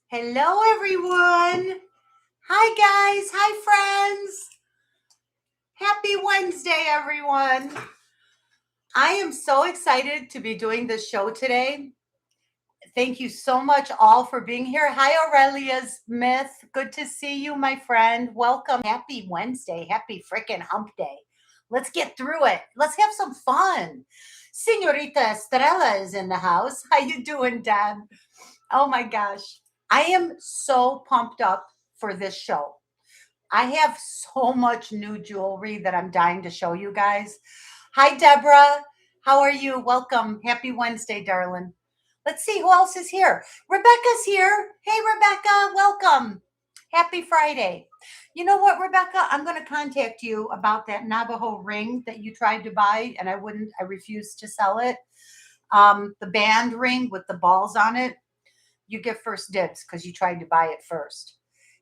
Hello, everyone. Hi, guys. Hi, friends. Happy Wednesday, everyone. I am so excited to be doing this show today. Thank you so much all for being here. Hi, Aurelia Smith. Good to see you, my friend. Welcome. Happy Wednesday. Happy freaking hump day. Let's get through it. Let's have some fun. Senorita Estrella is in the house. How you doing, Dad? Oh my gosh. I am so pumped up for this show. I have so much new jewelry that I'm dying to show you guys. Hi, Deborah. How are you? Welcome. Happy Wednesday, darling. Let's see who else is here. Rebecca's here. Hey, Rebecca. Welcome. Happy Friday. You know what, Rebecca? I'm going to contact you about that Navajo ring that you tried to buy, and I refused to sell it. The band ring with the balls on it. You get first dibs because you tried to buy it first.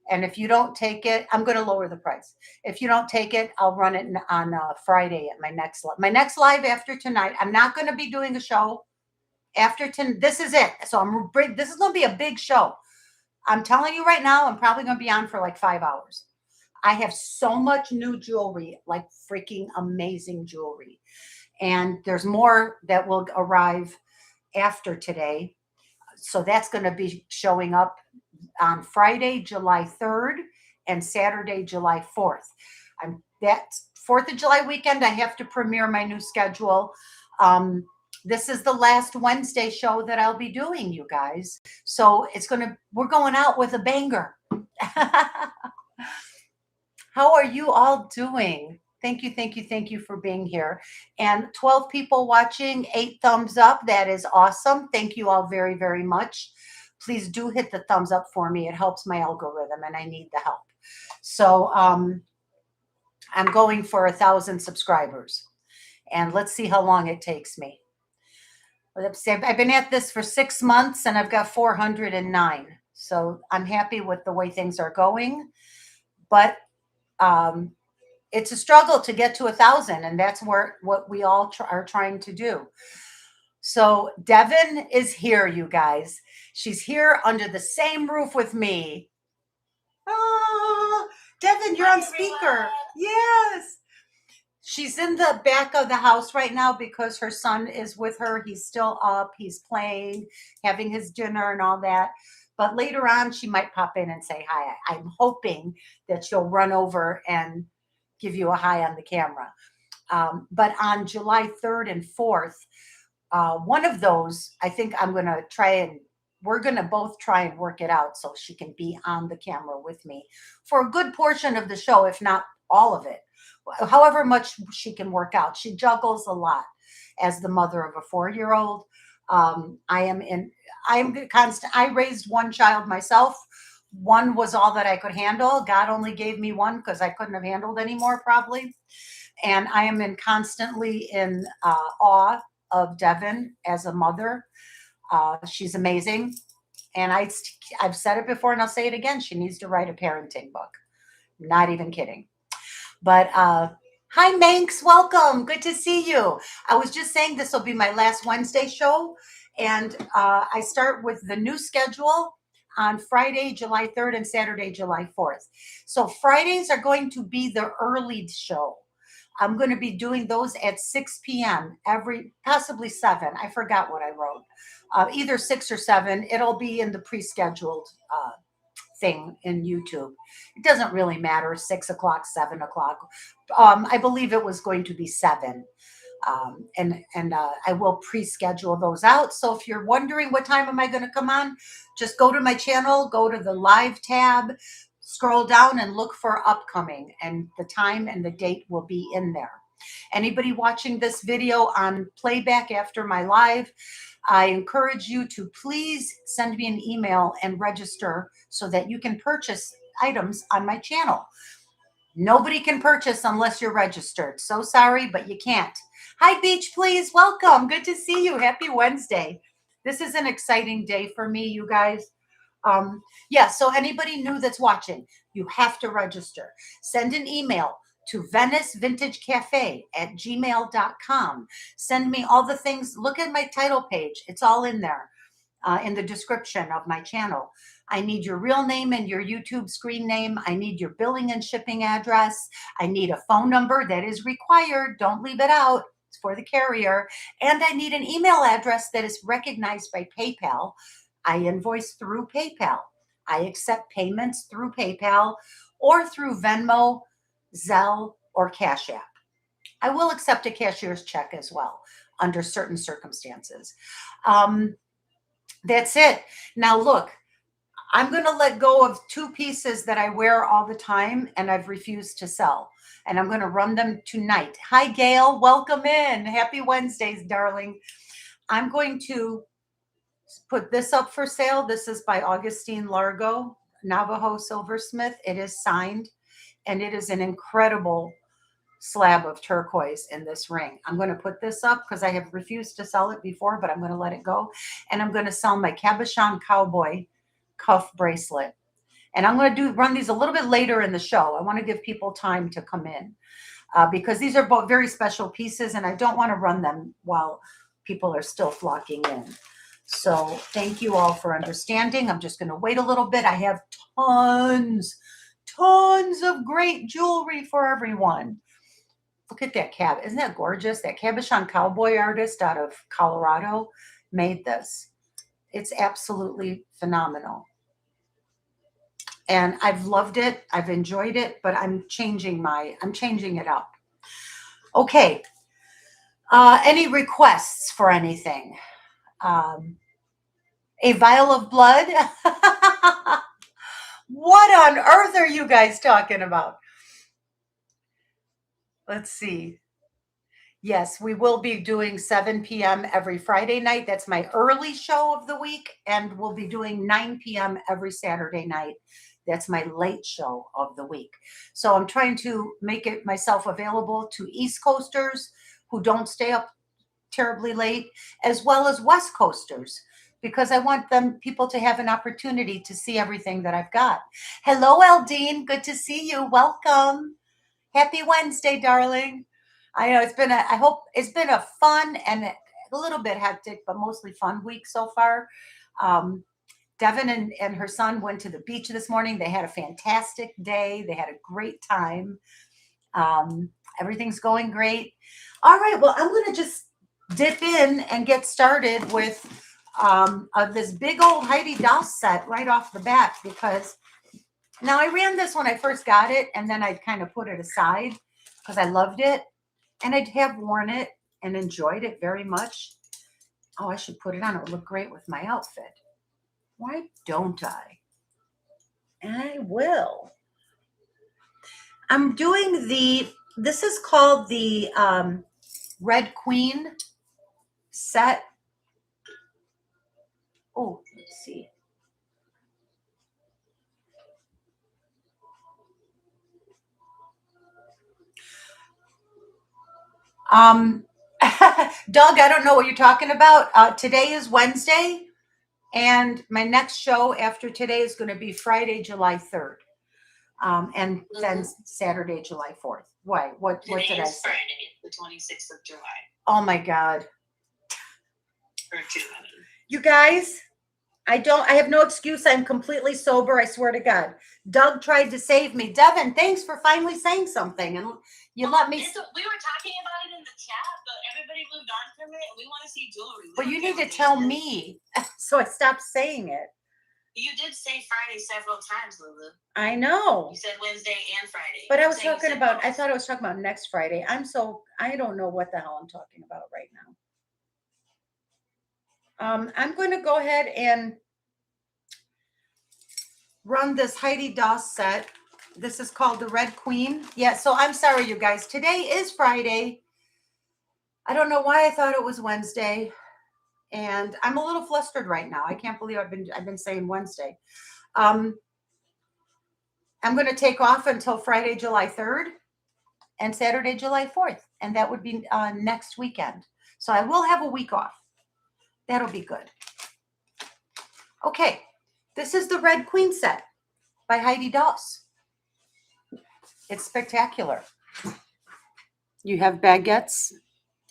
And if you don't take it, I'm going to lower the price. If you don't take it, I'll run it on Friday at my next live after tonight. I'm not going to be doing a show after tonight. This is it. So this is going to be a big show. I'm telling you right now, I'm probably going to be on for like 5 hours. I have so much new jewelry, like freaking amazing jewelry. And there's more that will arrive after today. So that's going to be showing up on Friday, July 3rd and Saturday, July 4th. That 4th of July weekend, I have to premiere my new schedule. This is the last Wednesday show that I'll be doing, you guys. So we're going out with a banger. How are you all doing? Thank you for being here. And 12 people watching, 8 thumbs up. That is awesome. Thank you all very, very much. Please do hit the thumbs up for me. It helps my algorithm and I need the help. So I'm going for 1,000 subscribers. And let's see how long it takes me. I've been at this for 6 months and I've got 409. So I'm happy with the way things are going. But it's a struggle to get to 1,000, and that's what we all are trying to do. So Devin is here, you guys. She's here under the same roof with me. Oh, Devin, you're on speaker. Yes. She's in the back of the house right now because her son is with her. He's still up. He's playing, having his dinner and all that. But later on, she might pop in and say hi. I'm hoping that she'll run over and give you a hi on the camera. But on July 3rd and 4th, one of those, I think we're going to both try and work it out so she can be on the camera with me for a good portion of the show, if not all of it. However much she can work out. She juggles a lot as the mother of a 4-year-old. I raised one child myself. One was all that I could handle. God only gave me one because I couldn't have handled any more probably. And I am constantly in awe of Devin as a mother. She's amazing. And I've said it before and I'll say it again. She needs to write a parenting book. Not even kidding. But hi, Manx. Welcome. Good to see you. I was just saying this will be my last Wednesday show. And I start with the new schedule on Friday, July 3rd and Saturday, July 4th. So Fridays are going to be the early show. I'm going to be doing those at 6 p.m. possibly 7. I forgot what I wrote. Either 6 or 7. It'll be in the pre-scheduled thing in YouTube. It doesn't really matter, 6 o'clock, 7 o'clock. I believe it was going to be 7. And I will pre-schedule those out. So if you're wondering what time am I going to come on, just go to my channel, go to the live tab, scroll down and look for upcoming, and the time and the date will be in there. Anybody watching this video on playback after my live, I encourage you to please send me an email and register so that you can purchase items on my channel. Nobody can purchase unless you're registered. So sorry, but you can't. Hi, Beach, please. Welcome. Good to see you. Happy Wednesday. This is an exciting day for me, you guys. So anybody new that's watching, you have to register. Send an email to VeniceVintageCafe@gmail.com. Send me all the things. Look at my title page. It's all in there. in the description of my channel. I need your real name and your YouTube screen name. I need your billing and shipping address. I need a phone number that is required. Don't leave it out. It's for the carrier. And I need an email address that is recognized by PayPal. I invoice through PayPal. I accept payments through PayPal or through Venmo, Zelle, or Cash App. I will accept a cashier's check as well under certain circumstances. That's it. Now look, I'm going to let go of 2 pieces that I wear all the time and I've refused to sell. And I'm going to run them tonight. Hi, Gail. Welcome in. Happy Wednesdays, darling. I'm going to put this up for sale. This is by Augustine Largo, Navajo silversmith. It is signed, and it is an incredible slab of turquoise in this ring. I'm going to put this up because I have refused to sell it before, but I'm going to let it go. And I'm going to sell my cabochon cowboy cuff bracelet. And I'm going to run these a little bit later in the show. I want to give people time to come in because these are both very special pieces, and I don't want to run them while people are still flocking in. So thank you all for understanding. I'm just going to wait a little bit. I have tons of great jewelry for everyone. Look at that cab. Isn't that gorgeous? That cabochon cowboy artist out of Colorado made this. It's absolutely phenomenal. And I've loved it. I've enjoyed it, but I'm changing it up. Okay. Any requests for anything? A vial of blood? What on earth are you guys talking about? Let's see. Yes, we will be doing 7 p.m. every Friday night. That's my early show of the week. And we'll be doing 9 p.m. every Saturday night. That's my late show of the week. So I'm trying to make it myself available to East Coasters who don't stay up terribly late, as well as West Coasters, because I want people to have an opportunity to see everything that I've got. Hello, Eldine. Good to see you. Welcome. Happy Wednesday, darling. I know I hope it's been a fun and a little bit hectic, but mostly fun week so far. Devin and her son went to the beach this morning. They had a fantastic day. They had a great time. Everything's going great. All right. Well, I'm going to just dip in and get started with this big old Heidi Daus set right off the bat, because now I ran this when I first got it, and then I kind of put it aside because I loved it, and I have worn it and enjoyed it very much. Oh, I should put it on. It would look great with my outfit. Why don't I? And I will. I'm doing this is called the Red Queen set. Oh, let's see. Doug, I don't know what you're talking about. Today is Wednesday, and my next show after today is going to be Friday, July 3rd. And then Saturday, July 4th. Why? What did I say? Friday, the 26th of July. Oh my God. You guys, I have no excuse. I'm completely sober. I swear to God. Doug tried to save me. Devin, thanks for finally saying something. And you let me. We were talking about it in the chat, but everybody moved on from it. We want to see jewelry. Well, you need to tell me. So I stopped saying it. You did say Friday several times, Lulu. I know. You said Wednesday and Friday. But I was talking about, I thought I was talking about next Friday. I don't know what the hell I'm talking about right now. I'm going to go ahead and run this Heidi Daus set. This is called the Red Queen. Yeah, so I'm sorry, you guys. Today is Friday. I don't know why I thought it was Wednesday. And I'm a little flustered right now. I can't believe I've been saying Wednesday. I'm going to take off until Friday, July 3rd and Saturday, July 4th. And that would be next weekend. So I will have a week off. That'll be good. Okay. This is the Red Queen set by Heidi Daus. It's spectacular. You have baguettes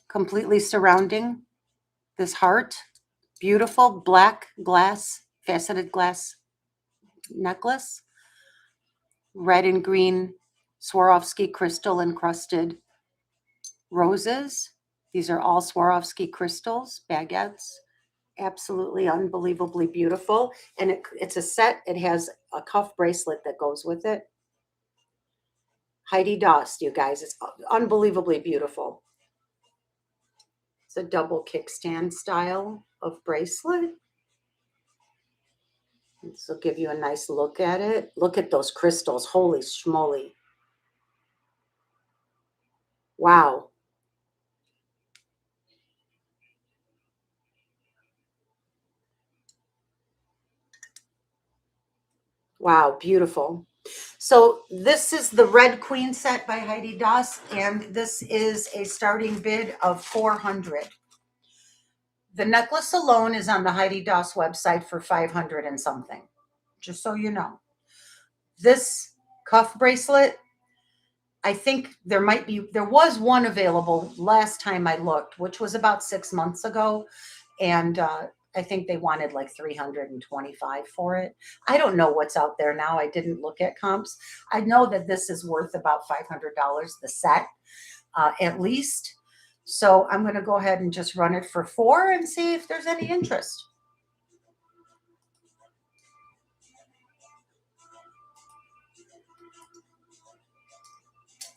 completely surrounding this heart. beautiful black glass, faceted glass necklace. Red and green Swarovski crystal encrusted roses. These are all Swarovski crystals, baguettes. Absolutely unbelievably beautiful. And it's a set. It has a cuff bracelet that goes with it. Heidi Dost, you guys. It's unbelievably beautiful. It's a double kickstand style of bracelet. This will give you a nice look at it. Look at those crystals. Holy schmoly. Wow. Wow, beautiful. So this is the Red Queen set by Heidi Doss, and this is a starting bid of 400. The necklace alone is on the Heidi Doss website for 500 and something, just so you know. This cuff bracelet, I think there was one available last time I looked, which was about 6 months ago. And I think they wanted like 325 for it. I don't know what's out there now. I didn't look at comps. I know that this is worth about $500, the set, at least. So I'm going to go ahead and just run it for 4 and see if there's any interest.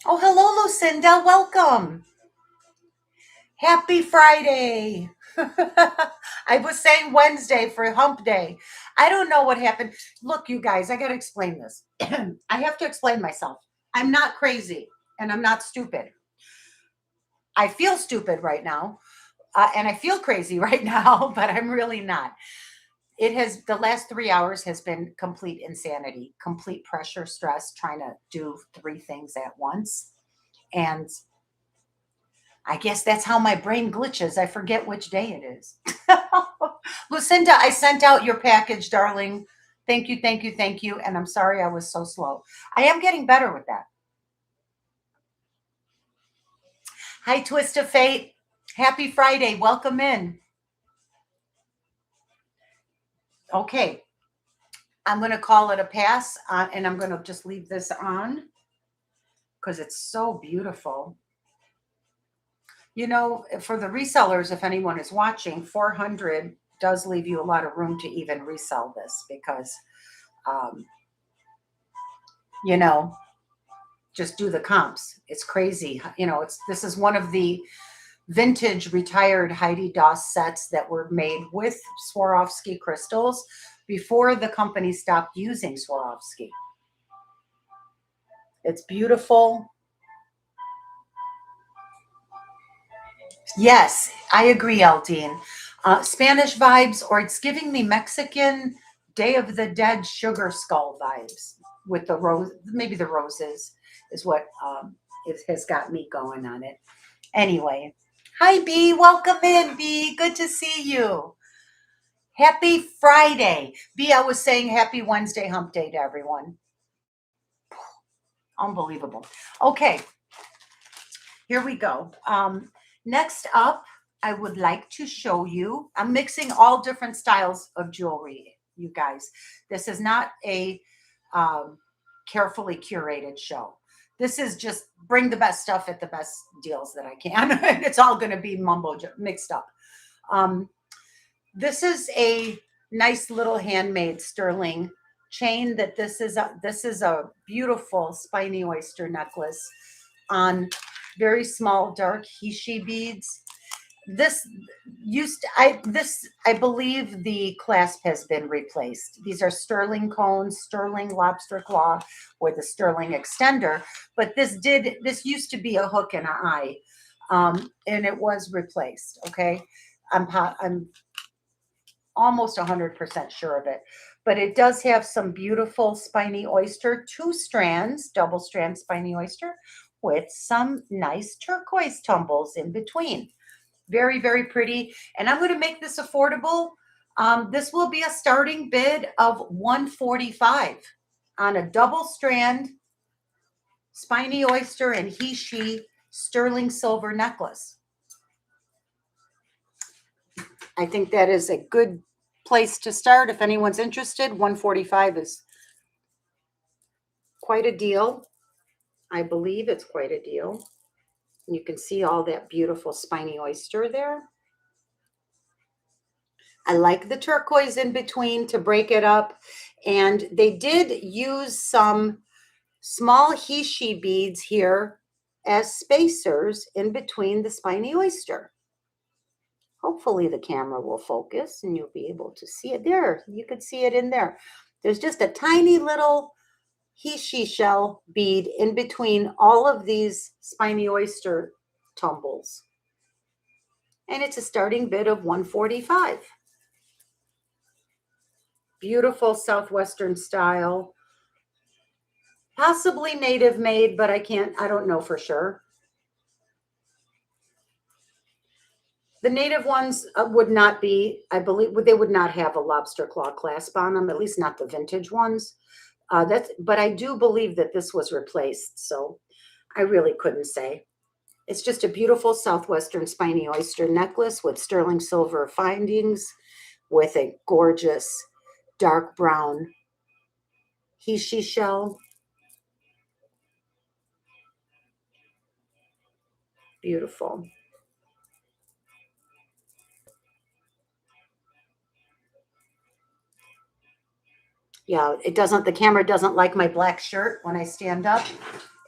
Oh, hello, Lucinda. Welcome. Happy Friday. I was saying Wednesday for hump day. I don't know what happened. Look, you guys, I got to explain this. I have to explain myself. I'm not crazy and I'm not stupid. I feel stupid right now and I feel crazy right now, but I'm really not. The last 3 hours has been complete insanity, complete pressure, stress, trying to do 3 things at once. And I guess that's how my brain glitches. I forget which day it is. Lucinda, I sent out your package, darling. Thank you, thank you, thank you. And I'm sorry I was so slow. I am getting better with that. Hi, Twist of Fate. Happy Friday. Welcome in. Okay. I'm going to call it a pass, and I'm going to just leave this on because it's so beautiful. You know, for the resellers, if anyone is watching, 400 does leave you a lot of room to even resell this because, you know, just do the comps. It's crazy. You know, this is one of the vintage retired Heidi Doss sets that were made with Swarovski crystals before the company stopped using Swarovski. It's beautiful. Yes, I agree, Aldine. Spanish vibes, or it's giving me Mexican Day of the Dead sugar skull vibes with the rose. Maybe the roses is what it has got me going on it. Anyway, hi, B. Welcome in, B. Good to see you. Happy Friday. B, I was saying happy Wednesday hump day to everyone. Unbelievable. Okay, here we go. Next up, I would like to show you, I'm mixing all different styles of jewelry, you guys. This is not a carefully curated show. This is just bring the best stuff at the best deals that I can. It's all going to be mixed up. This is a nice little handmade sterling chain that this is a beautiful spiny oyster necklace on very small dark hishi beads. I believe the clasp has been replaced. These are sterling cones, sterling lobster claw with a sterling extender, but this used to be a hook and an eye, and it was replaced. Okay, I'm almost 100% sure of it, but it does have some beautiful spiny oyster, 2 strands, double strand spiny oyster with some nice turquoise tumbles in between. Very, very pretty. And I'm going to make this affordable. This will be a starting bid of 145 on a double strand spiny oyster and hishi sterling silver necklace. I think that is a good place to start if anyone's interested. $145 is quite a deal. I believe it's quite a deal. You can see all that beautiful spiny oyster there. I like the turquoise in between to break it up. And they did use some small he-she beads here as spacers in between the spiny oyster. Hopefully the camera will focus and you'll be able to see it there. You could see it in there. There's just a tiny little he-she shell bead in between all of these spiny oyster tumbles. And it's a starting bid of $145. Beautiful Southwestern style. Possibly native made, but I don't know for sure. The native ones would not be, I believe, they would not have a lobster claw clasp on them, at least not the vintage ones. But I do believe that this was replaced, so I really couldn't say. It's just a beautiful Southwestern spiny oyster necklace with sterling silver findings with a gorgeous dark brown he-she shell. Beautiful. Yeah, the camera doesn't like my black shirt when I stand up.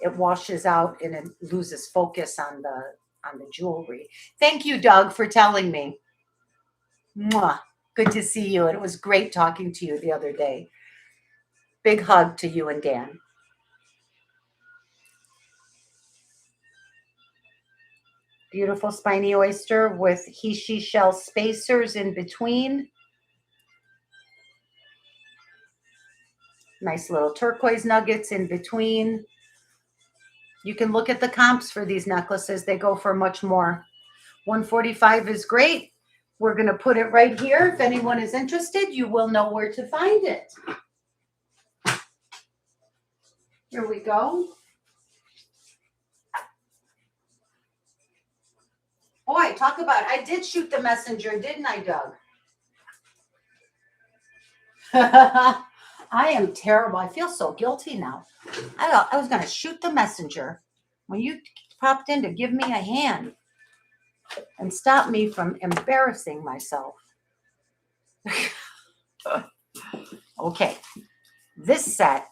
It washes out and it loses focus on the jewelry. Thank you, Doug, for telling me. Mwah. Good to see you. And it was great talking to you the other day. Big hug to you and Dan. Beautiful spiny oyster with he-she shell spacers in between. Nice little turquoise nuggets in between. You can look at the comps for these necklaces. They go for much more. $145 is great. We're going to put it right here. If anyone is interested, you will know where to find it. Here we go. Boy, talk about, I did shoot the messenger, didn't I, Doug? I am terrible. I feel so guilty now. I thought I was going to shoot the messenger when you popped in to give me a hand and stop me from embarrassing myself. Okay, this set,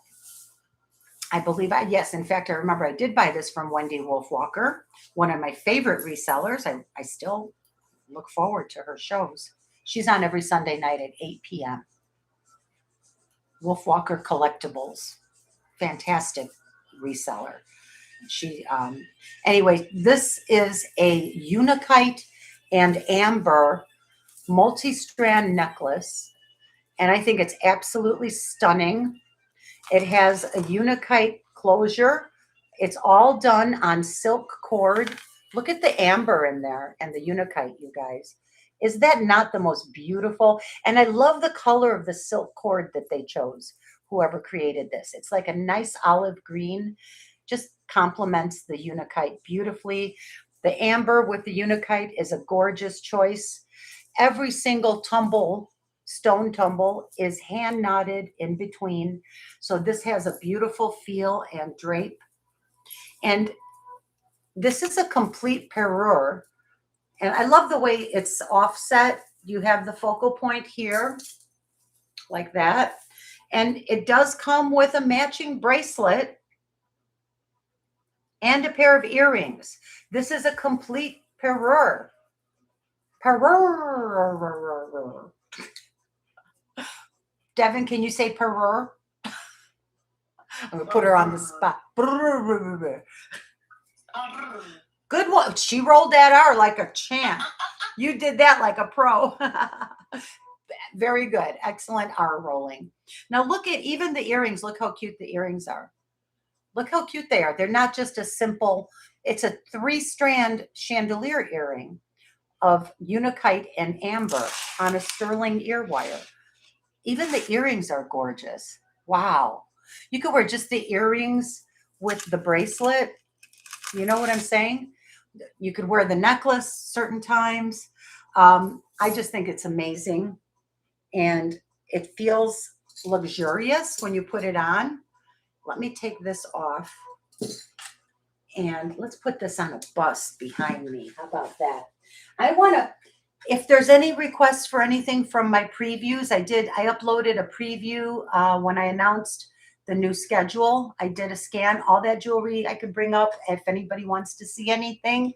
I believe yes, in fact, I remember I did buy this from Wendy Wolfwalker, one of my favorite resellers. I still look forward to her shows. She's on every Sunday night at 8 p.m. Wolfwalker Collectibles, fantastic reseller. Anyway, this is a Unakite and amber multi-strand necklace, and I think it's absolutely stunning. It has a Unakite closure. It's all done on silk cord. Look at the amber in there and the Unakite, you guys. Is that not the most beautiful? And I love the color of the silk cord that they chose, whoever created this. It's like a nice olive green, just complements the Unakite beautifully. The amber with the Unakite is a gorgeous choice. Every single stone tumble is hand knotted in between. So this has a beautiful feel and drape. And this is a complete parure. And I love the way it's offset. You have the focal point here, like that. And it does come with a matching bracelet and a pair of earrings. This is a complete parure. Parure. Devin, can you say parure? I'm going to put her on the spot. Good one. She rolled that R like a champ. You did that like a pro. Very good. Excellent R rolling. Now look at even the earrings. Look how cute the earrings are. Look how cute they are. They're not just a simple, it's a 3-strand chandelier earring of Unakite and amber on a sterling ear wire. Even the earrings are gorgeous. Wow. You could wear just the earrings with the bracelet. You know what I'm saying? You could wear the necklace certain times. I just think it's amazing. And it feels luxurious when you put it on. Let me take this off. And let's put this on a bust behind me. How about that? I want to, if there's any requests for anything from my previews, I uploaded a preview when I announced the new schedule. I did a scan, all that jewelry I could bring up if anybody wants to see anything.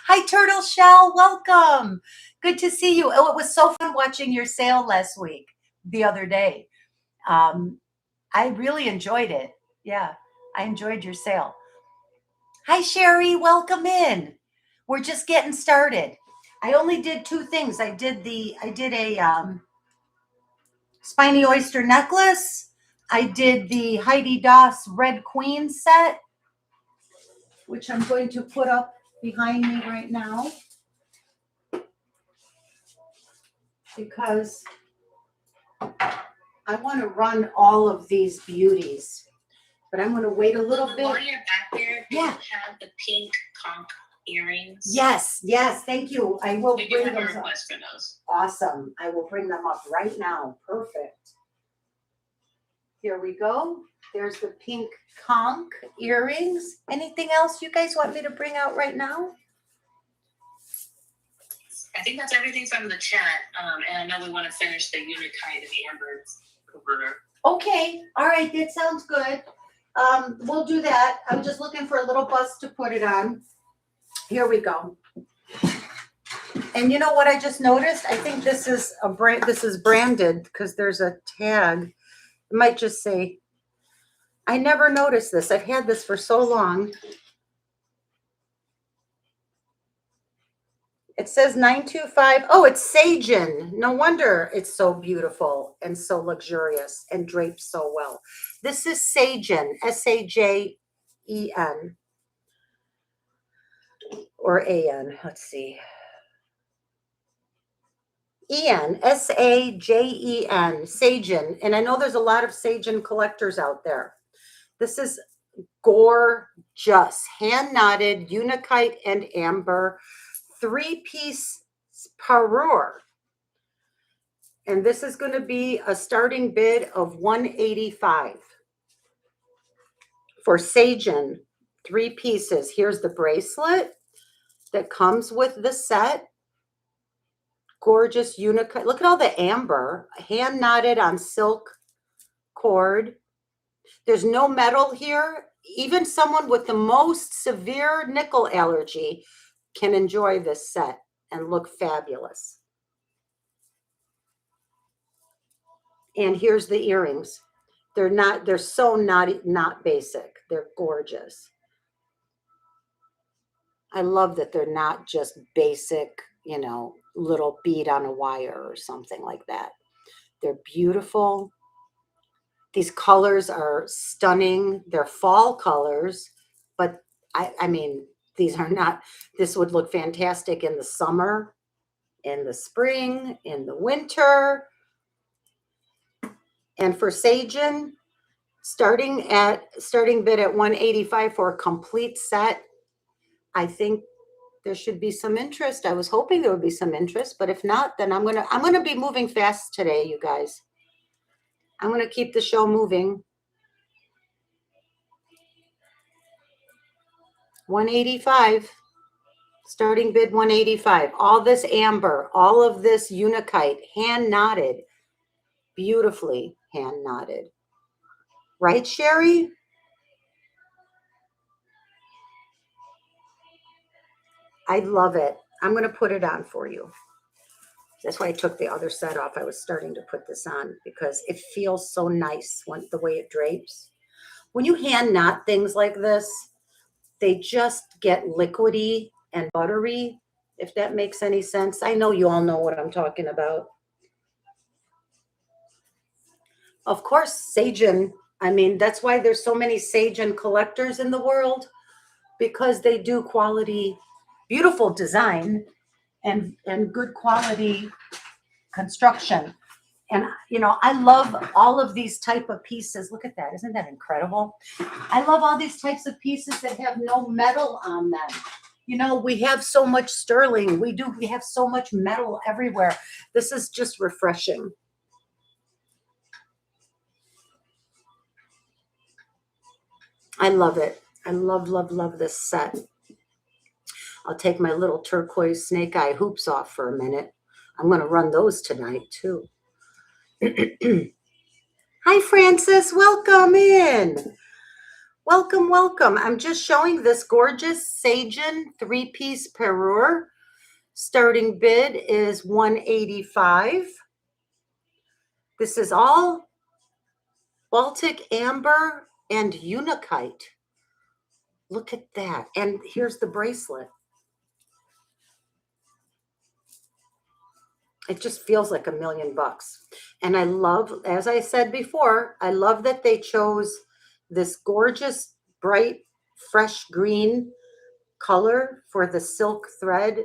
Hi, Turtle Shell, welcome. Good to see you. Oh, it was so fun watching your sale the other day. I really enjoyed it. Yeah, I enjoyed your sale. Hi, Sherry. Welcome in. We're just getting started. I only did two things. I did a spiny oyster necklace. I did the Heidi Doss Red Queen set, which I'm going to put up behind me right now because I want to run all of these beauties. But I'm going to wait a little bit. While you're back there, do you have the pink conch earrings? Yes, thank you. I will We bring do have a those up. request for those. Awesome. I will bring them up right now. Perfect. Here we go. There's the pink conch earrings. Anything else you guys want me to bring out right now? I think that's everything from the chat. And I know we want to finish the Unicite and the Amber converter. Okay. All right. That sounds good. We'll do that. I'm just looking for a little bust to put it on. Here we go. And you know what I just noticed? I think this is a brand. This is branded because there's a tag. It might just say, I never noticed this. I've had this for so long. It says 925. Oh, it's Sagen. No wonder it's so beautiful and so luxurious and draped so well. This is Sagen, Sajen, or An. Let's see. En, Sajen, Sagen. And I know there's a lot of Sagen collectors out there. This is gorgeous. Hand knotted, Unicite and Amber, 3-piece parure. And this is going to be a starting bid of $185 for Sagen, 3 pieces. Here's the bracelet that comes with the set. Gorgeous Unicite. Look at all the amber, hand knotted on silk cord. There's no metal here. Even someone with the most severe nickel allergy can enjoy this set and look fabulous. And here's the earrings. They're so not basic. They're gorgeous. I love that they're not just basic, you know, little bead on a wire or something like that. They're beautiful. These colors are stunning. They're fall colors, but I mean, these are not, this would look fantastic in the summer, in the spring, in the winter. And for Sagen, starting bid at $185 for a complete set. I think there should be some interest. I was hoping there would be some interest, but if not, then I'm gonna be moving fast today, you guys. I'm gonna keep the show moving. $185. Starting bid $185. All this amber, all of this Unicite, hand knotted, beautifully hand knotted. Right, Sherry? I love it. I'm going to put it on for you. That's why I took the other set off. I was starting to put this on because it feels so nice the way it drapes. When you hand knot things like this, they just get liquidy and buttery, if that makes any sense. I know you all know what I'm talking about. Of course, Sagen. I mean, that's why there's so many Sagen collectors in the world, because they do quality, beautiful design and good quality construction. And, you know, I love all of these type of pieces. Look at that. Isn't that incredible? I love all these types of pieces that have no metal on them. You know, we have so much sterling. We have so much metal everywhere. This is just refreshing. I love it. I love, love, love this set. I'll take my little turquoise snake eye hoops off for a minute. I'm going to run those tonight too. Hi, Francis. Welcome in. Welcome, welcome. I'm just showing this gorgeous Sagen 3-piece parure. Starting bid is $185. This is all Baltic amber and unakite. Look at that. And here's the bracelet. It just feels like $1,000,000. And I love, as I said before, I love that they chose this gorgeous, bright, fresh green color for the silk thread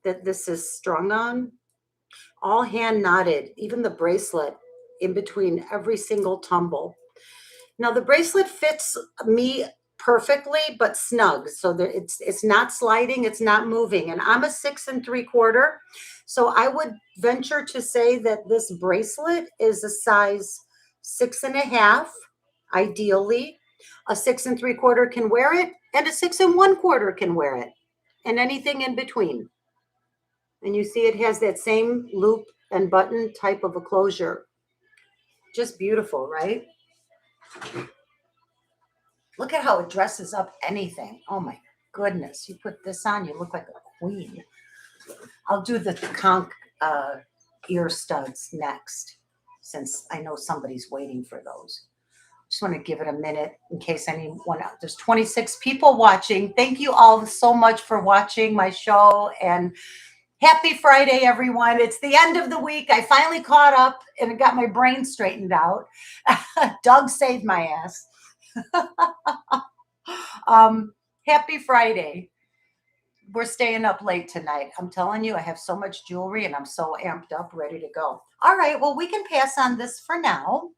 that this is strung on. All hand knotted, even the bracelet in between every single tumble. Now the bracelet fits me perfectly, but snug. So that it's not sliding, it's not moving. And I'm a 6 3/4. So I would venture to say that this bracelet is a size 6.5, ideally. A 6 3/4 can wear it, and a 6 1/4 can wear it, and anything in between. And you see it has that same loop and button type of a closure. Just beautiful, right? Look at how it dresses up anything. Oh my goodness. You put this on, you look like a queen. I'll do the conch ear studs next, since I know somebody's waiting for those. Just want to give it a minute in case anyone else. There's 26 people watching. Thank you all so much for watching my show, and happy Friday, everyone. It's the end of the week. I finally caught up and got my brain straightened out. Doug saved my ass. Happy Friday. We're staying up late tonight. I'm telling you, I have so much jewelry and I'm so amped up, ready to go. All right, well, we can pass on this for now.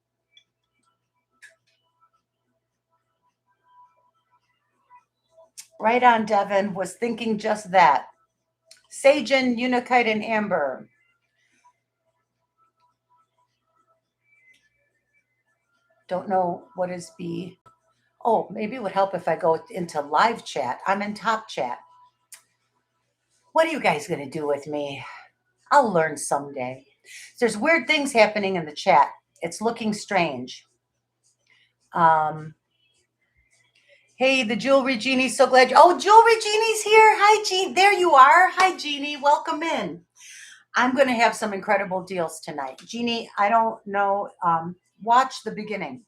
Right on, Devin. Was thinking just that. Sagen, unakite, and amber. Don't know what is B. Oh, maybe it would help if I go into live chat. I'm in top chat. What are you guys going to do with me? I'll learn someday. There's weird things happening in the chat. It's looking strange. Hey, the Jewelry Genie, so glad. Oh, Jewelry Genie's here. Hi, Jean. There you are. Hi, Jeannie. Welcome in. I'm going to have some incredible deals tonight. Jeannie, I don't know. Watch the beginning.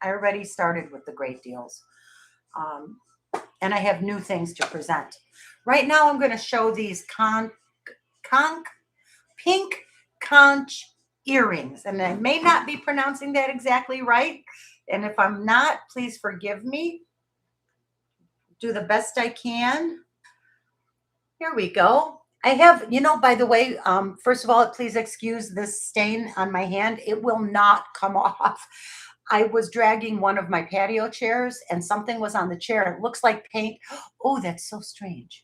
I already started with the great deals. And I have new things to present. Right now, I'm going to show these pink conch earrings. And I may not be pronouncing that exactly right. And if I'm not, please forgive me. Do the best I can. Here we go. I have, by the way, first of all, please excuse this stain on my hand. It will not come off. I was dragging one of my patio chairs and something was on the chair. It looks like paint. Oh, that's so strange.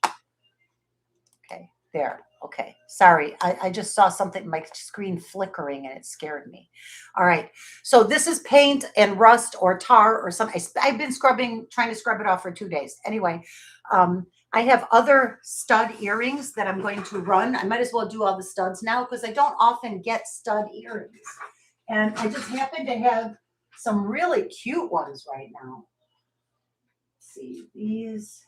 Okay, there. Okay, sorry. I just saw something, my screen flickering, and it scared me. All right, so this is paint and rust or tar or something. I've been trying to scrub it off for 2 days. Anyway, I have other stud earrings that I'm going to run. I might as well do all the studs now because I don't often get stud earrings. And I just happen to have some really cute ones right now. Let's see, these,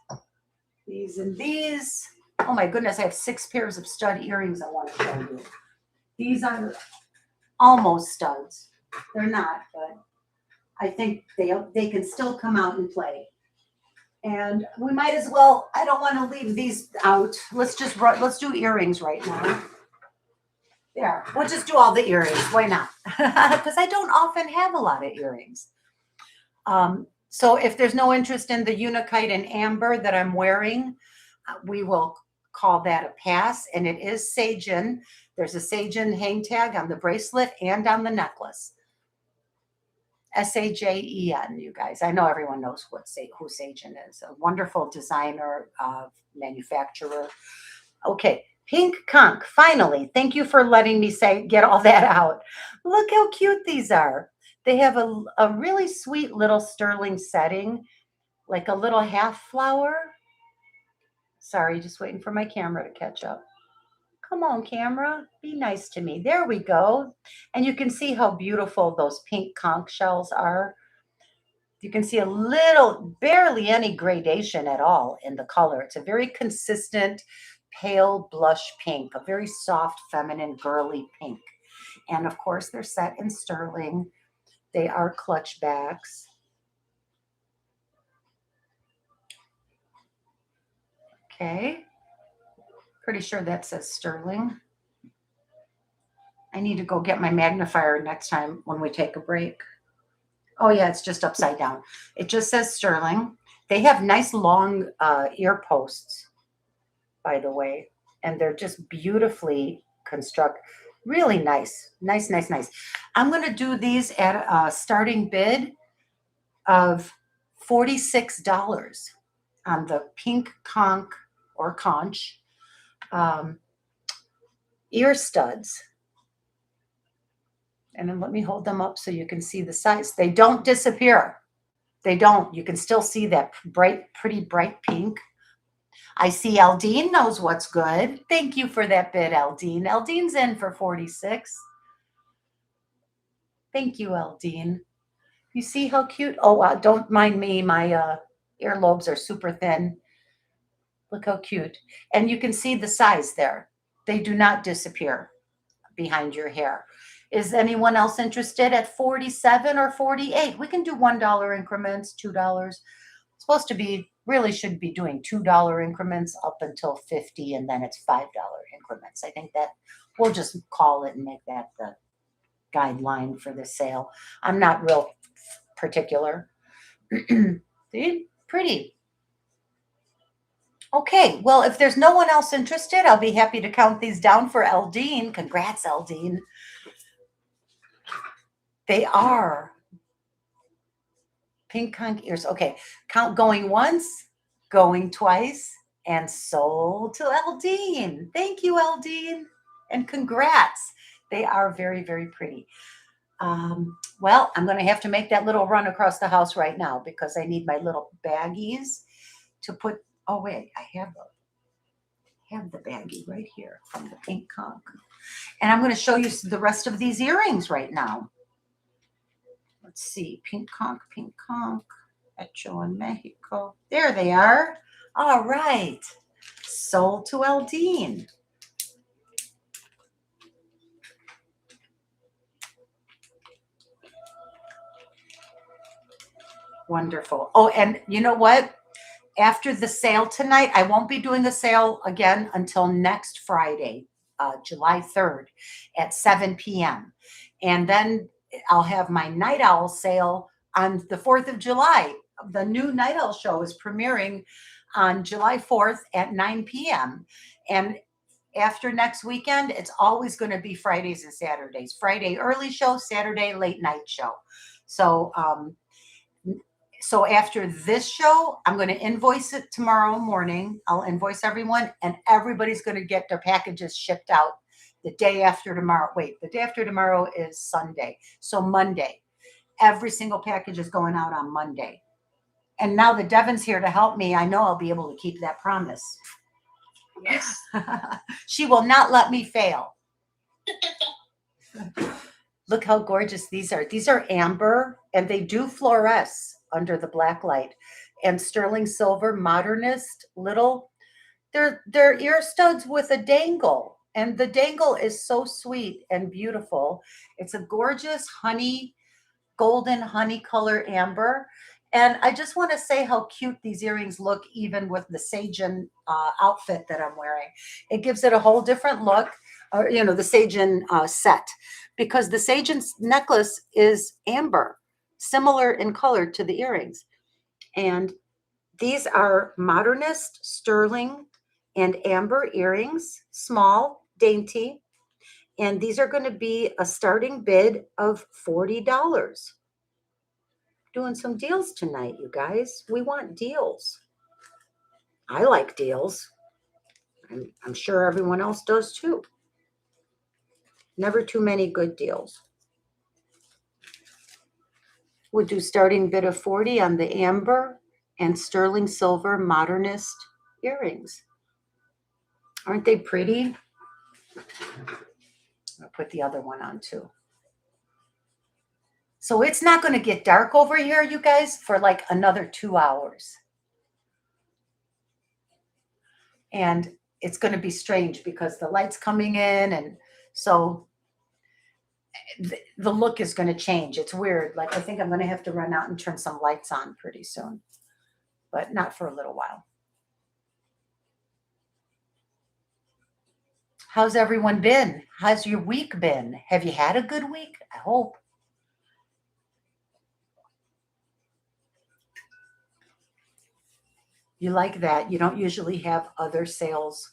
and these. Oh my goodness, I have 6 pairs of stud earrings I want to show you. These are almost studs. They're not, but I think they can still come out and play. And we might as well, I don't want to leave these out. Let's do earrings right now. There, we'll just do all the earrings. Why not? Because I don't often have a lot of earrings. So if there's no interest in the unakite and amber that I'm wearing, we will call that a pass. And it is Sagen. There's a Sagen hang tag on the bracelet and on the necklace. Sajen, you guys. I know everyone knows who Sajen is. A wonderful designer, manufacturer. Okay, pink conch. Finally, thank you for letting me get all that out. Look how cute these are. They have a really sweet little sterling setting, like a little half flower. Sorry, just waiting for my camera to catch up. Come on, camera. Be nice to me. There we go. And you can see how beautiful those pink conch shells are. You can see a little, barely any gradation at all in the color. It's a very consistent, pale blush pink, a very soft, feminine, girly pink. And of course, they're set in sterling. They are clutch backs. Okay. Pretty sure that says sterling. I need to go get my magnifier next time when we take a break. Oh, yeah, it's just upside down. It just says sterling. They have nice long ear posts, by the way, and they're just beautifully constructed. Really nice. Nice, nice, nice. I'm going to do these at a starting bid of $46 on the pink conch or conch ear studs. And then let me hold them up so you can see the size. They don't disappear. They don't. You can still see that pretty bright pink. I see Eldine knows what's good. Thank you for that bid, Eldine. Eldine's in for 46. Thank you, Eldine. You see how cute? Oh, don't mind me. My earlobes are super thin. Look how cute. And you can see the size there. They do not disappear behind your hair. Is anyone else interested at 47 or 48? We can do $1 increments, $2. Supposed to be, really should be doing $2 increments up until 50, and then it's $5 increments. I think that we'll just call it and make that the guideline for the sale. I'm not real particular. See? Pretty. Okay, well, if there's no one else interested, I'll be happy to count these down for Eldine. Congrats, Eldine. They are pink conch ears. Okay, count going once, going twice, and sold to Eldine. Thank you, Eldine, and congrats. They are very, very pretty. Well, I'm going to have to make that little run across the house right now because I need my little baggies to put. Oh wait, I have the baggie right here from the pink conch, and I'm going to show you the rest of these earrings right now. Let's see, pink conch, Hecho in Mexico. There they are. All right. Sold to Eldine. Wonderful. Oh, and you know what? After the sale tonight, I won't be doing a sale again until next Friday, July 3rd at 7 p.m. And then I'll have my Night Owl sale on the 4th of July. The new Night Owl show is premiering on July 4th at 9 p.m. And after next weekend, it's always going to be Fridays and Saturdays. Friday early show, Saturday late night show. So after this show, I'm going to invoice it tomorrow morning. I'll invoice everyone, and everybody's going to get their packages shipped out the day after tomorrow. Wait, the day after tomorrow is Sunday. So Monday. Every single package is going out on Monday. And now that Devon's here to help me, I know I'll be able to keep that promise. Yes. She will not let me fail. Look how gorgeous these are. These are amber, and they do fluoresce under the black light. And sterling silver, modernist, little. They're ear studs with a dangle. And the dangle is so sweet and beautiful. It's a gorgeous golden honey color amber. And I just want to say how cute these earrings look, even with the Sajen outfit that I'm wearing. It gives it a whole different look, the Sajen set, because the Sajen necklace is amber, similar in color to the earrings. And these are modernist, sterling, and amber earrings, small, dainty. And these are going to be a starting bid of $40. doing some deals tonight, you guys. We want deals. I like deals. I'm sure everyone else does too. Never too many good deals. We'll do starting bid of 40 on the amber and sterling silver modernist earrings. Aren't they pretty? I'll put the other one on too. So it's not going to get dark over here, you guys, for like another 2 hours. And it's going to be strange because the light's coming in. And so the look is going to change. It's weird. Like, I think I'm going to have to run out and turn some lights on pretty soon, but not for a little while. How's everyone been? How's your week been? Have you had a good week? I hope. You like that. You don't usually have other sales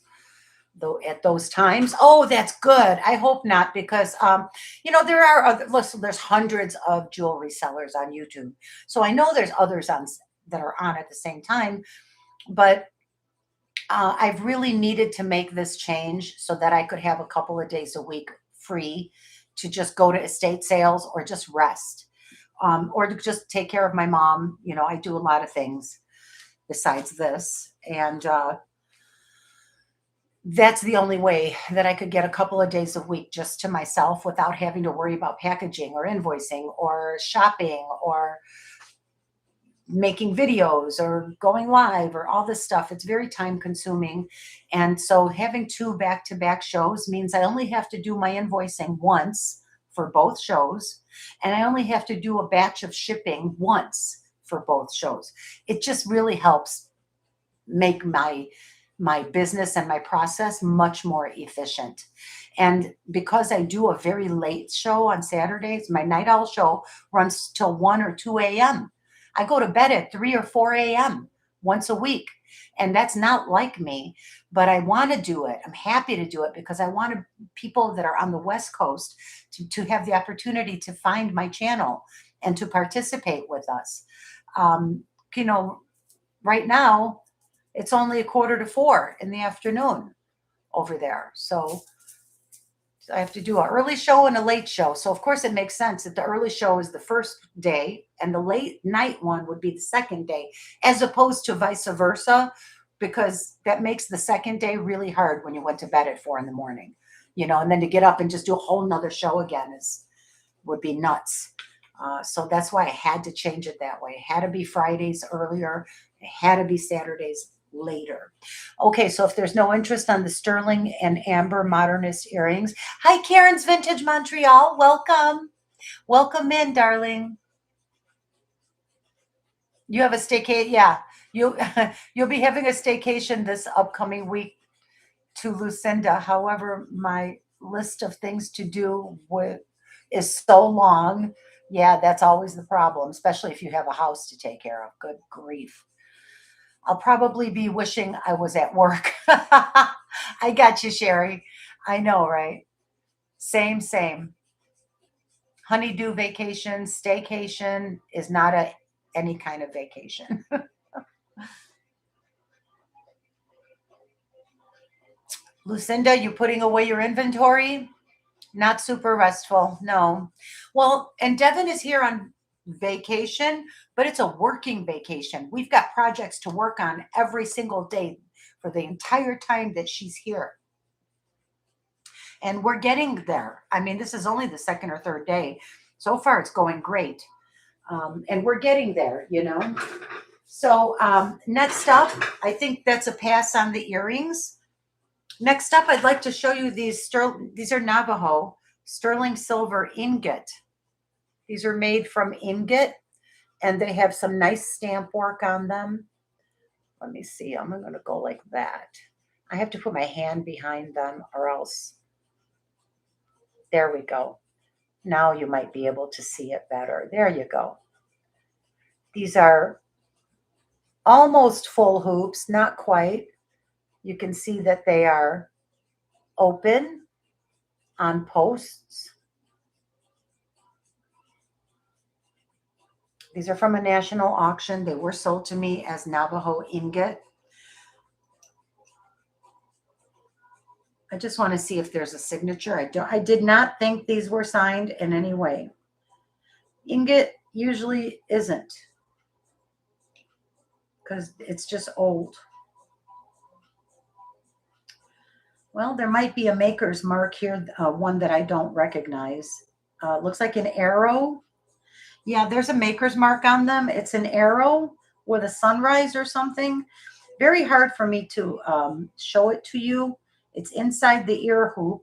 though at those times. Oh, that's good. I hope not, because there are other, listen, there's hundreds of jewelry sellers on YouTube. So I know there's others on that are on at the same time, but I've really needed to make this change so that I could have a couple of days a week free to just go to estate sales or just rest, or to just take care of my mom. I do a lot of things besides this. And that's the only way that I could get a couple of days a week just to myself without having to worry about packaging or invoicing or shopping or making videos or going live or all this stuff. It's very time consuming. And so having 2 back-to-back shows means I only have to do my invoicing once for both shows. And I only have to do a batch of shipping once for both shows. It just really helps make my business and my process much more efficient. And because I do a very late show on Saturdays, my night owl show runs till 1 or 2 a.m. I go to bed at 3 or 4 a.m. once a week. And that's not like me, but I want to do it. I'm happy to do it because I want people that are on the West Coast to have the opportunity to find my channel and to participate with us. Right now, it's only 3:45 in the afternoon over there. So I have to do an early show and a late show. So of course it makes sense that the early show is the first day and the late night one would be the second day, as opposed to vice versa, because that makes the second day really hard when you went to bed at 4 a.m, and then to get up and just do a whole nother show again would be nuts. So that's why I had to change it that way. It had to be Fridays earlier. It had to be Saturdays later. Okay, so if there's no interest on the sterling and amber modernist earrings. Hi, Karen's Vintage Montreal. Welcome. Welcome in, darling. You have a staycation. Yeah, you'll be having a staycation this upcoming week to Lucinda. However, my list of things to do is so long. Yeah, that's always the problem, especially if you have a house to take care of. Good grief. I'll probably be wishing I was at work. I got you, Sherry. I know, right? Same. Honeydew vacation, staycation is not any kind of vacation. Lucinda, you putting away your inventory? Not super restful. No. Well, and Devin is here on vacation, but it's a working vacation. We've got projects to work on every single day for the entire time that she's here. And we're getting there. I mean, this is only the second or third day. So far, it's going great. And we're getting there, So next up, I think that's a pass on the earrings. Next up, I'd like to show you these are Navajo sterling silver ingot. These are made from ingot, and they have some nice stamp work on them. Let me see. I'm going to go like that. I have to put my hand behind them or else. There we go. Now you might be able to see it better. There you go. These are almost full hoops, not quite. You can see that they are open on posts. These are from a national auction. They were sold to me as Navajo ingot. I just want to see if there's a signature. I did not think these were signed in any way. Ingot usually isn't because it's just old. Well, there might be a maker's mark here, one that I don't recognize. Looks like an arrow. Yeah, there's a maker's mark on them. It's an arrow with a sunrise or something. Very hard for me to show it to you. It's inside the ear hoop.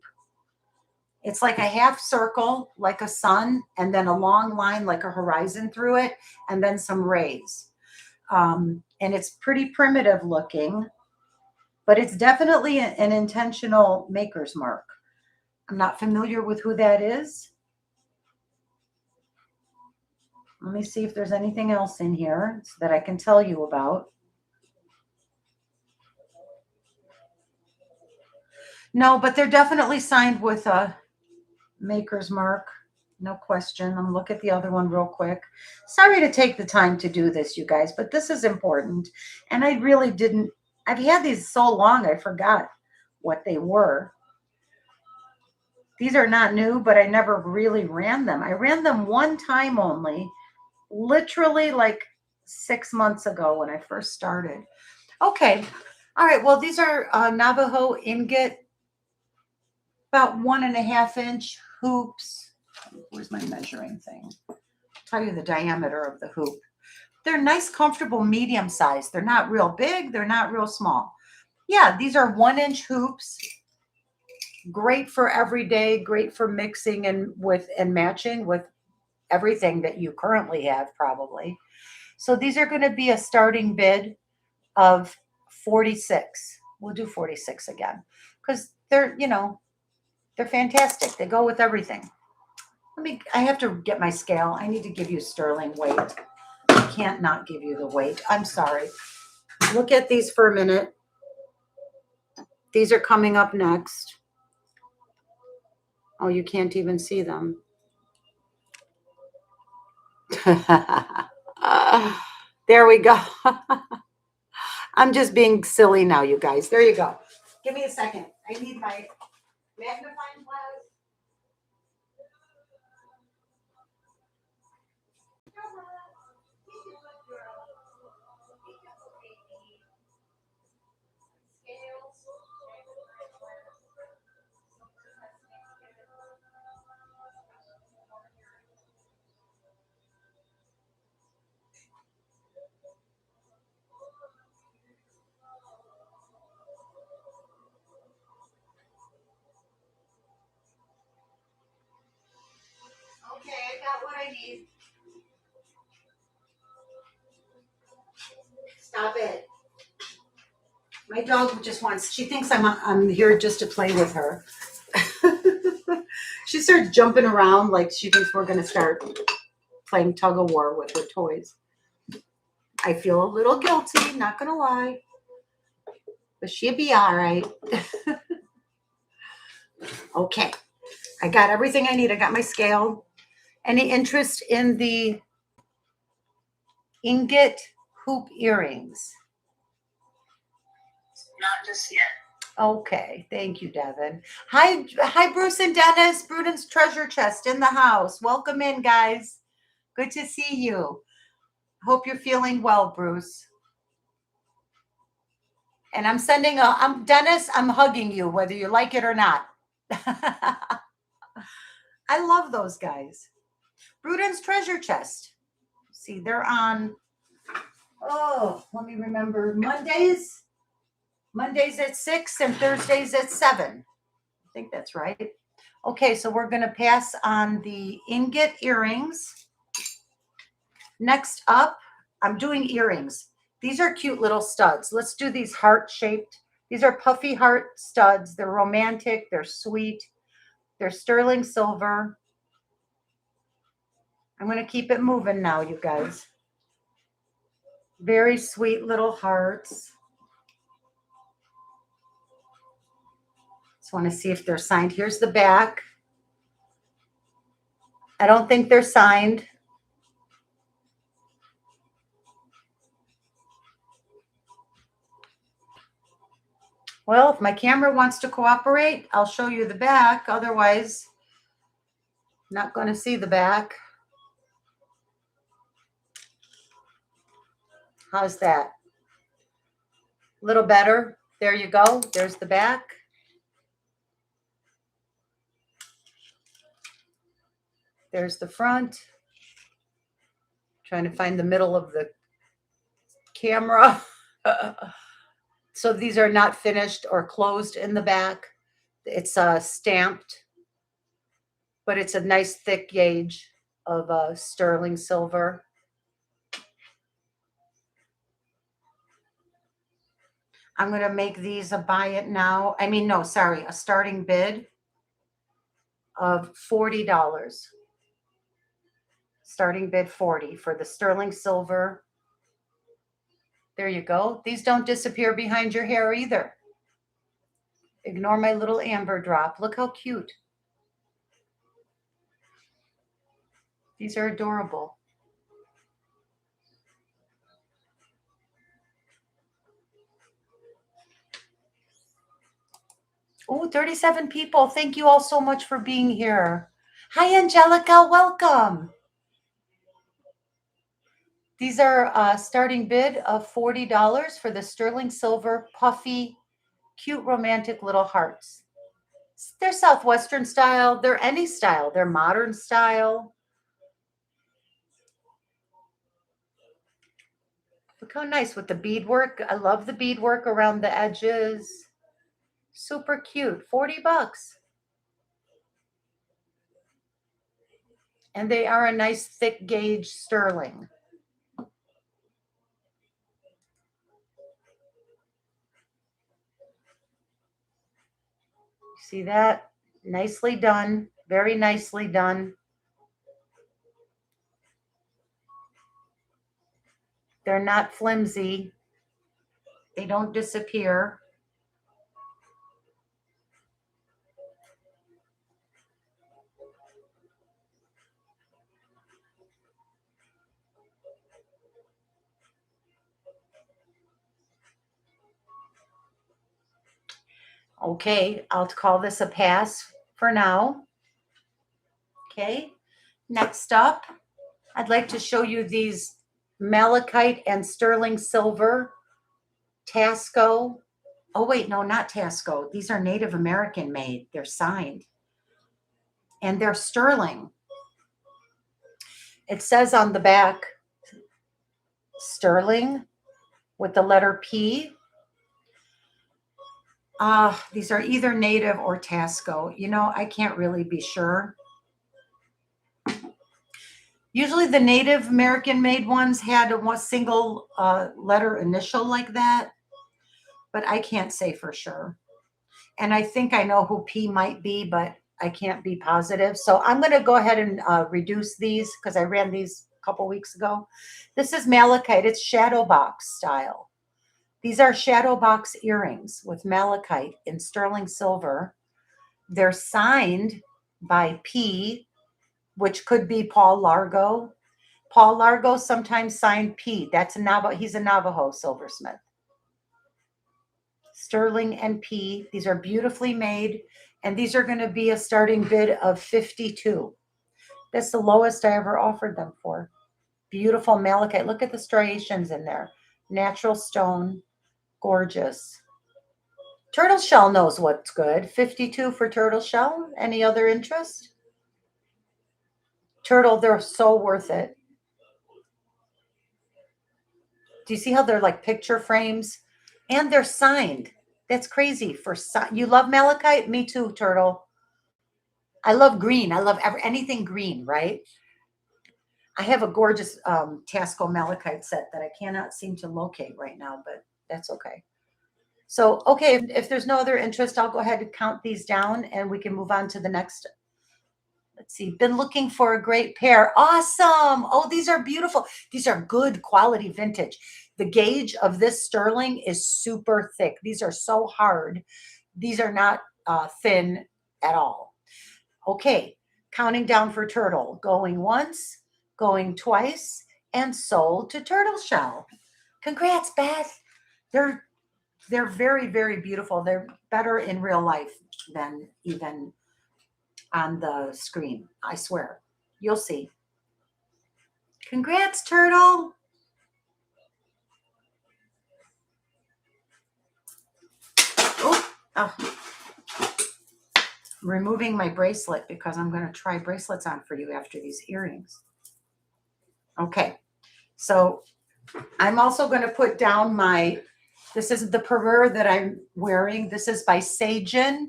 It's like a half circle, like a sun, and then a long line like a horizon through it, and then some rays. And it's pretty primitive looking, but it's definitely an intentional maker's mark. I'm not familiar with who that is. Let me see if there's anything else in here that I can tell you about. No, but they're definitely signed with a maker's mark. No question. I'm look at the other one real quick. Sorry to take the time to do this, you guys, but this is important. And I really didn't, I've had these so long, I forgot what they were. These are not new, but I never really ran them. I ran them one time only, literally like 6 months ago when I first started. Okay. All right. Well, these are Navajo ingot, about 1.5 inch hoops. Where's my measuring thing? I'll tell you the diameter of the hoop. They're nice, comfortable, medium size. They're not real big. They're not real small. Yeah, these are 1-inch hoops. Great for every day. Great for mixing and matching with everything that you currently have, probably. So these are going to be a starting bid of 46. We'll do 46 again because they're, they're fantastic. They go with everything. I have to get my scale. I need to give you sterling weight. I can't not give you the weight. I'm sorry. Look at these for a minute. These are coming up next. Oh, you can't even see them. There we go. I'm just being silly now, you guys. There you go. Give me a second. I need my magnifying glass. Okay, I got what I need. Stop it. My dog just wants, she thinks I'm here just to play with her. She starts jumping around like she thinks we're going to start playing tug of war with her toys. I feel a little guilty, not going to lie. But she'll be all right. Okay. I got everything I need. I got my scale. Any interest in the ingot hoop earrings? Not just yet. Okay, thank you, Devin. Hi, Bruce and Dennis. Bruden's treasure chest in the house. Welcome in, guys. Good to see you. Hope you're feeling well, Bruce. And I'm sending Dennis, I'm hugging you, whether you like it or not. I love those guys. Bruden's treasure chest. See, they're on, let me remember, Mondays at 6 and Thursdays at 7. I think that's right. Okay, so we're going to pass on the ingot earrings. Next up, I'm doing earrings. These are cute little studs. Let's do these heart-shaped. These are puffy heart studs. They're romantic. They're sweet. They're sterling silver. I'm going to keep it moving now, you guys. Very sweet little hearts. Just want to see if they're signed. Here's the back. I don't think they're signed. Well, if my camera wants to cooperate, I'll show you the back. Otherwise, not going to see the back. How's that? A little better. There you go. There's the back. There's the front. Trying to find the middle of the camera. So these are not finished or closed in the back. It's stamped, but it's a nice thick gauge of sterling silver. I'm going to make these a buy it now. I mean, no, sorry, a starting bid of $40. Starting bid 40 for the sterling silver. There you go. These don't disappear behind your hair either. Ignore my little amber drop. Look how cute. These are adorable. Oh, 37 people. Thank you all so much for being here. Hi, Angelica. Welcome. These are starting bid of $40 for the sterling silver puffy, cute, romantic little hearts. They're Southwestern style. They're any style. They're modern style. Look how nice with the beadwork. I love the beadwork around the edges. Super cute. 40 bucks. And they are a nice thick gauge sterling. See that? Nicely done. Very nicely done. They're not flimsy. They don't disappear. Okay, I'll call this a pass for now. Okay, next up, I'd like to show you these malachite and sterling silver Tasco. Oh, wait, no, not Tasco. These are Native American made. They're signed. And they're sterling. It says on the back, sterling with the letter P. These are either native or Tasco. You know, I can't really be sure. Usually the Native American made ones had a single letter initial like that, but I can't say for sure. And I think I know who P might be, but I can't be positive. So I'm going to go ahead and reduce these because I ran these a couple weeks ago. This is malachite. It's shadow box style. These are shadow box earrings with malachite in sterling silver. They're signed by P, which could be Paul Largo. Paul Largo sometimes signed P. That's a Navajo. He's a Navajo silversmith. Sterling and P. These are beautifully made, and these are going to be a starting bid of 52. That's the lowest I ever offered them for. Beautiful malachite. Look at the striations in there. Natural stone. Gorgeous. Turtle shell knows what's good. 52 for turtle shell. Any other interest? Turtle, they're so worth it. Do you see how they're like picture frames? And they're signed. That's crazy. You love malachite? Me too, Turtle. I love green. I love anything green, right? I have a gorgeous Tasco malachite set that I cannot seem to locate right now, but that's okay. So, okay, if there's no other interest, I'll go ahead and count these down and we can move on to the next. Let's see. Been looking for a great pair. Awesome. Oh, these are beautiful. These are good quality vintage. The gauge of this sterling is super thick. These are so hard. These are not thin at all. Okay, counting down for turtle. Going once, going twice, and sold to turtle shell. Congrats, Beth. They're They're very, very beautiful. They're better in real life than even on the screen. I swear. You'll see. Congrats, Turtle. Oh, removing my bracelet because I'm going to try bracelets on for you after these earrings. Okay. So I'm also going to put down this is the parure that I'm wearing. This is by Sajin,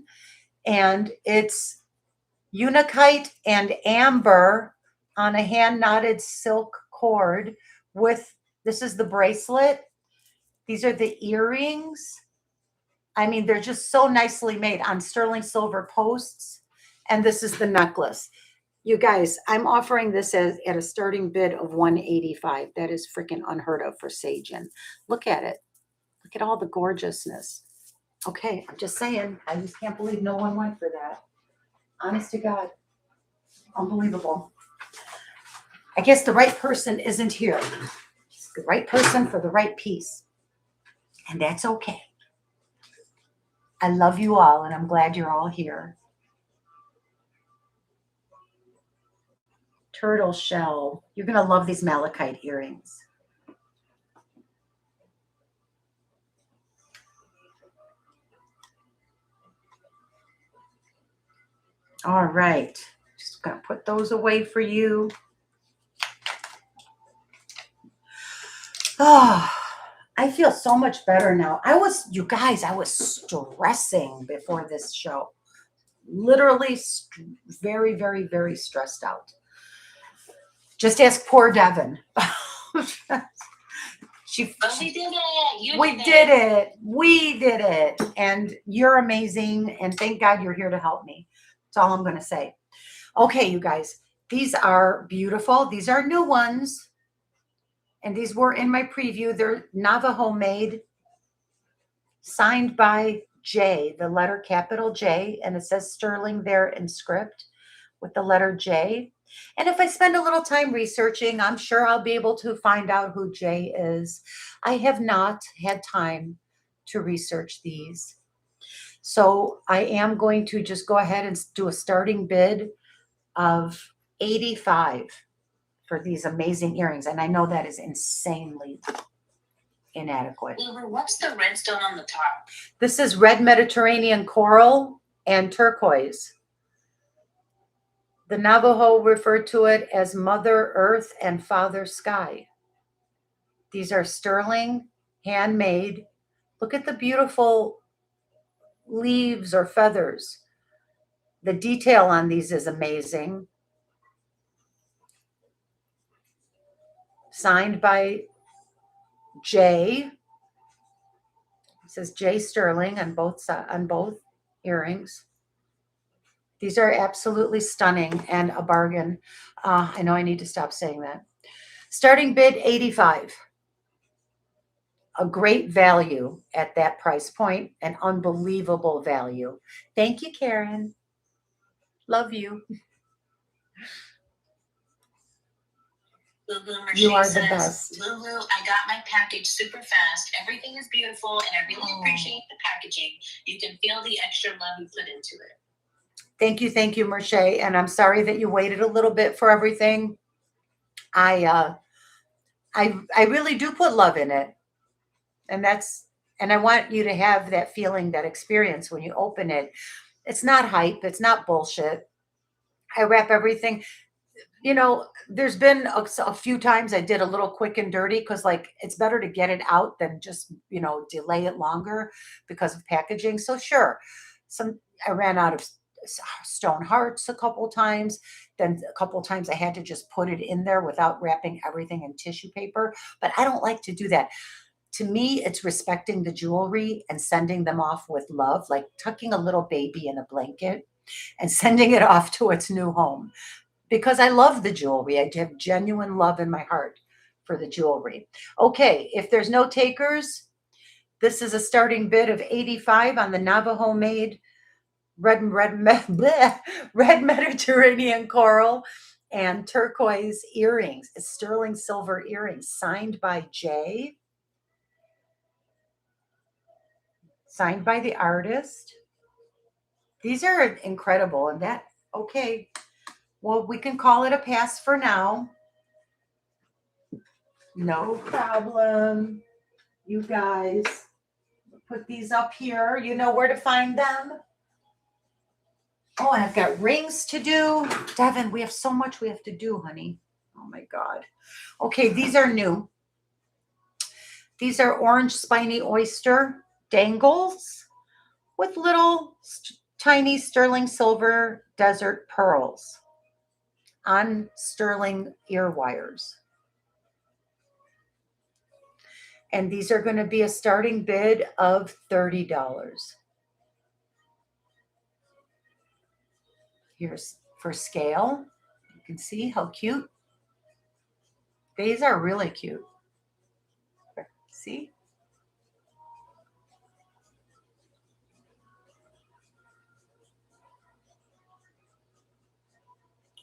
and it's Unikite and amber on a hand knotted silk cord with, this is the bracelet. These are the earrings. I mean, they're just so nicely made on sterling silver posts. And this is the necklace. You guys, I'm offering this at a starting bid of $185. That is freaking unheard of for Sajin. Look at it. Look at all the gorgeousness. Okay, I'm just saying. I just can't believe no one went for that. Honest to God. Unbelievable. I guess the right person isn't here. It's the right person for the right piece. And that's okay. I love you all, and I'm glad you're all here. Turtle shell. You're going to love these malachite earrings. All right. Just going to put those away for you. Oh, I feel so much better now. You guys, I was stressing before this show. Literally very, very, very stressed out. Just ask poor Devin. But we did it. We did it. And you're amazing. And thank God you're here to help me. That's all I'm going to say. Okay, you guys, these are beautiful. These are new ones. And these were in my preview. They're Navajo made, signed by J, the letter capital J. And it says sterling there in script with the letter J. And if I spend a little time researching, I'm sure I'll be able to find out who J is. I have not had time to research these. So I am going to just go ahead and do a starting bid of $85 for these amazing earrings. And I know that is insanely inadequate. Lulu, what's the red stone on the top? This is red Mediterranean coral and turquoise. The Navajo referred to it as Mother Earth and Father Sky. These are sterling, handmade. Look at the beautiful leaves or feathers. The detail on these is amazing. Signed by J. It says J Sterling on both earrings. These are absolutely stunning and a bargain. I know I need to stop saying that. Starting bid $85. A great value at that price point, an unbelievable value. Thank you, Karen. Love you. Lulu You are says, the best. Lulu, I got my package super fast. Everything is beautiful, and I really appreciate the packaging. You can feel the extra love you put into it. Thank you, Merche. And I'm sorry that you waited a little bit for everything. I really do put love in it. And I want you to have that feeling, that experience when you open it. It's not hype. It's not bullshit. I wrap everything. You know, there's been a few times I did a little quick and dirty because, like, it's better to get it out than just, delay it longer because of packaging. So sure, I ran out of stone hearts a couple times. Then a couple times I had to just put it in there without wrapping everything in tissue paper. But I don't like to do that. To me, it's respecting the jewelry and sending them off with love, like tucking a little baby in a blanket and sending it off to its new home. Because I love the jewelry. I have genuine love in my heart for the jewelry. Okay, if there's no takers, this is a starting bid of $85 on the Navajo made red Mediterranean coral and turquoise earrings. It's sterling silver earrings signed by Jay. signed by the artist. These are incredible. And that, okay, well, we can call it a pass for now. No problem. You guys, put these up here. You know where to find them. Oh, and I've got rings to do. Devin, we have so much we have to do, honey. Oh my God. Okay, these are new. These are orange spiny oyster dangles with little tiny sterling silver desert pearls on sterling ear wires. And these are going to be a starting bid of $30. Here's for scale. You can see how cute. These are really cute. See?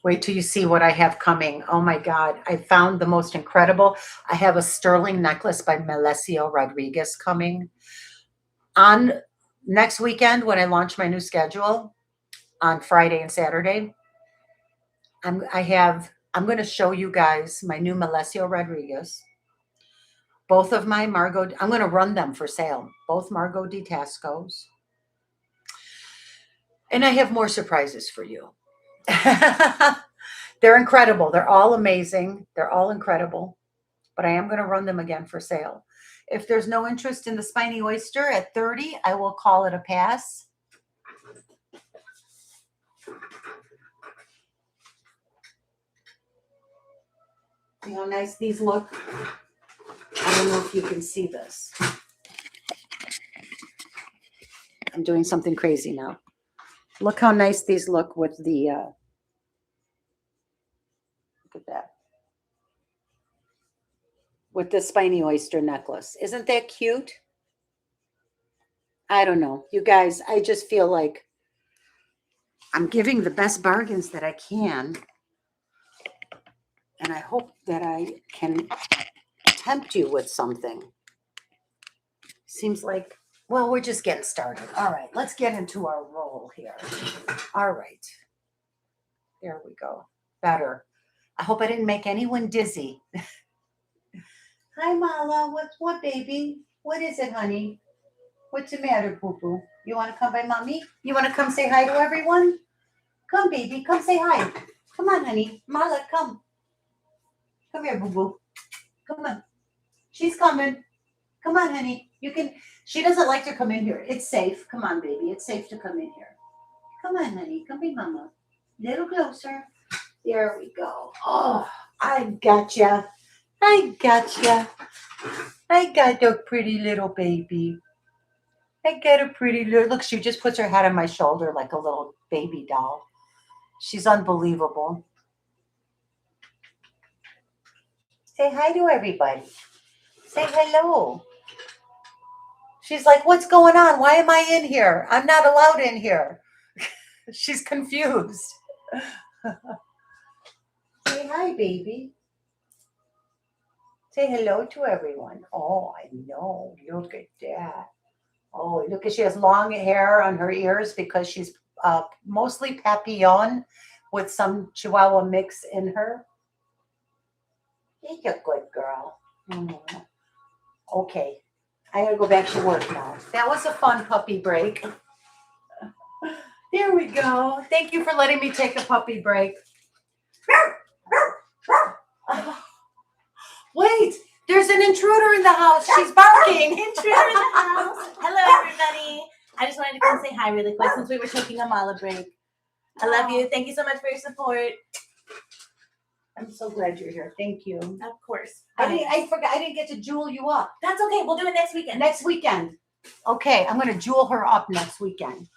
Wait till you see what I have coming. Oh my God. I found the most incredible. I have a sterling necklace by Melesio Rodriguez coming on next weekend when I launch my new schedule on Friday and Saturday. I'm going to show you guys my new Melesio Rodriguez. Both of my Margot, I'm going to run them for sale. Both Margot de Tascos. And I have more surprises for you. They're incredible. They're all amazing. They're all incredible. But I am going to run them again for sale. If there's no interest in the spiny oyster at 30, I will call it a pass. See how nice these look? I don't know if you can see this. I'm doing something crazy now. Look how nice these look with the, look at that. With the spiny oyster necklace. Isn't that cute? I don't know. You guys, I just feel like I'm giving the best bargains that I can. And I hope that I can tempt you with something. Seems like, well, we're just getting started. All right, let's get into our roll here. All right. There we go. Better. I hope I didn't make anyone dizzy. Hi, Mala. What, baby? What is it, honey? What's the matter, boo-boo? You want to come by mommy? You want to come say hi to everyone? Come, baby. Come say hi. Come on, honey. Mala, come. Come here, boo-boo. Come on. She's coming. Come on, honey. You can. She doesn't like to come in here. It's safe. Come on, baby. It's safe to come in here. Come on, honey. Come be mama. Little closer. There we go. Oh, I gotcha. I gotcha. I got a pretty little baby. I got a pretty little. Look, she just puts her head on my shoulder like a little baby doll. She's unbelievable. Say hi to everybody. Say hello. She's like, what's going on? Why am I in here? I'm not allowed in here. She's confused. Say hi, baby. Say hello to everyone. Oh, I know. Look at that. Oh, look at she has long hair on her ears because she's mostly papillon with some Chihuahua mix in her. You're a good girl. Okay. I gotta go back to work now. That was a fun puppy break. There we go. Thank you for letting me take a puppy break. Wait, there's an intruder in the house. She's barking. Intruder in the house. Hello, everybody. I just wanted to come say hi really quick since we were taking a mala break. I love you. Thank you so much for your support. I'm so glad you're here. Thank you. Of course. I forgot. I didn't get to jewel you up. That's okay. We'll do it next weekend. Next weekend. Okay, I'm going to jewel her up next weekend.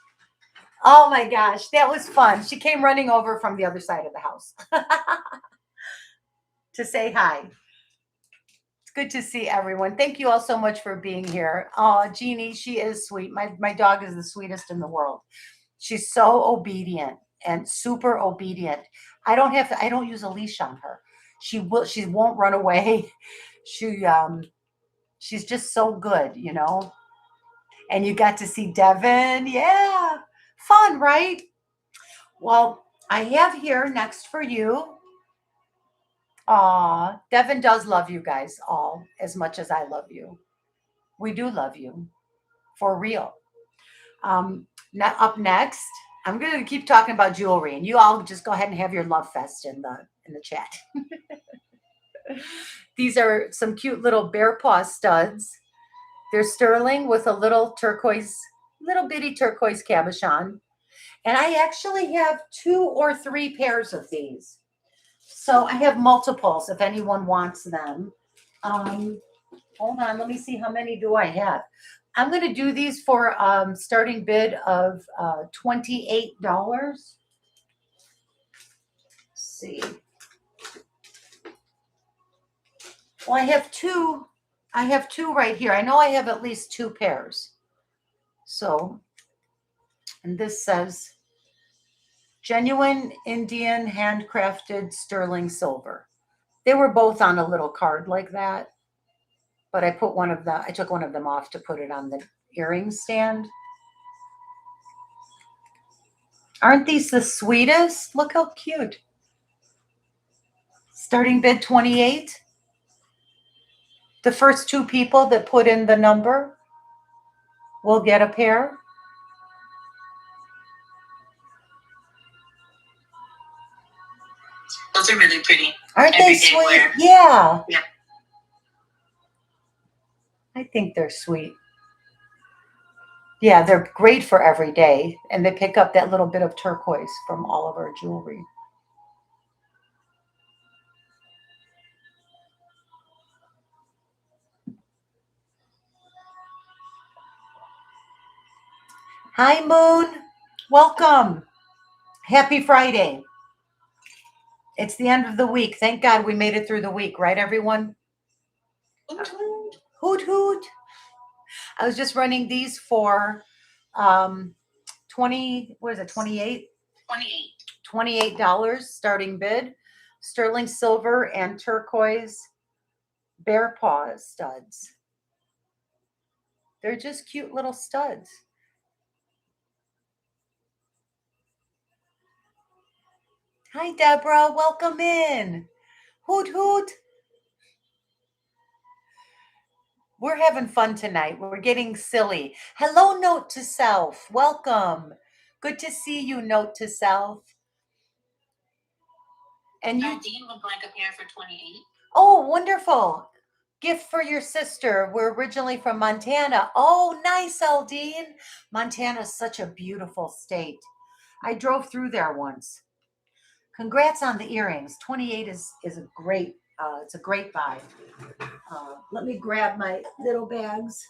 Oh my gosh, that was fun. She came running over from the other side of the house to say hi. It's good to see everyone. Thank you all so much for being here. Oh, Jeannie, she is sweet. My dog is the sweetest in the world. She's so obedient and super obedient. I don't use a leash on her. She won't run away. She's just so good, you know. And you got to see Devin. Yeah. Fun, right? Well, I have here next for you. Aw, Devin does love you guys all as much as I love you. We do love you for real. Up next, I'm going to keep talking about jewelry, and you all just go ahead and have your love fest in the chat. These are some cute little bear paw studs. They're sterling with a little bitty turquoise cabochon. And I actually have 2 or 3 pairs of these. So I have multiples if anyone wants them. Hold on, let me see how many do I have. I'm going to do these for starting bid of $28. Let's see. Well, I have two. I have 2 right here. I know I have at least 2 pairs. So, and this says genuine Indian handcrafted sterling silver. They were both on a little card like that, but I took one of them off to put it on the earring stand. Aren't these the sweetest? Look how cute. Starting bid 28. The first 2 people that put in the number will get a pair. Those are really pretty. Aren't they Everyday sweet? wear. Yeah. Yeah. I think they're sweet. Yeah, they're great for every day, and they pick up that little bit of turquoise from all of our jewelry. Hi, Moon. Welcome. Happy Friday. It's the end of the week. Thank God we made it through the week, right, everyone? Hoot, hoot. Hoot, hoot. I was just running these for 20, what is it, 28? 28. $28 starting bid. Sterling silver and turquoise bear paw studs. They're just cute little studs. Hi, Deborah. Welcome in. Hoot, hoot. We're having fun tonight. We're getting silly. Hello, Note to Self. Welcome. Good to see you, Note to Self. And you, Dean would like a pair for 28. oh, wonderful. Gift for your sister. We're originally from Montana. Oh, nice, Aldine. Montana's such a beautiful state. I drove through there once. Congrats on the earrings. 28 is a great, it's a great buy. Let me grab my little bags.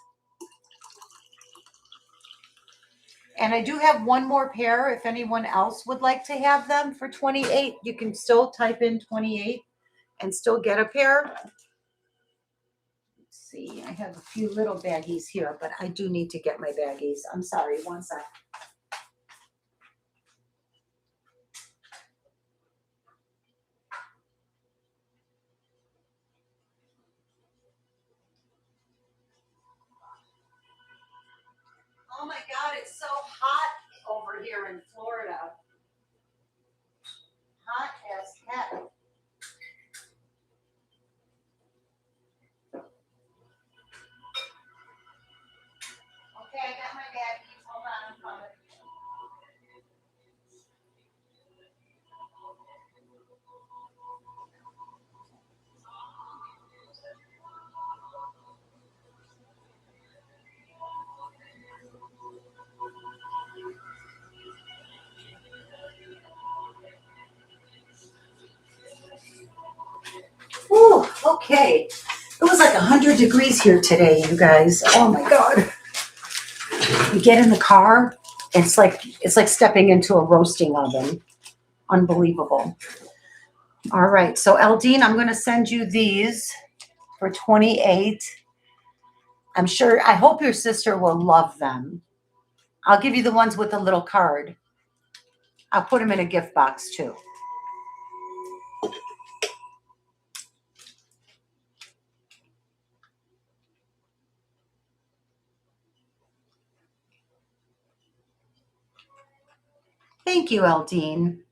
And I do have one more pair. If anyone else would like to have them for 28, you can still type in 28 and still get a pair. Let's see, I have a few little baggies here, but I do need to get my baggies. I'm sorry, one sec. Oh my God, it's so hot over here in Florida. Hot as heck. Okay, I got my baggies. Hold on, I'm coming. Whew, okay. It was like 100 degrees here today, you guys. Oh my God. You get in the car, it's like stepping into a roasting oven. Unbelievable. All right, so Eldine, I'm going to send you these for 28. I hope your sister will love them. I'll give you the ones with the little card. I'll put them in a gift box too. Thank you, Eldine.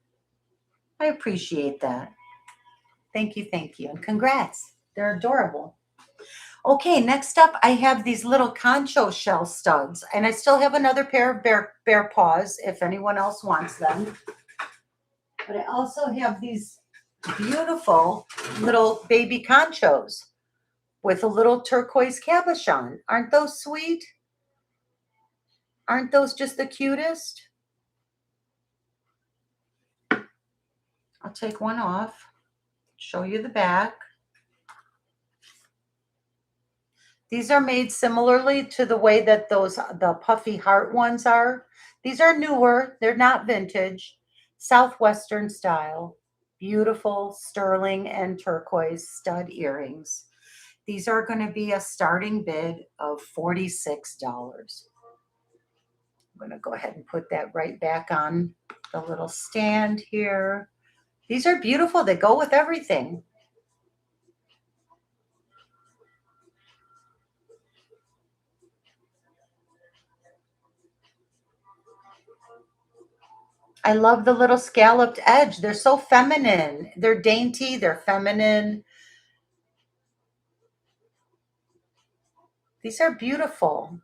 I appreciate that. Thank you, and congrats. They're adorable. Okay, next up, I have these little concho shell studs, and I still have another pair of bear paws if anyone else wants them. But I also have these beautiful little baby conchos with a little turquoise cabochon. Aren't those sweet? Aren't those just the cutest? I'll take one off, show you the back. These are made similarly to the way that the puffy heart ones are. These are newer, they're not vintage, Southwestern style, beautiful sterling and turquoise stud earrings. These are going to be a starting bid of $46. I'm going to go ahead and put that right back on the little stand here. These are beautiful. They go with everything. I love the little scalloped edge. They're so feminine. They're dainty. They're feminine. These are beautiful.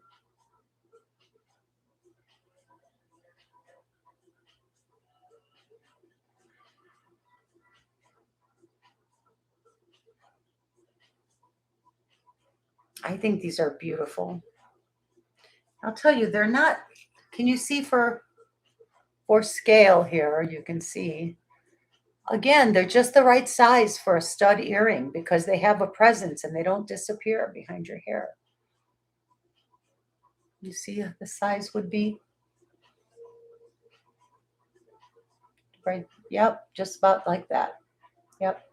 I think these are beautiful. I'll tell you, they're not, can you see for scale here? You can see. Again, they're just the right size for a stud earring because they have a presence and they don't disappear behind your hair. You see the size would be? Right. Yep. Just about like that. Yep.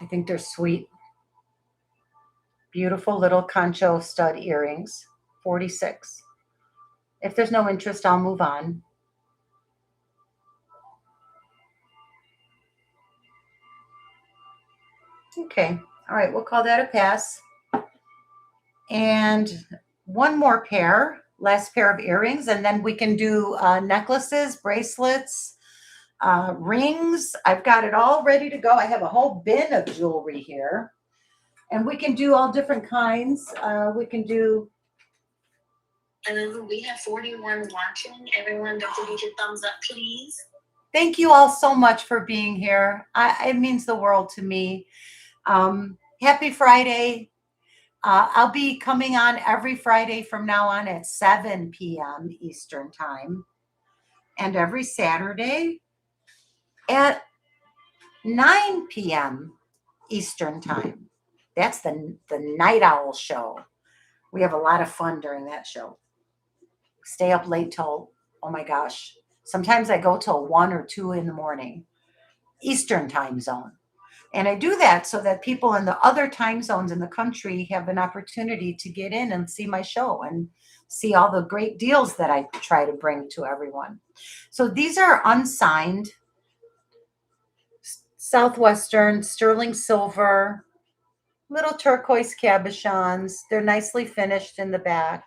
I think they're sweet. Beautiful little concho stud earrings. 46. If there's no interest, I'll move on. Okay. All right. We'll call that a pass. And one more pair, last pair of earrings, and then we can do necklaces, bracelets, rings. I've got it all ready to go. I have a whole bin of jewelry here, and we can do all different kinds. We can do. And we have 41 watching. Everyone, don't forget your thumbs up, please. Thank you all so much for being here. It means the world to me. Happy Friday. I'll be coming on every Friday from now on at 7 p.m. Eastern Time, and every Saturday at 9 p.m. Eastern Time. That's the Night Owl show. We have a lot of fun during that show. Stay up late till, oh my gosh, sometimes I go till 1 or 2 in the morning, Eastern Time Zone. And I do that so that people in the other time zones in the country have an opportunity to get in and see my show and see all the great deals that I try to bring to everyone. So these are unsigned Southwestern sterling silver, little turquoise cabochons. They're nicely finished in the back.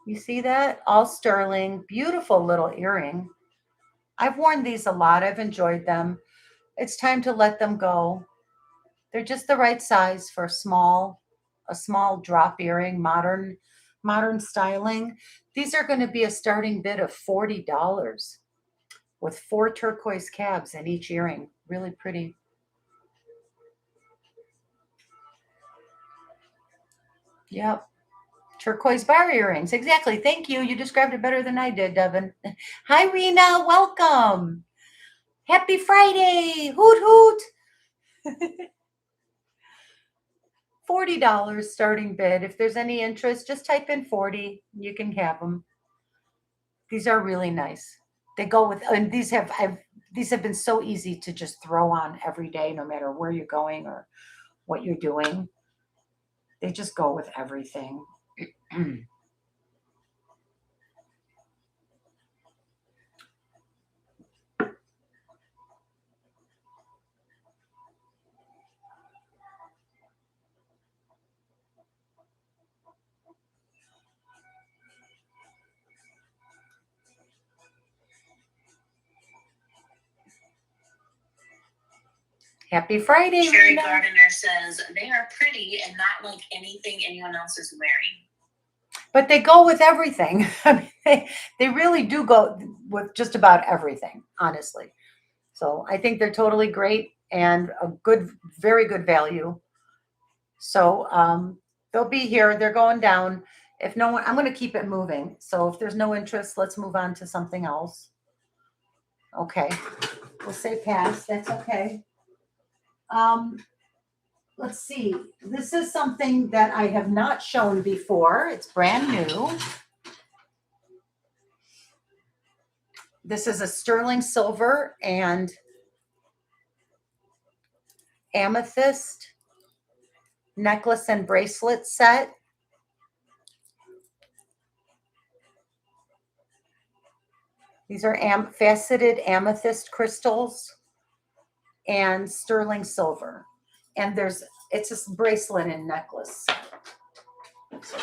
You see that? All sterling, beautiful little earring. I've worn these a lot. I've enjoyed them. It's time to let them go. They're just the right size for a small drop earring, modern styling. These are going to be a starting bid of $40 with 4 turquoise cabs in each earring. Really pretty. Yep. Turquoise bar earrings. Exactly. Thank you. You described it better than I did, Devin. Hi, Rena. Welcome. Happy Friday. Hoot, hoot. $40 starting bid. If there's any interest, just type in 40. You can have them. These are really nice. They go with, and these have been so easy to just throw on every day, no matter where you're going or what you're doing. They just go with everything. Happy Friday, Sherry Rena. Gardiner says, they are pretty and not like anything anyone else is wearing. But they go with everything. I mean, they really do go with just about everything, honestly. So I think they're totally great and a good, very good value. So they'll be here. They're going down. If no one, I'm going to keep it moving. So if there's no interest, let's move on to something else. Okay. We'll say pass. That's okay. Let's see. This is something that I have not shown before. It's brand new. This is a sterling silver and amethyst necklace and bracelet set. These are faceted amethyst crystals and sterling silver. And it's a bracelet and necklace. So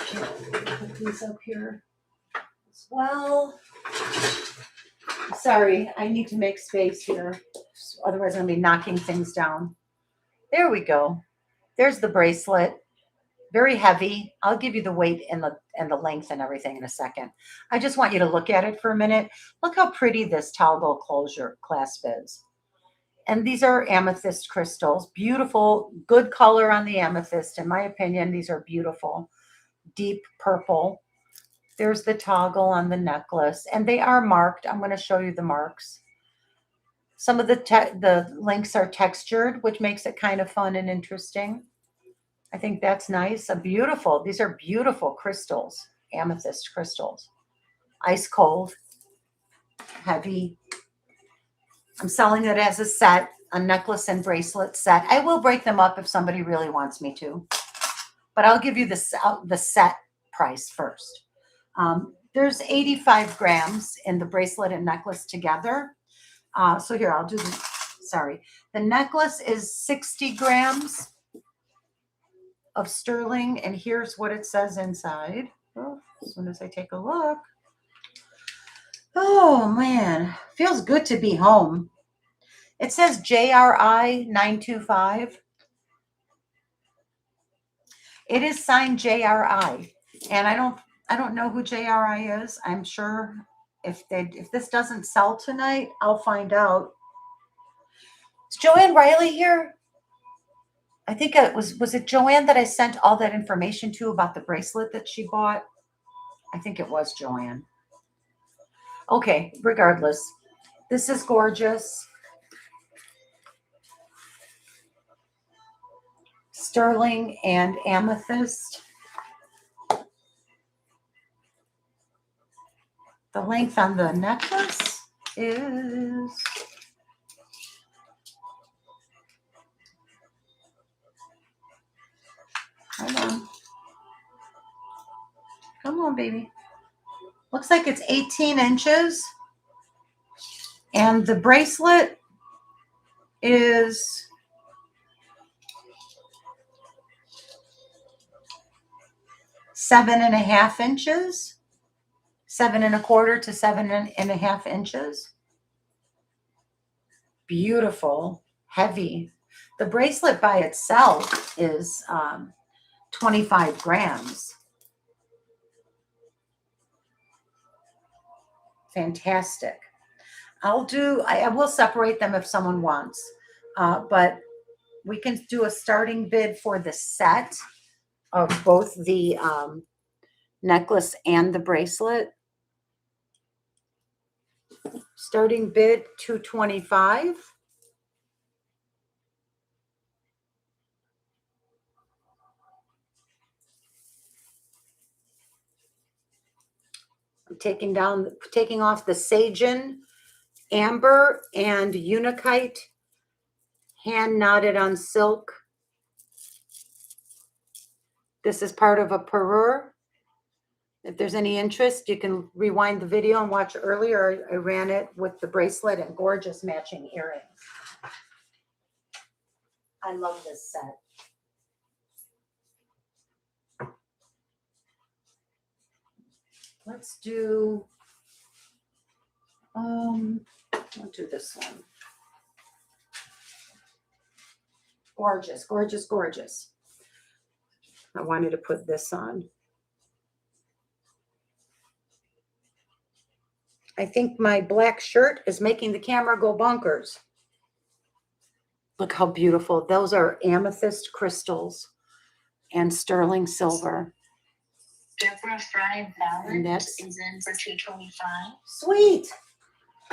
put these up here as well. Sorry, I need to make space here. Otherwise, I'm going to be knocking things down. There we go. There's the bracelet. Very heavy. I'll give you the weight and the length and everything in a second. I just want you to look at it for a minute. Look how pretty this toggle closure clasp is. And these are amethyst crystals. Beautiful, good color on the amethyst. In my opinion, these are beautiful. Deep purple. There's the toggle on the necklace. And they are marked. I'm going to show you the marks. Some of the links are textured, which makes it kind of fun and interesting. I think that's nice. These are beautiful crystals, amethyst crystals. Ice cold, heavy. I'm selling it as a set, a necklace and bracelet set. I will break them up if somebody really wants me to, but I'll give you the set price first. There's 85 grams in the bracelet and necklace together. So here, I'll do the necklace is 60 grams of sterling, and here's what it says inside. Oh, as soon as I take a look. Oh man, feels good to be home. It says JRI 925. It is signed JRI, and I don't know who JRI is. I'm sure if this doesn't sell tonight, I'll find out. Is Joanne Riley here? I think it was it Joanne that I sent all that information to about the bracelet that she bought? I think it was Joanne. Okay, regardless, this is gorgeous. Sterling and amethyst. The length on the necklace is hold on. Come on, baby. Looks like it's 18 inches. And the bracelet is 7.5 inches. 7.25 to 7.5 inches. Beautiful, heavy. The bracelet by itself is 25 grams. Fantastic. I will separate them if someone wants, but we can do a starting bid for the set of both the necklace and the bracelet. Starting bid $225. I'm taking off the Sagen Amber and Unikite hand knotted on silk. This is part of a parure. If there's any interest, you can rewind the video and watch earlier. I ran it with the bracelet and gorgeous matching earrings. I love this set. Let's do, I'll do this one. Gorgeous, gorgeous, gorgeous. I wanted to put this on. I think my black shirt is making the camera go bonkers. Look how beautiful. Those are amethyst crystals and sterling silver. Deborah Fry And Ballot that's is in for $225. sweet.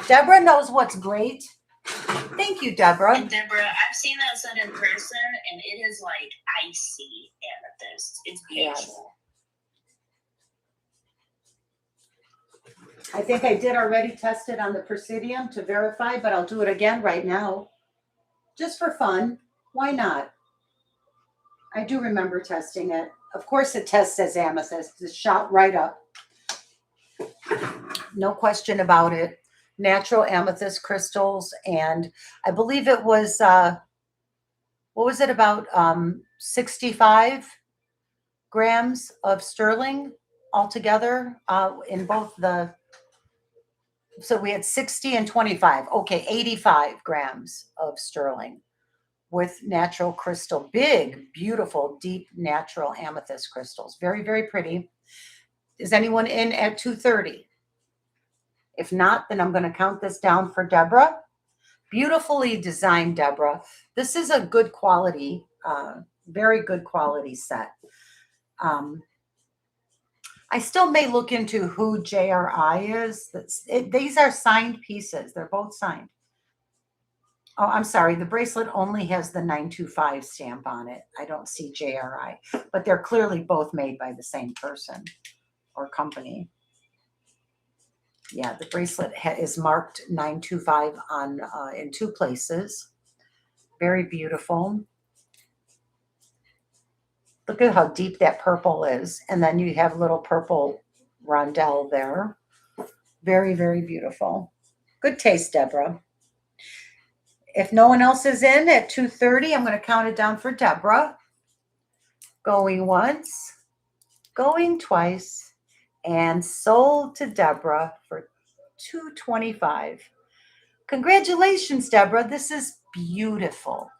Deborah knows what's great. Thank you, Deborah. And Deborah, I've seen that set in person, and it is like icy amethyst. It's beautiful. I think I did already test it on the Presidium to verify, but I'll do it again right now. Just for fun. Why not? I do remember testing it. Of course it tests as amethyst. It's shot right up. No question about it. Natural amethyst crystals. And I believe it was, what was it, about 65 grams of sterling altogether in both the, so we had 60 and 25. Okay, 85 grams of sterling with natural crystal, big, beautiful, deep, natural amethyst crystals. Very, very pretty. Is anyone in at 2:30? If not, then I'm going to count this down for Deborah. Beautifully designed, Deborah. This is a good quality, very good quality set. I still may look into who JRI is. These are signed pieces. They're both signed. Oh, I'm sorry. The bracelet only has the 925 stamp on it. I don't see JRI, but they're clearly both made by the same person or company. Yeah, the bracelet is marked 925 on in 2 places. Very beautiful. Look at how deep that purple is. And then you have little purple rondelle there. Very, very beautiful. Good taste, Deborah. If no one else is in at 2:30, I'm going to count it down for Deborah. Going once, going twice, and sold to Deborah for $225. Congratulations, Deborah. This is beautiful.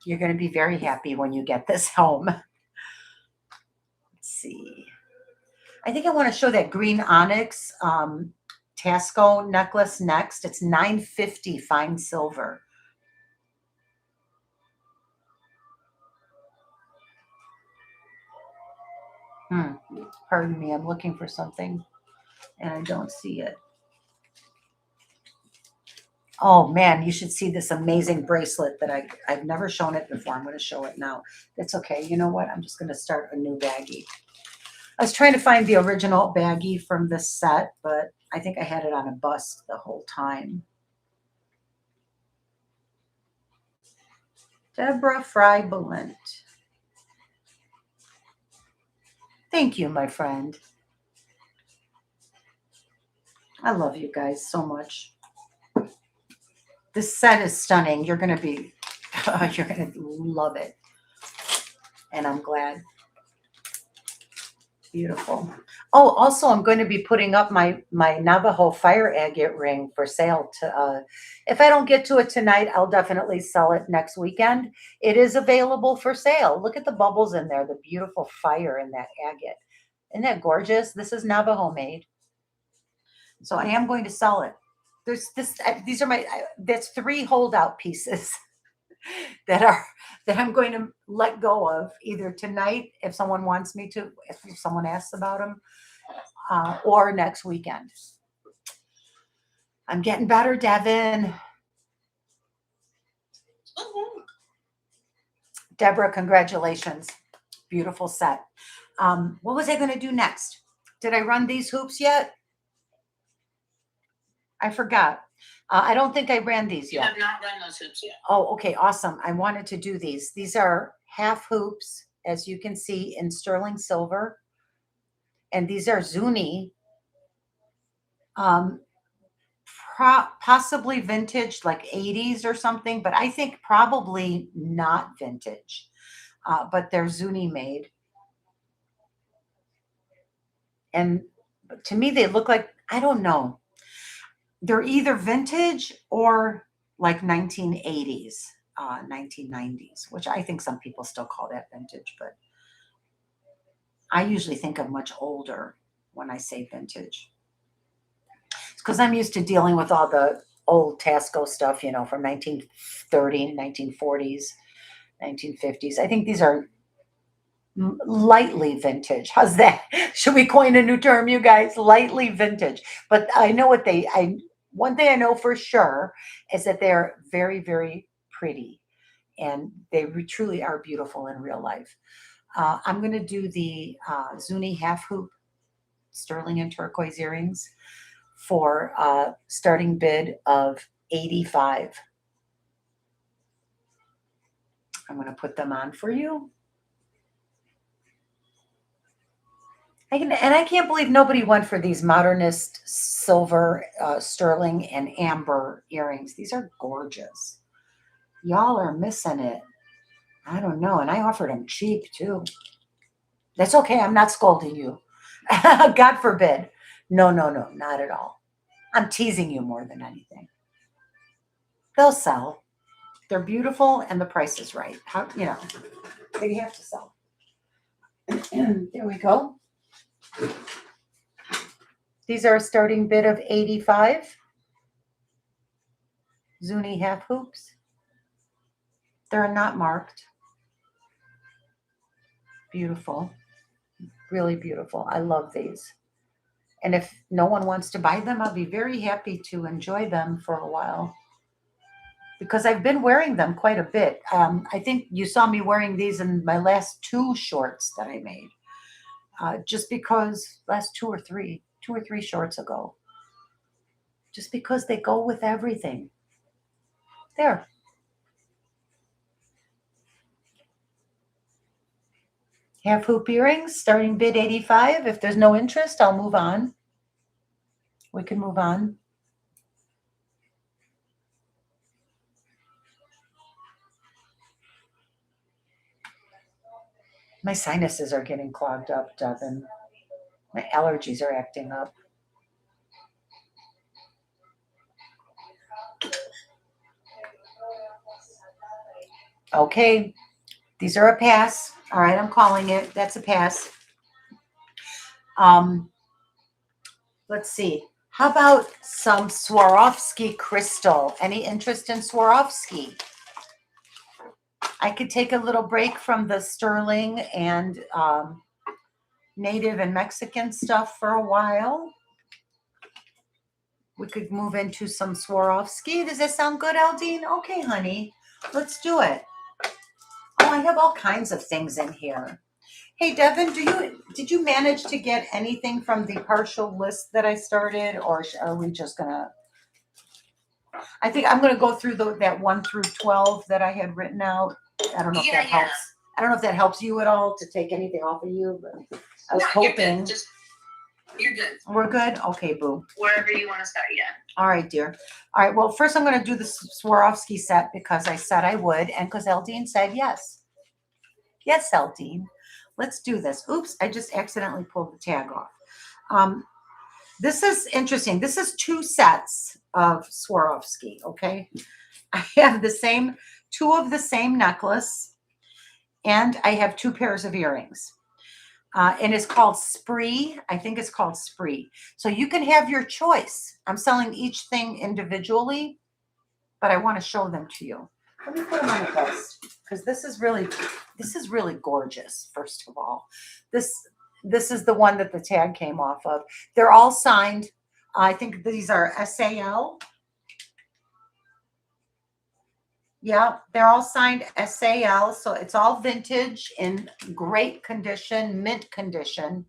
You're going to be very happy when you get this home. Let's see. I think I want to show that green onyx Tasco necklace next. It's $950 fine silver. Pardon me, I'm looking for something and I don't see it. Oh man, you should see this amazing bracelet that I've never shown it before. I'm going to show it now. That's okay. You know what? I'm just going to start a new baggie. I was trying to find the original baggie from this set, but I think I had it on a bus the whole time. Deborah Fry Balint. Thank you, my friend. I love you guys so much. This set is stunning. You're going to love it. And I'm glad. Beautiful. Oh, also, I'm going to be putting up my Navajo fire agate ring for sale. If I don't get to it tonight, I'll definitely sell it next weekend. It is available for sale. Look at the bubbles in there, the beautiful fire in that agate. Isn't that gorgeous? This is Navajo made. So I am going to sell it. That's 3 holdout pieces that I'm going to let go of either tonight if someone wants me to, if someone asks about them, or next weekend. I'm getting better, Devin. Deborah, congratulations. Beautiful set. What was I going to do next? Did I run these hoops yet? I forgot. I don't think I ran these yet. You have not run those hoops yet. Oh, okay, awesome. I wanted to do these. These are half hoops, as you can see, in sterling silver. And these are Zuni. Possibly vintage, like 80s or something, but I think probably not vintage. But they're Zuni made. And to me, they look like, I don't know. They're either vintage or like 1980s. 1990s, which I think some people still call that vintage, but I usually think of much older when I say vintage. Because I'm used to dealing with all the old Tasco stuff, you know, from 1930, 1940s, 1950s. I think these are lightly vintage. How's that? Should we coin a new term, you guys? Lightly vintage. But I know what one thing I know for sure is that they're very, very pretty, and they truly are beautiful in real life. I'm going to do the Zuni half hoop sterling and turquoise earrings for a starting bid of 85. I'm going to put them on for you. I can't believe nobody went for these modernist silver, sterling, and amber earrings. These are gorgeous. Y'all are missing it. I don't know. And I offered them cheap too. That's okay. I'm not scolding you. God forbid. No, not at all. I'm teasing you more than anything. They'll sell. They're beautiful and the price is right. How, you know, they have to sell. There we go. These are a starting bid of 85. Zuni half hoops. They're not marked. Beautiful. Really beautiful. I love these. And if no one wants to buy them, I'll be very happy to enjoy them for a while, because I've been wearing them quite a bit. I think you saw me wearing these in my last 2 shorts that I made. Just because last 2 or 3 shorts ago. Just because they go with everything. There. Half hoop earrings, starting bid 85. If there's no interest, I'll move on. We can move on. My sinuses are getting clogged up, Devin. My allergies are acting up. Okay, these are a pass. All right, I'm calling it. That's a pass. Let's see. How about some Swarovski crystal? Any interest in Swarovski? I could take a little break from the sterling and native and Mexican stuff for a while. We could move into some Swarovski. Does that sound good, Aldine? Okay, honey, let's do it. Oh, I have all kinds of things in here. Hey, Devin, did you manage to get anything from the partial list that I started, or are we just gonna? I think I'm gonna go through that 1 through 12 that I had written out. I don't know if that helps. I don't know if that helps you at all to take anything off of you, but I was hoping. You're good. We're good? Okay, boo. Wherever you want to start, yeah. All right, dear. All right, well, first I'm going to do the Swarovski set because I said I would, and because Eldine said yes. Yes, Eldine. Let's do this. Oops, I just accidentally pulled the tag off. This is interesting. This is 2 sets of Swarovski, okay? I have 2 of the same necklace, and I have 2 pairs of earrings. And it's called Spree. I think it's called Spree. So you can have your choice. I'm selling each thing individually, but I want to show them to you. Let me put them on the post because this is really gorgeous. First of all, this is the one that the tag came off of. They're all signed. I think these are SAL. Yeah, they're all signed SAL, so it's all vintage in great condition, mint condition.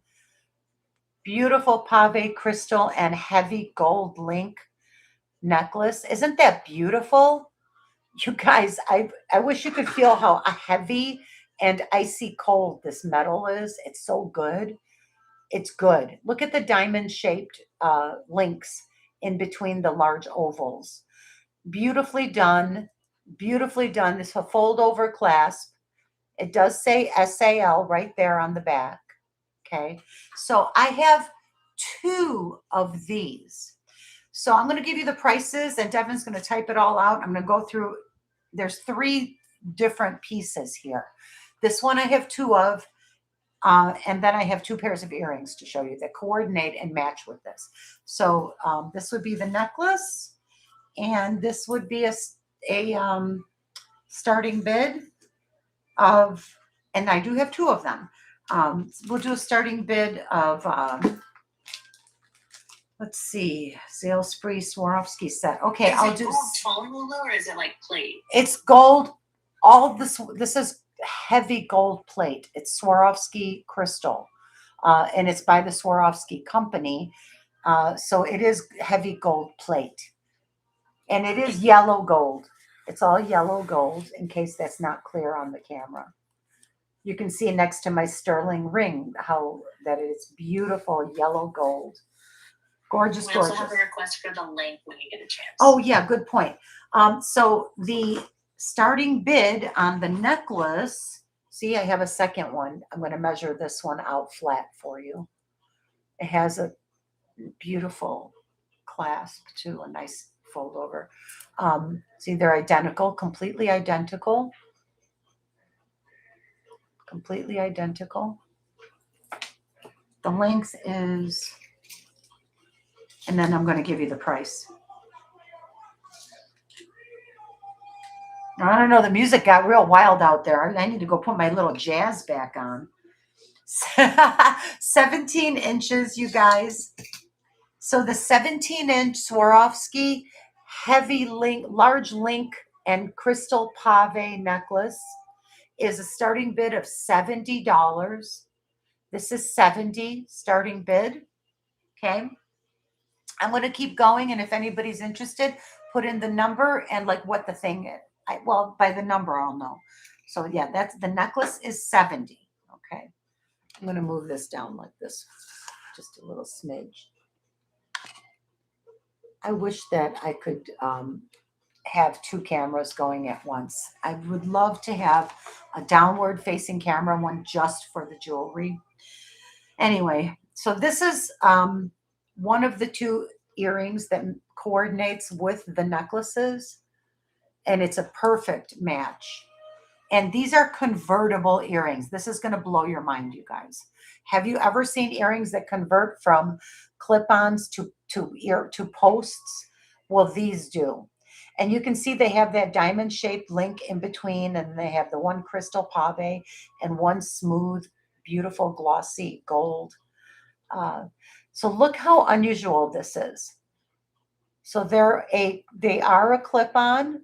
Beautiful pave crystal and heavy gold link necklace. Isn't that beautiful? You guys, I wish you could feel how heavy and icy cold this metal is. It's so good. It's good. Look at the diamond-shaped links in between the large ovals. Beautifully done. Beautifully done. This is a fold over clasp. It does say SAL right there on the back. Okay. So I have 2 of these. So I'm going to give you the prices and Devin's going to type it all out. I'm going to go through there's 3 different pieces here. This one I have 2 of, and then I have 2 pairs of earrings to show you that coordinate and match with this. So this would be the necklace, and this would be a starting bid of, and I do have 2 of them. We'll do a starting bid of, let's see, sales free Swarovski set. Okay, Is I'll it do. gold tone, Lulu, or is it like plate? It's gold. All this is heavy gold plate. It's Swarovski crystal, and it's by the Swarovski company. So it is heavy gold plate, and it is yellow gold. It's all yellow gold. In case that's not clear on the camera, you can see next to my sterling ring how that is beautiful yellow gold. Gorgeous, We gorgeous. also have a request for the link when you get a chance. Oh yeah, good point. So the starting bid on the necklace, see, I have a second one. I'm going to measure this one out flat for you. It has a beautiful clasp too, a nice fold over. See, they're identical, completely identical. Completely identical. The length is, and then I'm going to give you the price. I don't know. The music got real wild out there. I need to go put my little jazz back on. 17 inches, you guys. So the 17-inch Swarovski heavy link, large link and crystal pave necklace is a starting bid of $70. This is 70 starting bid. Okay. I'm going to keep going. And if anybody's interested, put in the number and like what the thing is. Well, by the number, I'll know. So yeah, that's the necklace is 70. Okay. I'm going to move this down like this, just a little smidge. I wish that I could have 2 cameras going at once. I would love to have a downward facing camera, one just for the jewelry. Anyway, so this is one of the 2 earrings that coordinates with the necklaces, and it's a perfect match. And these are convertible earrings. This is going to blow your mind, you guys. Have you ever seen earrings that convert from clip-ons to posts? Well, these do. And you can see they have that diamond-shaped link in between, and they have the one crystal pave and one smooth, beautiful, glossy gold. So look how unusual this is. So they are a clip-on.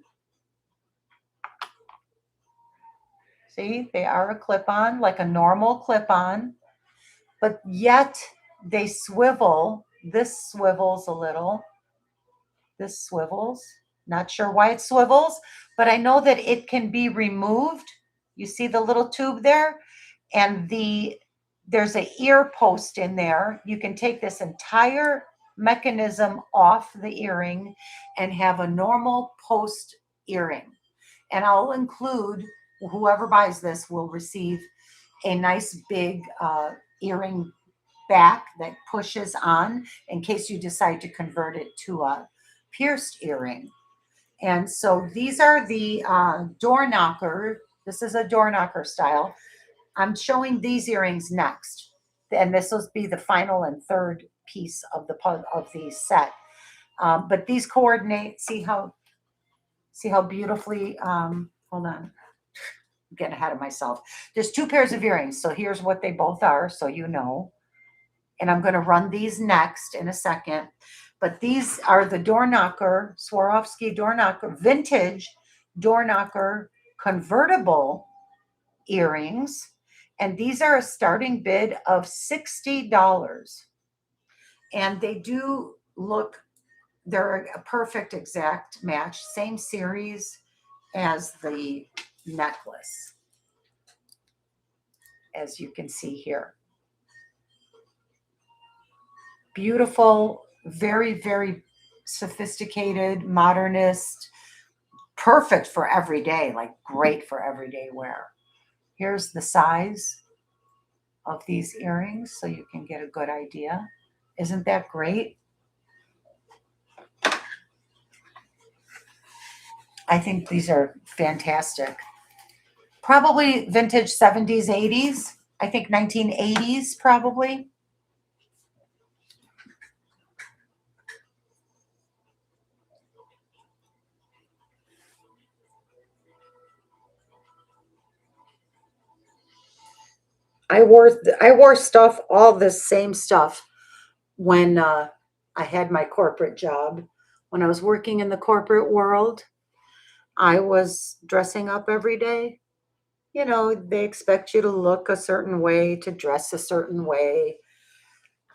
See, they are a clip-on, like a normal clip-on, but yet they swivel. This swivels a little. This swivels. Not sure why it swivels, but I know that it can be removed. You see the little tube there? And there's an ear post in there. You can take this entire mechanism off the earring and have a normal post earring. And I'll include, whoever buys this will receive a nice big earring back that pushes on in case you decide to convert it to a pierced earring. And so these are the door knocker. This is a door knocker style. I'm showing these earrings next. And this will be the final and third piece of the set. But these coordinate, see how beautifully, hold on, I'm getting ahead of myself. There's 2 pairs of earrings. So here's what they both are, so you know. And I'm going to run these next in a second. But these are the door knocker, Swarovski door knocker, vintage door knocker convertible earrings. And these are a starting bid of $60. And they do look, they're a perfect exact match, same series as the necklace, as you can see here. Beautiful, very, very sophisticated, modernist, perfect for everyday, like great for everyday wear. Here's the size of these earrings so you can get a good idea. Isn't that great? I think these are fantastic. Probably vintage 70s, 80s. I think 1980s probably. I wore stuff, all this same stuff when I had my corporate job. When I was working in the corporate world, I was dressing up every day. You know, they expect you to look a certain way, to dress a certain way.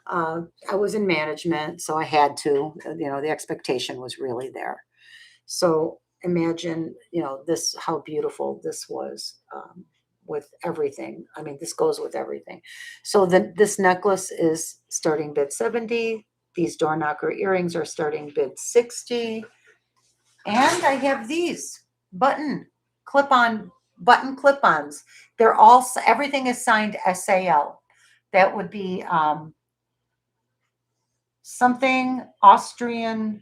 I was in management, so I had to, the expectation was really there. So imagine, this, how beautiful this was, with everything. I mean, this goes with everything. So then this necklace is starting bid 70. These door knocker earrings are starting bid 60. And I have these button clip-ons. They're all, everything is signed SAL. That would be something Austrian,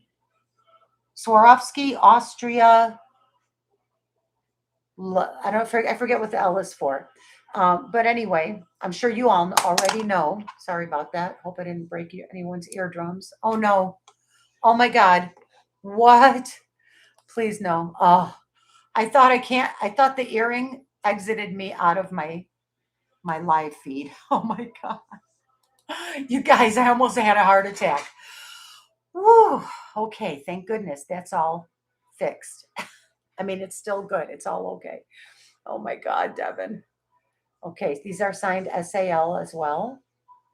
Swarovski, Austria. I forget what the L is for. But anyway, I'm sure you all already know. Sorry about that. Hope I didn't break anyone's eardrums. Oh no. Oh my God. What? Please no. Oh, I thought the earring exited me out of my live feed. Oh my God. You guys, I almost had a heart attack. Whew. Okay, thank goodness that's all fixed. I mean, it's still good. It's all okay. Oh my God, Devin. Okay, these are signed SAL as well.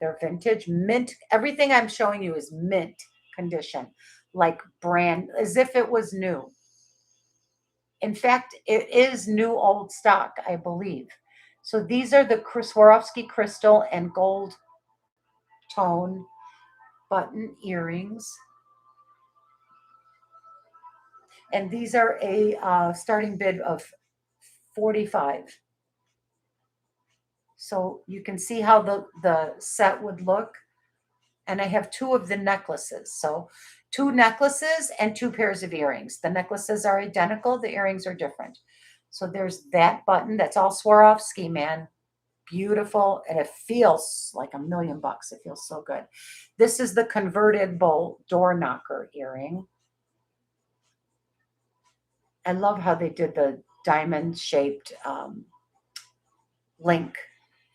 They're vintage, mint. Everything I'm showing you is mint condition, like brand, as if it was new. In fact, it is new old stock, I believe. So these are the Swarovski crystal and gold tone button earrings. And these are a starting bid of 45. So you can see how the set would look. And I have two of the necklaces. So 2 necklaces and 2 pairs of earrings. The necklaces are identical. The earrings are different. So there's that button. That's all Swarovski, man. Beautiful. And it feels like $1,000,000. It feels so good. This is the convertible door knocker earring. I love how they did the diamond shaped link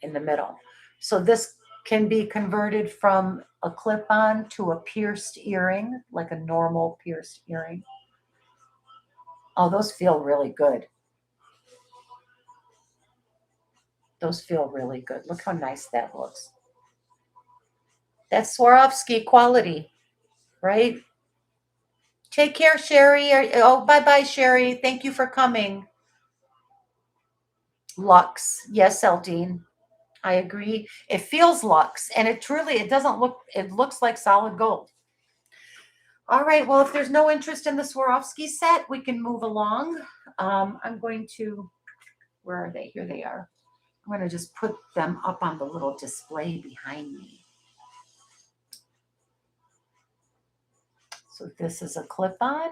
in the middle. So this can be converted from a clip-on to a pierced earring, like a normal pierced earring. Oh, those feel really good. Those feel really good. Look how nice that looks. That's Swarovski quality, right? Take care, Sherry. Oh, bye-bye, Sherry. Thank you for coming. Luxe. Yes, Eldine. I agree. It feels luxe, and it doesn't look, it looks like solid gold. All right, well, if there's no interest in the Swarovski set, we can move along. I'm going to, where are they? Here they are. I'm going to just put them up on the little display behind me. So this is a clip-on.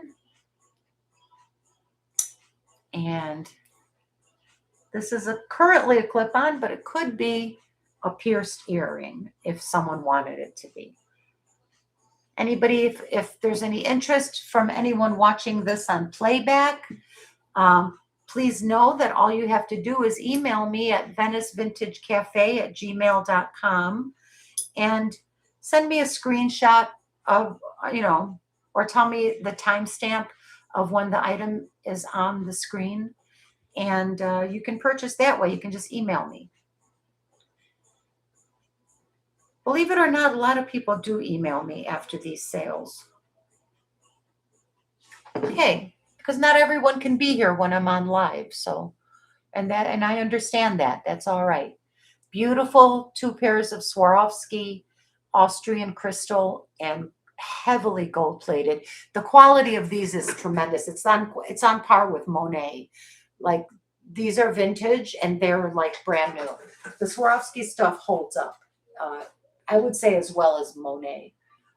And this is currently a clip-on, but it could be a pierced earring if someone wanted it to be. Anybody, if there's any interest from anyone watching this on playback, please know that all you have to do is email me at VeniceVintageCafe@gmail.com and send me a screenshot of, or tell me the timestamp of when the item is on the screen. And you can purchase that way. You can just email me. Believe it or not, a lot of people do email me after these sales. Okay, because not everyone can be here when I'm on live. So, and I understand that. That's all right. Beautiful 2 pairs of Swarovski, Austrian crystal, and heavily gold plated. The quality of these is tremendous. It's on par with Monet. Like, these are vintage and they're like brand new. The Swarovski stuff holds up. I would say as well as Monet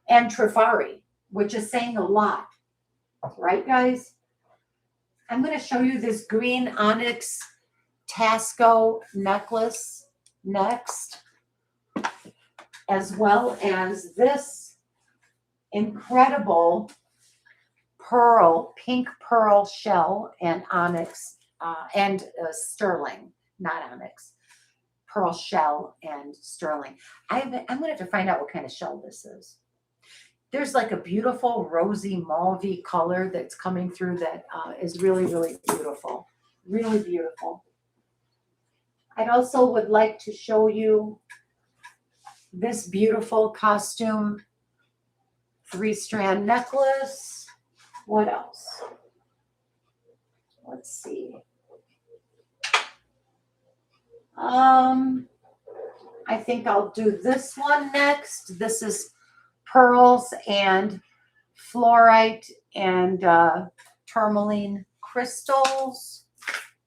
and Trifari, which is saying a lot, right, guys? I'm going to show you this green onyx Tasco necklace next, as well as this incredible pink pearl shell and onyx and sterling, not onyx, pearl shell and sterling. I'm going to have to find out what kind of shell this is. There's like a beautiful rosy mauve color that's coming through that is really, really beautiful. Really beautiful. I also would like to show you this beautiful costume 3-strand necklace. What else? Let's see. I think I'll do this one next. This is pearls and fluorite and tourmaline crystals.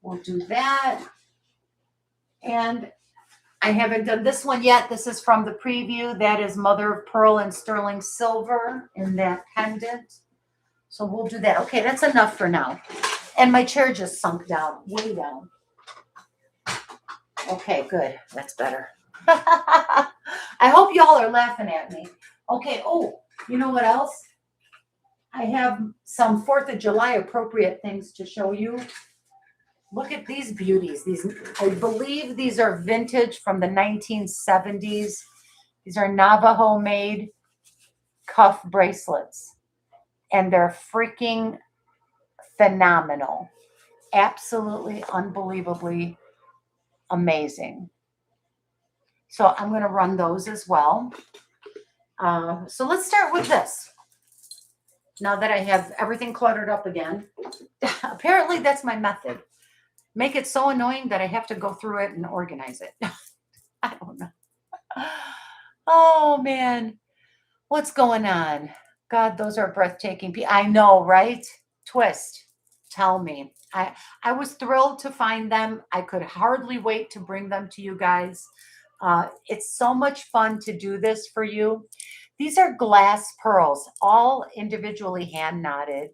We'll do that. And I haven't done this one yet. This is from the preview. That is mother of pearl and sterling silver in that pendant. So we'll do that. Okay, that's enough for now. And my chair just sunk down, way down. Okay, good. That's better. I hope y'all are laughing at me. Okay, oh, you know what else? I have some 4th of July appropriate things to show you. Look at these beauties. These, I believe these are vintage from the 1970s. These are Navajo made cuff bracelets. And they're freaking phenomenal. Absolutely unbelievably amazing. So I'm going to run those as well. So let's start with this. Now that I have everything cluttered up again. Apparently that's my method. Make it so annoying that I have to go through it and organize it. I don't know. Oh, man. What's going on? God, those are breathtaking. I know, right? Twist. Tell me. I was thrilled to find them. I could hardly wait to bring them to you guys. It's so much fun to do this for you. These are glass pearls, all individually hand knotted.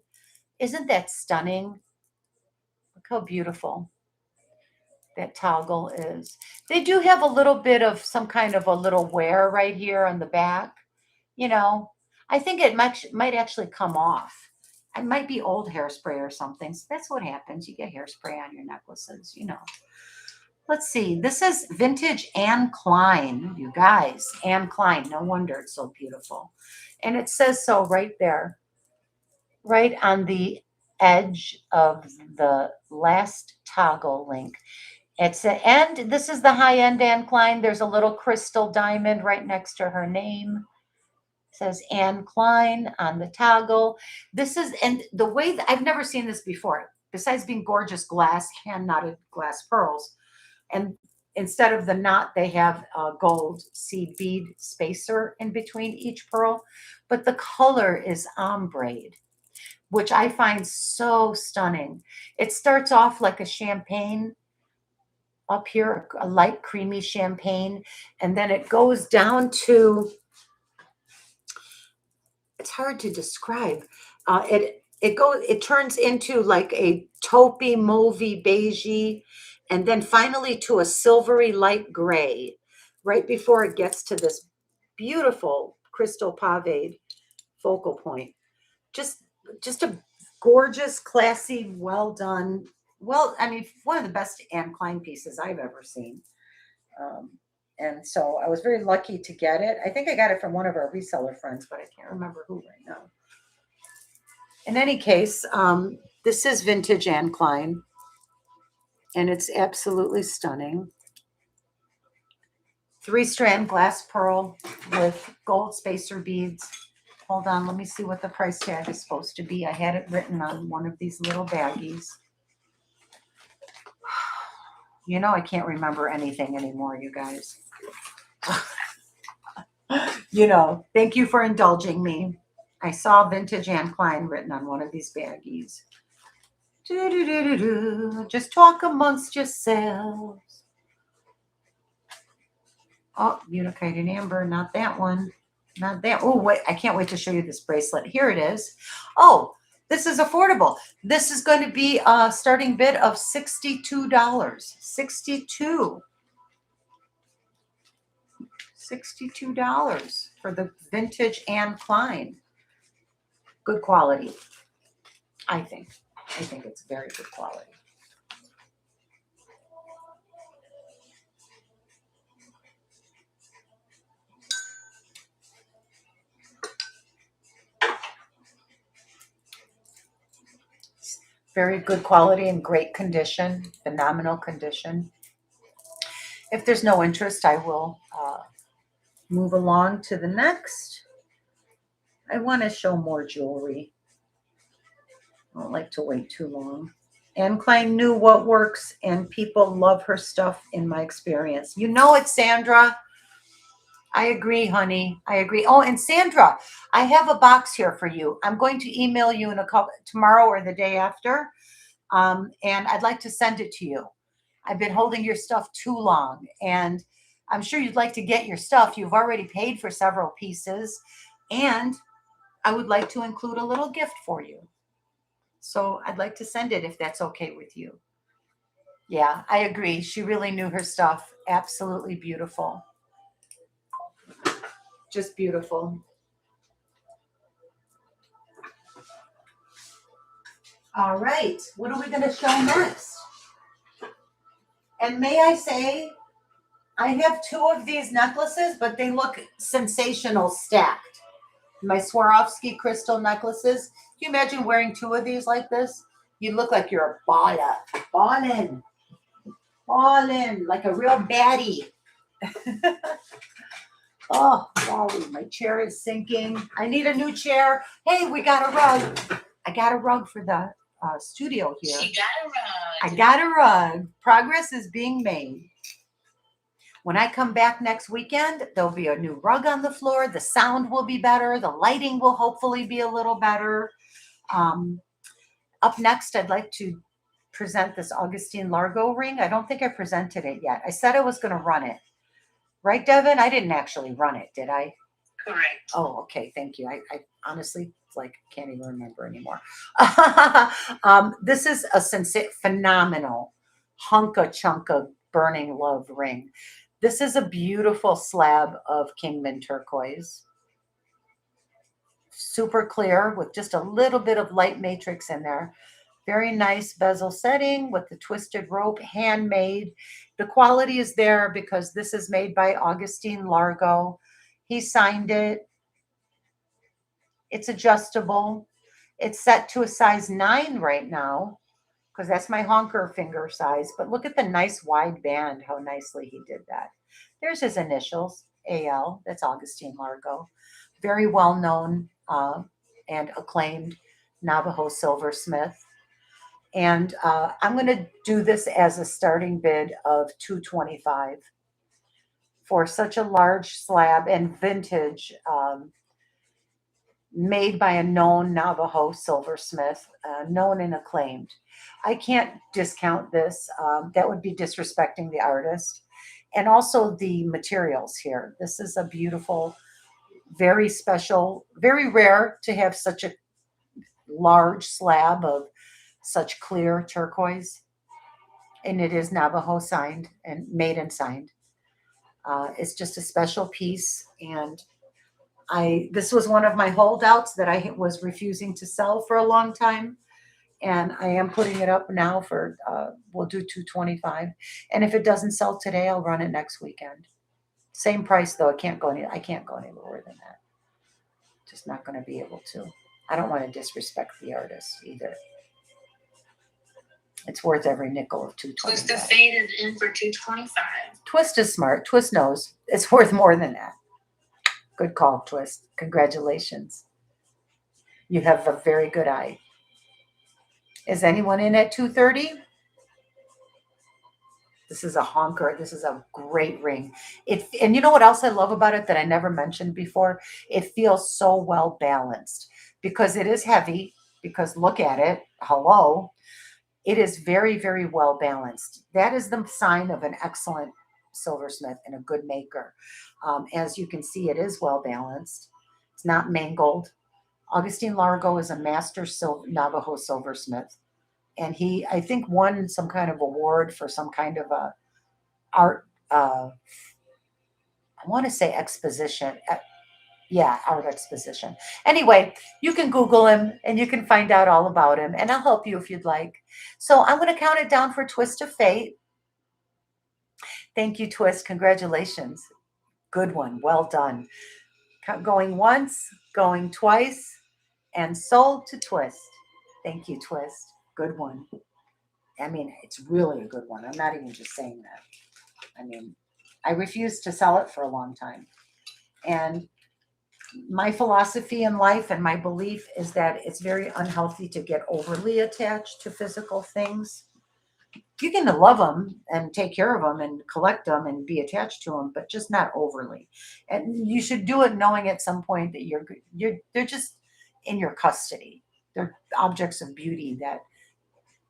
Isn't that stunning? Look how beautiful that toggle is. They do have a little bit of some kind of a little wear right here on the back. You know, I think it might actually come off. It might be old hairspray or something. So that's what happens. You get hairspray on your necklaces, you know. Let's see. This is vintage Anne Klein, you guys. Anne Klein. No wonder it's so beautiful. And it says so right there, right on the edge of the last toggle link. It's an end. This is the high-end Anne Klein. There's a little crystal diamond right next to her name. It says Anne Klein on the toggle. This is, and the way that I've never seen this before, besides being gorgeous glass, hand-knotted glass pearls. And instead of the knot, they have a gold seed bead spacer in between each pearl. But the color is ombre, which I find so stunning. It starts off like a champagne up here, a light creamy champagne, and then it goes down to, it's hard to describe. It turns into like a taupey, mauvey, beigey, and then finally to a silvery light gray, right before it gets to this beautiful crystal paved focal point. Just a gorgeous, classy, well done. Well, I mean, one of the best Anne Klein pieces I've ever seen. And so I was very lucky to get it. I think I got it from one of our reseller friends, but I can't remember who right now. In any case, this is vintage Anne Klein, and it's absolutely stunning. 3-strand glass pearl with gold spacer beads. Hold on, let me see what the price tag is supposed to be. I had it written on one of these little baggies. You know, I can't remember anything anymore, you guys. You know, thank you for indulging me. I saw vintage Anne Klein written on one of these baggies. Just talk amongst yourselves. Oh, Unified and Amber, not that one. Not that. Oh, wait, I can't wait to show you this bracelet. Here it is. Oh, This is affordable. This is going to be a starting bid of $62. $62 for the vintage Anne Klein. Good quality, I think. I think it's very good quality. Very good quality and great condition, phenomenal condition. If there's no interest, I will move along to the next. I want to show more jewelry. I don't like to wait too long. Anne Klein knew what works, and people love her stuff in my experience. You know it, Sandra. I agree, honey. I agree. Oh, and Sandra, I have a box here for you. I'm going to email you in a couple tomorrow or the day after, and I'd like to send it to you. I've been holding your stuff too long, and I'm sure you'd like to get your stuff. You've already paid for several pieces, and I would like to include a little gift for you. So I'd like to send it if that's okay with you. Yeah, I agree. She really knew her stuff. Absolutely beautiful. Just beautiful. All right, what are we going to show next? And may I say, I have two of these necklaces, but they look sensational stacked. My Swarovski crystal necklaces. Can you imagine wearing two of these like this? You look like you're a baller. Ballin'. Ballin'. Like a real baddie. Oh, golly, my chair is sinking. I need a new chair. Hey, we got a rug. I got a rug for the studio here. She got a rug. I got a rug. Progress is being made. When I come back next weekend, there'll be a new rug on the floor. The sound will be better. The lighting will hopefully be a little better. Up next, I'd like to present this Augustine Largo ring. I don't think I presented it yet. I said I was going to run it. Right, Devin? I didn't actually run it, did I? Correct. Oh, okay. Thank you. I honestly can't even remember anymore. This is a phenomenal hunka chunka burning love ring. This is a beautiful slab of Kingman turquoise. Super clear with just a little bit of light matrix in there. Very nice bezel setting with the twisted rope, handmade. The quality is there because this is made by Augustine Largo. He signed it. It's adjustable. It's set to a size 9 right now because that's my honker finger size. But look at the nice wide band, how nicely he did that. There's his initials, AL. That's Augustine Largo. Very well known and acclaimed Navajo silversmith. And I'm going to do this as a starting bid of $225 for such a large slab and vintage, made by a known Navajo silversmith, known and acclaimed. I can't discount this. That would be disrespecting the artist. And also the materials here. This is a beautiful, very special, very rare to have such a large slab of such clear turquoise, and it is Navajo signed and made and signed. It's just a special piece, and this was one of my holdouts that I was refusing to sell for a long time, and I am putting it up now for we'll do $225, and if it doesn't sell today, I'll run it next weekend. Same price though. I can't go any lower than that. Just not going to be able to. I don't want to disrespect the artist either. It's worth every nickel of $225. Twist of Fate is in for $225. Twist is smart. Twist knows it's worth more than that. Good call, Twist. Congratulations. You have a very good eye. Is anyone in at 230? This is a honker. This is a great ring. And you know what else I love about it that I never mentioned before? It feels so well balanced because it is heavy. Because look at it. Hello. It is very, very well balanced. That is the sign of an excellent silversmith and a good maker. As you can see, it is well balanced. It's not mangled. Augustine Largo is a master Navajo silversmith. And he, I think, won some kind of award for some kind of a art, I want to say exposition. Yeah, art exposition. Anyway, you can Google him and you can find out all about him, and I'll help you if you'd like. So I'm going to count it down for Twist of Fate. Thank you, Twist. Congratulations. Good one. Well done. Going once, going twice, and sold to Twist. Thank you, Twist. Good one. I mean, it's really a good one. I'm not even just saying that. I mean, I refused to sell it for a long time. And my philosophy in life and my belief is that it's very unhealthy to get overly attached to physical things. You can love them and take care of them and collect them and be attached to them, but just not overly. And you should do it knowing at some point that they're just in your custody. They're objects of beauty that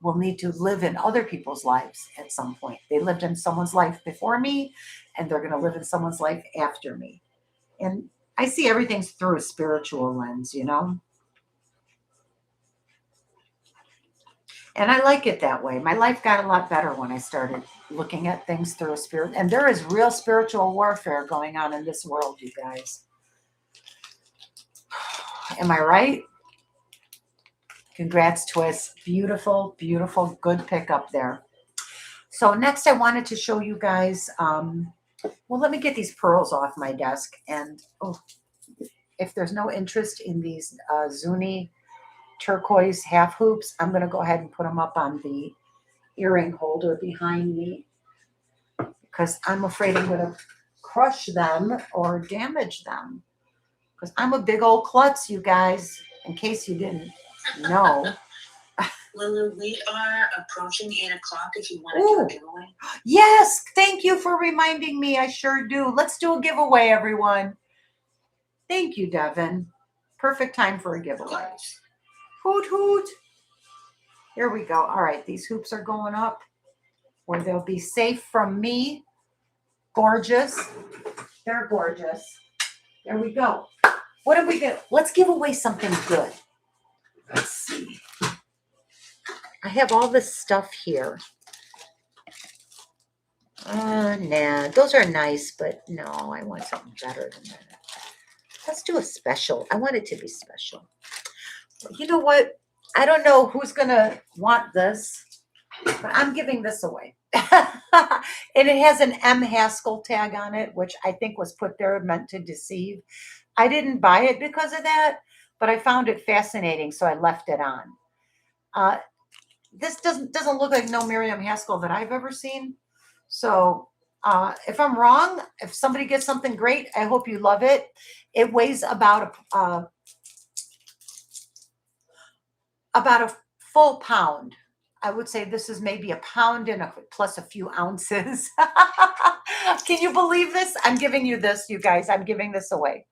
will need to live in other people's lives at some point. They lived in someone's life before me, and they're going to live in someone's life after me. And I see everything through a spiritual lens, you know? And I like it that way. My life got a lot better when I started looking at things through a spirit. And there is real spiritual warfare going on in this world, you guys. Am I right? Congrats, Twist. Beautiful, beautiful, good pickup there. So next I wanted to show you guys, well, let me get these pearls off my desk. And if there's no interest in these Zuni turquoise half hoops, I'm going to go ahead and put them up on the earring holder behind me because I'm afraid I'm going to crush them or damage them because I'm a big old klutz, you guys, in case you didn't know. Lulu, we are approaching 8 o'clock if you want to do a giveaway. Yes, thank you for reminding me. I sure do. Let's do a giveaway, everyone. Thank you, Devin. Perfect time for a giveaway. Hoot, hoot. Here we go. All right, these hoops are going up where they'll be safe from me. Gorgeous. They're gorgeous. There we go. What did we do? Let's give away something good. Let's see. I have all this stuff here. Nah, those are nice, but no, I want something better than that. Let's do a special. I want it to be special. You know what? I don't know who's going to want this, but I'm giving this away. And it has an M. Haskell tag on it, which I think was put there meant to deceive. I didn't buy it because of that, but I found it fascinating, so I left it on. This doesn't look like no Miriam Haskell that I've ever seen. So if I'm wrong, if somebody gets something great, I hope you love it. It weighs about a full pound. I would say this is maybe a pound and plus a few ounces. Can you believe this? I'm giving you this, you guys. I'm giving this away.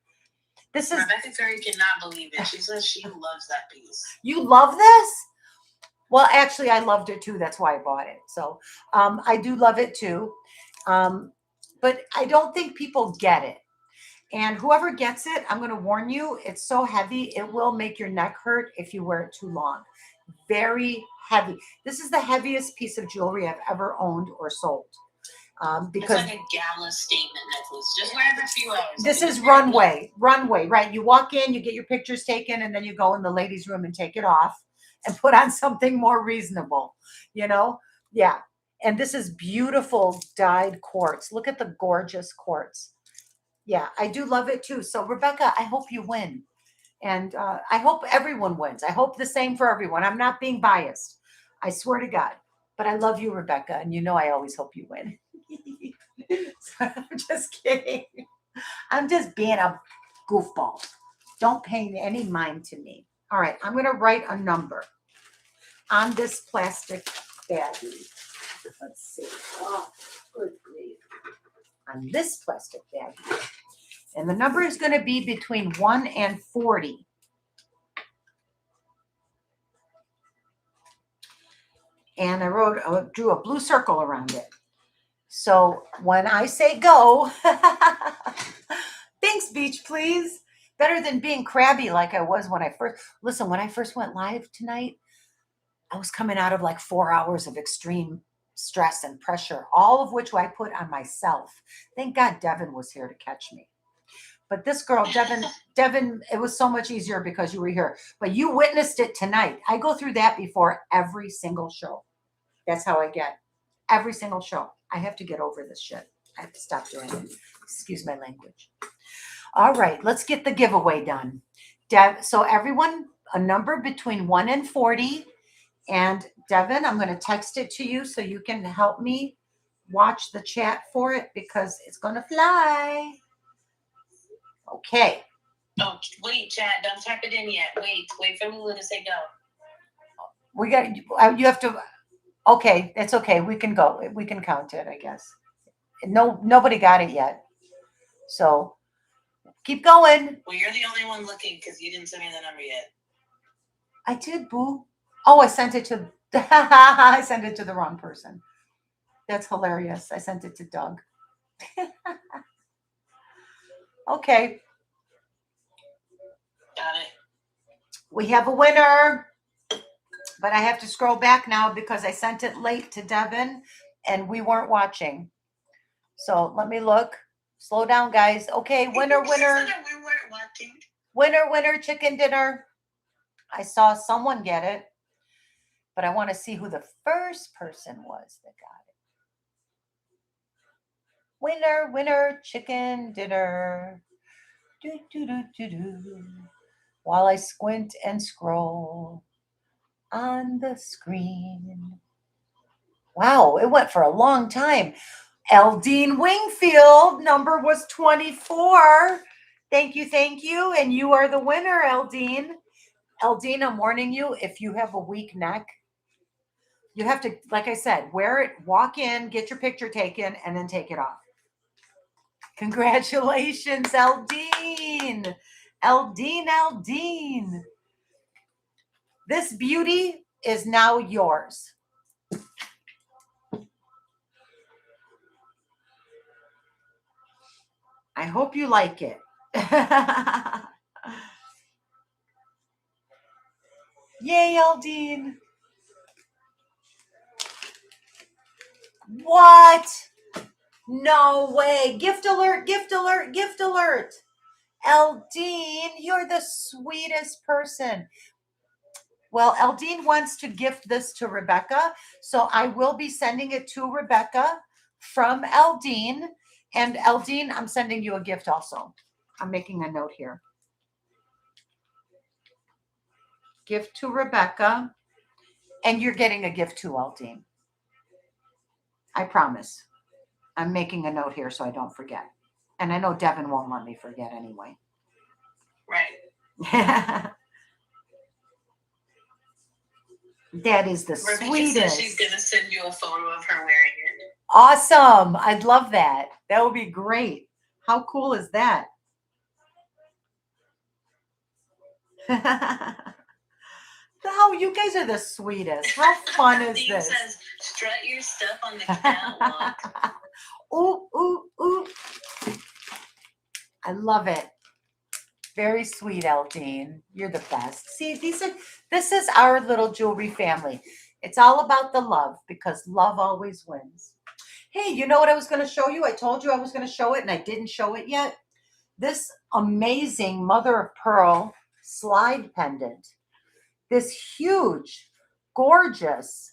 This is Rebecca Curry cannot believe it. She says she loves that piece. You love this? Well, actually, I loved it too. That's why I bought it. So I do love it too. But I don't think people get it. And whoever gets it, I'm going to warn you, it's so heavy, it will make your neck hurt if you wear it too long. Very heavy. This is the heaviest piece of jewelry I've ever owned or sold. Because it's like a gala statement necklace. Just wear it for a few hours. This is runway, right? You walk in, you get your pictures taken, and then you go in the ladies' room and take it off and put on something more reasonable, you know? Yeah. And this is beautiful dyed quartz. Look at the gorgeous quartz. Yeah, I do love it too. So Rebecca, I hope you win. And I hope everyone wins. I hope the same for everyone. I'm not being biased. I swear to God. But I love you, Rebecca. And you know I always hope you win. So, I'm just kidding. I'm just being a goofball. Don't pay any mind to me. All right, I'm going to write a number on this plastic baggie. Let's see. Oh, good grief. On this plastic baggie. And the number is going to be between 1 and 40. And I drew a blue circle around it. So when I say go, thanks, Beach, please. Better than being crabby like I was when I first, listen, when I first went live tonight, I was coming out of like 4 hours of extreme stress and pressure, all of which I put on myself. Thank God Devin was here to catch me. But this girl, Devin, it was so much easier because you were here. But you witnessed it tonight. I go through that before every single show. That's how I get every single show. I have to get over this shit. I have to stop doing it. Excuse my language. All right, let's get the giveaway done. So everyone, a number between 1 and 40. And Devin, I'm going to text it to you so you can help me watch the chat for it because it's going to fly. Okay. Oh, wait, chat. Don't type it in yet. Wait for Lulu to say go. We got, you have to, okay, it's okay. We can go. We can count it, I guess. No, nobody got it yet. So keep going. Well, you're the only one looking because you didn't send me the number yet. I did, boo. Oh, I sent it to, I sent it to the wrong person. That's hilarious. I sent it to Doug. Okay. Got it. We have a winner, but I have to scroll back now because I sent it late to Devin and we weren't watching. So let me look. Slow down, guys. Okay, winner. We weren't watching. Winner, chicken dinner. I saw someone get it, but I want to see who the first person was that got it. Winner, chicken dinner. Do. While I squint and scroll on the screen. Wow, it went for a long time. Eldine Wingfield, number was 24. Thank you. And you are the winner, Eldine. Eldine, I'm warning you, if you have a weak neck, you have to, like I said, wear it, walk in, get your picture taken, and then take it off. Congratulations, Eldine. Eldine. This beauty is now yours. I hope you like it. Yay, Eldine. What? No way. Gift alert. Eldine, you're the sweetest person. Well, Eldine wants to gift this to Rebecca, so I will be sending it to Rebecca from Eldine. And Eldine, I'm sending you a gift also. I'm making a note here. Gift to Rebecca. And you're getting a gift too, Eldine. I promise. I'm making a note here so I don't forget. And I know Devin won't let me forget anyway. Right. That is the Rebecca sweetest. says she's going to send you a photo of her wearing it. Awesome. I'd love that. That would be great. How cool is that? Oh, you guys are the sweetest. How fun is Dean this? says, strut your stuff on the catwalk. Ooh. I love it. Very sweet, Eldine. You're the best. See, this is our little jewelry family. It's all about the love because love always wins. Hey, you know what I was going to show you? I told you I was going to show it and I didn't show it yet. This amazing mother of pearl slide pendant. This huge, gorgeous,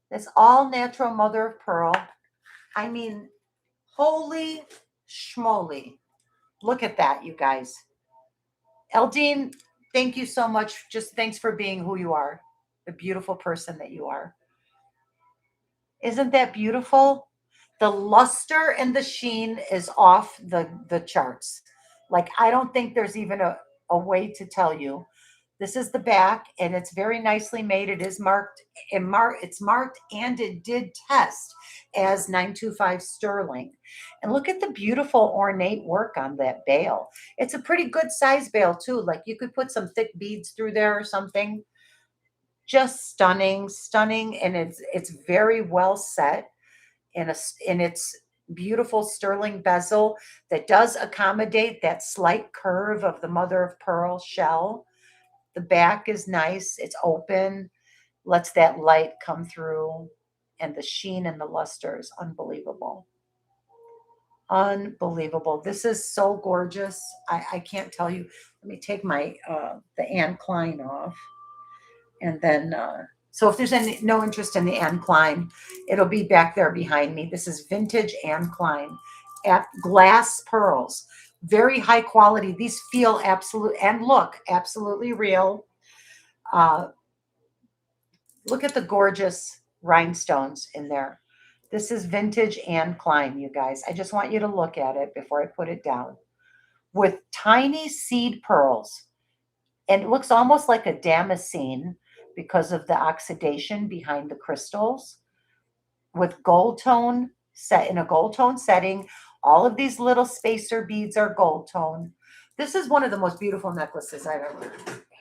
this all natural mother of pearl. I mean, holy schmoly. Look at that, you guys. Eldine, thank you so much. Just thanks for being who you are, the beautiful person that you are. Isn't that beautiful? The luster and the sheen is off the charts. Like, I don't think there's even a way to tell you. This is the back, and it's very nicely made. It is marked, it's marked, and it did test as 925 sterling. And look at the beautiful ornate work on that bail. It's a pretty good size bail too. Like, you could put some thick beads through there or something. Just stunning, and it's very well set, and it's beautiful sterling bezel that does accommodate that slight curve of the mother of pearl shell. The back is nice. It's open, lets that light come through, and the sheen and the luster is unbelievable. Unbelievable. This is so gorgeous. I can't tell you. Let me take my the Anne Klein off. And then so if there's no interest in the Anne Klein, it'll be back there behind me. This is vintage Anne Klein at glass pearls. Very high quality. These feel absolute and look absolutely real. Look at the gorgeous rhinestones in there. This is vintage Anne Klein, you guys. I just want you to look at it before I put it down. With tiny seed pearls. And it looks almost like a damascene because of the oxidation behind the crystals. With gold tone, set in a gold tone setting. All of these little spacer beads are gold tone. This is one of the most beautiful necklaces I've ever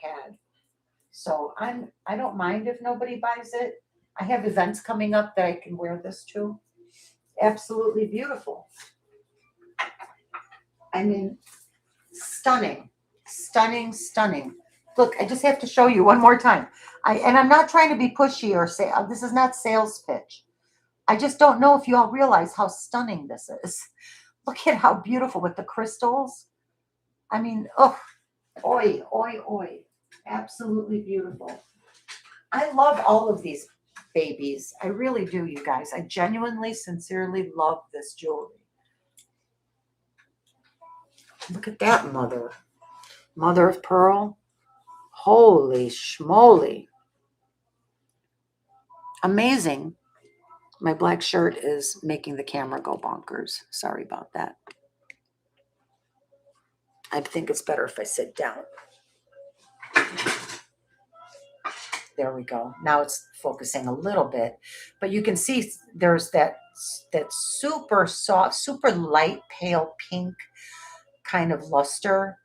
had. So I don't mind if nobody buys it. I have events coming up that I can wear this to. Absolutely beautiful. I mean, stunning, stunning, stunning. Look, I just have to show you one more time. And I'm not trying to be pushy or say, this is not sales pitch. I just don't know if you all realize how stunning this is. Look at how beautiful with the crystals. I mean, oh, oi, oi, oi. Absolutely beautiful. I love all of these babies. I really do, you guys. I genuinely, sincerely love this jewelry. Look at that mother. Mother of pearl. Holy schmoly. Amazing. My black shirt is making the camera go bonkers. Sorry about that. I think it's better if I sit down. There we go. Now it's focusing a little bit, but you can see there's that super soft, super light, pale pink kind of luster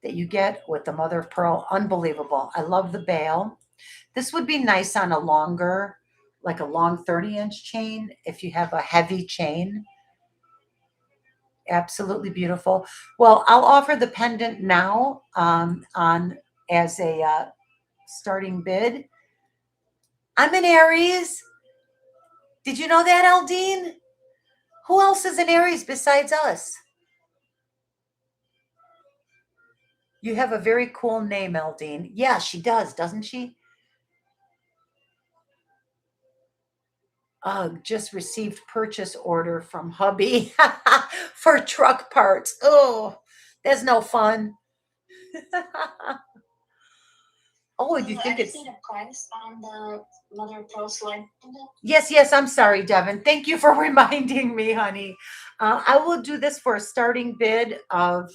that you get with the mother of pearl. Unbelievable. I love the bail. This would be nice on a longer, like a long 30-inch chain if you have a heavy chain. Absolutely beautiful. Well, I'll offer the pendant now on as a starting bid. I'm an Aries. Did you know that, Aldine? Who else is an Aries besides us? You have a very cool name, Aldine. Yeah, she does, doesn't she? Just received purchase order from hubby for truck parts. Oh, that's no fun. Oh, do you think it's a price on the mother of pearl slide? Yes, I'm sorry, Devin. Thank you for reminding me, honey. I will do this for a starting bid of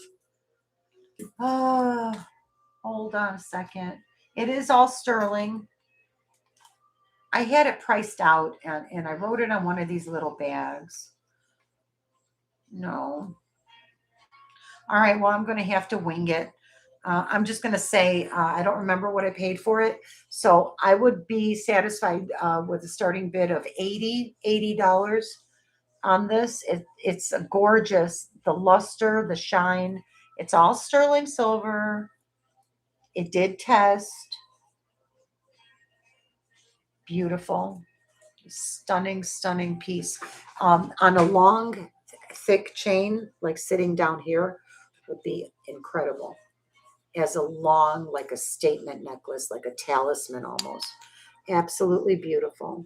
hold on a second. It is all sterling. I had it priced out and I wrote it on one of these little bags. No. All right, well, I'm going to have to wing it. I'm just going to say I don't remember what I paid for it. So I would be satisfied with a starting bid of $80 on this. It's a gorgeous, the luster, the shine. It's all sterling silver. It did test. Beautiful. Stunning, stunning piece. On a long, thick chain, like sitting down here, would be incredible. As a long, like a statement necklace, like a talisman almost. Absolutely beautiful.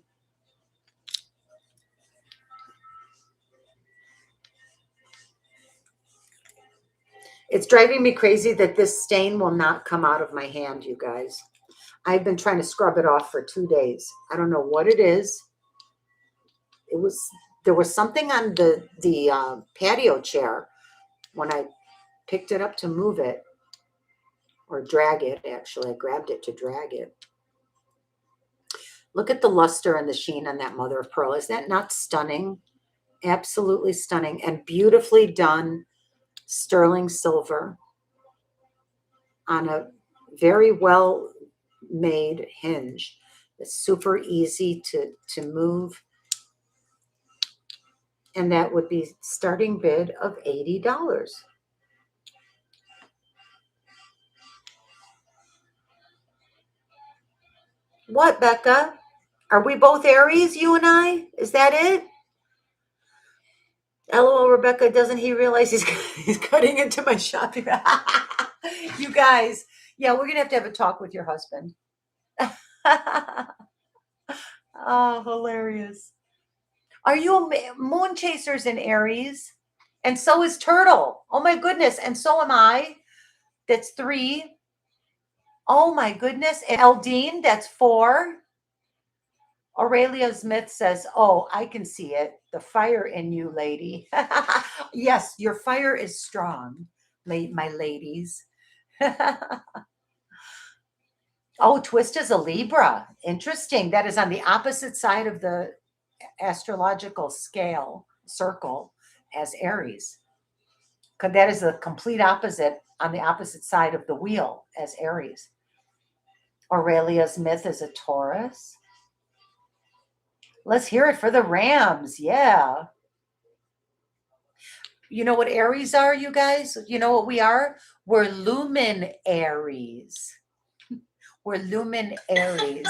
It's driving me crazy that this stain will not come out of my hand, you guys. I've been trying to scrub it off for 2 days. I don't know what it is. There was something on the patio chair when I picked it up to move it or drag it. Actually, I grabbed it to drag it. Look at the luster and the sheen on that mother of pearl. Is that not stunning? Absolutely stunning and beautifully done sterling silver on a very well made hinge. It's super easy to move. And that would be starting bid of $80. What, Becca? Are we both Aries, you and I? Is that it? LOL, Rebecca, doesn't he realize he's cutting into my shopping? You guys, yeah, we're going to have a talk with your husband. Oh, hilarious. Are you a moon chasers in Aries? And so is Turtle. Oh my goodness. And so am I. That's 3. Oh my goodness. And Eldine, that's 4. Aurelia Smith says, oh, I can see it. The fire in you, lady. Yes, your fire is strong, my ladies. Oh, Twist is a Libra. Interesting. That is on the opposite side of the astrological scale circle as Aries. Because that is the complete opposite on the opposite side of the wheel as Aries. Aurelia Smith is a Taurus. Let's hear it for the Rams. Yeah. You know what Aries are, you guys? You know what we are? We're lumen Aries. We're lumen Aries.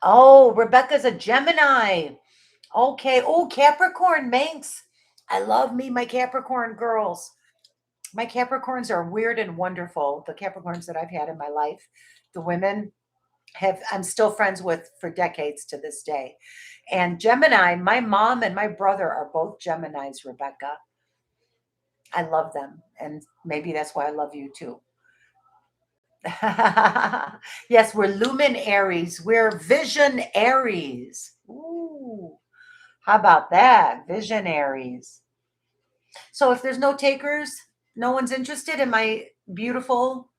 Oh, Rebecca's a Gemini. Okay. Oh, Capricorn Manx. I love me, my Capricorn girls. My Capricorns are weird and wonderful. The Capricorns that I've had in my life, the women I'm still friends with for decades to this day. And Gemini, my mom and my brother are both Geminis, Rebecca. I love them. And maybe that's why I love you too. Yes, we're Lumen Aries. We're Vision Aries. Ooh, how about that? Visionaries. So if there's no takers, no one's interested in my beautiful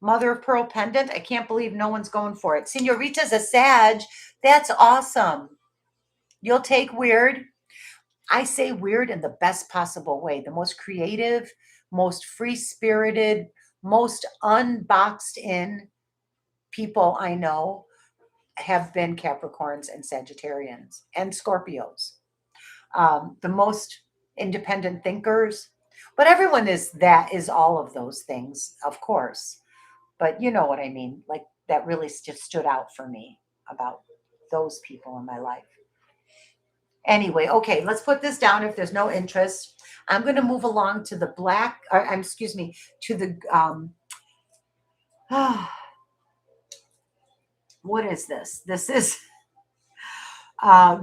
mother of pearl pendant. I can't believe no one's going for it. Senorita's a Sag. That's awesome. You'll take weird. I say weird in the best possible way. The most creative, most free spirited, most unboxed in people I know have been Capricorns and Sagittarians and Scorpios. The most independent thinkers. But everyone is all of those things, of course. But you know what I mean. Like that really just stood out for me about those people in my life. Anyway, okay, let's put this down if there's no interest. I'm going to move along to the black, or excuse me, to the, what is this? This is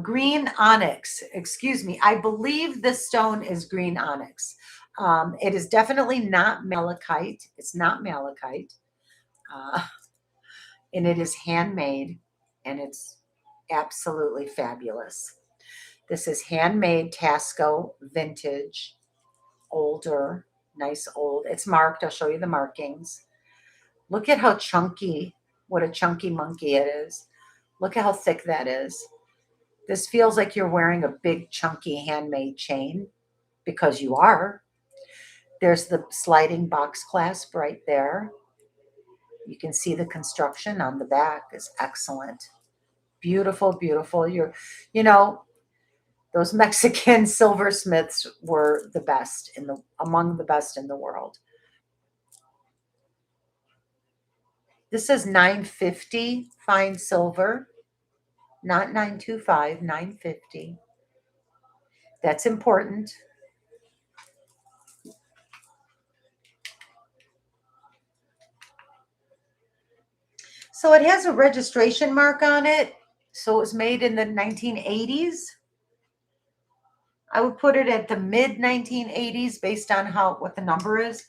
green onyx. Excuse me. I believe this stone is green onyx. It is definitely not malachite. It's not malachite. Uh, and it is handmade and it's absolutely fabulous. This is handmade Tasco vintage, older, nice old. It's marked. I'll show you the markings. Look at how chunky, what a chunky monkey it is. Look at how thick that is. This feels like you're wearing a big chunky handmade chain because you are. There's the sliding box clasp right there. You can see the construction on the back is excellent. Beautiful, beautiful. You know, those Mexican silversmiths were the best among the best in the world. This is 950 fine silver, not 925, 950. That's important. So it has a registration mark on it. So it was made in the 1980s. I would put it at the mid 1980s based on what the number is.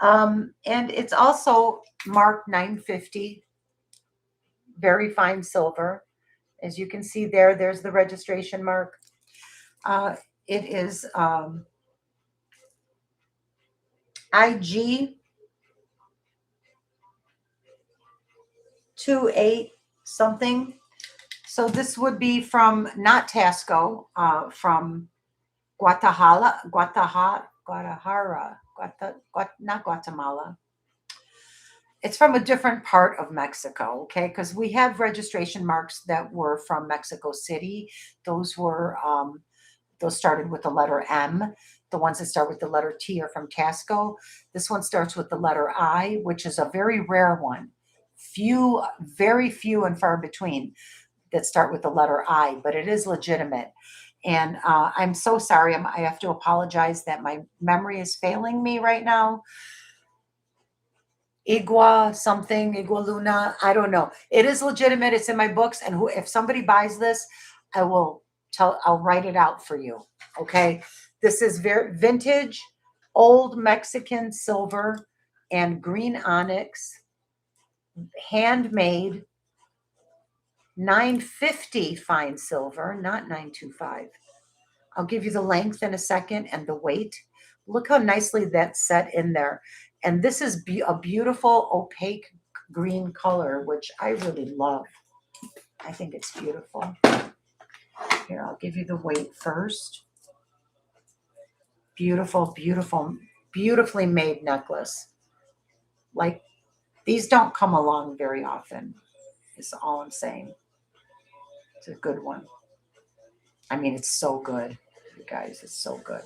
And it's also marked 950, very fine silver. As you can see there's the registration mark. It is IG 28 something. So this would be from not Tasco, from Guadalajara, not Guatemala. it's from a different part of Mexico, okay? Because we have registration marks that were from Mexico City. Those were those started with the letter M. The ones that start with the letter T are from Tasco. This one starts with the letter I, which is a very rare one. Few, very few and far between that start with the letter I, but it is legitimate. And I'm so sorry. I have to apologize that my memory is failing me right now. Igua something, Igua Luna. I don't know. It is legitimate. It's in my books. And if somebody buys this, I'll write it out for you. Okay. This is very vintage, old Mexican silver and green onyx, handmade, 950 fine silver, not 925. I'll give you the length in a second and the weight. Look how nicely that's set in there. And this is a beautiful opaque green color, which I really love. I think it's beautiful. Here, I'll give you the weight first. Beautiful, beautiful, beautifully made necklace. Like, these don't come along very often, is all I'm saying. It's a good one. I mean, it's so good, you guys. It's so good.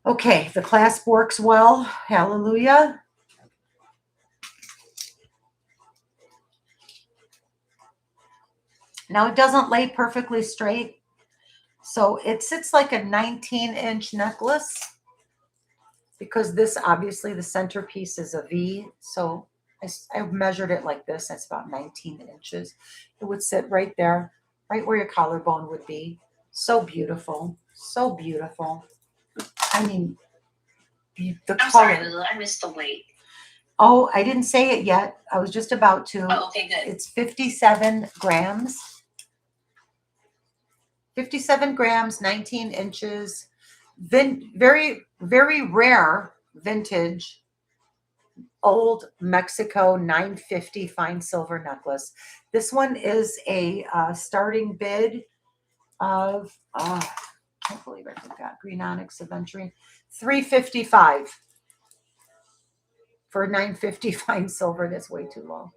Okay, the clasp works well. Hallelujah. Now, it doesn't lay perfectly straight. So it sits like a 19-inch necklace because this, obviously, the centerpiece is a V. So I measured it like this. That's about 19 inches. It would sit right there, right where your collarbone would be. So beautiful. So beautiful. I mean, the I'm color. sorry, Lulu. I missed the weight. Oh, I didn't say it yet. I was just about to. Oh, okay, good. It's 57 grams. 57 grams, 19 inches. Very, very rare vintage old Mexico 950 fine silver necklace. This one is a starting bid of, I can't believe I forgot, Green Onyx Aventurine, $355 for 950 fine silver. That's way too low.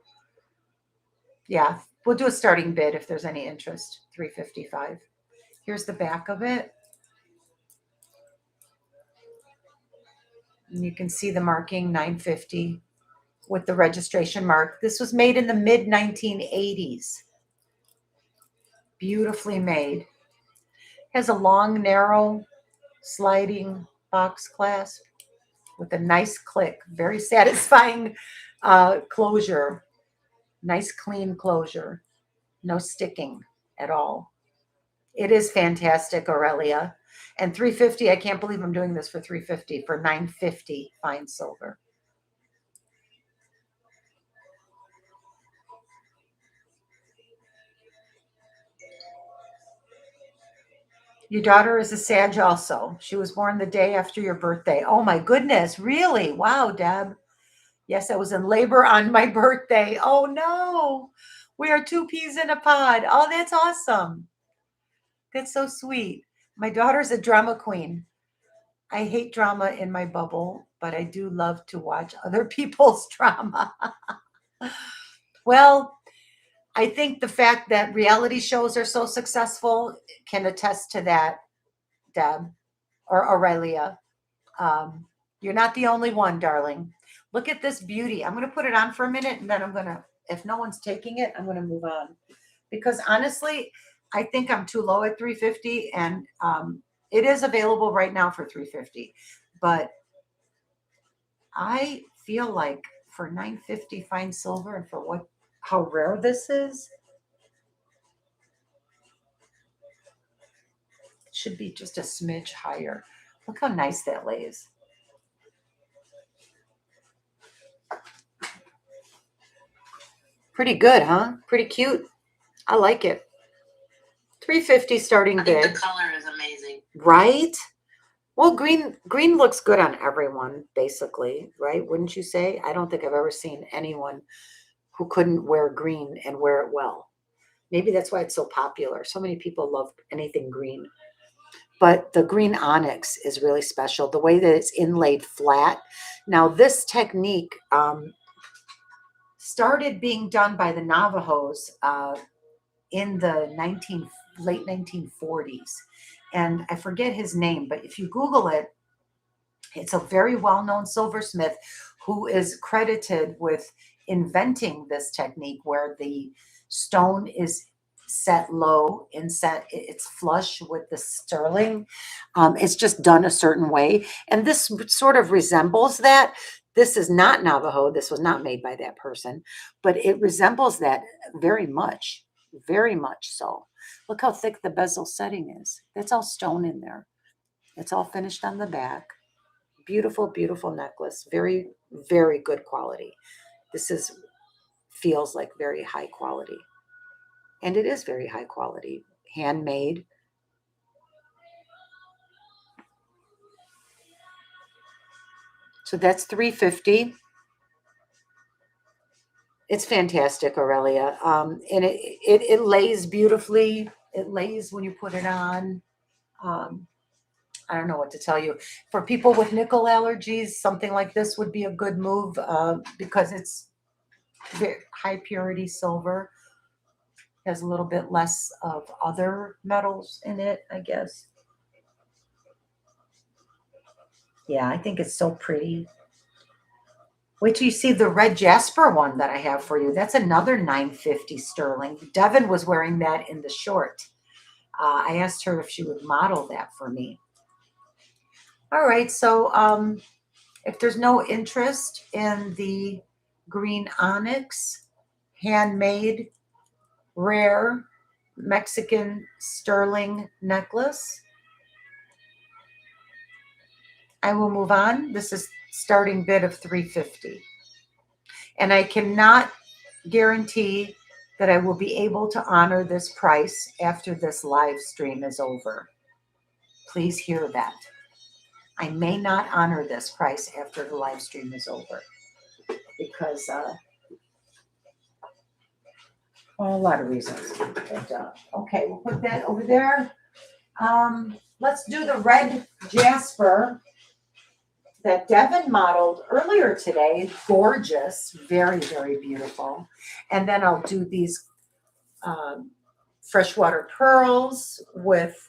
Yeah, we'll do a starting bid if there's any interest. $355. Here's the back of it. And you can see the marking 950 with the registration mark. This was made in the mid 1980s. Beautifully made. Has a long, narrow, sliding box clasp with a nice click. Very satisfying closure. Nice, clean closure. No sticking at all. It is fantastic, Aurelia. And 350, I can't believe I'm doing this for 350, for 950 fine silver. Your daughter is a Sag also. She was born the day after your birthday. Oh my goodness, really? Wow, Deb. Yes, I was in labor on my birthday. Oh no. We are two peas in a pod. Oh, that's awesome. That's so sweet. My daughter's a drama queen. I hate drama in my bubble, but I do love to watch other people's drama. Well, I think the fact that reality shows are so successful can attest to that, Deb or Aurelia. You're not the only one, darling. Look at this beauty. I'm going to put it on for a minute and then I'm going to, if no one's taking it, I'm going to move on. Because honestly, I think I'm too low at 350 and it is available right now for 350. But I feel like for 950 fine silver and for how rare this is, it should be just a smidge higher. Look how nice that lays. Pretty good, huh? Pretty cute. I like it. 350 starting I think bid. the color is amazing. Right? Well, green looks good on everyone, basically, right? Wouldn't you say? I don't think I've ever seen anyone who couldn't wear green and wear it well. Maybe that's why it's so popular. So many people love anything green. But the green onyx is really special. The way that it's inlaid flat. Now, this technique started being done by the Navajos in the late 1940s. And I forget his name, but if you Google it, it's a very well-known silversmith who is credited with inventing this technique where the stone is set low and it's flush with the sterling. It's just done a certain way. And this sort of resembles that. This is not Navajo. This was not made by that person, but it resembles that very much so. Look how thick the bezel setting is. That's all stone in there. It's all finished on the back. Beautiful, beautiful necklace. Very, very good quality. This feels like very high quality. And it is very high quality. Handmade. So that's $350. It's fantastic, Aurelia. And it lays beautifully. It lays when you put it on. I don't know what to tell you. For people with nickel allergies, something like this would be a good move because it's very high purity silver. Has a little bit less of other metals in it, I guess. Yeah, I think it's so pretty. Wait till you see the red jasper one that I have for you. That's another $950 sterling. Devin was wearing that in the short. I asked her if she would model that for me. All right, so if there's no interest in the green onyx, handmade, rare Mexican sterling necklace, I will move on. This is starting bid of $350. And I cannot guarantee that I will be able to honor this price after this live stream is over. Please hear that. I may not honor this price after the live stream is over because well, a lot of reasons. But, okay, we'll put that over there. Let's do the red jasper that Devin modeled earlier today. Gorgeous, very, very beautiful. And then I'll do these freshwater pearls with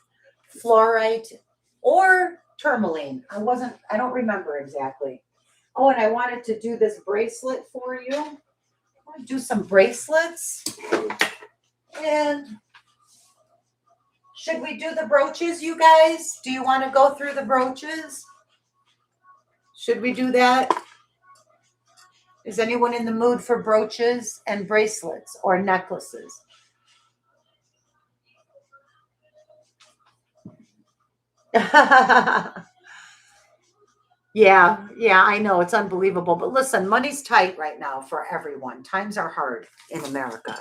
fluorite or tourmaline. I don't remember exactly. Oh, and I wanted to do this bracelet for you. I want to do some bracelets. And should we do the brooches, you guys? Do you want to go through the brooches? Should we do that? Is anyone in the mood for brooches and bracelets or necklaces? Yeah, I know. It's unbelievable. But listen, money's tight right now for everyone. Times are hard in America.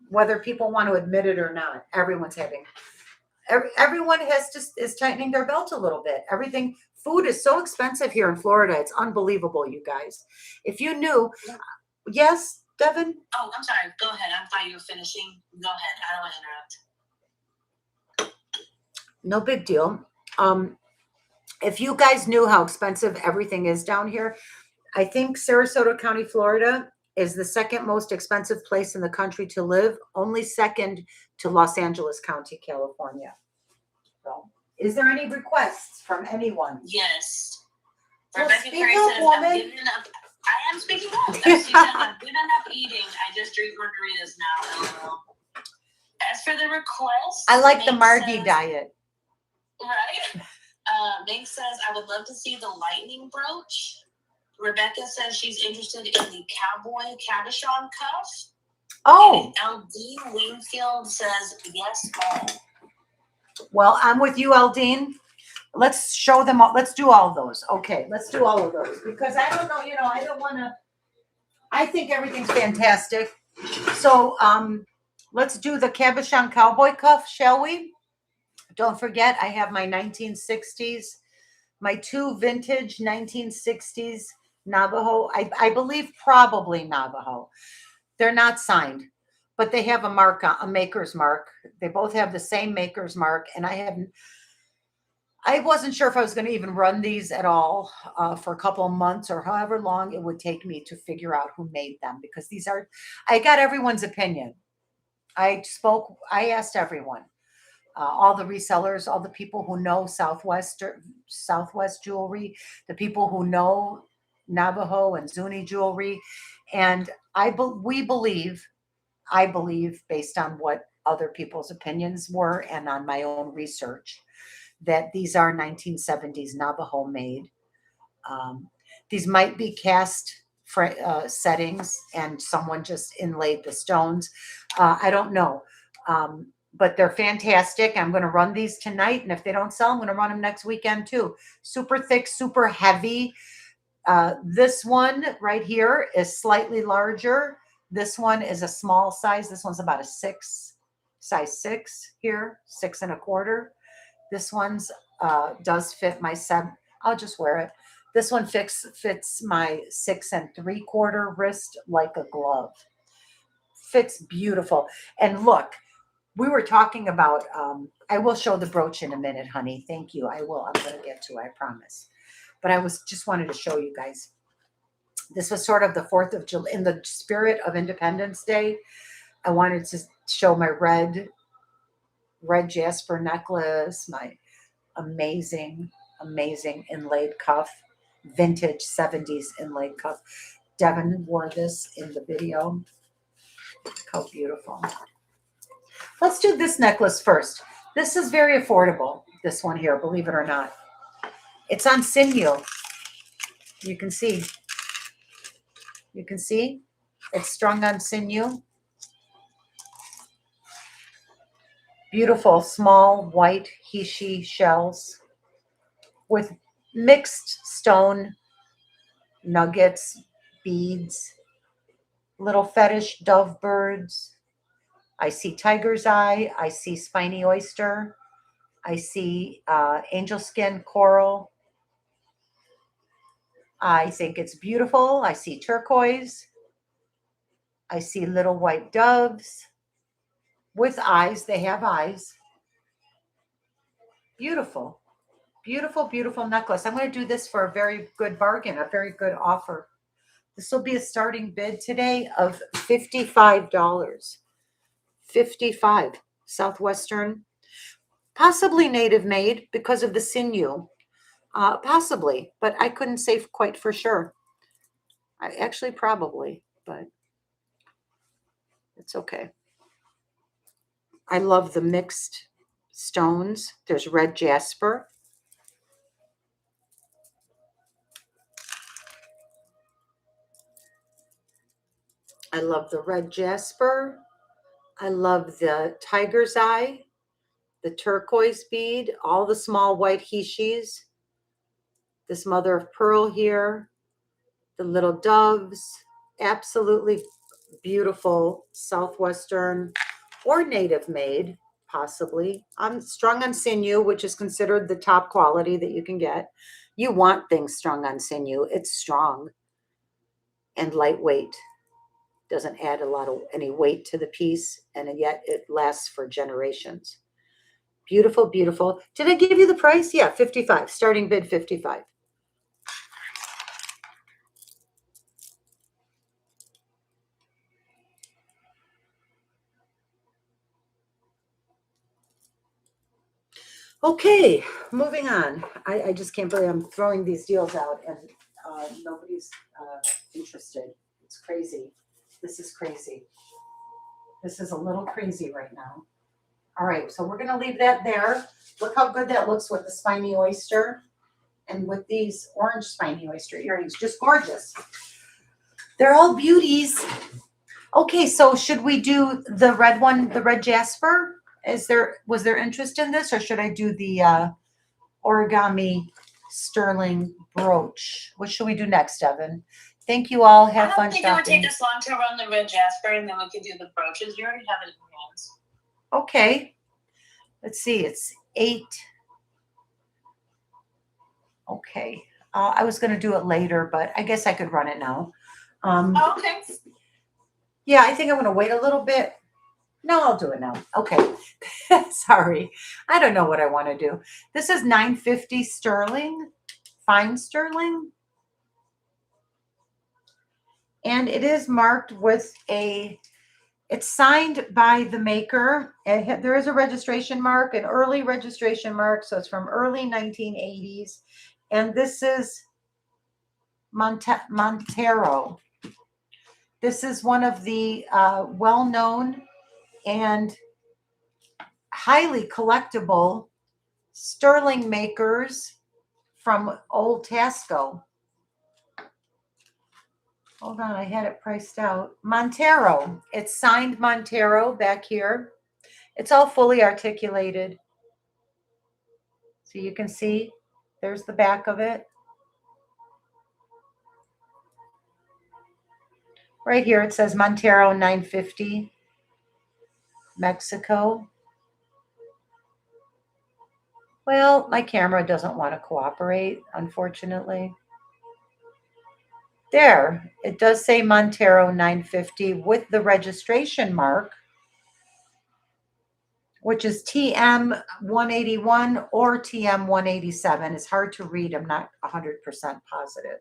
Whether people want to admit it or not, everyone is tightening their belt a little bit. Food is so expensive here in Florida. It's unbelievable, you guys. If you knew, yes, Devin? Oh, I'm sorry. Go ahead. I thought you were finishing. Go ahead. I don't want to interrupt. No big deal. If you guys knew how expensive everything is down here, I think Sarasota County, Florida is the second most expensive place in the country to live, only second to Los Angeles County, California. So, is there any requests from anyone? Yes. Well, Rebecca speak Curry up, says, woman. I'm giving up. I am speaking up. She said, I'm giving up eating. I just drink margaritas now. As for the request, I like the Margie diet. Right? Meg says, I would love to see the lightning brooch. Rebecca says she's interested in the cowboy cabochon cuff. Oh. And LD Wingfield says, yes, all. Well, I'm with you, Aldine. Let's show them all. Let's do all of those. Okay, let's do all of those. Because I don't know, I don't want to. I think everything's fantastic. So let's do the cabochon cowboy cuff, shall we? Don't forget, I have my 1960s, my two vintage 1960s Navajo. I believe probably Navajo. They're not signed, but they have a maker's mark. They both have the same maker's mark. And I I wasn't sure if I was going to even run these at all for a couple of months or however long it would take me to figure out who made them, because these are, I got everyone's opinion. I asked everyone, all the resellers, all the people who know Southwest jewelry, the people who know Navajo and Zuni jewelry, and I believe, based on what other people's opinions were and on my own research, that these are 1970s Navajo made. Um, these might be cast settings and someone just inlaid the stones. I don't know. But they're fantastic. I'm going to run these tonight. And if they don't sell, I'm going to run them next weekend too. Super thick, super heavy. This one right here is slightly larger. This one is a small size. This one's about a size 6 here, 6.25. This one's does fit my 7. I'll just wear it. This one fits my 6.75 wrist like a glove. Fits beautiful. And look, we were talking about, I will show the brooch in a minute, honey. Thank you. I will. I'm going to get to it, I promise. But I just wanted to show you guys. This was sort of the 4th of July, in the spirit of Independence Day. I wanted to show my red jasper necklace, my amazing inlaid cuff, vintage 70s inlaid cuff. Devin wore this in the video. Look how beautiful. Let's do this necklace first. This is very affordable, this one here, believe it or not. It's on sinew. You can see. You can see it's strung on sinew. Beautiful small white he/she shells with mixed stone nuggets, beads, little fetish dove birds. I see tiger's eye. I see spiny oyster. I see angel skin coral. I think it's beautiful. I see turquoise. I see little white doves with eyes. They have eyes. Beautiful, beautiful, beautiful necklace. I'm going to do this for a very good bargain, a very good offer. This will be a starting bid today of $55. 55 Southwestern, possibly native made because of the sinew. Possibly, but I couldn't say quite for sure. I actually probably, but it's okay. I love the mixed stones. There's red jasper. I love the red jasper. I love the tiger's eye, the turquoise bead, all the small white he/she's, this mother of pearl here, the little doves, absolutely beautiful Southwestern or native made, possibly. I'm strung on sinew, which is considered the top quality that you can get. You want things strung on sinew. It's strong and lightweight. Doesn't add any weight to the piece, and yet it lasts for generations. Beautiful, beautiful. Did I give you the price? Yeah, 55. Starting bid 55. Okay, moving on. I just can't believe I'm throwing these deals out and nobody's interested. It's crazy. This is crazy. This is a little crazy right now. All right, so we're going to leave that there. Look how good that looks with the spiny oyster and with these orange spiny oyster earrings. Just gorgeous. They're all beauties. Okay, so should we do the red one, the red jasper? Was there interest in this, or should I do the origami sterling brooch? What should we do next, Evan? Thank you all. Have fun shopping. I don't think it would take us long to run the red jasper, and then we could do the brooches. You already have it in your hands. Okay. Let's see. It's 8. Okay. I was going to do it later, but I guess I could run it now. Okay. Yeah, I think I'm going to wait a little bit. No, I'll do it now. Okay. Sorry. I don't know what I want to do. This is $9.50 sterling, fine sterling. And it is marked with it's signed by the maker. There is a registration mark, an early registration mark. So it's from early 1980s. And this is Montero. This is one of the well-known and highly collectible sterling makers from Old Tasco. Hold on, I had it priced out. Montero. It's signed Montero back here. It's all fully articulated. So you can see there's the back of it. Right here it says Montero 950, Mexico. Well, my camera doesn't want to cooperate, unfortunately. There, it does say Montero 950 with the registration mark, which is TM 181 or TM 187. It's hard to read. I'm not 100% positive.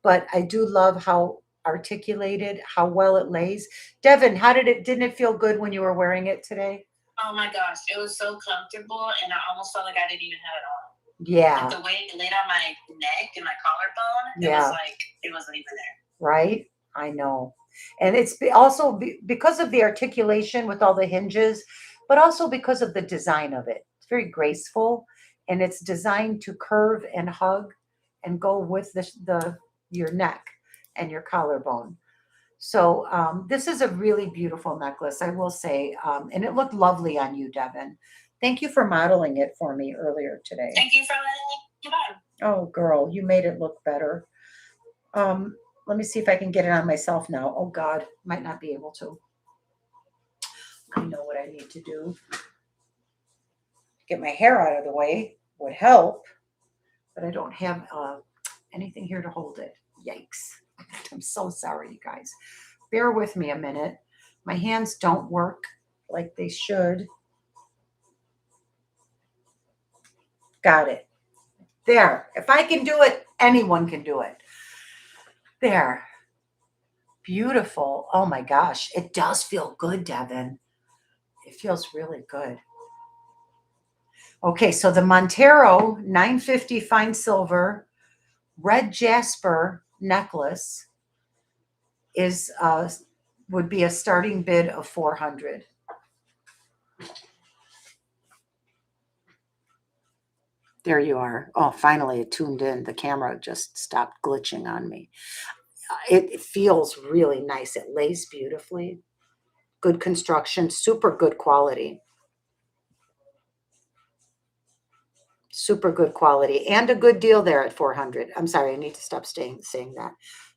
But I do love how articulated, how well it lays. Devin, didn't it feel good when you were wearing it today? Oh my gosh, it was so comfortable, and I almost felt like I didn't even have it on. Yeah. Like the way it laid on my neck and my collarbone, it was like it wasn't even there. Right? I know. And it's also because of the articulation with all the hinges, but also because of the design of it. It's very graceful, and it's designed to curve and hug and go with your neck and your collarbone. So this is a really beautiful necklace, I will say. And it looked lovely on you, Devin. Thank you for modeling it for me earlier today. Thank you for letting me get on. Oh, girl, you made it look better. Let me see if I can get it on myself now. Oh, God, might not be able to. I know what I need to do. Get my hair out of the way would help, but I don't have anything here to hold it. Yikes. I'm so sorry, you guys. Bear with me a minute. My hands don't work like they should. Got it. There. If I can do it, anyone can do it. There. Beautiful. Oh my gosh. It does feel good, Devin. It feels really good. Okay, so the Montero 950 fine silver red jasper necklace is would be a starting bid of $400. There you are. Oh, finally it tuned in. The camera just stopped glitching on me. It feels really nice. It lays beautifully. Good construction, super good quality. Super good quality and a good deal there at $400. I'm sorry, I need to stop saying that.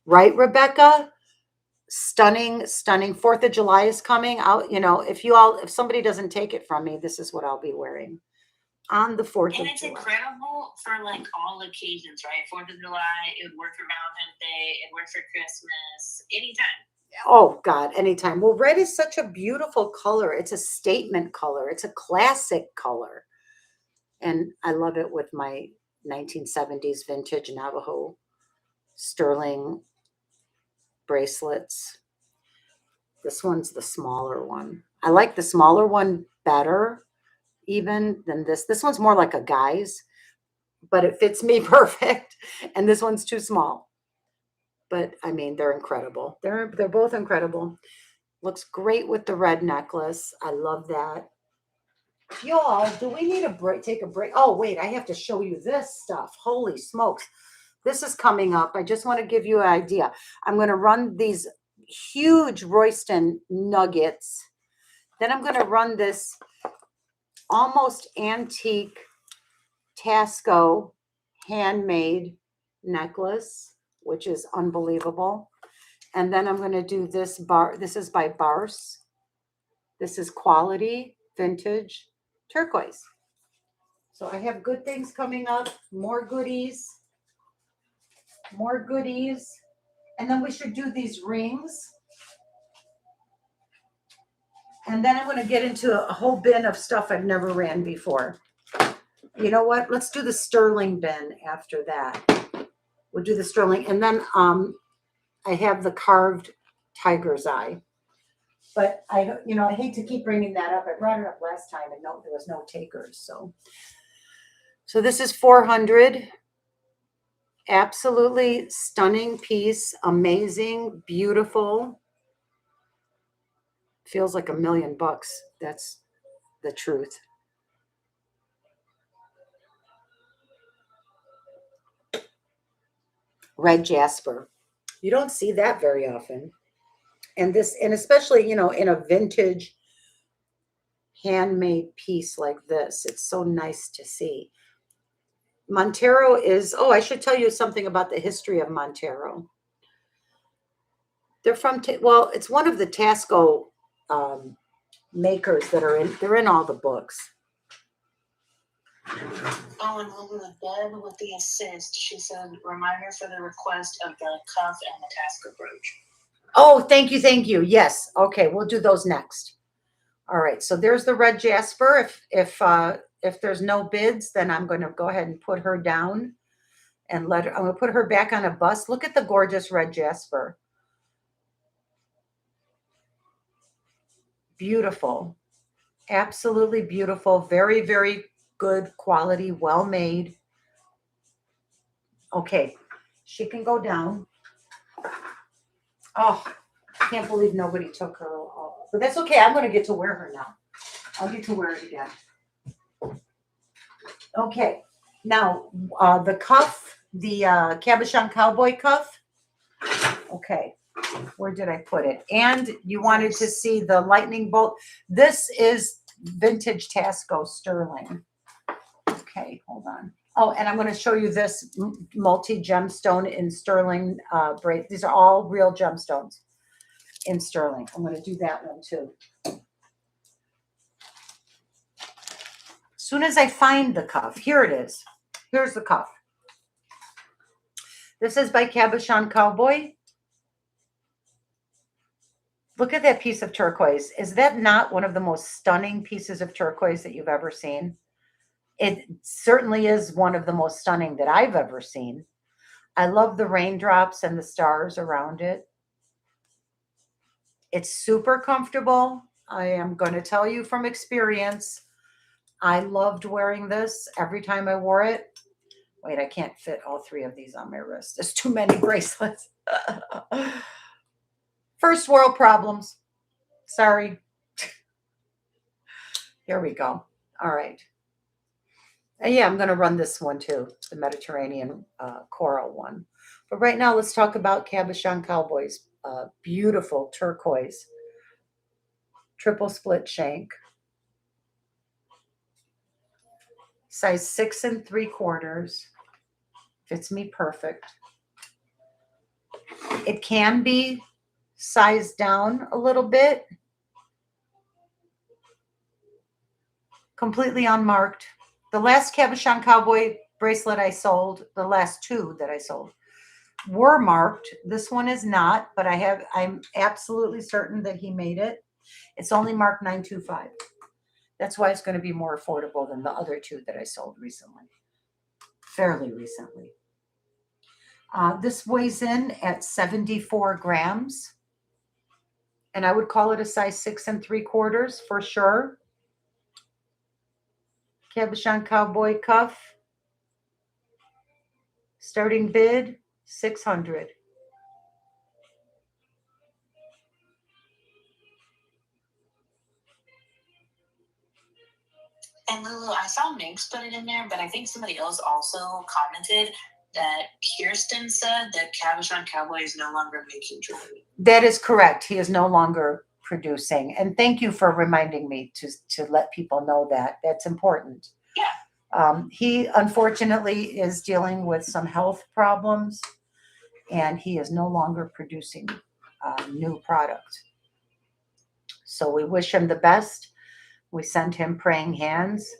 Right, Rebecca? Stunning, stunning. 4th of July is coming out. You know, if somebody doesn't take it from me, this is what I'll be wearing on the 4th of July. And it's incredible for like all occasions, right? 4th of July, it would work for Valentine's Day, it works for Christmas, anytime. Oh God, anytime. Well, red is such a beautiful color. It's a statement color. It's a classic color. And I love it with my 1970s vintage Navajo sterling bracelets. This one's the smaller one. I like the smaller one better even than this. This one's more like a guy's, but it fits me perfect. And this one's too small. But I mean, they're incredible. They're both incredible. Looks great with the red necklace. I love that. Y'all, do we need a break? Take a break. Oh, wait, I have to show you this stuff. Holy smokes. This is coming up. I just want to give you an idea. I'm going to run these huge Royston nuggets. Then I'm going to run this almost antique Tasco handmade necklace, which is unbelievable. And then I'm going to do this bar. This is by Barse. This is quality vintage turquoise. So I have good things coming up, more goodies. And then we should do these rings. And then I'm going to get into a whole bin of stuff I've never ran before. You know what? Let's do the sterling bin after that. We'll do the sterling. And then I have the carved tiger's eye. But I hate to keep bringing that up. I brought it up last time and there was no takers. So this is 400. Absolutely stunning piece. Amazing, beautiful. Feels like $1 million. That's the truth. Red jasper. You don't see that very often. And especially, in a vintage handmade piece like this, it's so nice to see. Montero is, I should tell you something about the history of Montero. They're from, it's one of the Tasco makers they're in all the books. Oh, and Lulu with Deb with the assist. She said, reminder for the request of the cuff and the Tasco brooch. Oh, thank you. Yes. Okay, we'll do those next. All right. So there's the red jasper. If there's no bids, then I'm going to go ahead and put her down and I'm going to put her back on a bus. Look at the gorgeous red jasper. Beautiful. Absolutely beautiful. Very, very good quality. Well made. Okay. She can go down. Oh, I can't believe nobody took her. But that's okay. I'm going to get to wear her now. I'll get to wear it again. Okay. Now, the cuff, the cabochon cowboy cuff. Okay. Where did I put it? And you wanted to see the lightning bolt. This is vintage Tasco sterling. Okay, hold on. Oh, and I'm going to show you this multi-gemstone in sterling braid. These are all real gemstones in sterling. I'm going to do that one too. As soon as I find the cuff, here it is. Here's the cuff. This is by Cabochon Cowboy. Look at that piece of turquoise. Is that not one of the most stunning pieces of turquoise that you've ever seen? It certainly is one of the most stunning that I've ever seen. I love the raindrops and the stars around it. It's super comfortable. I am going to tell you from experience, I loved wearing this every time I wore it. Wait, I can't fit all three of these on my wrist. There's too many bracelets. First world problems. Sorry. Here we go. All right. And yeah, I'm going to run this one too, the Mediterranean coral one. But right now, let's talk about Cabochon Cowboy's beautiful turquoise triple split shank. Size 6 3/4. Fits me perfect. It can be sized down a little bit. Completely unmarked. The last Cabochon Cowboy bracelet I sold, the last two that I sold, were marked. This one is not, but I'm absolutely certain that he made it. It's only marked 925. That's why it's going to be more affordable than the other two that I sold recently, fairly recently. This weighs in at 74 grams. And I would call it a size 6 3/4 for sure. Cabochon Cowboy cuff. Starting bid, 600. And Lulu, I saw Minx put it in there, but I think somebody else also commented that Kirsten said that Cabochon Cowboy is no longer making jewelry. That is correct. He is no longer producing. And thank you for reminding me to let people know that. That's important. Yeah. He unfortunately is dealing with some health problems, and he is no longer producing new product. So we wish him the best. We send him praying hands.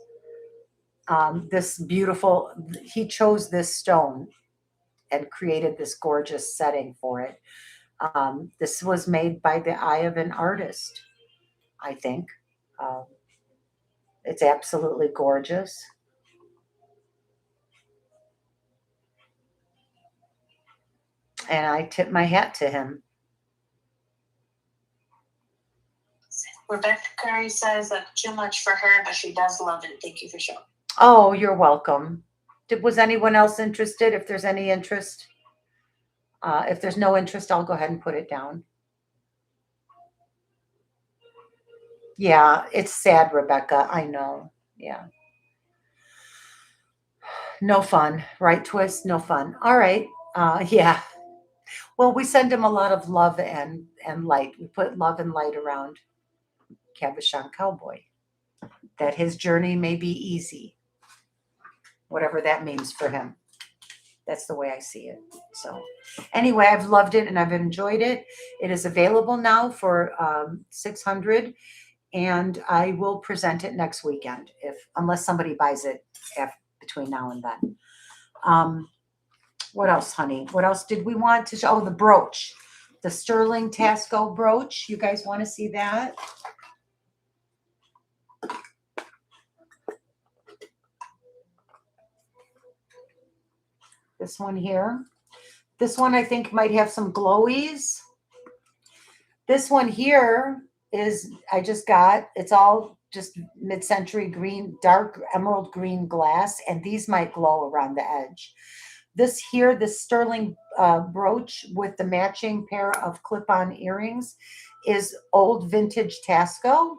He chose this stone and created this gorgeous setting for it. This was made by the eye of an artist. I think. Um, it's absolutely gorgeous. And I tip my hat to him. Rebecca Curry says that's too much for her, but she does love it. Thank you for showing. Oh, you're welcome. Was anyone else interested? If there's any interest, if there's no interest, I'll go ahead and put it down. Yeah, it's sad, Rebecca. I know. Yeah. No fun, right, Twist? No fun. All right. Yeah. Well, we send him a lot of love and light. We put love and light around Cabochon Cowboy. That his journey may be easy, whatever that means for him. That's the way I see it. So anyway, I've loved it and I've enjoyed it. It is available now for $600, and I will present it next weekend, unless somebody buys it between now and then. What else, honey? What else did we want to show? Oh, the brooch, the sterling Tasco brooch. You guys want to see that? This one here. This one I think might have some glowies. This one here is, I just got, it's all just mid-century green, dark emerald green glass, and these might glow around the edge. This here, this sterling brooch with the matching pair of clip-on earrings is old vintage Tasco,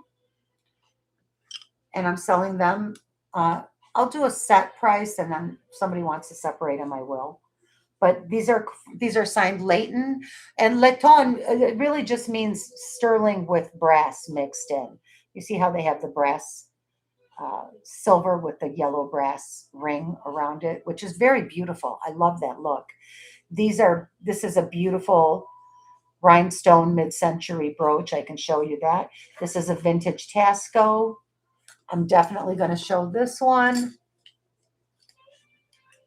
and I'm selling them. I'll do a set price, and then if somebody wants to separate them, I will. But these are signed Leighton, and Letton, it really just means sterling with brass mixed in. You see how they have the brass silver with the yellow brass ring around it, which is very beautiful. I love that look. This is a beautiful rhinestone mid-century brooch. I can show you that. This is a vintage Tasco. I'm definitely going to show this one.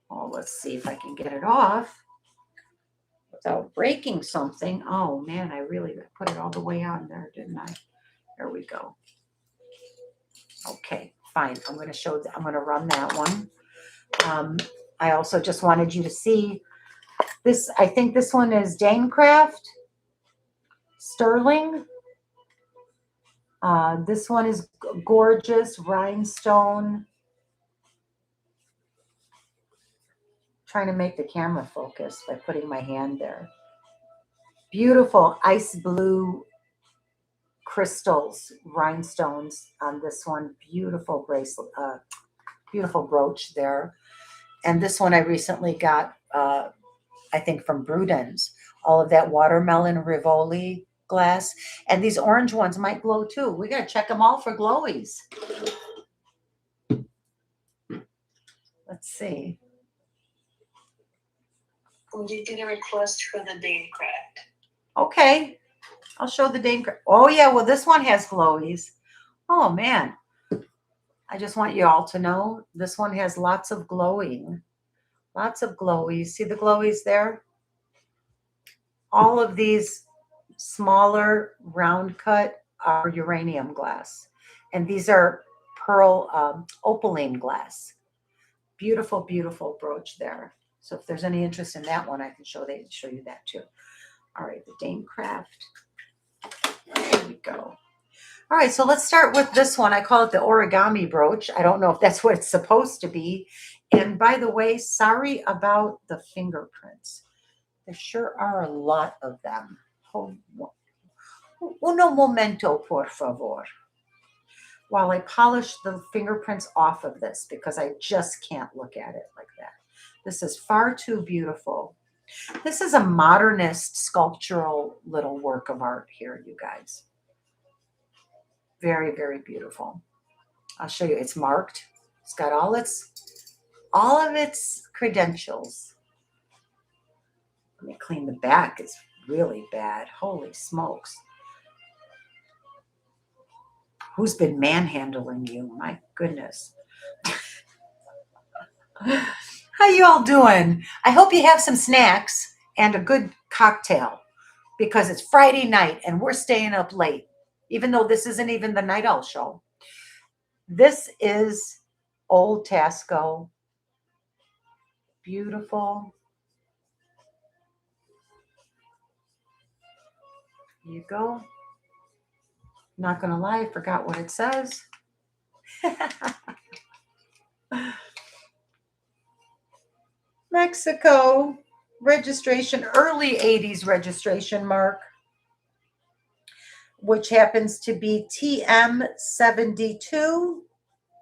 Oh, let's see if I can get it off without breaking something. Oh man, I really put it all the way on there, didn't I? There we go. Okay, fine. I'm going to run that one. I also just wanted you to see this. I think this one is Danecraft Sterling. This one is gorgeous rhinestone. Trying to make the camera focus by putting my hand there. Beautiful ice blue crystals, rhinestones on this one. Beautiful bracelet, beautiful brooch there. And this one I recently got, I think from Bruden's. All of that watermelon Rivoli glass. And these orange ones might glow too. We got to check them all for glowies. Let's see. We did get a request for the Danecraft. Okay. I'll show the Danecraft. Oh, yeah. Well, this one has glowies. Oh, man. I just want you all to know this one has lots of glowing. Lots of glowies. See the glowies there? All of these smaller round cut are uranium glass. And these are pearl opaline glass. Beautiful, beautiful brooch there. So if there's any interest in that one, I can show you that too. All right, the Danecraft. There we go. All right, so let's start with this one. I call it the origami brooch. I don't know if that's what it's supposed to be. And by the way, sorry about the fingerprints. There sure are a lot of them. Uno momento, por favor. While I polish the fingerprints off of this, because I just can't look at it like that. This is far too beautiful. This is a modernist sculptural little work of art here, you guys. Very, very beautiful. I'll show you. It's marked. It's got all of its credentials. Let me clean the back. It's really bad. Holy smokes. Who's been manhandling you? My goodness. How you all doing? I hope you have some snacks and a good cocktail because it's Friday night and we're staying up late. even though this isn't even the Night Owl show. This is Old Tasco. Beautiful. Here you go. Not gonna lie, I forgot what it says. Mexico registration, early 80s registration mark, which happens to be TM72.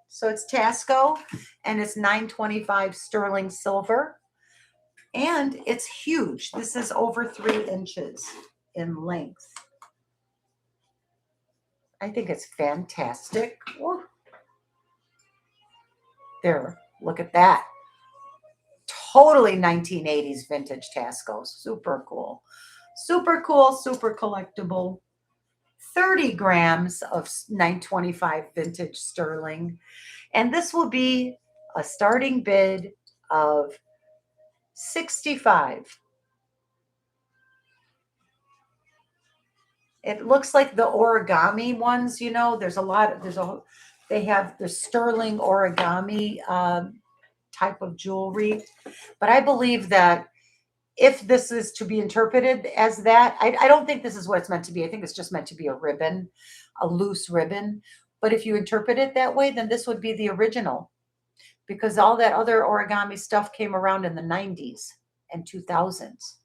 So it's Tasco, and it's 925 sterling silver. And it's huge. This is over 3 inches in length. I think it's fantastic. Woo. There, look at that. Totally 1980s vintage Tasco. Super cool. Super cool, super collectible. 30 grams of 925 vintage sterling. And this will be a starting bid of 65. It looks like the origami ones, you know, they have the sterling origami type of jewelry. But I believe that if this is to be interpreted as that, I don't think this is what it's meant to be. I think it's just meant to be a ribbon, a loose ribbon. But if you interpret it that way, then this would be the original, because all that other origami stuff came around in the 90s and 2000s.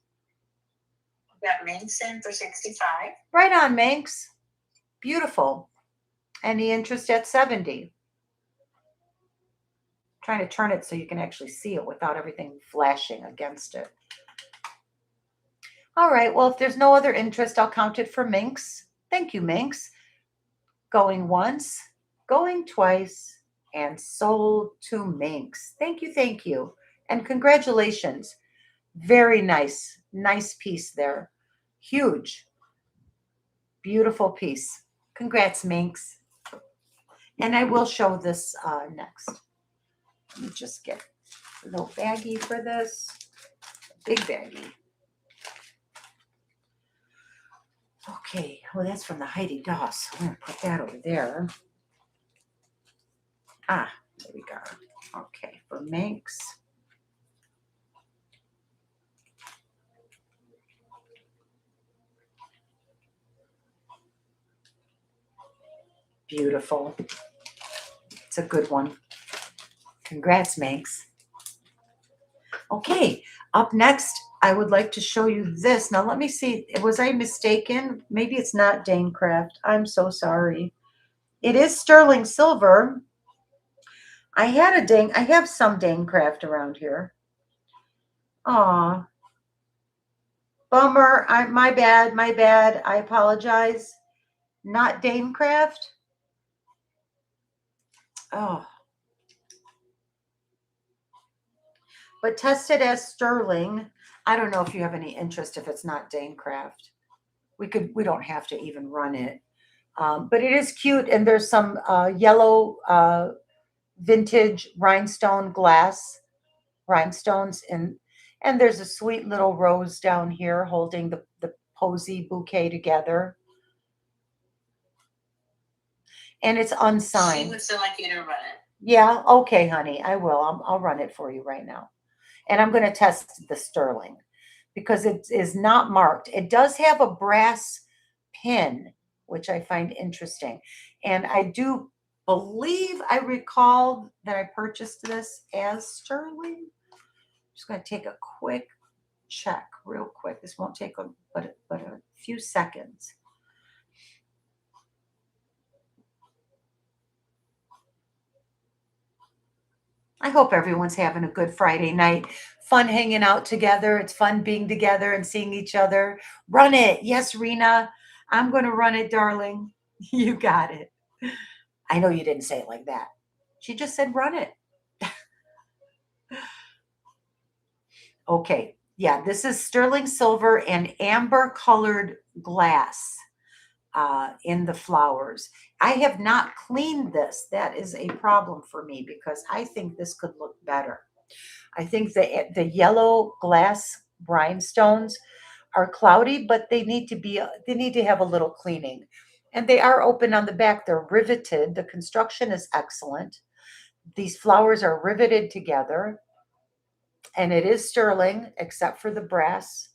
Got Minx in for 65. Right on, Manx. Beautiful. Any interest at 70? Trying to turn it so you can actually see it without everything flashing against it. All right, well, if there's no other interest, I'll count it for Minx. Thank you, Minx. Going once, going twice, and sold to Minx. Thank you, thank you. And congratulations. Very nice, nice piece there. Huge, beautiful piece. Congrats, Minx. And I will show this next. Let me just get a little baggie for this. Big baggie. Okay, well, that's from the Heidi Doss. I'm going to put that over there. Ah, there we go. Okay, for Minx. Beautiful. It's a good one. Congrats, Minx. Okay, up next, I would like to show you this. Now, let me see. Was I mistaken? Maybe it's not Danecraft. I'm so sorry. It is sterling silver. I have some Danecraft around here. Aw. Bummer. My bad. I apologize. Not Danecraft. Oh. But tested as sterling. I don't know if you have any interest if it's not Danecraft. We don't have to even run it. But it is cute, and there's some yellow vintage rhinestone glass rhinestones, and there's a sweet little rose down here holding the posy bouquet together. And it's unsigned. She would still like you to run it. Yeah, okay, honey, I will. I'll run it for you right now. And I'm going to test the sterling because it is not marked. It does have a brass pin, which I find interesting. And I do believe I recall that I purchased this as sterling. I'm just going to take a quick check real quick. This won't take but a few seconds. I hope everyone's having a good Friday night. Fun hanging out together. It's fun being together and seeing each other. Run it. Yes, Rena. I'm going to run it, darling. You got it. I know you didn't say it like that. She just said run it. Okay. Yeah, this is sterling silver and amber colored glass in the flowers. I have not cleaned this. That is a problem for me because I think this could look better. I think the yellow glass rhinestones are cloudy, but they need to have a little cleaning. And they are open on the back. They're riveted. The construction is excellent. These flowers are riveted together. And it is sterling, except for the brass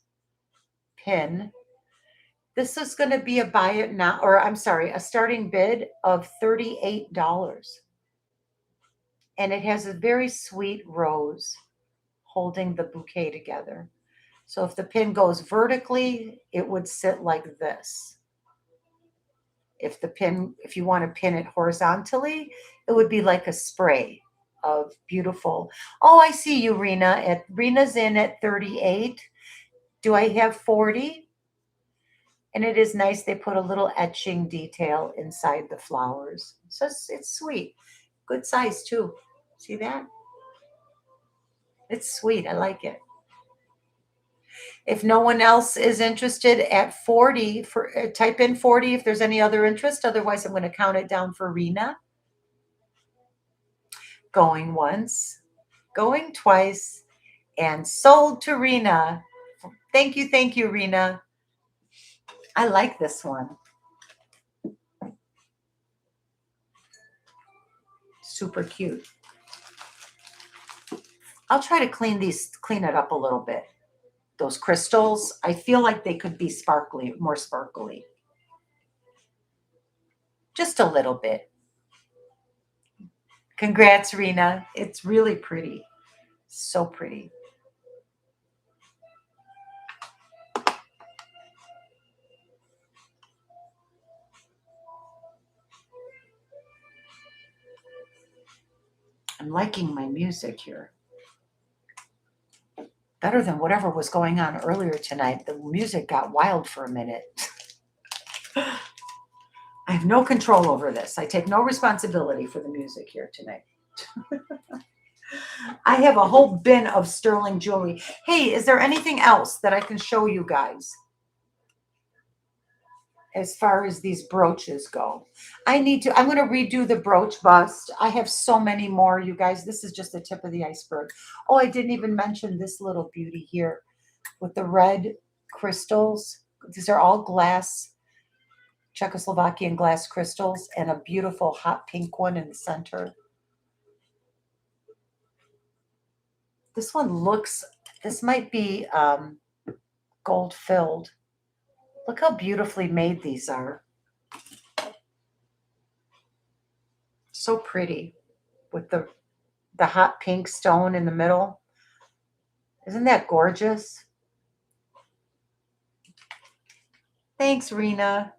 pin. This is going to be a buy it now, or I'm sorry, a starting bid of $38. And it has a very sweet rose holding the bouquet together. So if the pin goes vertically, it would sit like this. If you want to pin it horizontally, it would be like a spray of beautiful. Oh, I see you, Rena. Rena's in at 38. Do I have 40? And it is nice. They put a little etching detail inside the flowers. So it's sweet. Good size too. See that? It's sweet. I like it. If no one else is interested at 40, type in 40 if there's any other interest. Otherwise, I'm going to count it down for Rena. Going once, going twice, and sold to Rena. Thank you, Rena. I like this one. Super cute. I'll try to clean it up a little bit. Those crystals, I feel like they could be sparkly, more sparkly. Just a little bit. Congrats, Rena. It's really pretty. So pretty. I'm liking my music here. Better than whatever was going on earlier tonight. The music got wild for a minute. I have no control over this. I take no responsibility for the music here tonight. I have a whole bin of sterling jewelry. Hey, is there anything else that I can show you guys as far as these brooches go? I'm going to redo the brooch bust. I have so many more, you guys. This is just the tip of the iceberg. Oh, I didn't even mention this little beauty here with the red crystals. These are all glass, Czechoslovakian glass crystals, and a beautiful hot pink one in the center. This might be gold filled. Look how beautifully made these are. So pretty with the hot pink stone in the middle. Isn't that gorgeous? Thanks, Rena.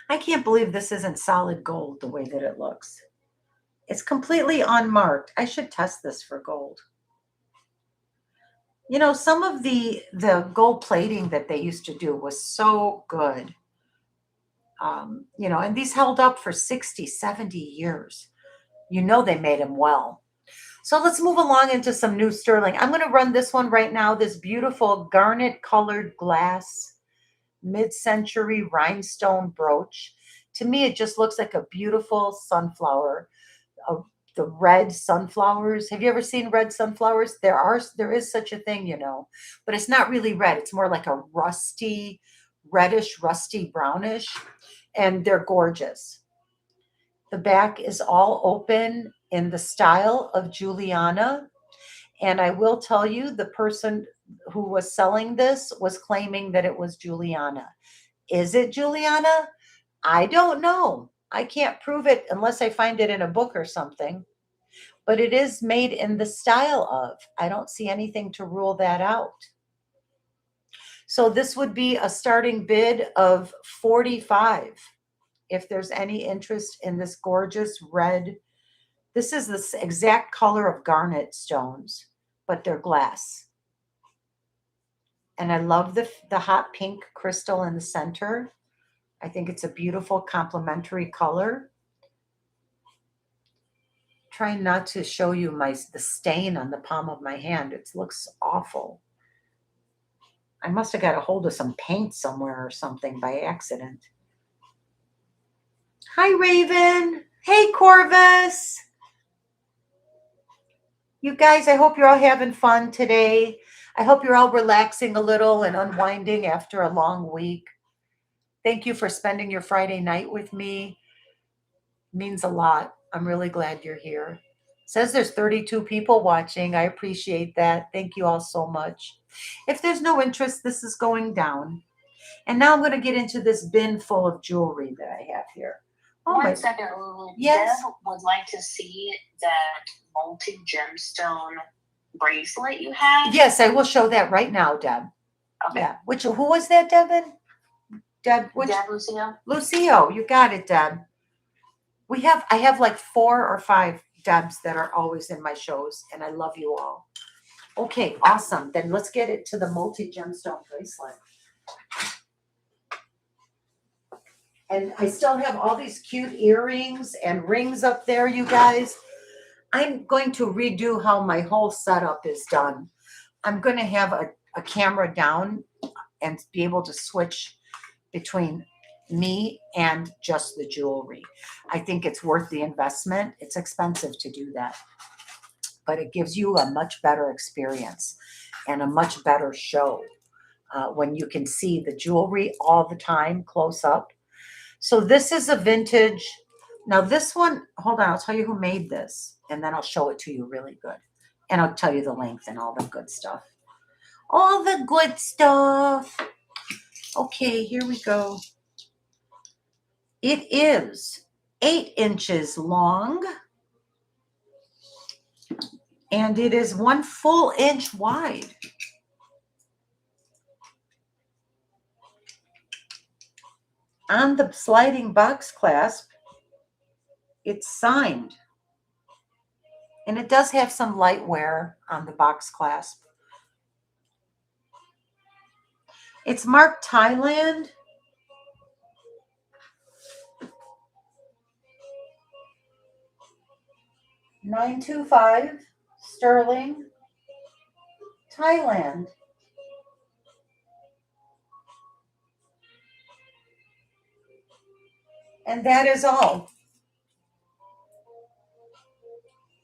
I can't believe this isn't solid gold the way that it looks. It's completely unmarked. I should test this for gold. You know, some of the gold plating that they used to do was so good. You know, and these held up for 60, 70 years. You know they made them well. So let's move along into some new sterling. I'm going to run this one right now, this beautiful garnet colored glass mid-century rhinestone brooch. To me, it just looks like a beautiful sunflower. The red sunflowers. Have you ever seen red sunflowers? There is such a thing, you know, but it's not really red. It's more like a reddish, rusty brownish, and they're gorgeous. The back is all open in the style of Juliana. And I will tell you, the person who was selling this was claiming that it was Juliana. Is it Juliana? I don't know. I can't prove it unless I find it in a book or something. But it is made in the style of. I don't see anything to rule that out. So this would be a starting bid of $45. If there's any interest in this gorgeous red, this is the exact color of garnet stones, but they're glass. And I love the hot pink crystal in the center. I think it's a beautiful complementary color. Trying not to show you the stain on the palm of my hand. It looks awful. I must have got a hold of some paint somewhere or something by accident. Hi, Raven. Hey, Corvus. You guys, I hope you're all having fun today. I hope you're all relaxing a little and unwinding after a long week. Thank you for spending your Friday night with me. Means a lot. I'm really glad you're here. Says there's 32 people watching. I appreciate that. Thank you all so much. If there's no interest, this is going down. And now I'm going to get into this bin full of jewelry that I have here. Oh One my, second, Lulu. yes. Deb would like to see that multi-gemstone bracelet you have. Yes, I will show that right now, Deb. Okay. Yeah. Who was that, Devin? Deb, which? Deb, Lucio? Lucio, you got it, Deb. I have like 4 or 5 Debs that are always in my shows, and I love you all. Okay, awesome. Then let's get it to the multi-gemstone bracelet. And I still have all these cute earrings and rings up there, you guys. I'm going to redo how my whole setup is done. I'm going to have a camera down and be able to switch between me and just the jewelry. I think it's worth the investment. It's expensive to do that, but it gives you a much better experience and a much better show when you can see the jewelry all the time close up. So this is a vintage. Now this one, hold on, I'll tell you who made this, and then I'll show it to you really good. And I'll tell you the length and all the good stuff. All the good stuff. Okay, here we go. It is 8 inches long, and it is 1 full inch wide. On the sliding box clasp, it's signed. And it does have some light wear on the box clasp. It's marked Thailand. $925 sterling, Thailand. And that is all.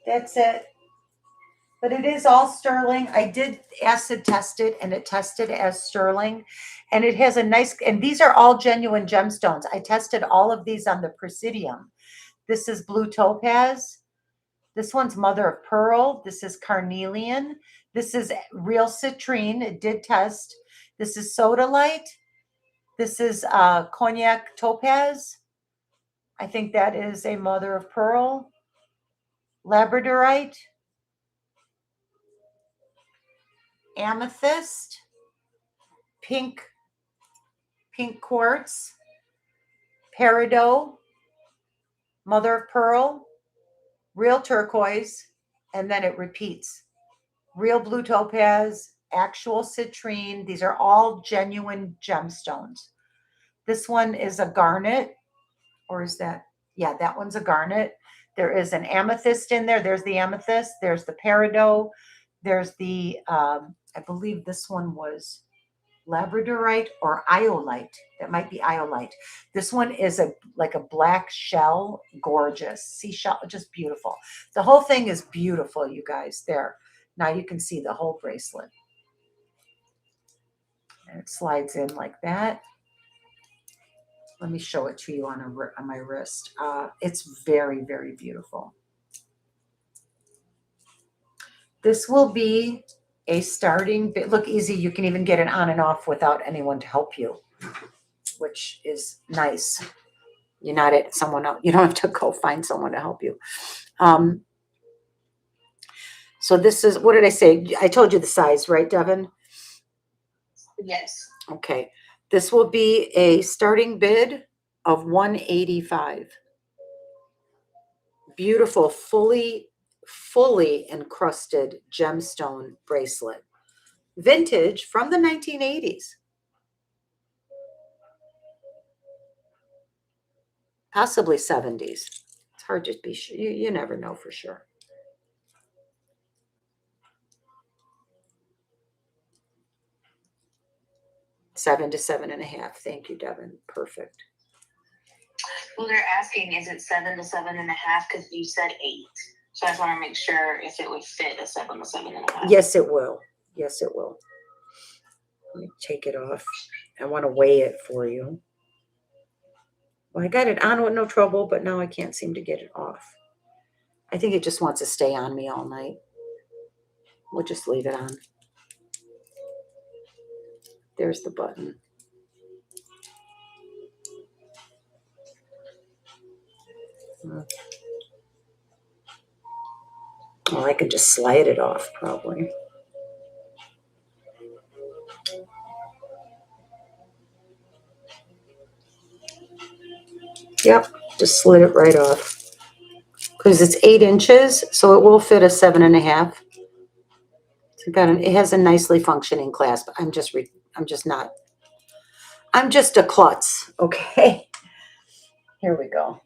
That's it. But it is all sterling. I did acid test it, and it tested as sterling. And it has a nice, and these are all genuine gemstones. I tested all of these on the Presidium. This is blue topaz. This one's mother of pearl. This is carnelian. This is real citrine. It did test. This is sodalite. This is cognac topaz. I think that is a mother of pearl. Labradorite. Amethyst. Pink quartz. Peridot. Mother of pearl. Real turquoise. And then it repeats. Real blue topaz, actual citrine. These are all genuine gemstones. This one is a garnet, or is that? Yeah, that one's a garnet. There is an amethyst in there. There's the amethyst. There's the peridot. There's the, I believe this one was labradorite or iolite. That might be iolite. This one is like a black shell, gorgeous seashell, just beautiful. The whole thing is beautiful, you guys. There. Now you can see the whole bracelet. And it slides in like that. Let me show it to you on my wrist. It's very, very beautiful. This will be a starting bit. Look, easy. You can even get it on and off without anyone to help you, which is nice. You're not at someone else. You don't have to go find someone to help you. So this is, what did I say? I told you the size, right, Devin? Yes. Okay. This will be a starting bid of $185. Beautiful, fully encrusted gemstone bracelet. Vintage from the 1980s. Possibly 70s. It's hard to be sure. You never know for sure. $7 to $7.5. Thank you, Devin. Perfect. Well, they're asking, is it 7 to 7.5? Because you said 8. So I just want to make sure if it would fit a 7 to 7.5. Yes, it will. Yes, it will. Let me take it off. I want to weigh it for you. Well, I got it on with no trouble, but now I can't seem to get it off. I think it just wants to stay on me all night. We'll just leave it on. There's the button. Well, I can just slide it off probably. Yep, just slid it right off. Because it's 8 inches, so it will fit a 7.5. So it has a nicely functioning clasp. I'm just a klutz, okay? Here we go.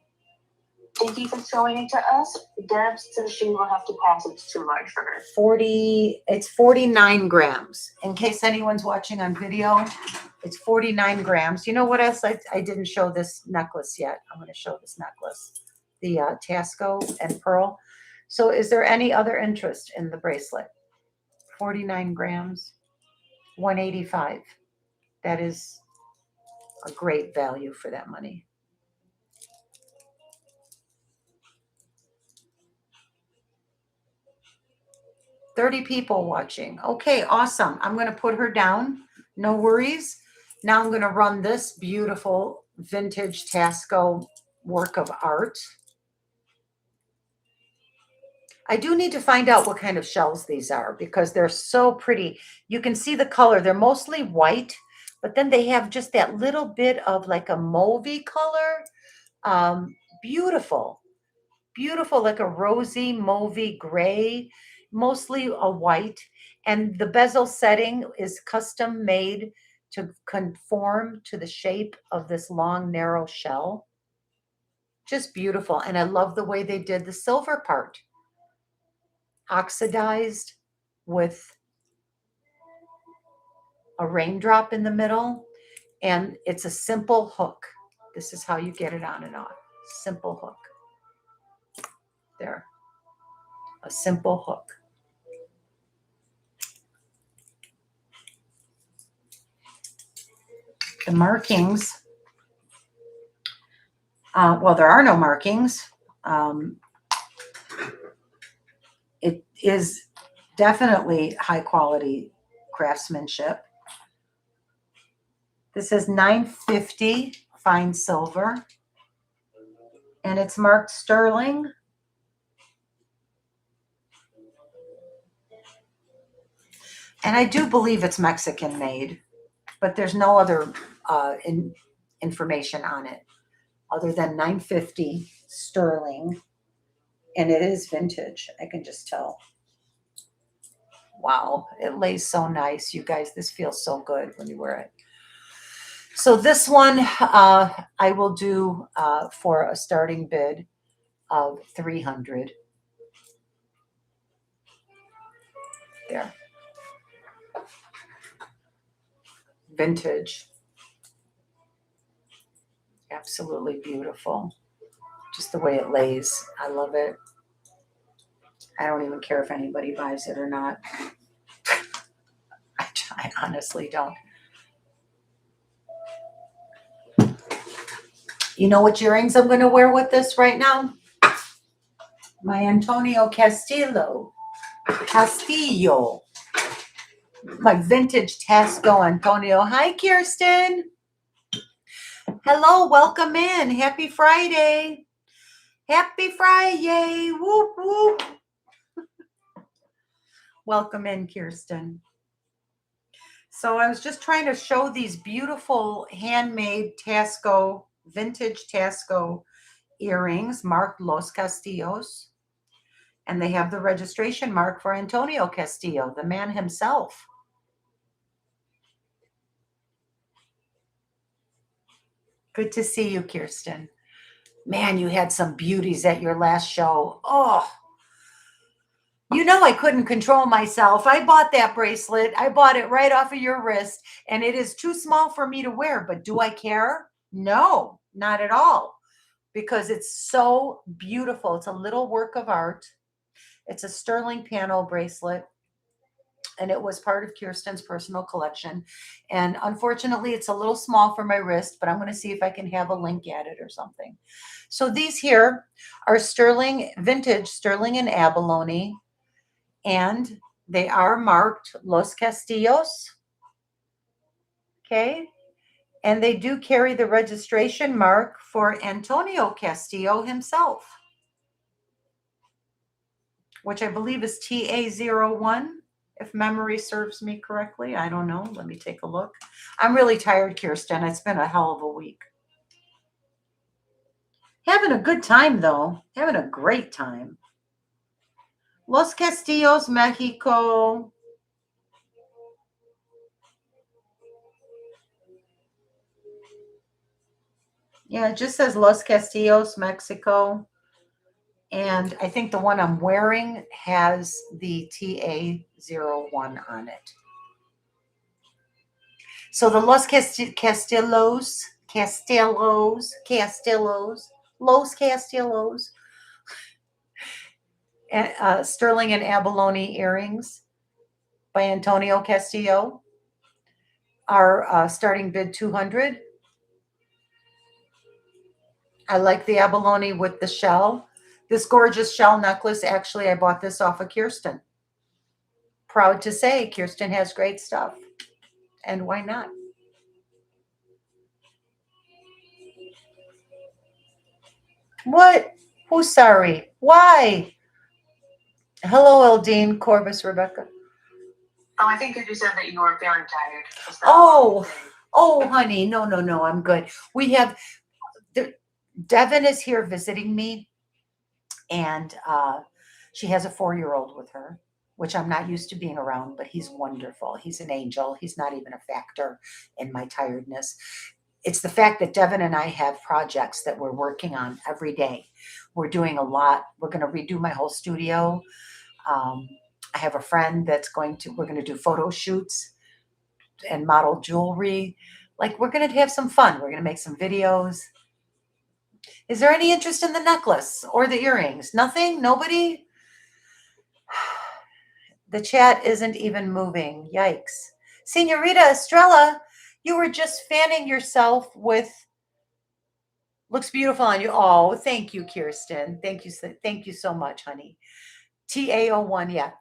Thank you for showing it to us. Deb says she will have to pass. It's too large for her. It's 49 grams. In case anyone's watching on video, it's 49 grams. You know what else? I didn't show this necklace yet. I'm going to show this necklace. The Tasco and pearl. So is there any other interest in the bracelet? 49 grams, 185. That is a great value for that money. 30 people watching. Okay, awesome. I'm going to put her down. No worries. Now I'm going to run this beautiful vintage Tasco work of art. I do need to find out what kind of shells these are because they're so pretty. You can see the color. They're mostly white, but then they have just that little bit of like a mauvey color. Beautiful. Beautiful, like a rosy mauvey gray, mostly a white. And the bezel setting is custom made to conform to the shape of this long, narrow shell. Just beautiful. And I love the way they did the silver part. Oxidized with a raindrop in the middle. And it's a simple hook. This is how you get it on and off. Simple hook. There. A simple hook. The markings, well, there are no markings. It is definitely high quality craftsmanship. This is $9.50 fine silver, and it's marked sterling. And I do believe it's Mexican made, but there's no other information on it other than $9.50 sterling. And it is vintage. I can just tell. Wow, it lays so nice. You guys, this feels so good when you wear it. So this one I will do for a starting bid of $300. There. Vintage. Absolutely beautiful. Just the way it lays. I love it. I don't even care if anybody buys it or not. I honestly don't. You know what earrings I'm going to wear with this right now? My Antonio Castillo. My vintage Tasco Antonio. Hi, Kirsten. Hello, welcome in. Happy Friday. Happy Friday. Whoop, whoop. Welcome in, Kirsten. So I was just trying to show these beautiful handmade Tasco, vintage Tasco earrings marked Los Castillos. And they have the registration mark for Antonio Castillo, the man himself. Good to see you, Kirsten. Man, you had some beauties at your last show. Oh, you know I couldn't control myself. I bought that bracelet. I bought it right off of your wrist, and it is too small for me to wear. But do I care? No, not at all, because it's so beautiful. It's a little work of art. It's a sterling panel bracelet, and it was part of Kirsten's personal collection. And unfortunately, it's a little small for my wrist, but I'm going to see if I can have a link at it or something. So these here are vintage sterling and abalone, and they are marked Los Castillos. Okay. And they do carry the registration mark for Antonio Castillo himself, which I believe is TA01, if memory serves me correctly. I don't know. Let me take a look. I'm really tired, Kirsten. It's been a hell of a week. Having a good time, though. Having a great time. Los Castillos, Mexico. Yeah, it just says Los Castillos, Mexico. And I think the one I'm wearing has the TA01 on it. So the Los Castillos, Los Castillos, sterling and abalone earrings by Antonio Castillo are starting bid $200. I like the abalone with the shell. This gorgeous shell necklace, actually, I bought this off of Kirsten. Proud to say, Kirsten has great stuff. And why not? What? Who's sorry? Why? Hello, Eldine, Corbus, Rebecca. Oh, I think you said that you were feeling tired. Oh, honey, no, I'm good. We have, Devin is here visiting me, and she has a 4-year-old with her, which I'm not used to being around, but he's wonderful. He's an angel. He's not even a factor in my tiredness. It's the fact that Devin and I have projects that we're working on every day. We're doing a lot. We're going to redo my whole studio. I have a friend we're going to do photo shoots and model jewelry. Like, we're going to have some fun. We're going to make some videos. Is there any interest in the necklace or the earrings? Nothing? Nobody? The chat isn't even moving. Yikes. Senorita Estrella, you were just fanning yourself with, looks beautiful on you. Oh, thank you, Kirsten. Thank you so much, honey. TA01, yeah.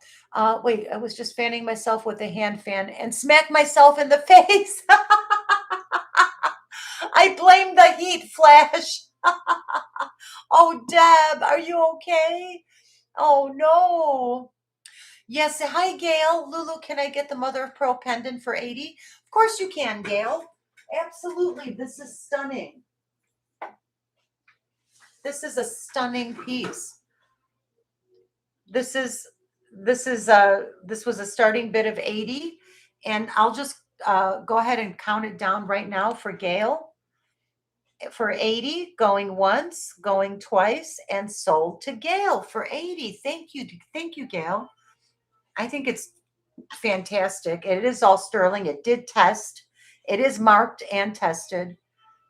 Wait, I was just fanning myself with a hand fan and smacked myself in the face. I blame the heat flash. Oh, Deb, are you okay? Oh, no. Yes, hi, Gail. Lulu, can I get the mother of pearl pendant for 80? Of course you can, Gail. Absolutely. This is stunning. This is a stunning piece. This was a starting bid of 80, and I'll just go ahead and count it down right now for Gail. For 80, going once, going twice, and sold to Gail for 80. Thank you, Gail. I think it's fantastic. It is all sterling. It did test. It is marked and tested.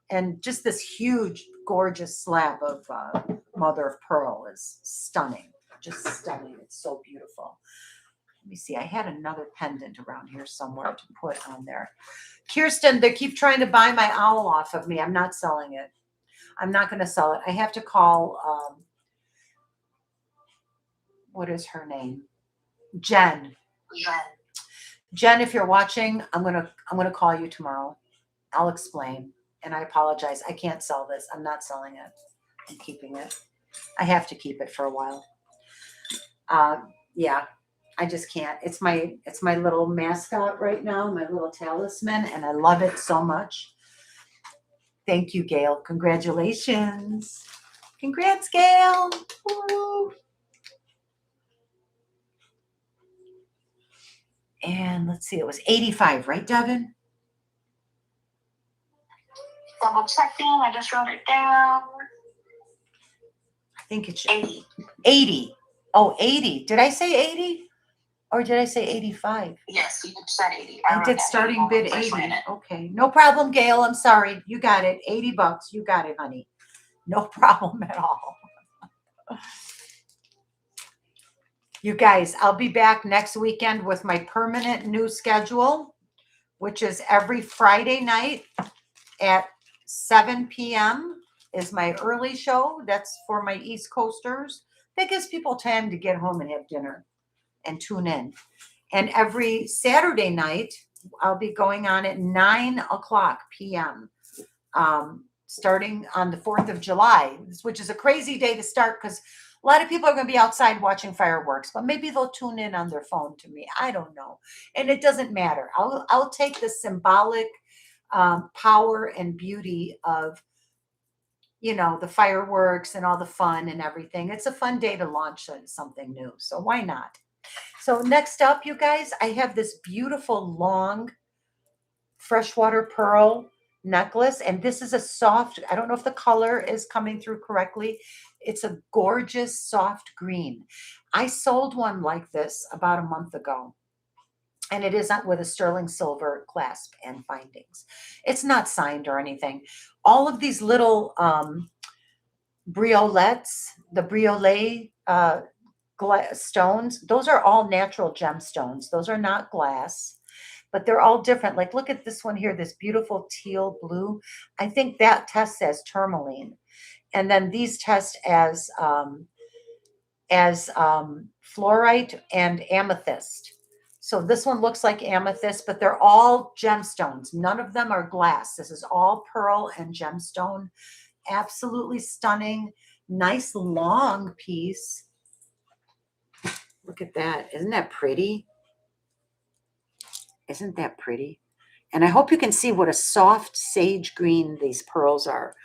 And just this huge, gorgeous slab of mother of pearl is stunning. Just stunning. It's so beautiful. Let me see. I had another pendant around here somewhere to put on there. Kirsten, they keep trying to buy my owl off of me. I'm not selling it. I'm not going to sell it. I have to call, what is her name? Jen. Jen, if you're watching, I'm gonna call you tomorrow. I'll explain. And I apologize. I can't sell this. I'm not selling it. I'm keeping it. I have to keep it for a while. Yeah, I just can't. It's my little mascot right now, my little talisman, and I love it so much. Thank you, Gail. Congratulations. Congrats, Gail. Woo. And let's see, it was 85, right, Devin? Double checking. I just wrote it down. I think it's 80. 80. Oh, 80. Did I say 80? Or did I say 85? Yes, you said 80. I did starting bid 80. Okay. No problem, Gail. I'm sorry. You got it. $80. You got it, honey. No problem at all. You guys, I'll be back next weekend with my permanent new schedule, which is every Friday night at 7 p.m. is my early show. That's for my East Coasters. That gives people time to get home and have dinner and tune in. And every Saturday night, I'll be going on at 9 o'clock p.m. Starting on the 4th of July, which is a crazy day to start because a lot of people are going to be outside watching fireworks, but maybe they'll tune in on their phone to me. I don't know. And it doesn't matter. I'll take the symbolic power and beauty of, you know, the fireworks and all the fun and everything. It's a fun day to launch something new. So why not? So next up, you guys, I have this beautiful long freshwater pearl necklace. And this is a soft, I don't know if the color is coming through correctly. It's a gorgeous soft green. I sold one like this about a month ago. And it is with a sterling silver clasp and findings. It's not signed or anything. All of these little briolettes, the briole stones, those are all natural gemstones. Those are not glass, but they're all different. Like, look at this one here, this beautiful teal blue. I think that tests as tourmaline. And then these test as fluorite and amethyst. So this one looks like amethyst, but they're all gemstones. None of them are glass. This is all pearl and gemstone. Absolutely stunning. Nice long piece. Look at that. Isn't that pretty? Isn't that pretty? And I hope you can see what a soft sage green these pearls are.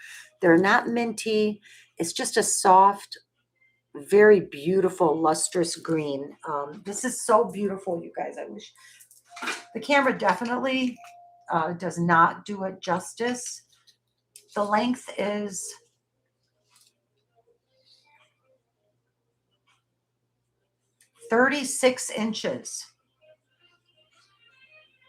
They're not minty. It's just a soft, very beautiful, lustrous green. This is so beautiful, you guys. I wish the camera definitely does not do it justice. The length is 36 inches.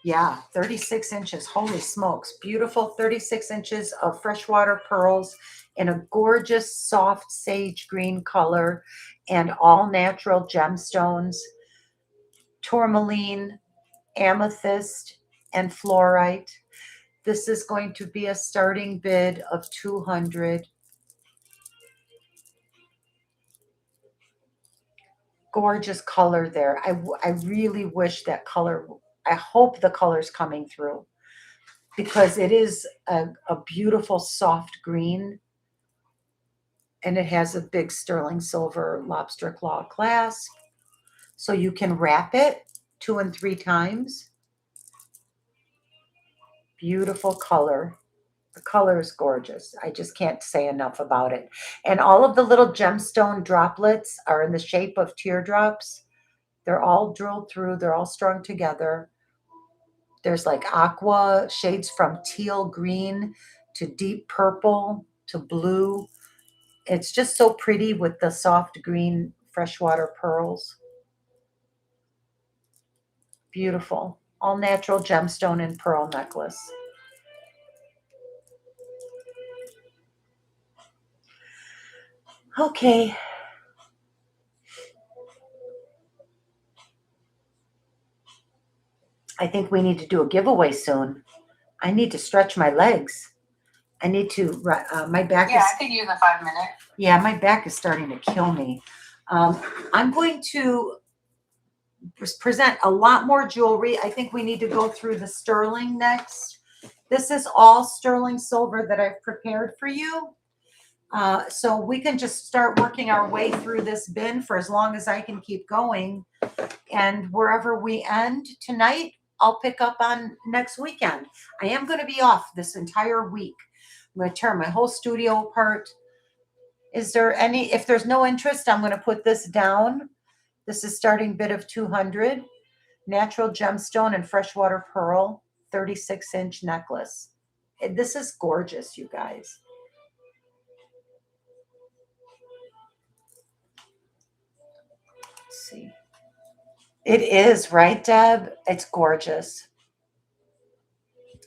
Yeah, 36 inches. Holy smokes. Beautiful 36 inches of freshwater pearls in a gorgeous soft sage green color and all natural gemstones, tourmaline, amethyst, and fluorite. This is going to be a starting bid of 200. Gorgeous color there. I really wish that color, I hope the color's coming through because it is a beautiful soft green and it has a big sterling silver lobster claw clasp. So you can wrap it 2 and 3 times. Beautiful color. The color is gorgeous. I just can't say enough about it. And all of the little gemstone droplets are in the shape of teardrops. They're all drilled through. They're all strung together. There's like aqua shades from teal green to deep purple to blue. It's just so pretty with the soft green freshwater pearls. Beautiful. All natural gemstone and pearl necklace. Okay. I think we need to do a giveaway soon. I need to stretch my legs. I need to, my back is. Yeah, I could use a 5 minute. Yeah, my back is starting to kill me. I'm going to present a lot more jewelry. I think we need to go through the sterling next. This is all sterling silver that I've prepared for you. So we can just start working our way through this bin for as long as I can keep going. And wherever we end tonight, I'll pick up on next weekend. I am going to be off this entire week. I'm going to tear my whole studio apart. Is there any, if there's no interest, I'm going to put this down. This is starting bid of 200. Natural gemstone and freshwater pearl, 36-inch necklace. This is gorgeous, you guys. Let's see. It is, right, Deb? It's gorgeous.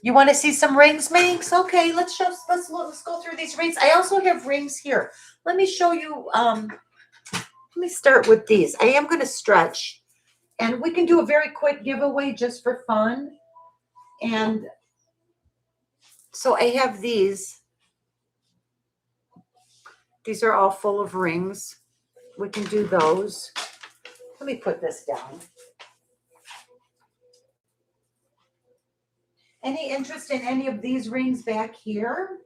You want to see some rings, Manx? Okay, let's go through these rings. I also have rings here. Let me show you. Let me start with these. I am going to stretch, and we can do a very quick giveaway just for fun. And so I have these. These are all full of rings. We can do those. Let me put this down. Any interest in any of these rings back here?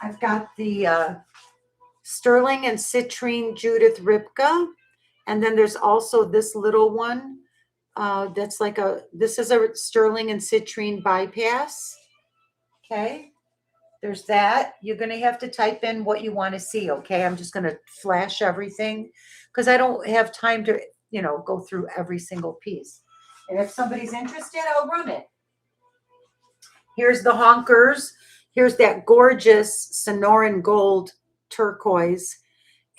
I've got the Sterling and Citrine Judith Ripka. And then there's also this little one. That's like this is a Sterling and Citrine bypass. Okay. There's that. You're going to have to type in what you want to see. Okay. I'm just going to flash everything because I don't have time to, go through every single piece. And if somebody's interested, I'll run it. Here's the honkers. Here's that gorgeous Sonoran gold turquoise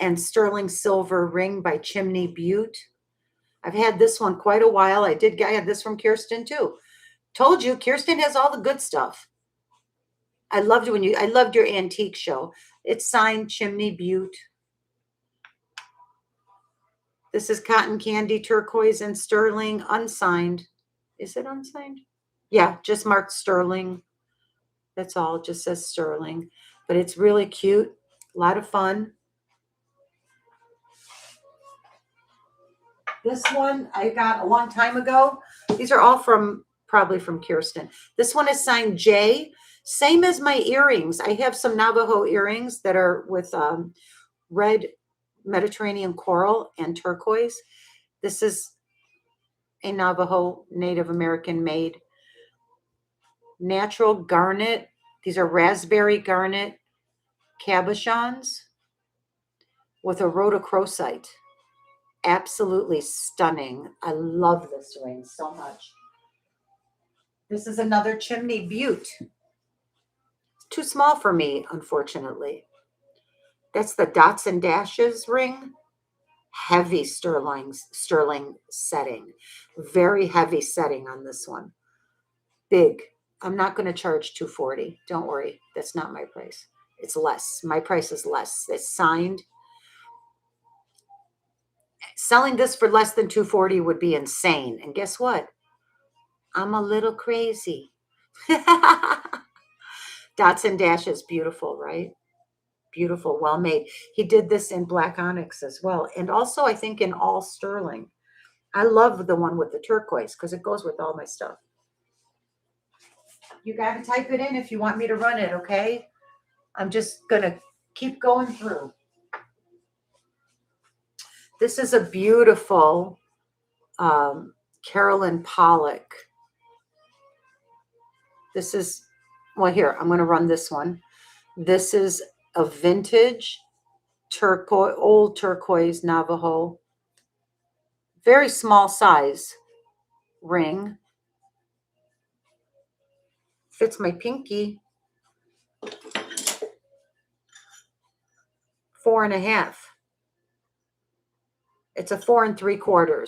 and sterling silver ring by Chimney Butte. I've had this one quite a while. I had this from Kirsten too. Told you, Kirsten has all the good stuff. I loved your antique show. It's signed Chimney Butte. This is cotton candy turquoise and sterling, unsigned. Is it unsigned? Yeah, just marked sterling. That's all. It just says sterling. But it's really cute. A lot of fun. This one I got a long time ago. These are all probably from Kirsten. This one is signed J. Same as my earrings. I have some Navajo earrings that are with red Mediterranean coral and turquoise. This is a Navajo Native American made natural garnet. These are raspberry garnet cabochons with a rhodochrosite. Absolutely stunning. I love this ring so much. This is another Chimney Butte. It's too small for me, unfortunately. That's the dots and dashes ring. Heavy sterling setting. Very heavy setting on this one. Big. I'm not going to charge $240. Don't worry. That's not my price. It's less. My price is less. It's signed. Selling this for less than $240 would be insane. And guess what? I'm a little crazy. Dots and dashes, beautiful, right? Beautiful, well made. He did this in black onyx as well. And also, I think in all sterling. I love the one with the turquoise because it goes with all my stuff. You got to type it in if you want me to run it, okay? I'm just going to keep going through. This is a beautiful Carolyn Pollock. This is, well, here, I'm going to run this one. This is a vintage turquoise, old turquoise Navajo. Very small size ring. Fits my pinky. 4.5. It's a 4 3/4.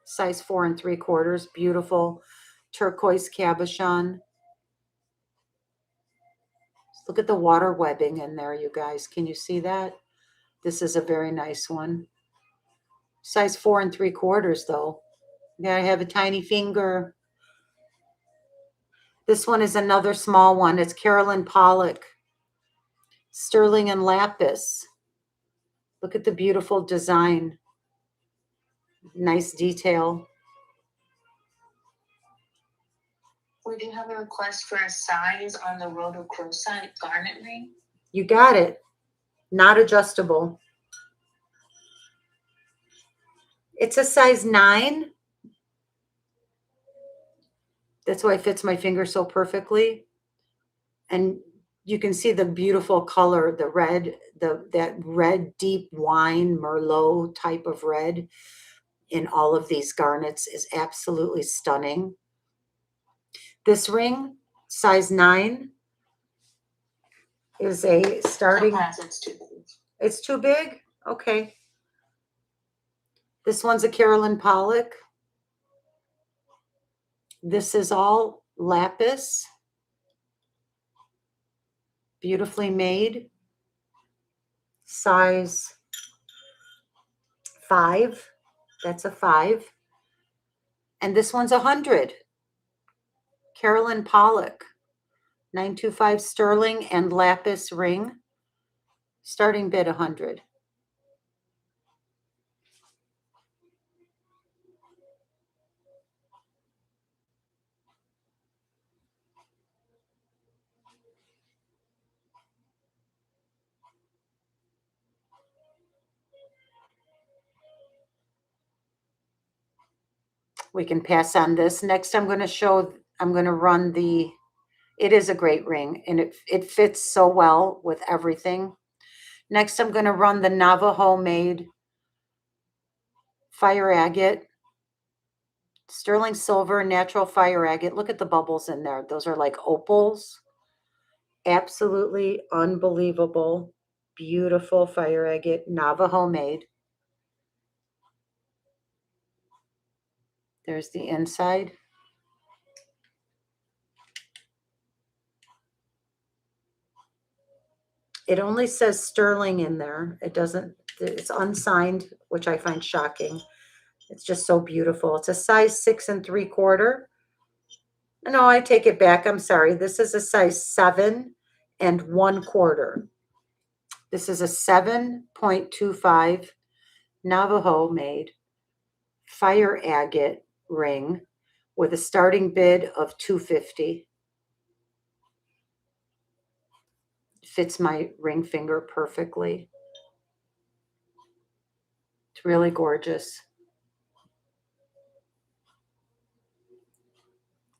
Size 4 3/4. Beautiful turquoise cabochon. Look at the water webbing in there, you guys. Can you see that? This is a very nice one. Size 4 3/4 though. You gotta have a tiny finger. This one is another small one. It's Carolyn Pollock. Sterling and lapis. Look at the beautiful design. Nice detail. We do have a request for a size on the rhodochrosite garnet ring. You got it. Not adjustable. It's a size 9. That's why it fits my finger so perfectly. And you can see the beautiful color, the red, that red deep wine Merlot type of red in all of these garnets is absolutely stunning. This ring, size 9, is a starting. It's too big. It's too big? Okay. This one's a Carolyn Pollock. This is all lapis. Beautifully made. Size 5. That's a 5. And this one's 100. Carolyn Pollock, 925 sterling and lapis ring. Starting bid 100. We can pass on this. Next, I'm going to run the, it is a great ring and it fits so well with everything. Next, I'm going to run the Navajo made fire agate, sterling silver, natural fire agate. Look at the bubbles in there. Those are like opals. Absolutely unbelievable. Beautiful fire agate, Navajo made. There's the inside. It only says sterling in there. It doesn't, it's unsigned, which I find shocking. It's just so beautiful. It's a size 6 3/4. No, I take it back. I'm sorry. This is a size 7 1/4. This is a 7.25 Navajo made fire agate ring with a starting bid of $250. Fits my ring finger perfectly. It's really gorgeous.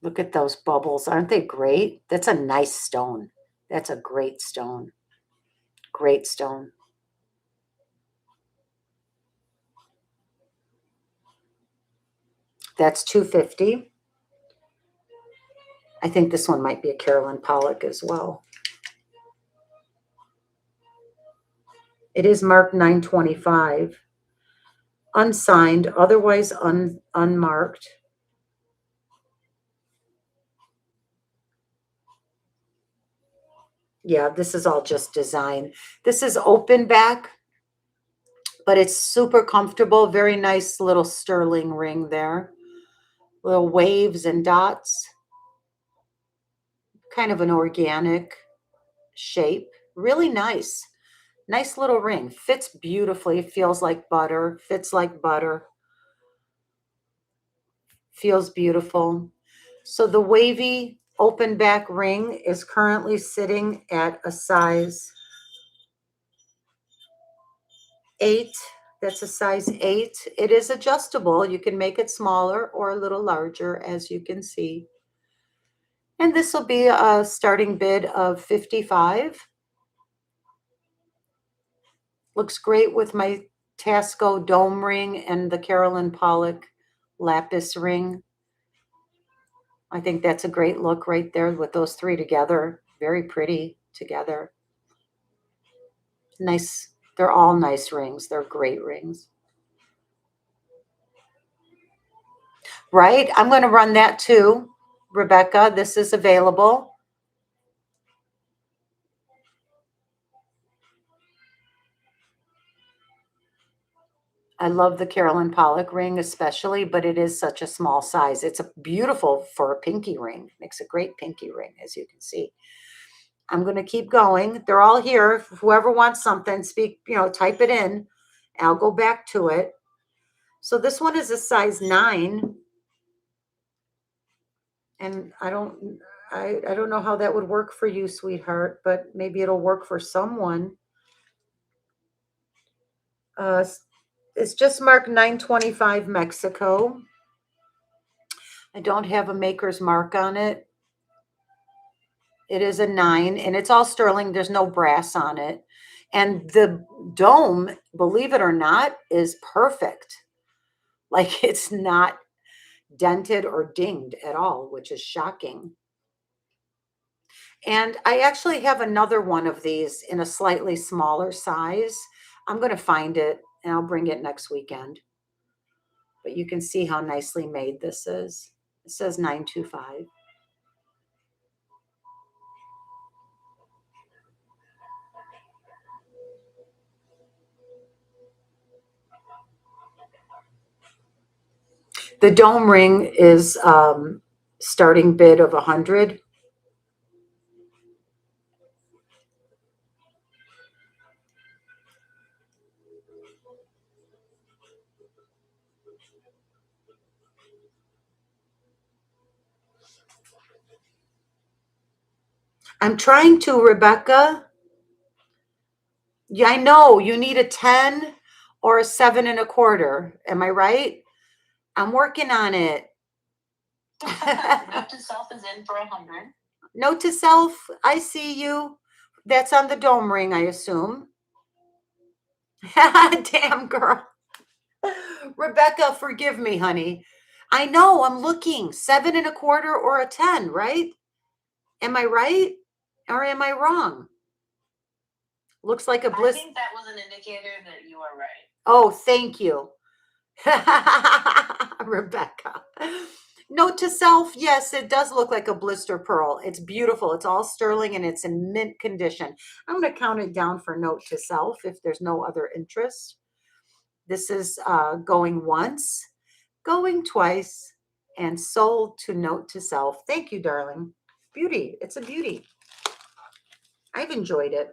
Look at those bubbles. Aren't they great? That's a nice stone. That's a great stone. Great stone. That's $250. I think this one might be a Carolyn Pollock as well. It is marked 925. Unsigned, otherwise unmarked. Yeah, this is all just design. This is open back, but it's super comfortable. Very nice little sterling ring there. Little waves and dots. Kind of an organic shape. Really nice. Nice little ring. Fits beautifully. Feels like butter. Fits like butter. Feels beautiful. So the wavy open back ring is currently sitting at a size 8. That's a size 8. It is adjustable. You can make it smaller or a little larger, as you can see. And this will be a starting bid of $55. Looks great with my Tasco dome ring and the Carolyn Pollock lapis ring. I think that's a great look right there with those three together. Very pretty together. Nice. They're all nice rings. They're great rings. Right? I'm going to run that too, Rebecca. This is available. I love the Carolyn Pollock ring especially, but it is such a small size. It's a beautiful for a pinky ring. Makes a great pinky ring, as you can see. I'm going to keep going. They're all here. Whoever wants something, type it in. I'll go back to it. So this one is a size 9. And I don't know how that would work for you, sweetheart, but maybe it'll work for someone. It's just marked 925 Mexico. I don't have a maker's mark on it. It is a 9, and it's all sterling. There's no brass on it. And the dome, believe it or not, is perfect. Like, it's not dented or dinged at all, which is shocking. And I actually have another one of these in a slightly smaller size. I'm going to find it, and I'll bring it next weekend. But you can see how nicely made this is. It says 925. The dome ring is starting bid of 100. I'm trying to, Rebecca. Yeah, I know you need a 10 or a 7.25. Am I right? I'm working on it. Note to self is in for 100. Note to self, I see you. That's on the dome ring, I assume. Damn, girl. Rebecca, forgive me, honey. I know, I'm looking. 7.25 or a 10, right? Am I right? Or am I wrong? Looks like a I bliss. think that was an indicator that you are right. Oh, thank you. Rebecca. Note to self, yes, it does look like a blister pearl. It's beautiful. It's all sterling and it's in mint condition. I'm going to count it down for note to self if there's no other interest. This is going once, going twice, and sold to note to self. Thank you, darling. Beauty. It's a beauty. I've enjoyed it.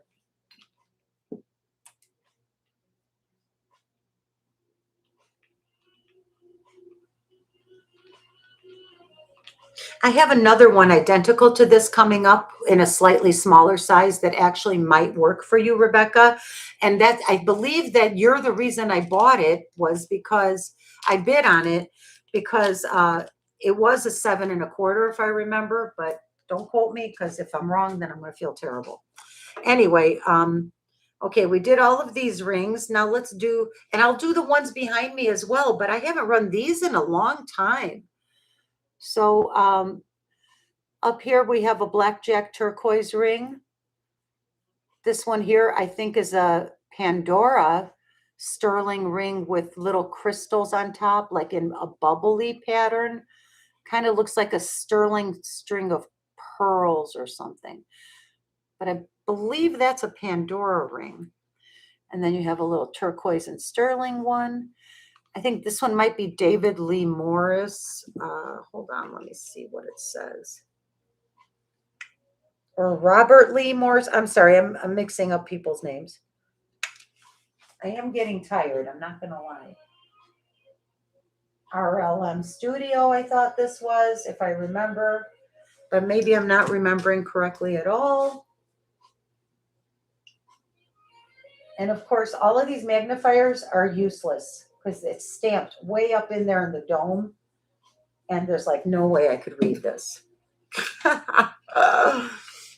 I have another one identical to this coming up in a slightly smaller size that actually might work for you, Rebecca. And that I believe that you're the reason I bought it was because I bid on it because it was a 7.25, if I remember, but don't quote me because if I'm wrong, then I'm going to feel terrible. Anyway, okay, we did all of these rings. Now let's do, and I'll do the ones behind me as well, but I haven't run these in a long time. So up here we have a blackjack turquoise ring. This one here I think is a Pandora sterling ring with little crystals on top, like in a bubbly pattern. Kind of looks like a sterling string of pearls or something. But I believe that's a Pandora ring. And then you have a little turquoise and sterling one. I think this one might be David Lee Morris. Hold on, let me see what it says. Or Robert Lee Morris. I'm sorry, I'm mixing up people's names. I am getting tired, I'm not going to lie. RLM Studio, I thought this was, if I remember. But maybe I'm not remembering correctly at all. And of course, all of these magnifiers are useless because it's stamped way up in there in the dome. And there's like no way I could read this.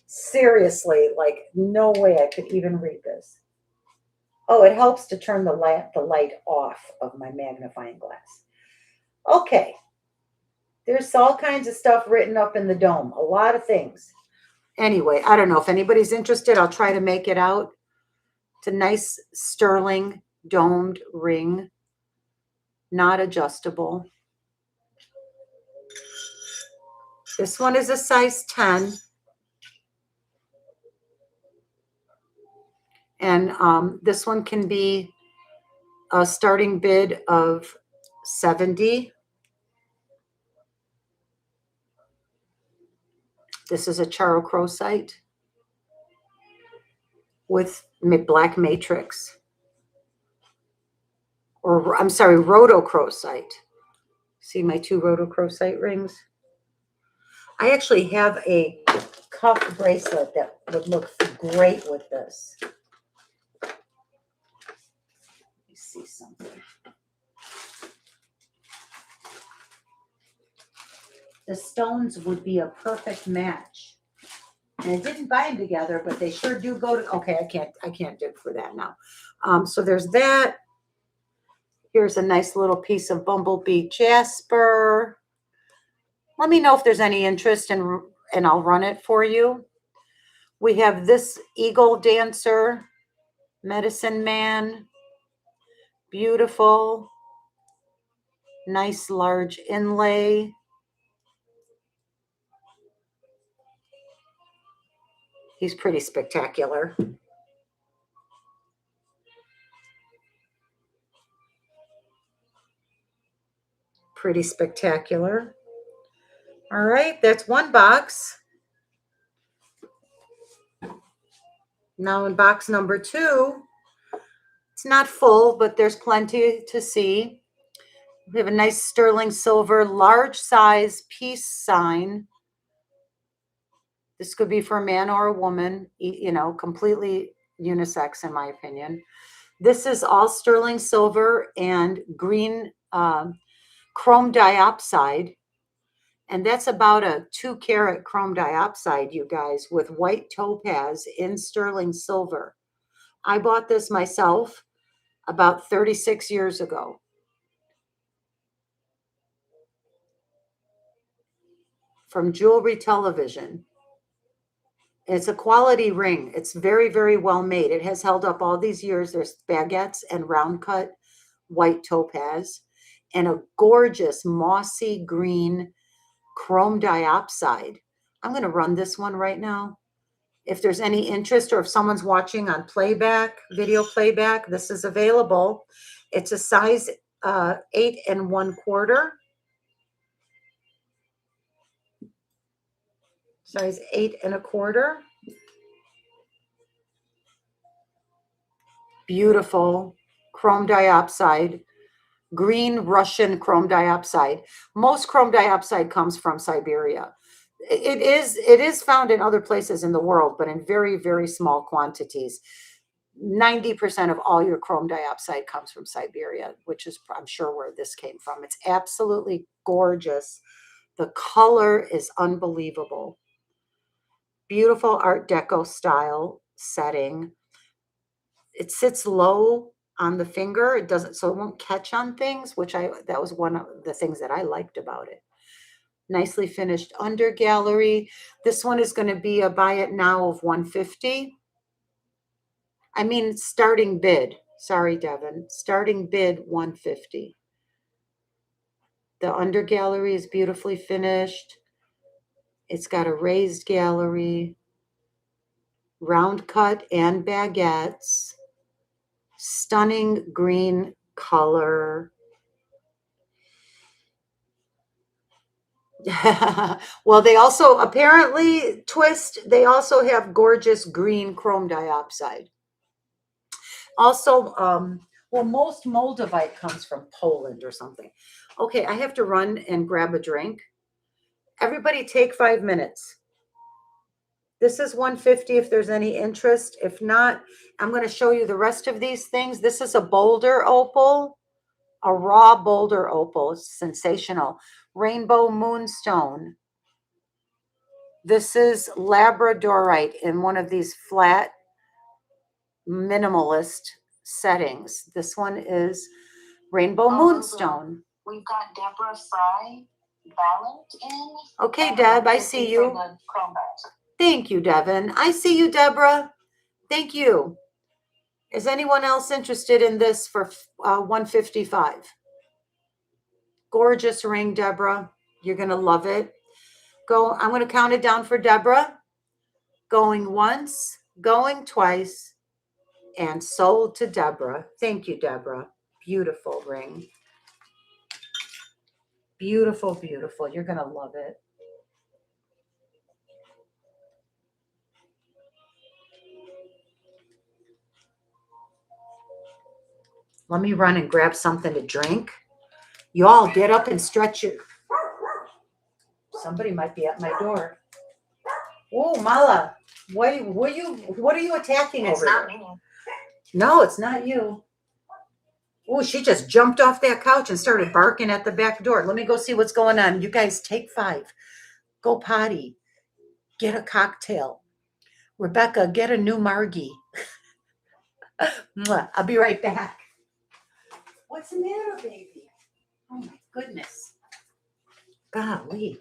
Seriously, like no way I could even read this. Oh, it helps to turn the light off of my magnifying glass. Okay. There's all kinds of stuff written up in the dome. A lot of things. Anyway, I don't know if anybody's interested. I'll try to make it out. It's a nice sterling domed ring. Not adjustable. This one is a size 10. And this one can be a starting bid of 70. This is a charochrosite with black matrix. Or I'm sorry, rhodochrosite. See my two rhodochrosite rings? I actually have a cuff bracelet that would look great with this. Let me see something. The stones would be a perfect match. And I didn't buy them together, but they sure do go to, okay, I can't dig for that now. So there's that. Here's a nice little piece of bumblebee jasper. Let me know if there's any interest and I'll run it for you. We have this eagle dancer, medicine man, beautiful, nice large inlay. He's pretty spectacular. Pretty spectacular. All right, that's one box. Now in box number 2, it's not full, but there's plenty to see. We have a nice sterling silver, large size peace sign. This could be for a man or a woman, you know, completely unisex in my opinion. This is all sterling silver and green chrome diopside. And that's about a 2-carat chrome diopside, you guys, with white topaz in sterling silver. I bought this myself about 36 years ago. From Jewelry Television. It's a quality ring. It's very, very well made. It has held up all these years. There's baguettes and round cut white topaz and a gorgeous mossy green chrome diopside. I'm going to run this one right now. If there's any interest or if someone's watching on playback, video playback, this is available. It's a size 8 1/4. Size 8 1/4. Beautiful chrome diopside, green Russian chrome diopside. Most chrome diopside comes from Siberia. It is found in other places in the world, but in very, very small quantities. 90% of all your chrome diopside comes from Siberia, which is, I'm sure, where this came from. It's absolutely gorgeous. The color is unbelievable. Beautiful Art Deco style setting. It sits low on the finger. It doesn't, so it won't catch on things, that was one of the things that I liked about it. Nicely finished under gallery. This one is going to be a buy it now of $150. I mean, starting bid. Sorry, Devin. Starting bid $150. The under gallery is beautifully finished. It's got a raised gallery, round cut and baguettes, stunning green color. Well, they also apparently they also have gorgeous green chrome diopside. Also, well, most Moldavite comes from Poland or something. Okay, I have to run and grab a drink. Everybody take 5 minutes. This is $150 if there's any interest. If not, I'm going to show you the rest of these things. This is a boulder opal, a raw boulder opal. It's sensational. Rainbow moonstone. This is labradorite in one of these flat minimalist settings. This one is rainbow moonstone. We've got Deborah Fry Ballant in. Okay, Deb, I see you. Thank you, Devin. I see you, Deborah. Thank you. Is anyone else interested in this for $155? Gorgeous ring, Deborah. You're going to love it. I'm going to count it down for Deborah. Going once, going twice, and sold to Deborah. Thank you, Deborah. Beautiful ring. Beautiful, beautiful. You're going to love it. Let me run and grab something to drink. You all get up and stretch your... Somebody might be at my door. Oh, Mala, what are you attacking over there? It's not me. No, it's not you. Oh, she just jumped off that couch and started barking at the back door. Let me go see what's going on. You guys take 5. Go potty. Get a cocktail. Rebecca, get a new Margie. I'll be right back. What's the matter, baby? Oh, my goodness. Golly.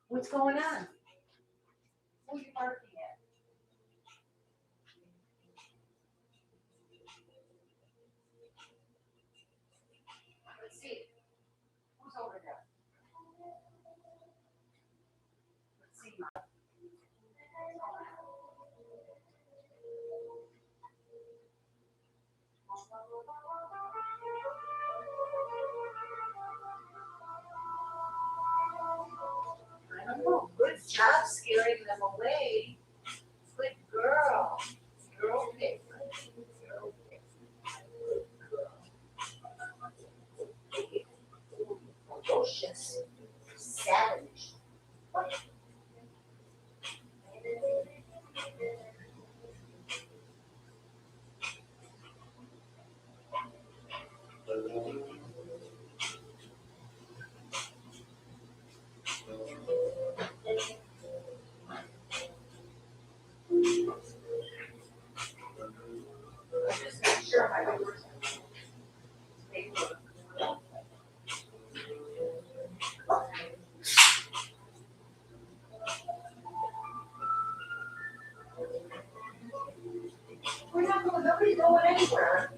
What's going on? Who are you barking at? Let's see. Who's over there? Let's see. We're not going, nobody's going anywhere.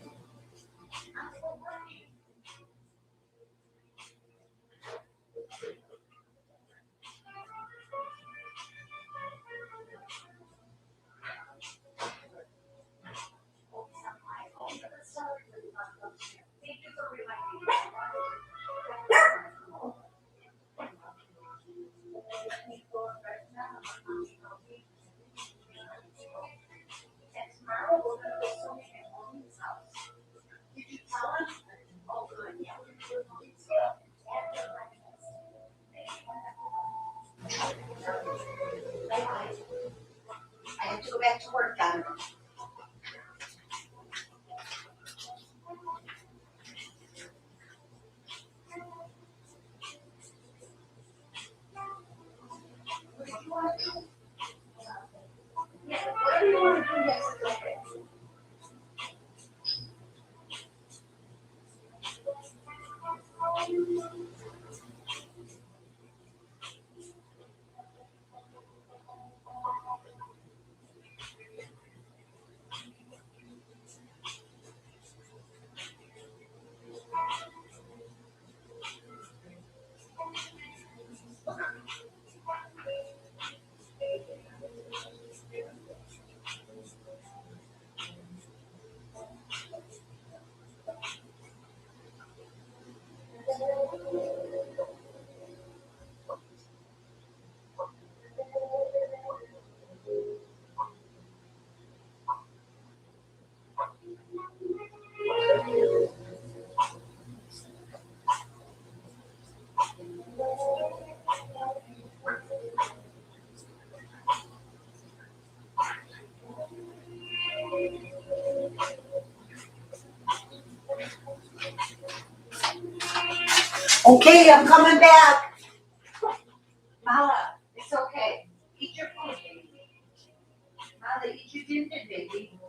I have to go back to work on it. Whatever you want to do next is okay. Okay, I'm coming back. Mala, it's okay. Eat your food, baby. Mala, eat your dinner, baby.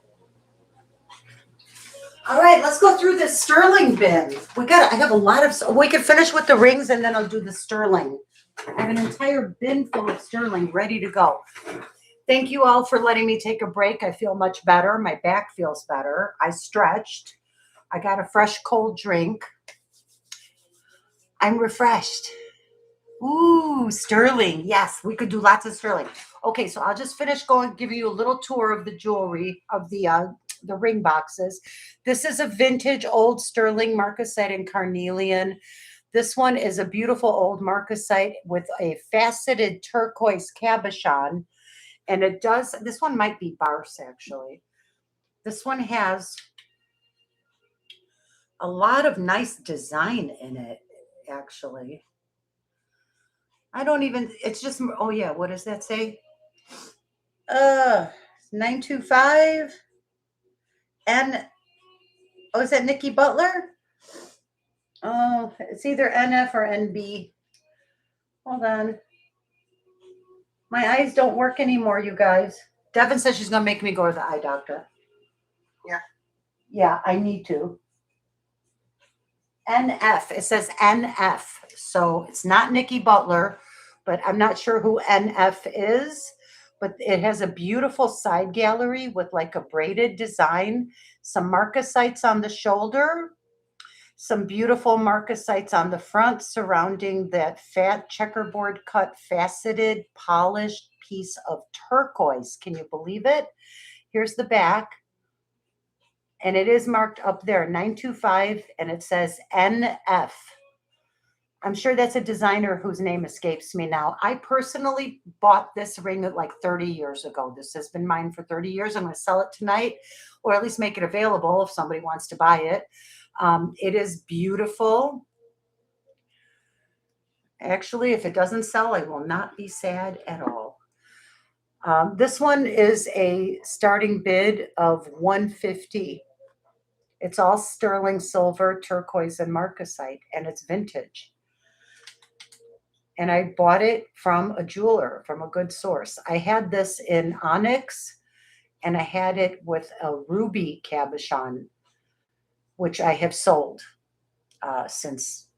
All right, let's go through this sterling bin. I have a lot of, we can finish with the rings and then I'll do the sterling. I have an entire bin full of sterling ready to go. Thank you all for letting me take a break. I feel much better. My back feels better. I stretched. I got a fresh cold drink. I'm refreshed. Ooh, sterling. Yes, we could do lots of sterling. Okay, so I'll just finish going, give you a little tour of the jewelry of the ring boxes. This is a vintage old sterling marcasite in carnelian. This one is a beautiful old marcasite with a faceted turquoise cabochon. And it does, this one might be Barse actually. This one has a lot of nice design in it, actually. I don't even, it's just, oh yeah, what does that say? 925 N, oh, is that Nikki Butler? Oh, it's either NF or NB. Hold on. My eyes don't work anymore, you guys. Devin says she's going to make me go to the eye doctor. Yeah. Yeah, I need to. NF. It says NF. So it's not Nikki Butler, but I'm not sure who NF is. But it has a beautiful side gallery with like a braided design, some marcasites on the shoulder, some beautiful marcasites on the front surrounding that fat checkerboard cut faceted polished piece of turquoise. Can you believe it? Here's the back. And it is marked up there, 925, and it says NF. I'm sure that's a designer whose name escapes me now. I personally bought this ring like 30 years ago. This has been mine for 30 years. I'm going to sell it tonight, or at least make it available if somebody wants to buy it. It is beautiful. Actually, if it doesn't sell, I will not be sad at all. This one is a starting bid of 150. It's all sterling silver, turquoise, and marcasite, and it's vintage. And I bought it from a jeweler, from a good source. I had this in onyx, and I had it with a ruby cabochon, which I have sold since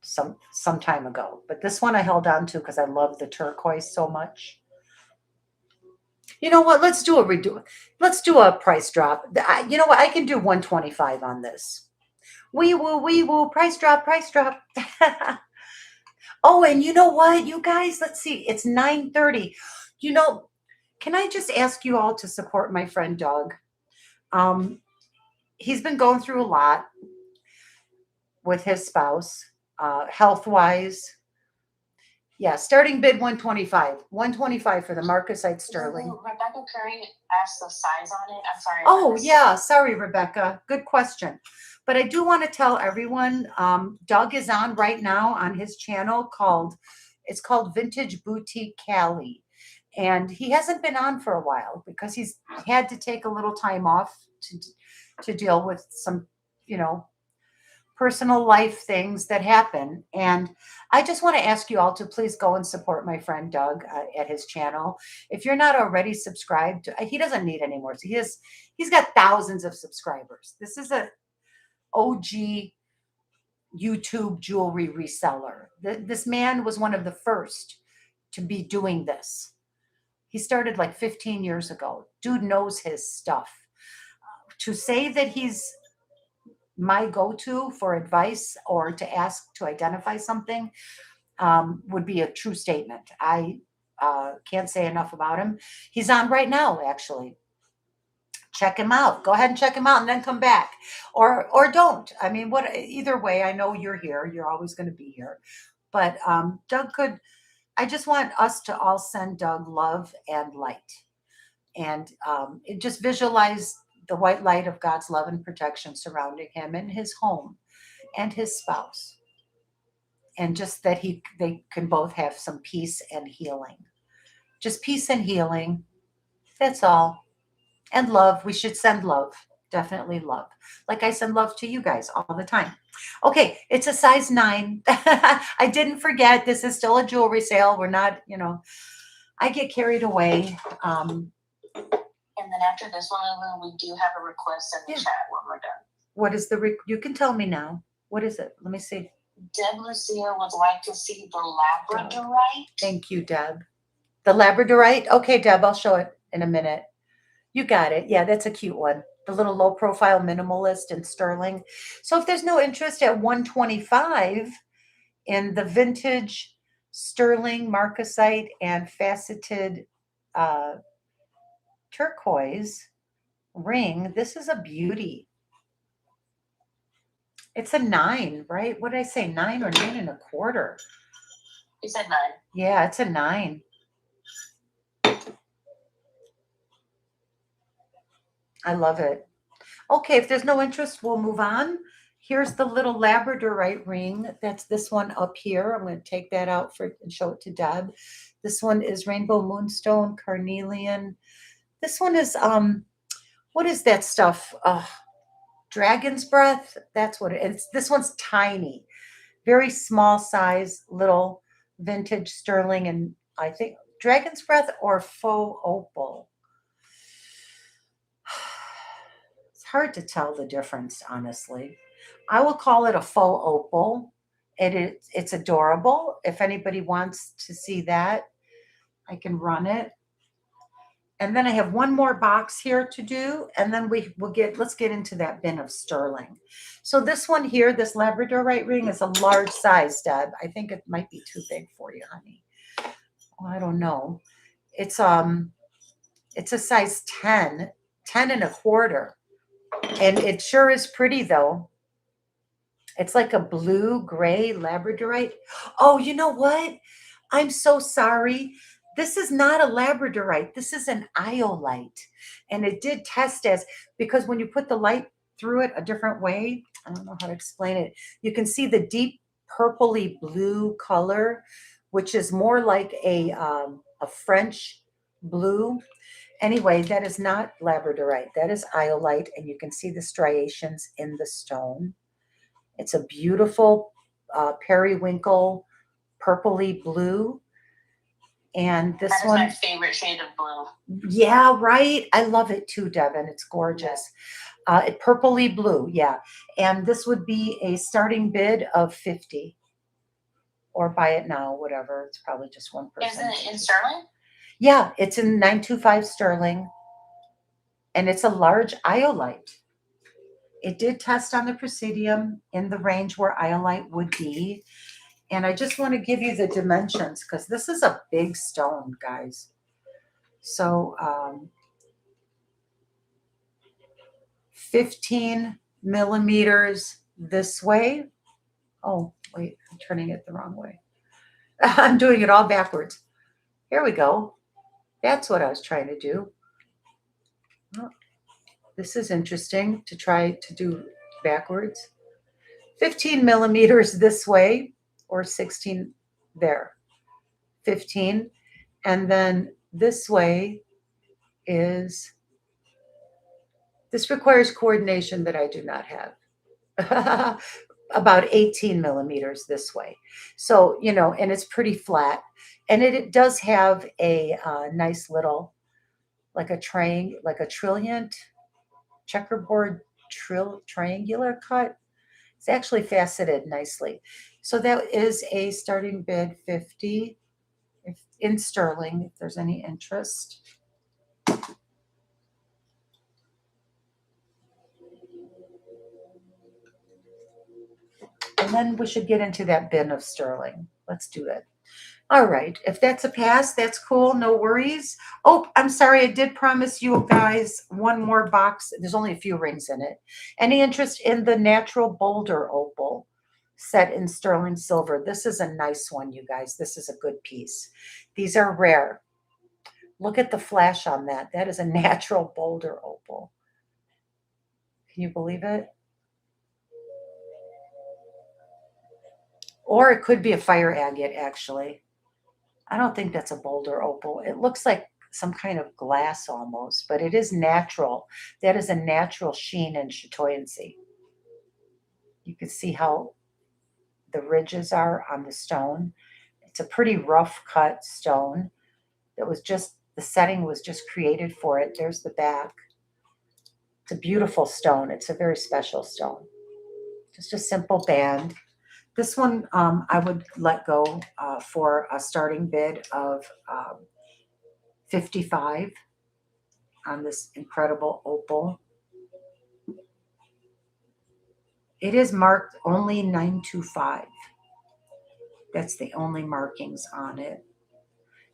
some time ago. But this one I held on to because I love the turquoise so much. You know what? Let's do a price drop. You know what? I can do 125 on this. Wee woo, price drop, price drop. Oh, and you know what, you guys? Let's see. It's 9:30. You know, can I just ask you all to support my friend Doug? He's been going through a lot with his spouse, health wise. Yeah, starting bid 125. 125 for the marcasite sterling. Rebecca Curry asked the size on it. I'm sorry. Oh, yeah. Sorry, Rebecca. Good question. But I do want to tell everyone, Doug is on right now on his channel it's called Vintage Boutique Cali. And he hasn't been on for a while because he's had to take a little time off to deal with some, personal life things that happen. And I just want to ask you all to please go and support my friend Doug at his channel. If you're not already subscribed, he doesn't need any more. So he's got thousands of subscribers. This is a OG YouTube jewelry reseller. This man was one of the first to be doing this. He started like 15 years ago. Dude knows his stuff. To say that he's my go-to for advice or to ask to identify something would be a true statement. I can't say enough about him. He's on right now, actually. Check him out. Go ahead and check him out and then come back. Or don't. I mean, either way, I know you're here. You're always going to be here. But Doug I just want us to all send Doug love and light. And just visualize the white light of God's love and protection surrounding him and his home and his spouse. And just that they can both have some peace and healing. Just peace and healing. That's all. And love. We should send love. Definitely love. Like I send love to you guys all the time. Okay, it's a size 9. I didn't forget. This is still a jewelry sale. We're not, I get carried away. And then after this one, we do have a request in the chat when we're done. What is you can tell me now. What is it? Let me see. Deb Lucia would like to see the Labradorite. Thank you, Deb. The Labradorite? Okay, Deb, I'll show it in a minute. You got it. Yeah, that's a cute one. The little low profile minimalist in sterling. So if there's no interest at 125 in the vintage sterling marcasite and faceted turquoise ring, this is a beauty. It's a 9, right? What did I say? 9 or 9.25? You said 9. Yeah, it's a 9. I love it. Okay, if there's no interest, we'll move on. Here's the little Labradorite ring. That's this one up here. I'm going to take that out and show it to Deb. This one is Rainbow Moonstone, Carnelian. This one is, what is that stuff? Dragon's Breath. That's what it is. This one's tiny. Very small size, little vintage sterling. And I think Dragon's Breath or Faux Opal. It's hard to tell the difference, honestly. I will call it a faux opal. It's adorable. If anybody wants to see that, I can run it. And then I have one more box here to do, and then let's get into that bin of sterling. So this one here, this Labradorite ring is a large size, Deb. I think it might be too big for you, honey. Well, I don't know. It's a size 10, 10.25. And it sure is pretty, though. It's like a blue-gray Labradorite. Oh, you know what? I'm so sorry. This is not a Labradorite. This is an iolite. And it did test because when you put the light through it a different way, I don't know how to explain it. You can see the deep purpley blue color, which is more like a French blue. Anyway, that is not labradorite. That is iolite, and you can see the striations in the stone. It's a beautiful periwinkle purpley blue. And this That is one, my favorite shade of blue. yeah, right. I love it too, Devin. It's gorgeous. Purpley blue, yeah. And this would be a starting bid of 50, or buy it now, whatever. It's probably just 1%. Isn't it in sterling? Yeah, it's in 925 sterling, and it's a large iolite. It did test on the Presidium in the range where iolite would be. And I just want to give you the dimensions because this is a big stone, guys. So 15 millimeters this way. Oh, wait, I'm turning it the wrong way. I'm doing it all backwards. Here we go. That's what I was trying to do. Oh, this is interesting to try to do backwards. 15 millimeters this way, or 16 there. 15. And then this way is, this requires coordination that I do not have. About 18 millimeters this way. So, you know, and it's pretty flat. And it does have a nice little, like a trilliant checkerboard triangular cut. It's actually faceted nicely. So that is a starting bid 50 in sterling, if there's any interest. And then we should get into that bin of sterling. Let's do it. All right. If that's a pass, that's cool. No worries. Oh, I'm sorry. I did promise you guys one more box. There's only a few rings in it. Any interest in the natural boulder opal set in sterling silver? This is a nice one, you guys. This is a good piece. These are rare. Look at the flash on that. That is a natural boulder opal. Can you believe it? Or it could be a fire agate, actually. I don't think that's a boulder opal. It looks like some kind of glass almost, but it is natural. That is a natural sheen and chatoyancy. You can see how the ridges are on the stone. It's a pretty rough cut stone that was just, the setting was just created for it. There's the back. It's a beautiful stone. It's a very special stone. Just a simple band. This one I would let go for a starting bid of 55 on this incredible opal. It is marked only 925. That's the only markings on it.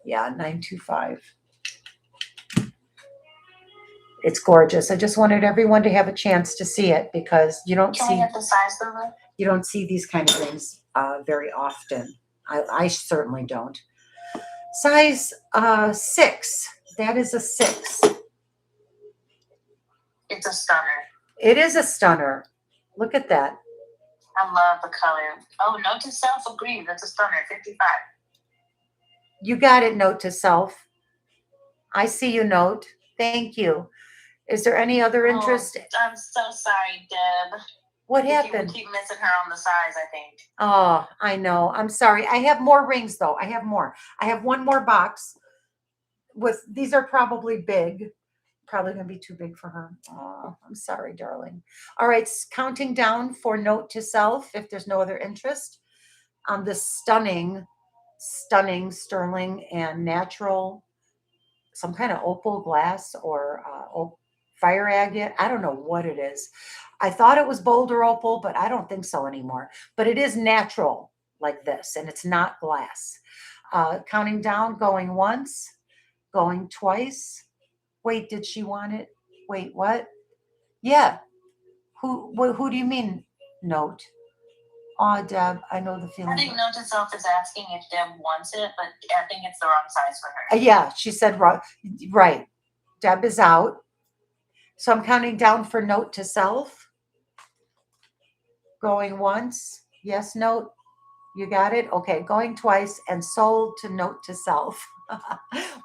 Yeah, 925. It's gorgeous. I just wanted everyone to have a chance to see it because you don't Can we see get the size of it? you don't see these kind of rings very often. I certainly don't. Size 6. That is a 6. It's a stunner. It is a stunner. Look at that. I love the color. Oh, note to self agreed. That's a stunner. 55. You got it, note to self. I see you, note. Thank you. Is there any other interest? Oh, I'm so sorry, Deb. What You happened? keep missing her on the size, I think. Oh, I know. I'm sorry. I have more rings, though. I have more. I have one more box with, these are probably big. Probably going to be too big for her. Oh, I'm sorry, darling. All right, counting down for note to self, if there's no other interest, on this stunning sterling and natural, some kind of opal glass or fire agate. I don't know what it is. I thought it was boulder opal, but I don't think so anymore. But it is natural like this, and it's not glass. Counting down, going once, going twice. Wait, did she want it? Wait, what? Yeah. Who do you mean, note? Oh, Deb, I know the I feeling. think note to self is asking if Deb wants it, but I think it's the wrong size for her. Yeah, she said right. Deb is out. So I'm counting down for note to self. Going once. Yes, note. You got it? Okay, going twice and sold to note to self.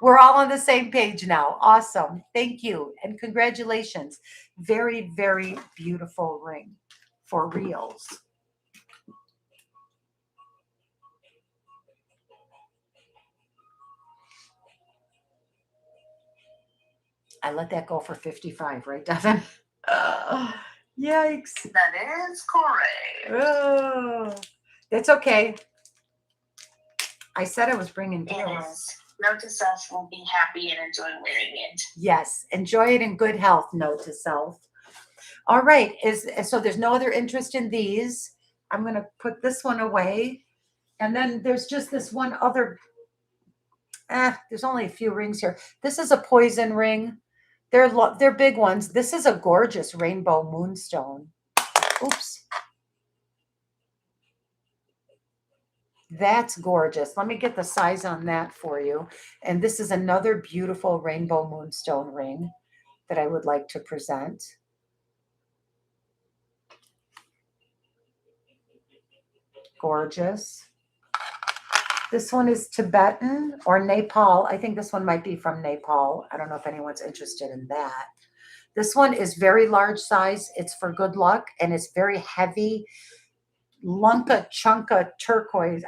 We're all on the same page now. Awesome. Thank you. And congratulations. Very, very beautiful ring for reals. I let that go for 55, right, Devin? Yikes. That is correct. Oh, that's okay. I said I was bringing It deals. is. Note to self will be happy and enjoy wearing it. Yes, enjoy it in good health, note to self. All right, so there's no other interest in these. I'm going to put this one away. And then there's just this one other, there's only a few rings here. This is a poison ring. They're big ones. This is a gorgeous rainbow moonstone. Oops. That's gorgeous. Let me get the size on that for you. And this is another beautiful rainbow moonstone ring that I would like to present. Gorgeous. This one is Tibetan or Nepal. I think this one might be from Nepal. I don't know if anyone's interested in that. This one is very large size. It's for good luck, and it's very heavy. Lunka chunka turquoise,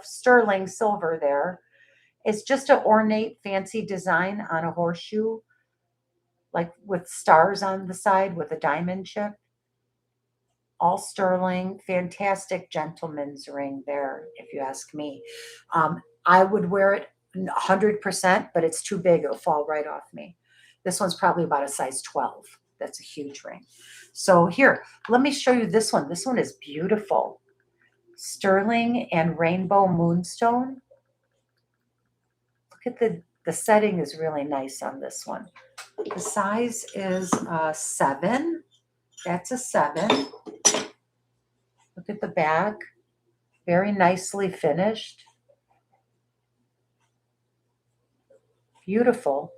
sterling silver there. It's just an ornate, fancy design on a horseshoe, like with stars on the side with a diamond chip. All sterling, fantastic gentleman's ring there, if you ask me. I would wear it 100%, but it's too big. It'll fall right off me. This one's probably about a size 12. That's a huge ring. So here, let me show you this one. This one is beautiful. Sterling and rainbow moonstone. Look at the setting is really nice on this one. The size is 7. That's a 7. Look at the back. Very nicely finished. Beautiful.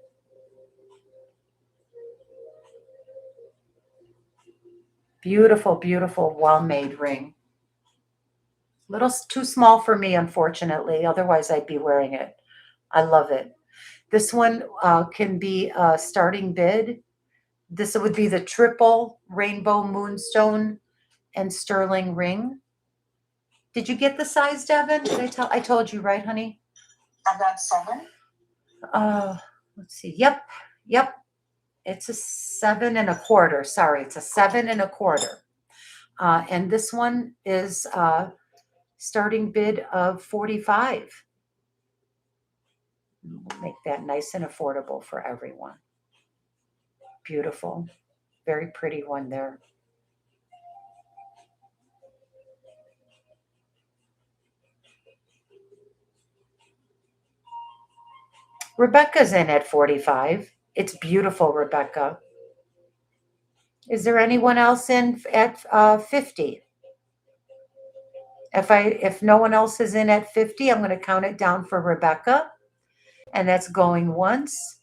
Beautiful, beautiful, well-made ring. Little too small for me, unfortunately. Otherwise, I'd be wearing it. I love it. This one can be a starting bid. This would be the triple rainbow moonstone and sterling ring. Did you get the size, Devin? I told you, right, honey? I got 7. Let's see. Yep. It's a 7 1/4. Sorry, it's a 7 1/4. And this one is starting bid of 45. We'll make that nice and affordable for everyone. Beautiful. Very pretty one there. Rebecca's in at 45. It's beautiful, Rebecca. Is there anyone else in at 50? If no one else is in at 50, I'm going to count it down for Rebecca. And that's going once,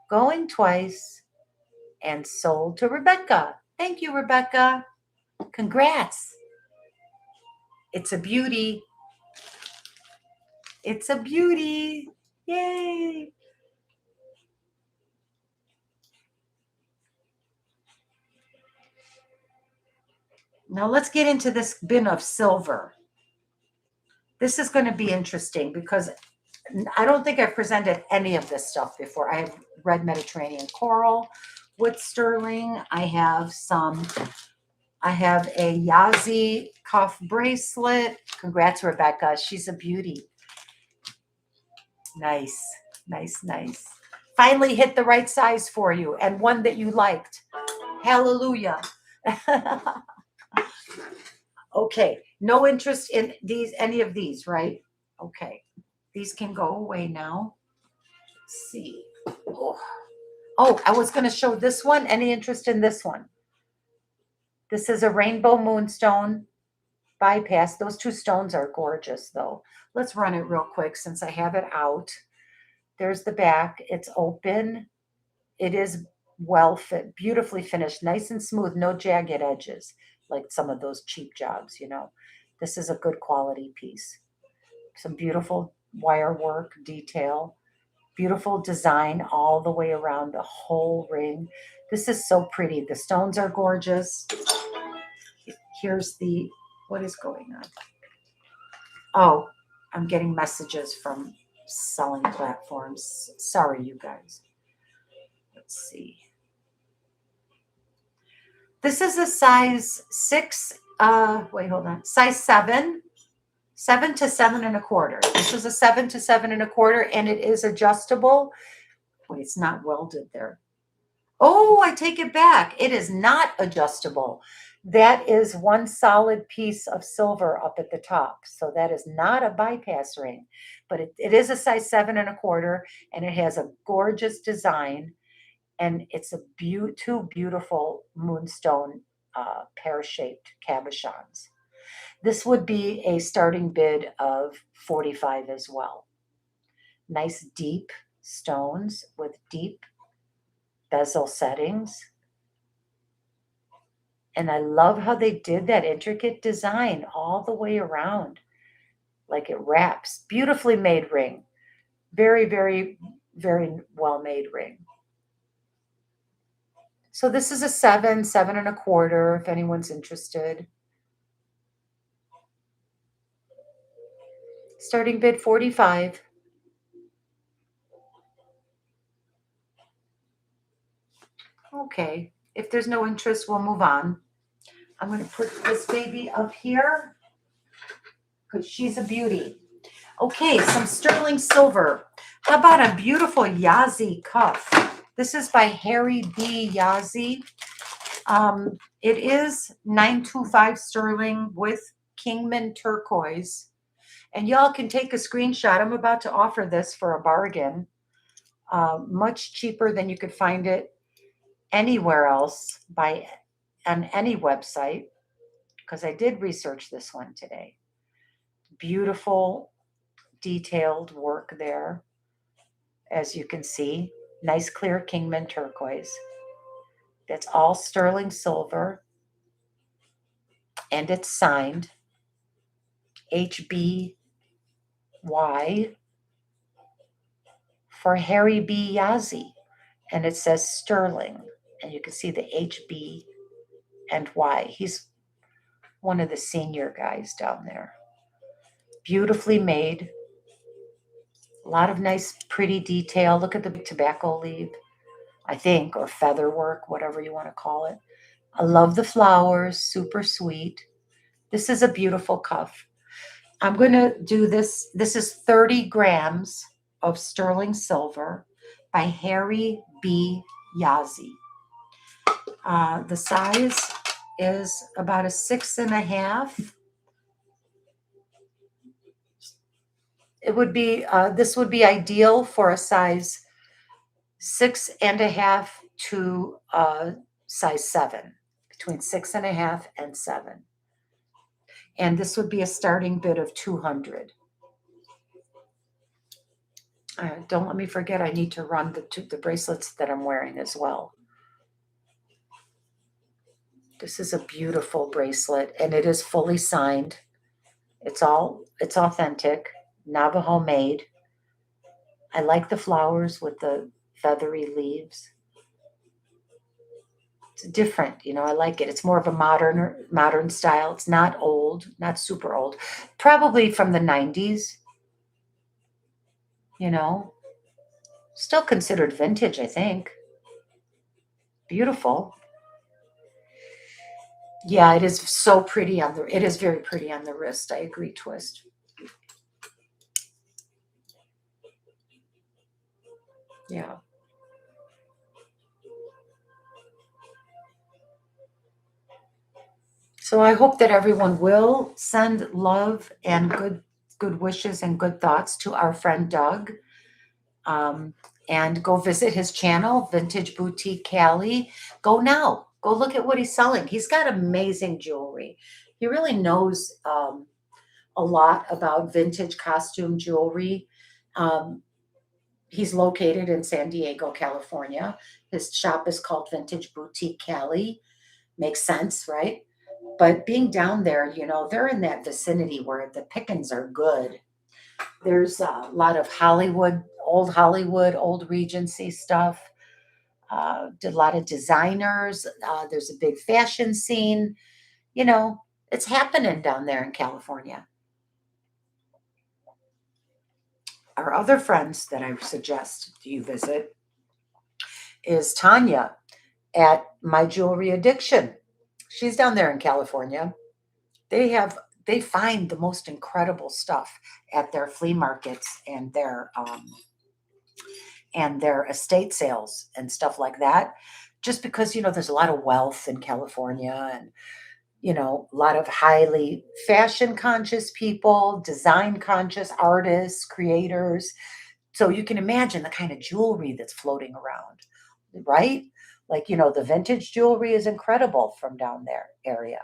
going twice, and sold to Rebecca. Thank you, Rebecca. Congrats. It's a beauty. It's a beauty. Yay. Now let's get into this bin of silver. This is going to be interesting because I don't think I've presented any of this stuff before. I have red Mediterranean coral, wood sterling. I have a Yazi cuff bracelet. Congrats, Rebecca. She's a beauty. Nice. Finally hit the right size for you and one that you liked. Hallelujah. Okay, no interest in any of these, right? Okay, these can go away now. Let's see. Oh, I was going to show this one. Any interest in this one? This is a rainbow moonstone bypass. Those two stones are gorgeous, though. Let's run it real quick since I have it out. There's the back. It's open. It is well fit, beautifully finished, nice and smooth, no jagged edges like some of those cheap jobs, This is a good quality piece. Some beautiful wire work detail, beautiful design all the way around the whole ring. This is so pretty. The stones are gorgeous. Here's the, what is going on? Oh, I'm getting messages from selling platforms. Sorry, you guys. Let's see. This is a size 6, wait, hold on. Size 7 to 7 1/4. This is a 7 to 7 1/4, and it is adjustable. Wait, it's not welded there. Oh, I take it back. It is not adjustable. That is one solid piece of silver up at the top. So that is not a bypass ring, but it is a size 7 1/4, and it has a gorgeous design, and it's a two beautiful moonstone pear-shaped cabochons. This would be a starting bid of 45 as well. Nice deep stones with deep bezel settings. And I love how they did that intricate design all the way around, like it wraps. Beautifully made ring. Very, very, very well made ring. So this is a 7 1/4, if anyone's interested. Starting bid 45. Okay, if there's no interest, we'll move on. I'm going to put this baby up here because she's a beauty. Okay, some sterling silver. How about a beautiful Yazzie cuff? This is by Harry B. Yazzie. It is 925 sterling with Kingman turquoise. And y'all can take a screenshot. I'm about to offer this for a bargain. Much cheaper than you could find it anywhere else on any website, because I did research this one today. Beautiful detailed work there, as you can see. Nice clear Kingman turquoise. That's all sterling silver, and it's signed HBY for Harry B. Yazzie, and it says sterling, and you can see the HB and Y. He's one of the senior guys down there. Beautifully made. A lot of nice, pretty detail. Look at the tobacco leaf, I think, or feather work, whatever you want to call it. I love the flowers, super sweet. This is a beautiful cuff. I'm going to do this. This is 30 grams of sterling silver by Harry B. Yazzie. The size is about a 6 1/2. It would be, this would be ideal for a size 6 1/2 to size 7, between 6 1/2 and 7. And this would be a starting bid of 200. Don't let me forget, I need to run the bracelets that I'm wearing as well. This is a beautiful bracelet, and it is fully signed. It's authentic, Navajo made. I like the flowers with the feathery leaves. It's different, I like it. It's more of a modern style. It's not old, not super old. Probably from the 90s, Still considered vintage, I think. Beautiful. Yeah, it is so pretty it is very pretty on the wrist. I agree, Twist. Yeah. So I hope that everyone will send love and good wishes and good thoughts to our friend Doug. And go visit his channel, Vintage Boutique Cali. Go now. Go look at what he's selling. He's got amazing jewelry. He really knows a lot about vintage costume jewelry. He's located in San Diego, California. His shop is called Vintage Boutique Cali. Makes sense, right? But being down there, they're in that vicinity where the pickings are good. There's a lot of Hollywood, old Regency stuff. Did a lot of designers. There's a big fashion scene. It's happening down there in California. Our other friends that I suggest you visit is Tanya at My Jewelry Addiction. She's down there in California. They find the most incredible stuff at their flea markets and their estate sales and stuff like that. Just because there's a lot of wealth in California, and a lot of highly fashion conscious people, design conscious artists, creators. So you can imagine the kind of jewelry that's floating around, right? Like, the vintage jewelry is incredible from down there area.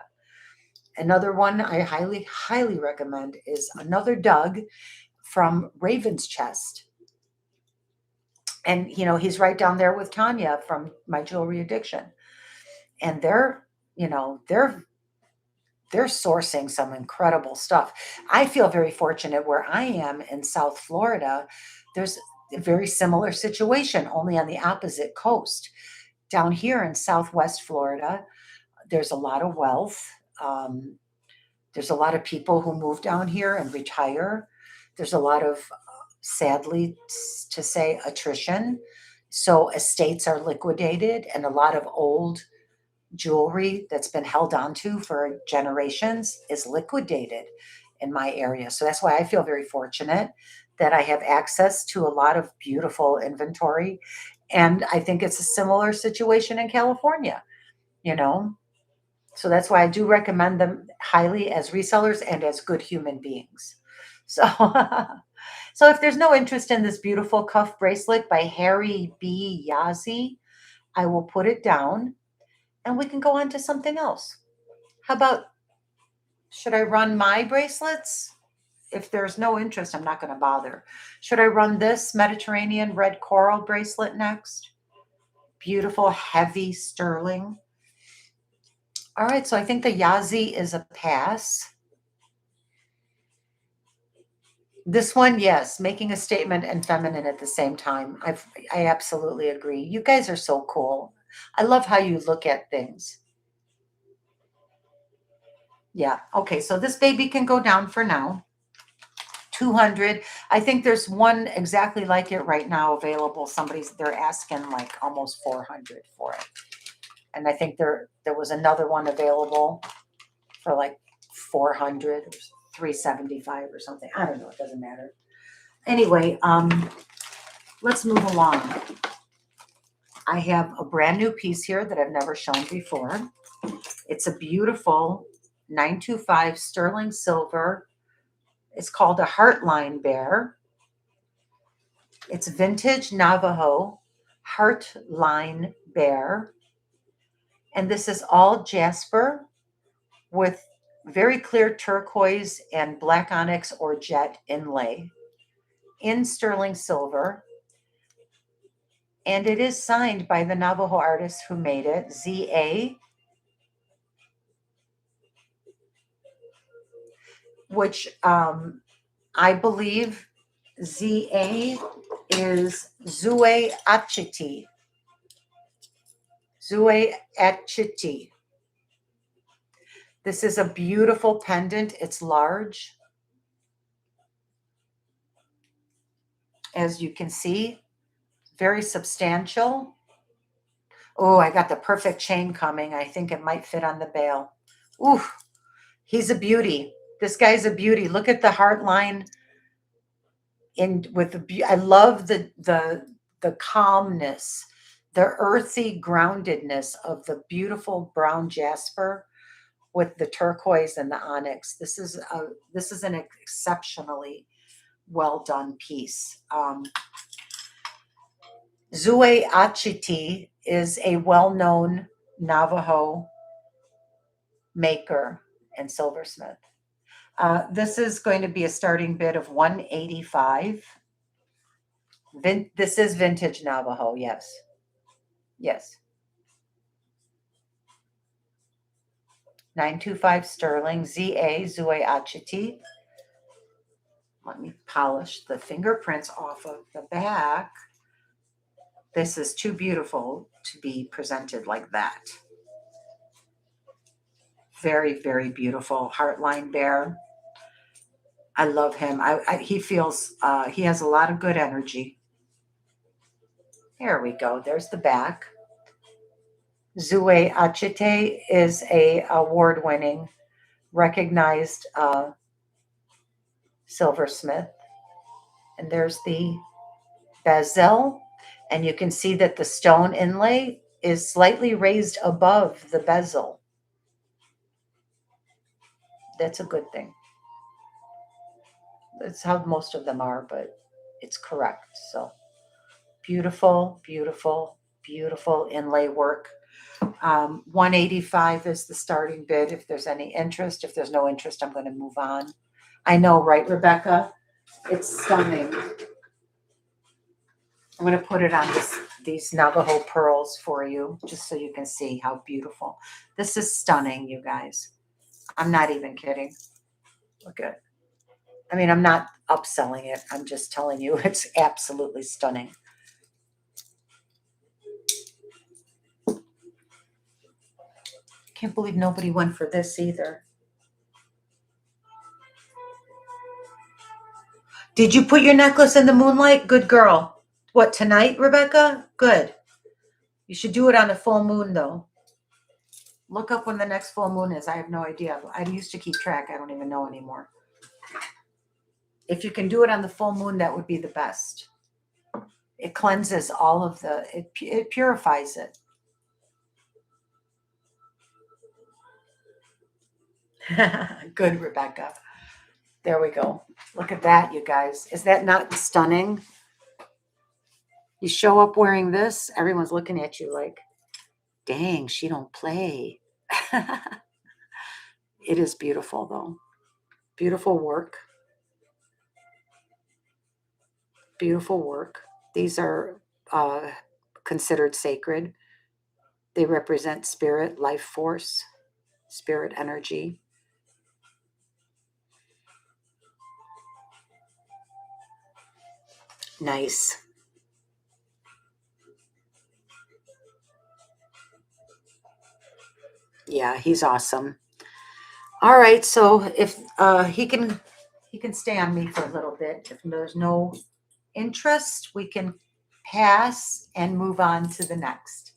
Another one I highly, highly recommend is another Doug from Raven's Chest. And, he's right down there with Tanya from My Jewelry Addiction. And they're sourcing some incredible stuff. I feel very fortunate where I am in South Florida. There's a very similar situation, only on the opposite coast. Down here in Southwest Florida, there's a lot of wealth. There's a lot of people who move down here and retire. There's a lot of, sadly to say, attrition. So estates are liquidated, and a lot of old jewelry that's been held onto for generations is liquidated in my area. So that's why I feel very fortunate that I have access to a lot of beautiful inventory. And I think it's a similar situation in California, So that's why I do recommend them highly as resellers and as good human beings. So, so if there's no interest in this beautiful cuff bracelet by Harry B. Yazzie, I will put it down and we can go on to something else. How about, should I run my bracelets? If there's no interest, I'm not going to bother. Should I run this Mediterranean red coral bracelet next? Beautiful, heavy sterling. All right, so I think the Yazzie is a pass. This one, yes, making a statement and feminine at the same time. I absolutely agree. You guys are so cool. I love how you look at things. Yeah, okay, so this baby can go down for now. 200. I think there's one exactly like it right now available. They're asking like almost 400 for it. And I think there was another one available for like 400 or 375 or something. I don't know, it doesn't matter. Anyway, let's move along. I have a brand new piece here that I've never shown before. It's a beautiful 925 sterling silver. It's called a Heartline Bear. It's vintage Navajo Heartline Bear. And this is all jasper with very clear turquoise and black onyx or jet inlay in sterling silver. And it is signed by the Navajo artist who made it, Z.A., which I believe Z.A. is Zue Achiti. Zue Achiti. This is a beautiful pendant. It's large. As you can see, very substantial. Oh, I got the perfect chain coming. I think it might fit on the bail. Ooh, he's a beauty. This guy's a beauty. Look at the heart line I love the calmness, the earthy groundedness of the beautiful brown jasper with the turquoise and the onyx. This is an exceptionally well done piece. Zue Achiti is a well-known Navajo maker and silversmith. This is going to be a starting bid of $185. This is vintage Navajo, yes. Yes. 925 sterling, ZA, Zue Achiti. Let me polish the fingerprints off of the back. This is too beautiful to be presented like that. Very, very beautiful heartline bear. I love him. He feels, he has a lot of good energy. There we go. There's the back. Zue Achite is a award-winning, recognized silversmith. And there's the bezel. And you can see that the stone inlay is slightly raised above the bezel. That's a good thing. That's how most of them are, but it's correct. So beautiful, beautiful, beautiful inlay work. 185 is the starting bid. If there's any interest, if there's no interest, I'm going to move on. I know, right, Rebecca? It's stunning. I'm going to put it on these Navajo pearls for you, just so you can see how beautiful. This is stunning, you guys. I'm not even kidding. Look at it. I mean, I'm not upselling it. I'm just telling you it's absolutely stunning. Can't believe nobody went for this either. Did you put your necklace in the moonlight? Good girl. What, tonight, Rebecca? Good. You should do it on a full moon, though. Look up when the next full moon is. I have no idea. I used to keep track. I don't even know anymore. If you can do it on the full moon, that would be the best. It cleanses all of it purifies it. Good, Rebecca. There we go. Look at that, you guys. Is that not stunning? You show up wearing this, everyone's looking at you like, dang, she don't play. It is beautiful, though. Beautiful work. Beautiful work. These are considered sacred. They represent spirit, life force, spirit energy. Nice. Yeah, he's awesome. All right, so if he can stay on me for a little bit. If there's no interest, we can pass and move on to the next.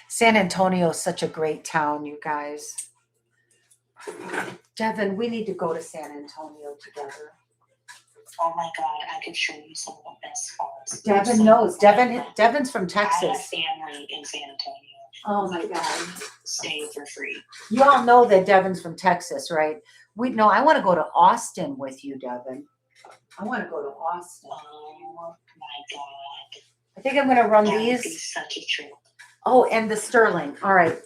San Antonio is such a great town, you guys. Devin, we need to go to San Antonio together. Oh my God, I could show you some of the best spots. Devin knows. Devin's from Texas. I have family in San Antonio. Oh my God. Stay for free. You all know that Devin's from Texas, right? I want to go to Austin with you, Devin. I want to go to Austin. Oh my God. I think I'm going to run That would be these. such a trip. Oh, and the sterling. All right.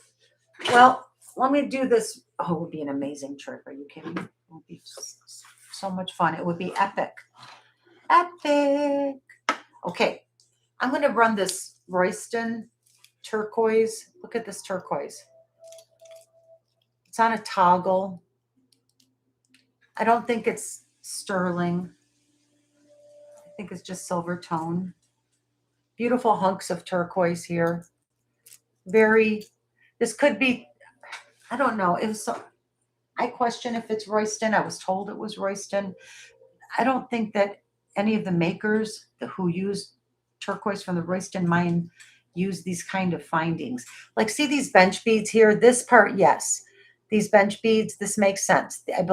Well, let me do this. Oh, it would be an amazing trip. Are you kidding me? It would be so much fun. It would be epic. Epic. Okay. I'm going to run this Royston turquoise. Look at this turquoise. It's on a toggle. I don't think it's sterling. I think it's just silver tone. Beautiful hunks of turquoise here. This could be, I don't know. I question if it's Royston. I was told it was Royston. I don't think that any of the makers who use turquoise from the Royston mine use these kind of findings. Like, see these bench beads here? This part, yes. These bench beads, this makes sense. I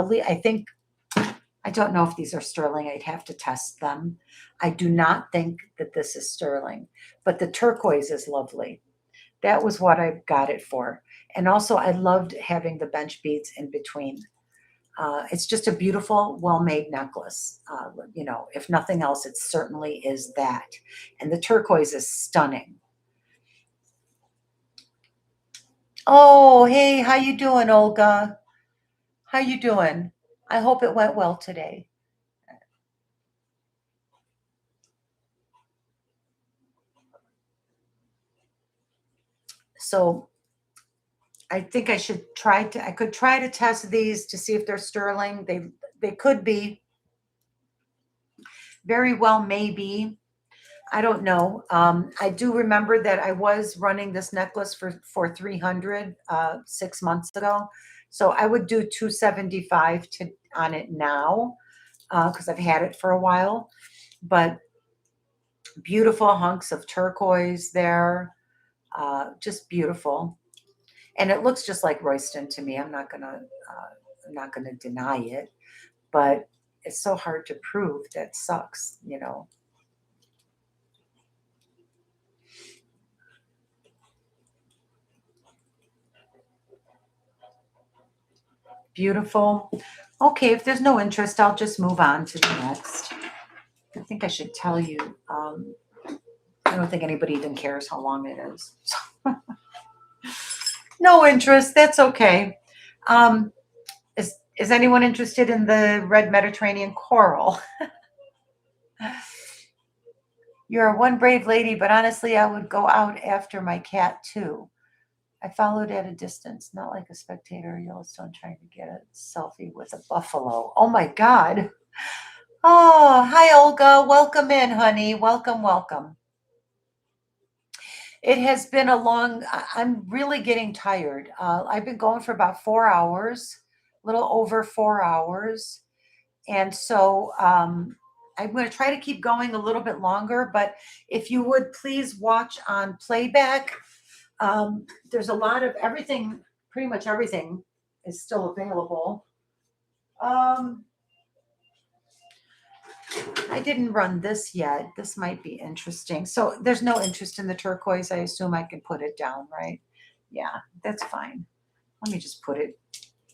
don't know if these are sterling. I'd have to test them. I do not think that this is sterling, but the turquoise is lovely. That was what I got it for. And also I loved having the bench beads in between. It's just a beautiful, well-made necklace. If nothing else, it certainly is that. And the turquoise is stunning. Oh, hey, how you doing, Olga? How you doing? I hope it went well today. So I think I should I could try to test these to see if they're sterling. They could be, very well, maybe. I don't know. I do remember that I was running this necklace for 300 6 months ago. So I would do 275 on it now because I've had it for a while. But beautiful hunks of turquoise there, just beautiful, and it looks just like Royston to me. I'm not gonna deny it, but it's so hard to prove. That sucks, you know. Beautiful. Okay, if there's no interest, I'll just move on to the next. I think I should tell you. I don't think anybody even cares how long it is. No interest. That's okay. Is anyone interested in the red Mediterranean coral? You're one brave lady, but honestly, I would go out after my cat too. I followed at a distance, not like a spectator, Yellowstone trying to get a selfie with a buffalo. Oh my God. Oh, hi, Olga. Welcome in, honey. Welcome, welcome. It has been I'm really getting tired. I've been going for about 4 hours, a little over 4 hours. And so I'm going to try to keep going a little bit longer, but if you would please watch on playback. There's a lot of everything, pretty much everything is still available. I didn't run this yet. This might be interesting. So there's no interest in the turquoise. I assume I can put it down, right? Yeah, that's fine. Let me just put it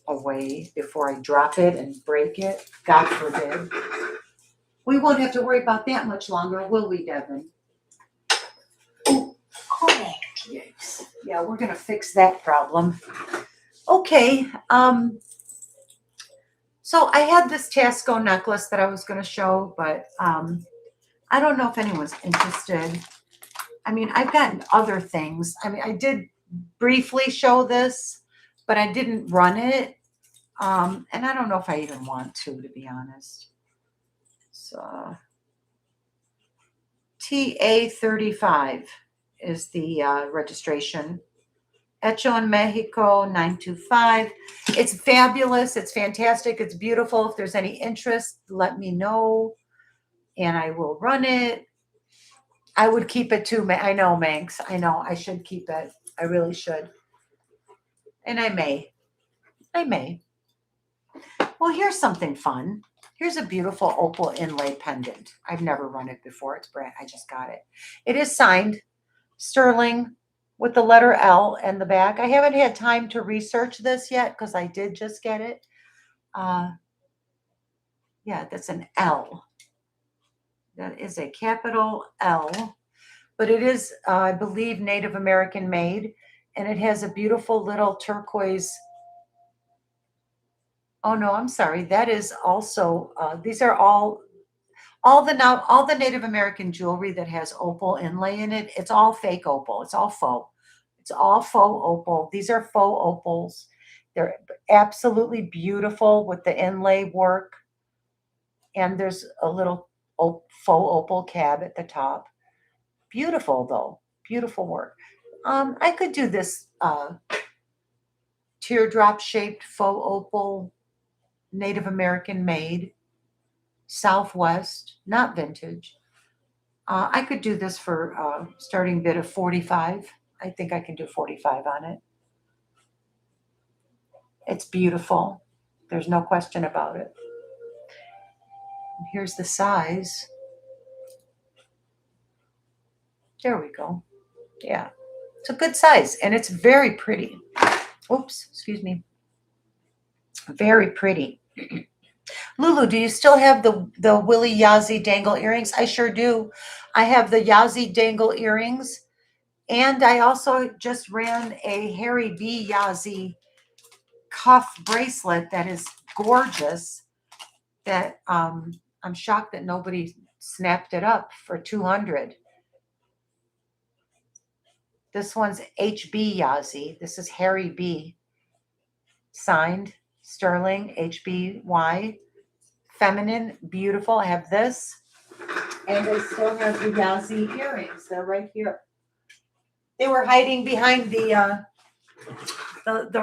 away before I drop it and break it. God forbid. We won't have to worry about that much longer, will we, Devin? Correct. Yikes. Yeah, we're gonna fix that problem. Okay. So I had this Tasco necklace that I was gonna show, but I don't know if anyone's interested. I mean, I've gotten other things. I mean, I did briefly show this, but I didn't run it. And I don't know if I even want to be honest. So TA35 is the registration. Hecho en Mexico 925. It's fabulous. It's fantastic. It's beautiful. If there's any interest, let me know and I will run it. I would keep it too. I know, Manx. I know I should keep it. I really should. And I may. I may. Well, here's something fun. Here's a beautiful opal inlay pendant. I've never run it before. It's brand. I just got it. It is signed sterling with the letter L and the back. I haven't had time to research this yet because I did just get it. Yeah, that's an L. That is a capital L, but it is, I believe, Native American made, and it has a beautiful little turquoise. Oh no, I'm sorry. That is also. These are all the Native American jewelry that has opal inlay in it. It's all fake opal. It's all faux. It's all faux opal. These are faux opals. They're absolutely beautiful with the inlay work. And there's a little faux opal cab at the top. Beautiful though. Beautiful work. I could do this teardrop shaped faux opal Native American made Southwest, not vintage. I could do this for starting bid of 45. I think I can do 45 on it. It's beautiful. There's no question about it. Here's the size. There we go. Yeah, it's a good size and it's very pretty. Oops, excuse me. Very pretty. Lulu, do you still have the Willie Yazzie dangle earrings? I sure do. I have the Yazzie dangle earrings. And I also just ran a Harry B. Yazzie cuff bracelet that is gorgeous. That I'm shocked that nobody snapped it up for 200. This one's HB Yazzie. This is Harry B. Signed Sterling HBY. Feminine, beautiful. I have this. And I still have the Yazzie earrings. They're right here. They were hiding behind the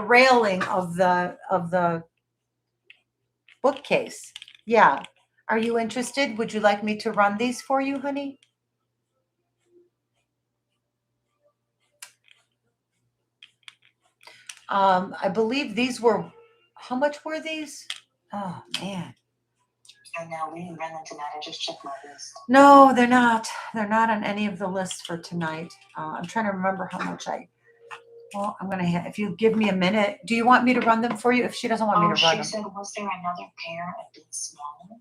railing of the bookcase. Yeah. Are you interested? Would you like me to run these for you, honey? I believe these were, how much were these? Oh, man. And now we didn't run into that. I just checked my list. No, they're not. They're not on any of the lists for tonight. I'm trying to remember how much well, I'm going to, if you give me a minute, do you want me to run them for you? If she doesn't want me to run them. She said, was there another pair a bit smaller?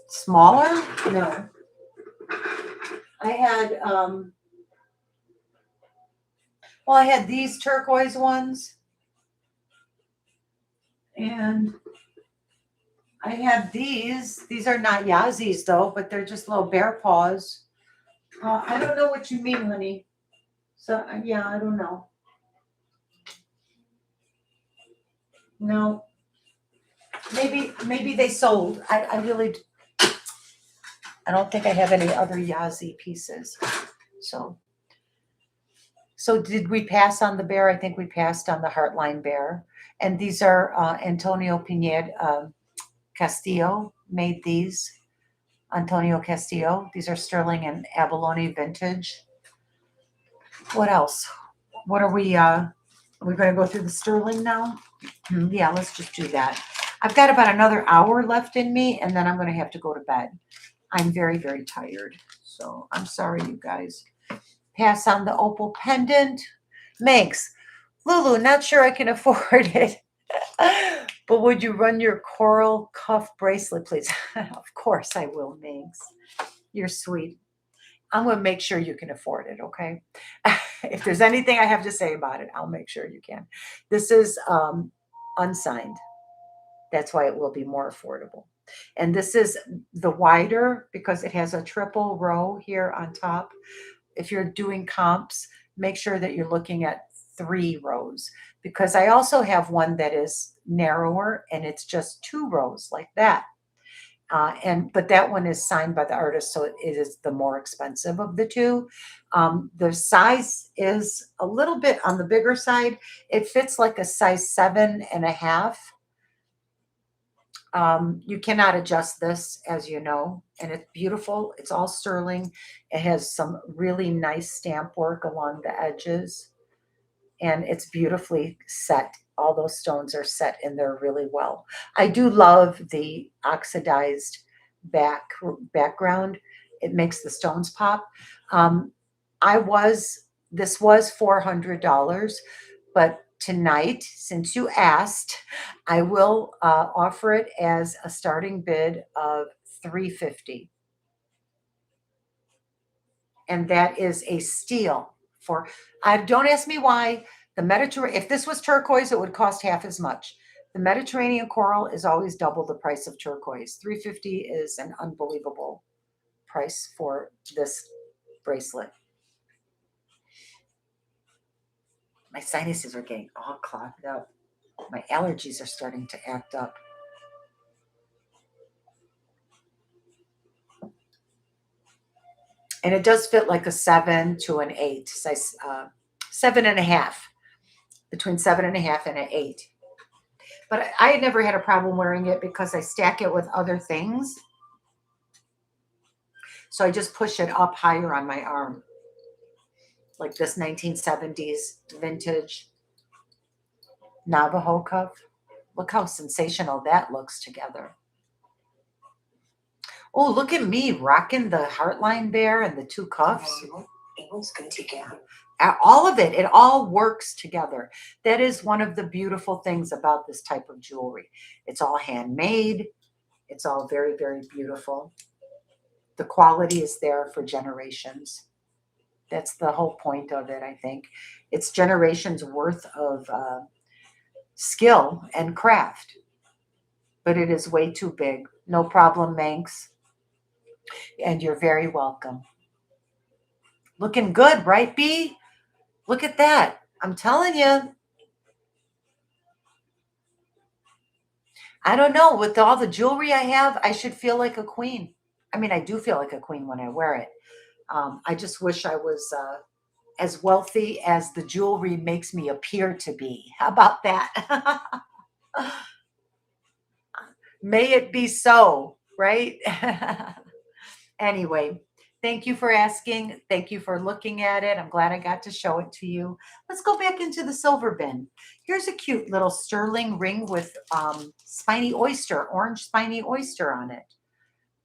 Smaller? No. I had, well, I had these turquoise ones. And I had these. These are not Yazzies, though, but they're just little bear paws. I don't know what you mean, honey. So, yeah, I don't know. No. Maybe they sold. I really, I don't think I have any other Yazzie pieces. So did we pass on the bear? I think we passed on the Heartline bear. And these are Antonio Pineda Castillo made these. Antonio Castillo. These are sterling and abalone vintage. What else? What are we going to go through the sterling now? Yeah, let's just do that. I've got about another hour left in me, and then I'm going to have to go to bed. I'm very, very tired. So I'm sorry, you guys. Pass on the opal pendant. Megs, Lulu, not sure I can afford it. But would you run your coral cuff bracelet, please? Of course I will, Megs. You're sweet. I'm going to make sure you can afford it, okay? If there's anything I have to say about it, I'll make sure you can. This is unsigned. That's why it will be more affordable. And this is the wider because it has a triple row here on top. If you're doing comps, make sure that you're looking at 3 rows because I also have one that is narrower and it's just 2 rows like that. But that one is signed by the artist, so it is the more expensive of the two. The size is a little bit on the bigger side. It fits like a size 7.5. You cannot adjust this, as you know, and it's beautiful. It's all sterling. It has some really nice stamp work along the edges, and it's beautifully set. All those stones are set in there really well. I do love the oxidized background. It makes the stones pop. This was $400, but tonight, since you asked, I will offer it as a starting bid of $350. And that is a steal for, don't ask me why. The Mediterranean, if this was turquoise, it would cost half as much. The Mediterranean coral is always double the price of turquoise. $350 is an unbelievable price for this bracelet. My sinuses are getting all clogged up. My allergies are starting to act up. And it does fit like a 7 to an 8, size 7.5, between 7.5 and an 8. But I had never had a problem wearing it because I stack it with other things. So I just push it up higher on my arm. Like this 1970s vintage Navajo cuff. Look how sensational that looks together. Oh, look at me rocking the Heartline bear and the 2 cuffs. It looks good together. All of it all works together. That is one of the beautiful things about this type of jewelry. It's all handmade. It's all very, very beautiful. The quality is there for generations. That's the whole point of it, I think. It's generations worth of skill and craft. But it is way too big. No problem, Manx. And you're very welcome. Looking good, right, B? Look at that. I'm telling you. I don't know. With all the jewelry I have, I should feel like a queen. I mean, I do feel like a queen when I wear it. I just wish I was as wealthy as the jewelry makes me appear to be. How about that? May it be so, right? Anyway, thank you for asking. Thank you for looking at it. I'm glad I got to show it to you. Let's go back into the silver bin. Here's a cute little sterling ring with spiny oyster, orange spiny oyster on it.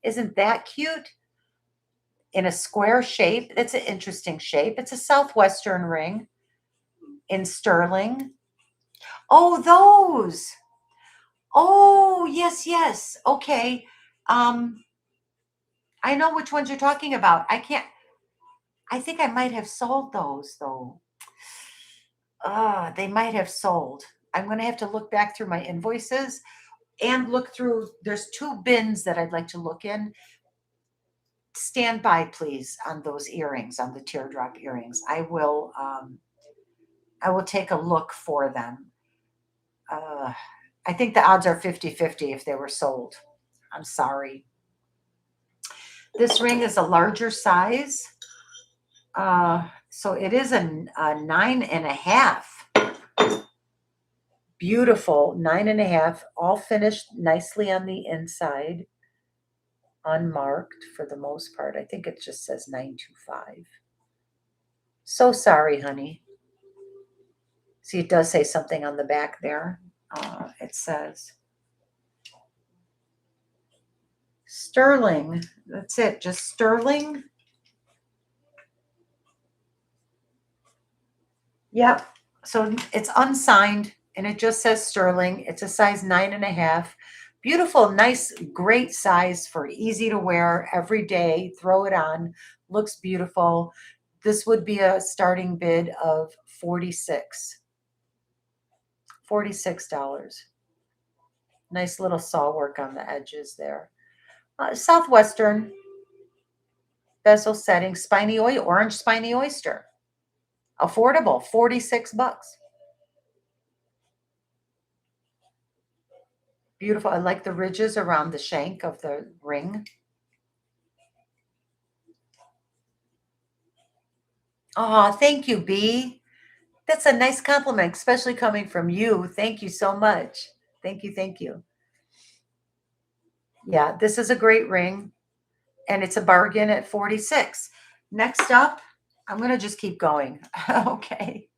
Isn't that cute? In a square shape. It's an interesting shape. It's a southwestern ring in sterling. Oh, those. Oh, yes, yes. Okay. I know which ones you're talking about. I think I might have sold those though. They might have sold. I'm going to have to look back through my invoices and look through. There's 2 bins that I'd like to look in. Stand by, please, on those earrings, on the teardrop earrings. I will take a look for them. I think the odds are 50-50 if they were sold. I'm sorry. This ring is a larger size. So it is a 9.5. Beautiful 9.5, all finished nicely on the inside. Unmarked for the most part. I think it just says 925. So sorry, honey. See, it does say something on the back there. It says sterling. That's it, just sterling. Yep. So it's unsigned and it just says sterling. It's a size 9.5. Beautiful, nice, great size for easy to wear every day. Throw it on. Looks beautiful. This would be a starting bid of $46. $46. Nice little saw work on the edges there. Southwestern bezel setting, orange spiny oyster. Affordable, $46. Beautiful. I like the ridges around the shank of the ring. Oh, thank you, B. That's a nice compliment, especially coming from you. Thank you so much. Thank you. Thank you. Yeah, this is a great ring, and it's a bargain at 46. Next up, I'm going to just keep going. Okay.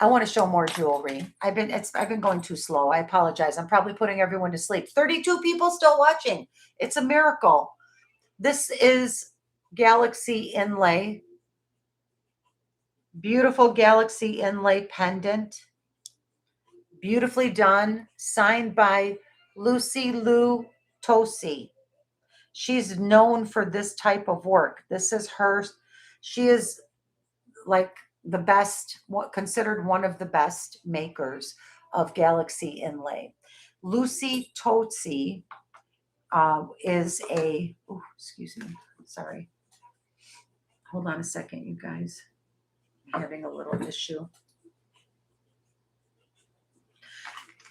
I want to show more jewelry. I've been going too slow. I apologize. I'm probably putting everyone to sleep. 32 people still watching. It's a miracle. This is Galaxy Inlay. Beautiful Galaxy Inlay pendant. Beautifully done. Signed by Lulu Tosi. She's known for this type of work. This is her. She is like the best, considered one of the best makers of Galaxy Inlay. Lucy Tosi is a, excuse me, sorry. Hold on a second, you guys. I'm having a little issue.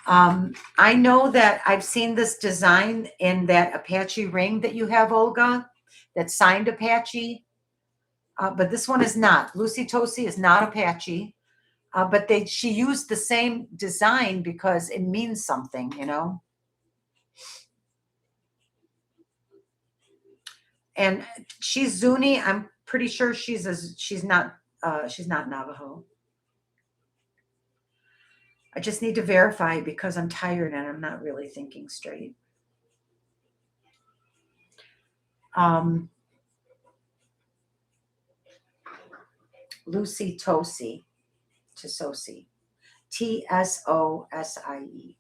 I know that I've seen this design in that Apache ring that you have, Olga, that's signed Apache. But this one is not. Lucy Tosi is not Apache. But she used the same design because it means something, you know. And she's Zuni. I'm pretty sure she's not Navajo. I just need to verify because I'm tired and I'm not really thinking straight. Lucy Tosi, Tsosie, Tsosie.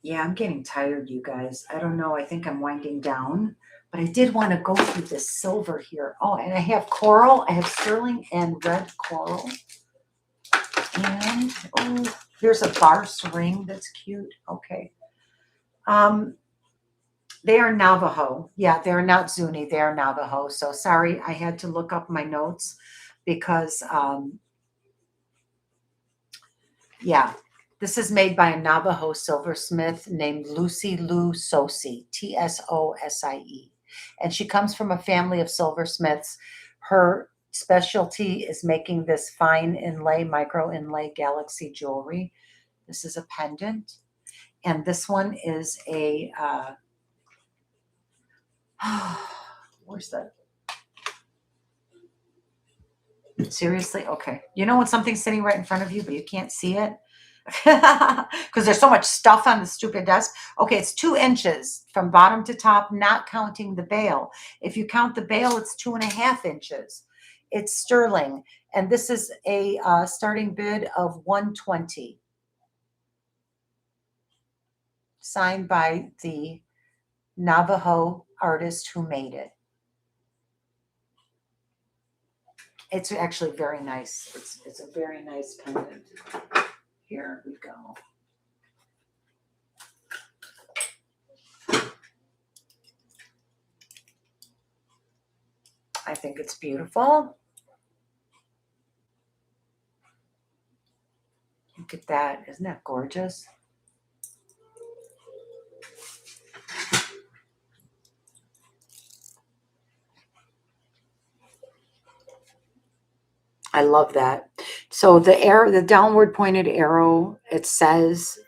Yeah, I'm getting tired, you guys. I don't know. I think I'm winding down, but I did want to go through this silver here. Oh, and I have coral. I have sterling and red coral. And, oh, here's a Barse ring that's cute. Okay. They are Navajo. Yeah, they're not Zuni. They are Navajo. So sorry, I had to look up my notes because, yeah, this is made by a Navajo silversmith named Lucy Lou Tsosie, Tsosie. And she comes from a family of silversmiths. Her specialty is making this fine inlay, micro inlay galaxy jewelry. This is a pendant. And this one is a, where's that? Seriously? Okay. You know when something's sitting right in front of you, but you can't see it? Because there's so much stuff on the stupid desk. Okay, it's 2 inches from bottom to top, not counting the bail. If you count the bail, it's 2.5 inches. It's sterling. And this is a starting bid of $120. Signed by the Navajo artist who made it. It's actually very nice. It's a very nice pendant. Here we go. I think it's beautiful. Look at that. Isn't that gorgeous? I love that. So the downward pointed arrow, it says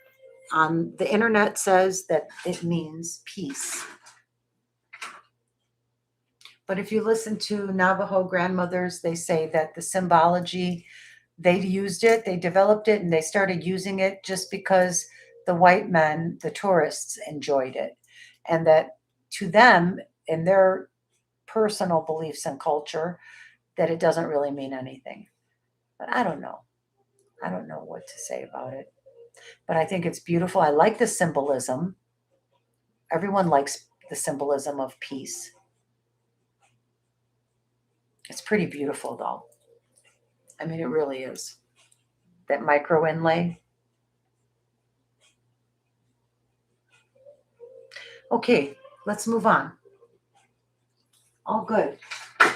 on the internet says that it means peace. But if you listen to Navajo grandmothers, they say that the symbology, they used it, they developed it, and they started using it just because the white men, the tourists, enjoyed it. And that to them, in their personal beliefs and culture, that it doesn't really mean anything. But I don't know. I don't know what to say about it. But I think it's beautiful. I like the symbolism. Everyone likes the symbolism of peace. It's pretty beautiful, though. I mean, it really is. That micro inlay. Okay, let's move on. All good.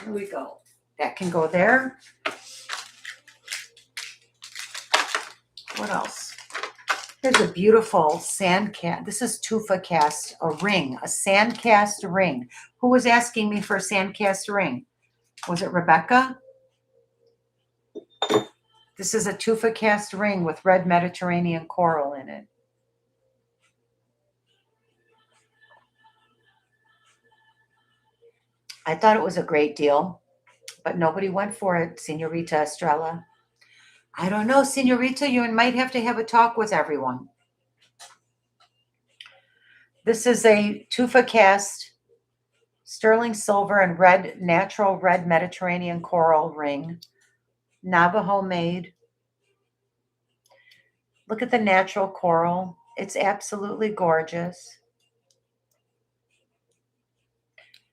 Here we go. That can go there. What else? Here's a beautiful sand cast. This is tufa cast, a ring, a sand cast ring. Who was asking me for a sand cast ring? Was it Rebecca? This is a tufa cast ring with red Mediterranean coral in it. I thought it was a great deal, but nobody went for it, Senorita Estrella. I don't know, Senorita, you might have to have a talk with everyone. This is a tufa cast, sterling silver and red, natural red Mediterranean coral ring, Navajo made. Look at the natural coral. It's absolutely gorgeous.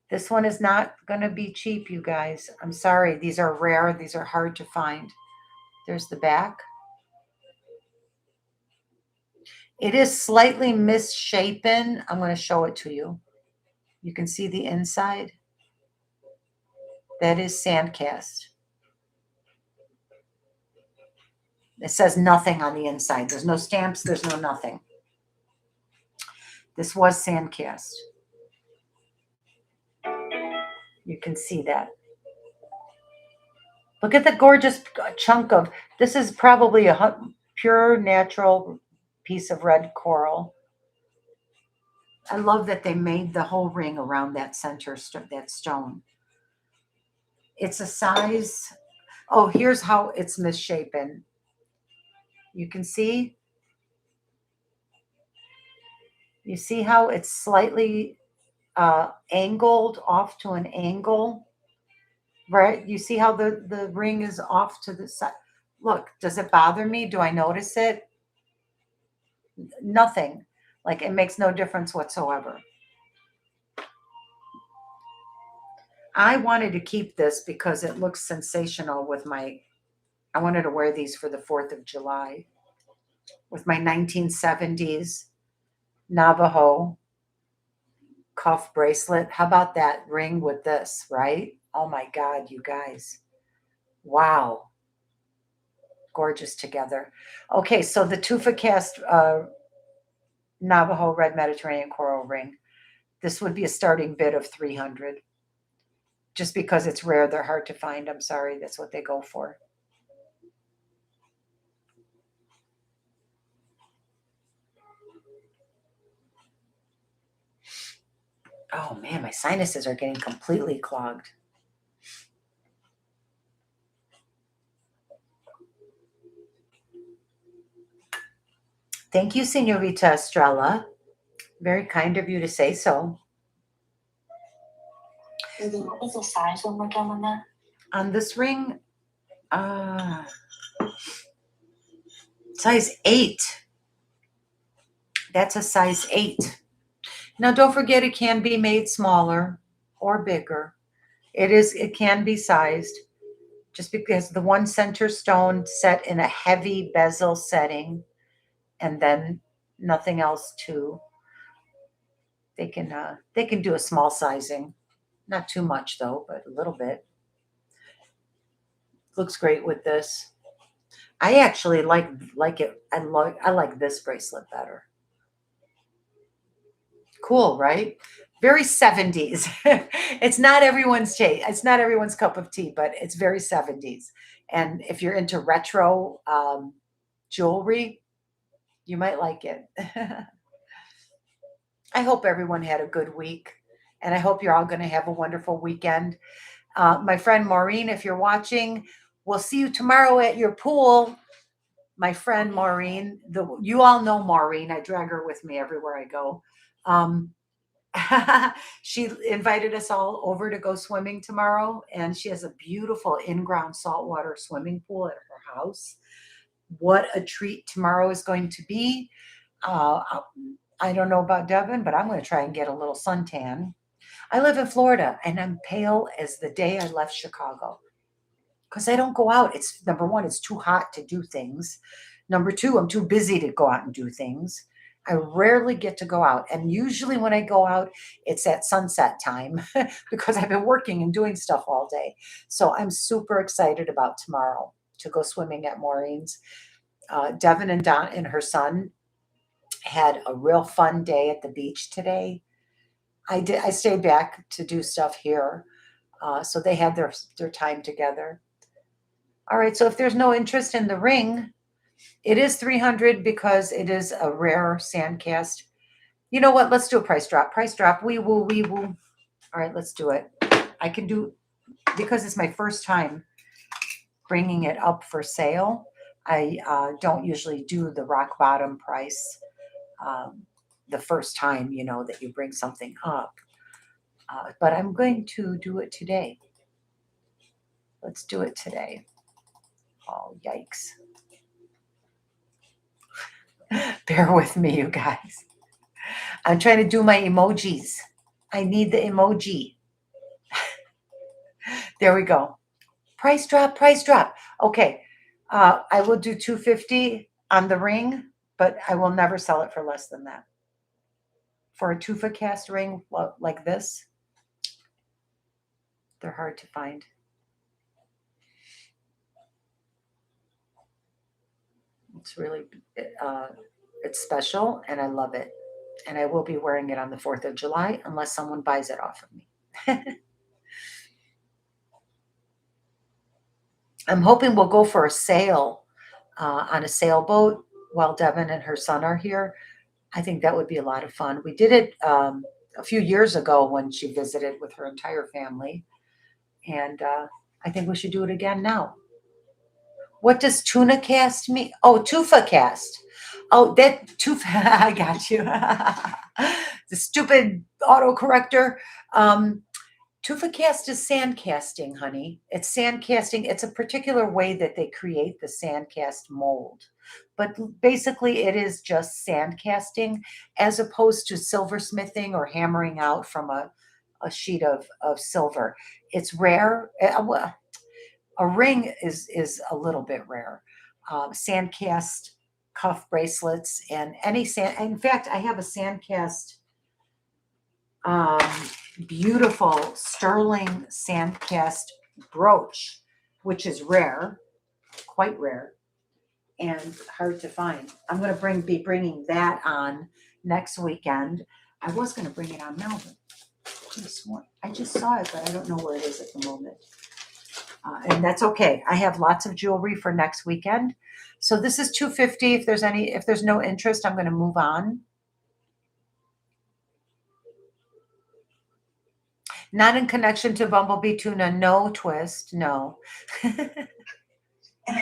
This one is not going to be cheap, you guys. I'm sorry. These are rare. These are hard to find. There's the back. It is slightly misshapen. I'm going to show it to you. You can see the inside. That is sand cast. It says nothing on the inside. There's no stamps. There's no nothing. This was sand cast. You can see that. Look at the gorgeous chunk of, this is probably a pure natural piece of red coral. I love that they made the whole ring around that center, that stone. It's a size, oh, here's how it's misshapen. You can see, you see how it's slightly angled off to an angle, right? You see how the ring is off to the side. Look, does it bother me? Do I notice it? Nothing. Like, it makes no difference whatsoever. I wanted to keep this because it looks sensational with my, I wanted to wear these for the 4th of July with my 1970s Navajo cuff bracelet. How about that ring with this, right? Oh my God, you guys. Wow. Gorgeous together. Okay, so the Tufa cast Navajo Red Mediterranean coral ring. This would be a starting bid of 300. Just because it's rare, they're hard to find. I'm sorry, that's what they go for. Oh man, my sinuses are getting completely clogged. Thank you, Senorita Estrella. Very kind of you to say so. What was the size when we're done with that? On this ring, size 8. That's a size 8. Now, don't forget it can be made smaller or bigger. It can be sized just because the one center stone set in a heavy bezel setting and then nothing else to they can do a small sizing. Not too much though, but a little bit. Looks great with this. I actually like it. I like this bracelet better. Cool, right? Very 70s. It's not everyone's taste. It's not everyone's cup of tea, but it's very 70s. And if you're into retro jewelry, you might like it. I hope everyone had a good week, and I hope you're all going to have a wonderful weekend. My friend Maureen, if you're watching, we'll see you tomorrow at your pool. My friend Maureen, you all know Maureen. I drag her with me everywhere I go. She invited us all over to go swimming tomorrow, and she has a beautiful in-ground saltwater swimming pool at her house. What a treat tomorrow is going to be. I don't know about Devin, but I'm going to try and get a little suntan. I live in Florida, and I'm pale as the day I left Chicago because I don't go out. It's number one, it's too hot to do things. Number two, I'm too busy to go out and do things. I rarely get to go out. And usually when I go out, it's at sunset time because I've been working and doing stuff all day. So I'm super excited about tomorrow to go swimming at Maureen's. Devin and Don and her son had a real fun day at the beach today. I stayed back to do stuff here. So they had their time together. All right, so if there's no interest in the ring, it is 300 because it is a rare sand cast. You know what? Let's do a price drop. Price drop. Wee woo, wee woo. All right, let's do it. I can do, because it's my first time bringing it up for sale. I don't usually do the rock bottom price the first time, that you bring something up. But I'm going to do it today. Let's do it today. Oh, yikes. Bear with me, you guys. I'm trying to do my emojis. I need the emoji. There we go. Price drop, price drop. Okay. I will do $250 on the ring, but I will never sell it for less than that. For a tufa cast ring like this, they're hard to find. It's really, it's special, and I love it. And I will be wearing it on the 4th of July unless someone buys it off of me. I'm hoping we'll go for a sail on a sailboat while Devin and her son are here. I think that would be a lot of fun. We did it a few years ago when she visited with her entire family. And I think we should do it again now. What does tuna cast mean? Oh, tufa cast. Oh, that tufa. I got you. The stupid autocorrector. Tufa cast is sand casting, honey. It's sand casting. It's a particular way that they create the sand cast mold. But basically, it is just sand casting as opposed to silversmithing or hammering out from a sheet of silver. It's rare. A ring is a little bit rare. Sand cast cuff bracelets and any sand. In fact, I have a sand cast, beautiful sterling sand cast brooch, which is rare, quite rare, and hard to find. I'm going to be bringing that on next weekend. I was going to bring it on Melbourne. I just saw it, but I don't know where it is at the moment. And that's okay. I have lots of jewelry for next weekend. So this is $250. If there's no interest, I'm going to move on. Not in connection to Bumblebee Tuna. No, Twist. No. And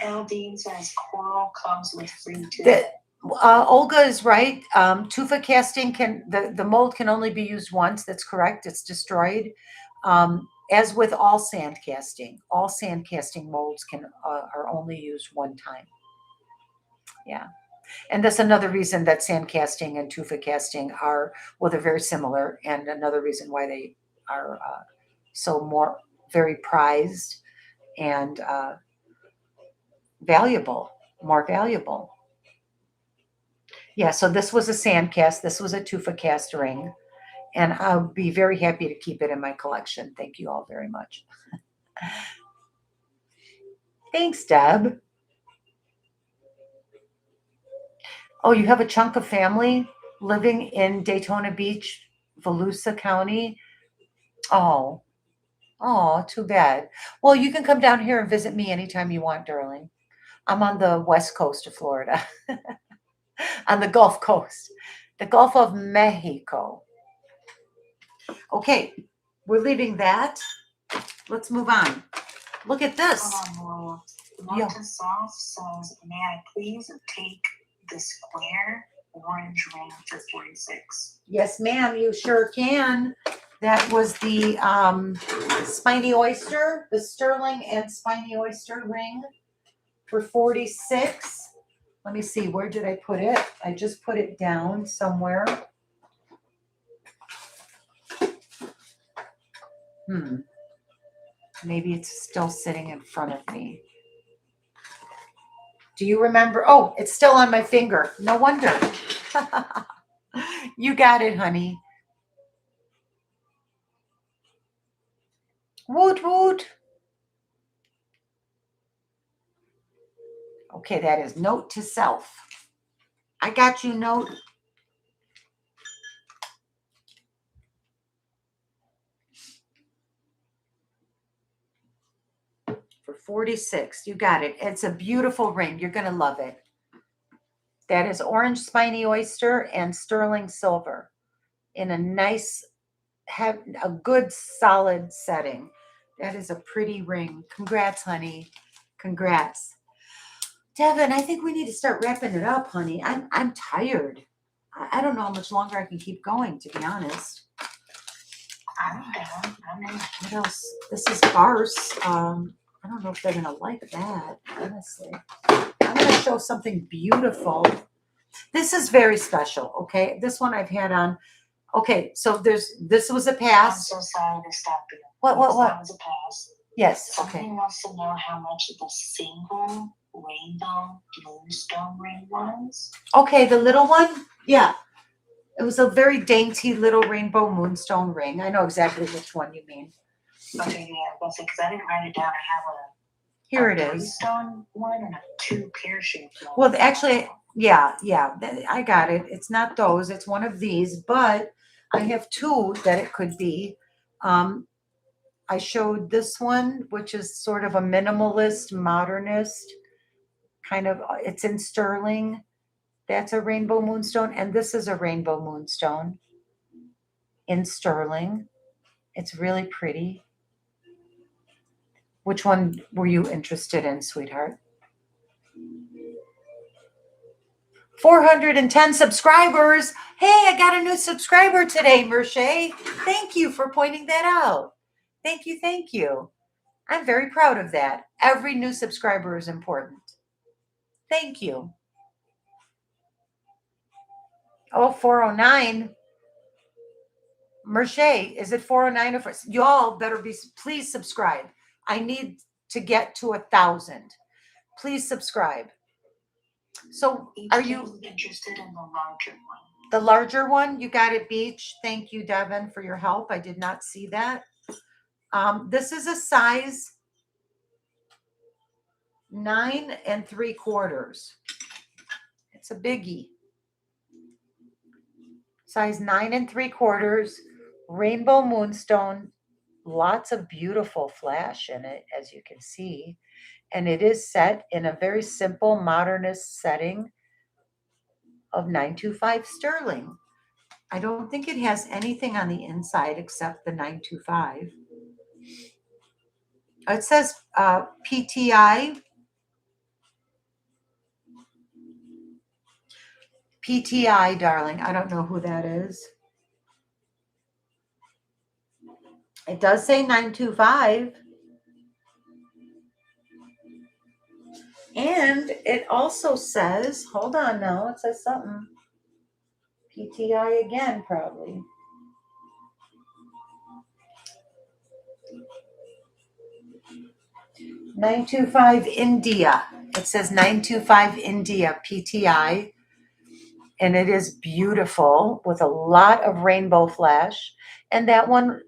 LD says coral comes with free tuna. Olga is right. Tufa casting the mold can only be used once. That's correct. It's destroyed. As with all sand casting molds are only used one time. Yeah. And that's another reason that sand casting and tufa casting they're very similar, and another reason why they are very prized and more valuable. Yeah, so this was a sand cast. This was a tufa cast ring. And I'll be very happy to keep it in my collection. Thank you all very much. Thanks, Deb. Oh, you have a chunk of family living in Daytona Beach, Volusia County? Oh, too bad. Well, you can come down here and visit me anytime you want, darling. I'm on the west coast of Florida, on the Gulf Coast, the Gulf of Mexico. Okay, we're leaving that. Let's move on. Look at this. Marta Soft says, may I please take the square orange ring for $46? Yes, ma'am, you sure can. That was the spiny oyster, the sterling and spiny oyster ring for $46. Let me see, where did I put it? I just put it down somewhere. Maybe it's still sitting in front of me. Do you remember? Oh, it's still on my finger. No wonder. You got it, honey. Woot, woot. Okay, that is note to self. I got you, note. For $46. You got it. It's a beautiful ring. You're going to love it. That is orange spiny oyster and sterling silver in a nice, a good solid setting. That is a pretty ring. Congrats, honey. Congrats. Devin, I think we need to start wrapping it up, honey. I'm tired. I don't know how much longer I can keep going, to be honest. I'm down. What else? This is farce. I don't know if they're going to like that, honestly. I'm going to show something beautiful. This is very special, okay? This one I've had on. Okay, so this was a pass. I'm so sorry to stop you. What? That was a pass. Yes, Somebody okay. wants to know how much the single rainbow moonstone ring was. Okay, the little one? Yeah. It was a very dainty little rainbow moonstone ring. I know exactly which one you mean. Okay, yeah, because I didn't write it down. I have Here a it is. moonstone one and a two pear-shaped one. Well, actually, yeah, I got it. It's not those. It's one of these, but I have two that it could be. I showed this one, which is sort of a minimalist, modernist kind of. It's in sterling. That's a rainbow moonstone, and this is a rainbow moonstone in sterling. It's really pretty. Which one were you interested in, sweetheart? 410 subscribers. Hey, I got a new subscriber today, Merche. Thank you for pointing that out. Thank you, thank you. I'm very proud of that. Every new subscriber is important. Thank you. Oh, 409. Merche, is it 409 or 4? Y'all better please subscribe. I need to get to 1,000. Please subscribe. So are you interested in the larger one? the larger one? You got it, Beach. Thank you, Devin, for your help. I did not see that. This is a size 9 3/4. It's a biggie. Size 9 3/4, rainbow moonstone, lots of beautiful flash in it, as you can see. And it is set in a very simple modernist setting of 925 sterling. I don't think it has anything on the inside except the 925. It says PTI. PTI, darling. I don't know who that is. It does say 925. And it also says, hold on now, it says something. PTI again, probably. $925 India. It says 925 India PTI. And it is beautiful with a lot of rainbow flash. And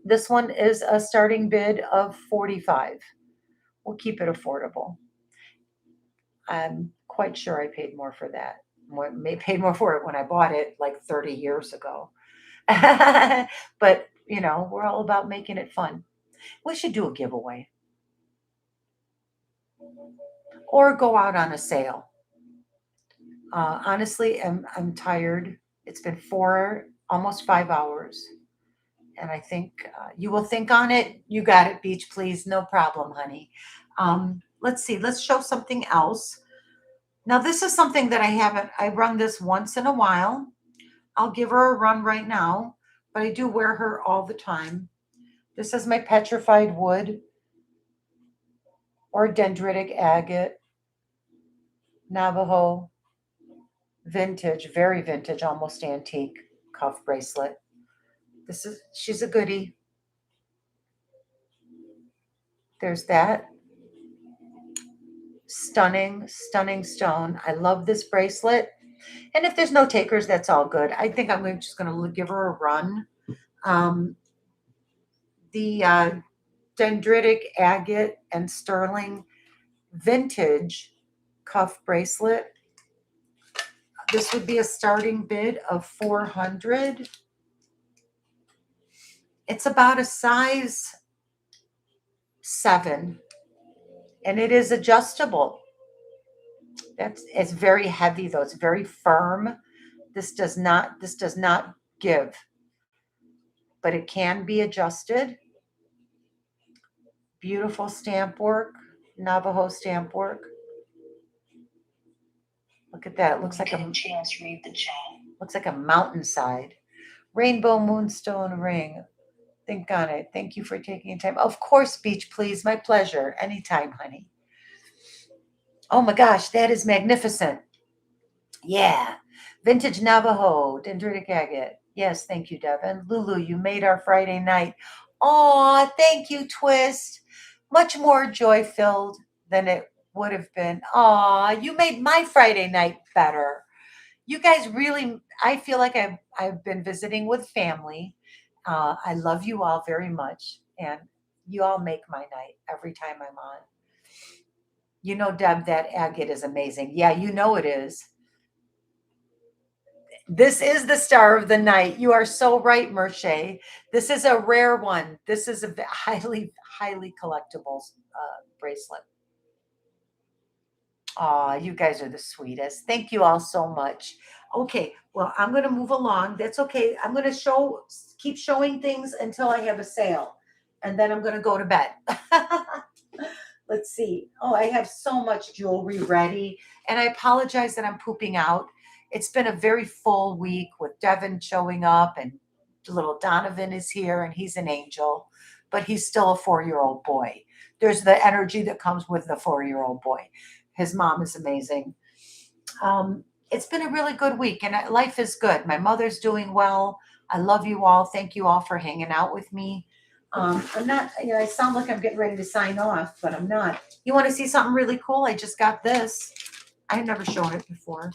this one is a starting bid of 45. We'll keep it affordable. I'm quite sure I paid more for that. Paid more for it when I bought it like 30 years ago. But, we're all about making it fun. We should do a giveaway or go out on a sale. Honestly, I'm tired. It's been almost 5 hours. And I think you will think on it. You got it, Beach, please. No problem, honey. Let's see. Let's show something else. Now, this is something that I run this once in a while. I'll give her a run right now, but I do wear her all the time. This is my petrified wood or dendritic agate Navajo vintage, very vintage, almost antique cuff bracelet. She's a goodie. There's that. Stunning, stunning stone. I love this bracelet. And if there's no takers, that's all good. I think I'm just going to give her a run. The dendritic agate and sterling vintage cuff bracelet. This would be a starting bid of 400. It's about a size 7, and it is adjustable. It's very heavy though. It's very firm. This does not give, but it can be adjusted. Beautiful stamp work, Navajo stamp work. Look at that. It looks like a chance read the chat. Looks like a mountainside. Rainbow moonstone ring. Think on it. Thank you for taking time. Of course, Beach, please. My pleasure. Anytime, honey. Oh my gosh, that is magnificent. Yeah. Vintage Navajo, dendritic agate. Yes, thank you, Devin. Lulu, you made our Friday night. Aw, thank you, Twist. Much more joy-filled than it would have been. Aw, you made my Friday night better. You guys really, I feel like I've been visiting with family. I love you all very much. And you all make my night every time I'm on. Deb, that agate is amazing. Yeah, you know it is. This is the star of the night. You are so right, Merche. This is a rare one. This is a highly, highly collectible bracelet. Aw, you guys are the sweetest. Thank you all so much. Okay, well, I'm going to move along. That's okay. I'm going to keep showing things until I have a sale. And then I'm going to go to bed. Let's see. Oh, I have so much jewelry ready. And I apologize that I'm pooping out. It's been a very full week with Devin showing up, and little Donovan is here, and he's an angel, but he's still a 4-year-old boy. There's the energy that comes with the 4-year-old boy. His mom is amazing. It's been a really good week, and life is good. My mother's doing well. I love you all. Thank you all for hanging out with me. I'm not, I sound like I'm getting ready to sign off, but I'm not. You want to see something really cool? I just got this. I've never shown it before.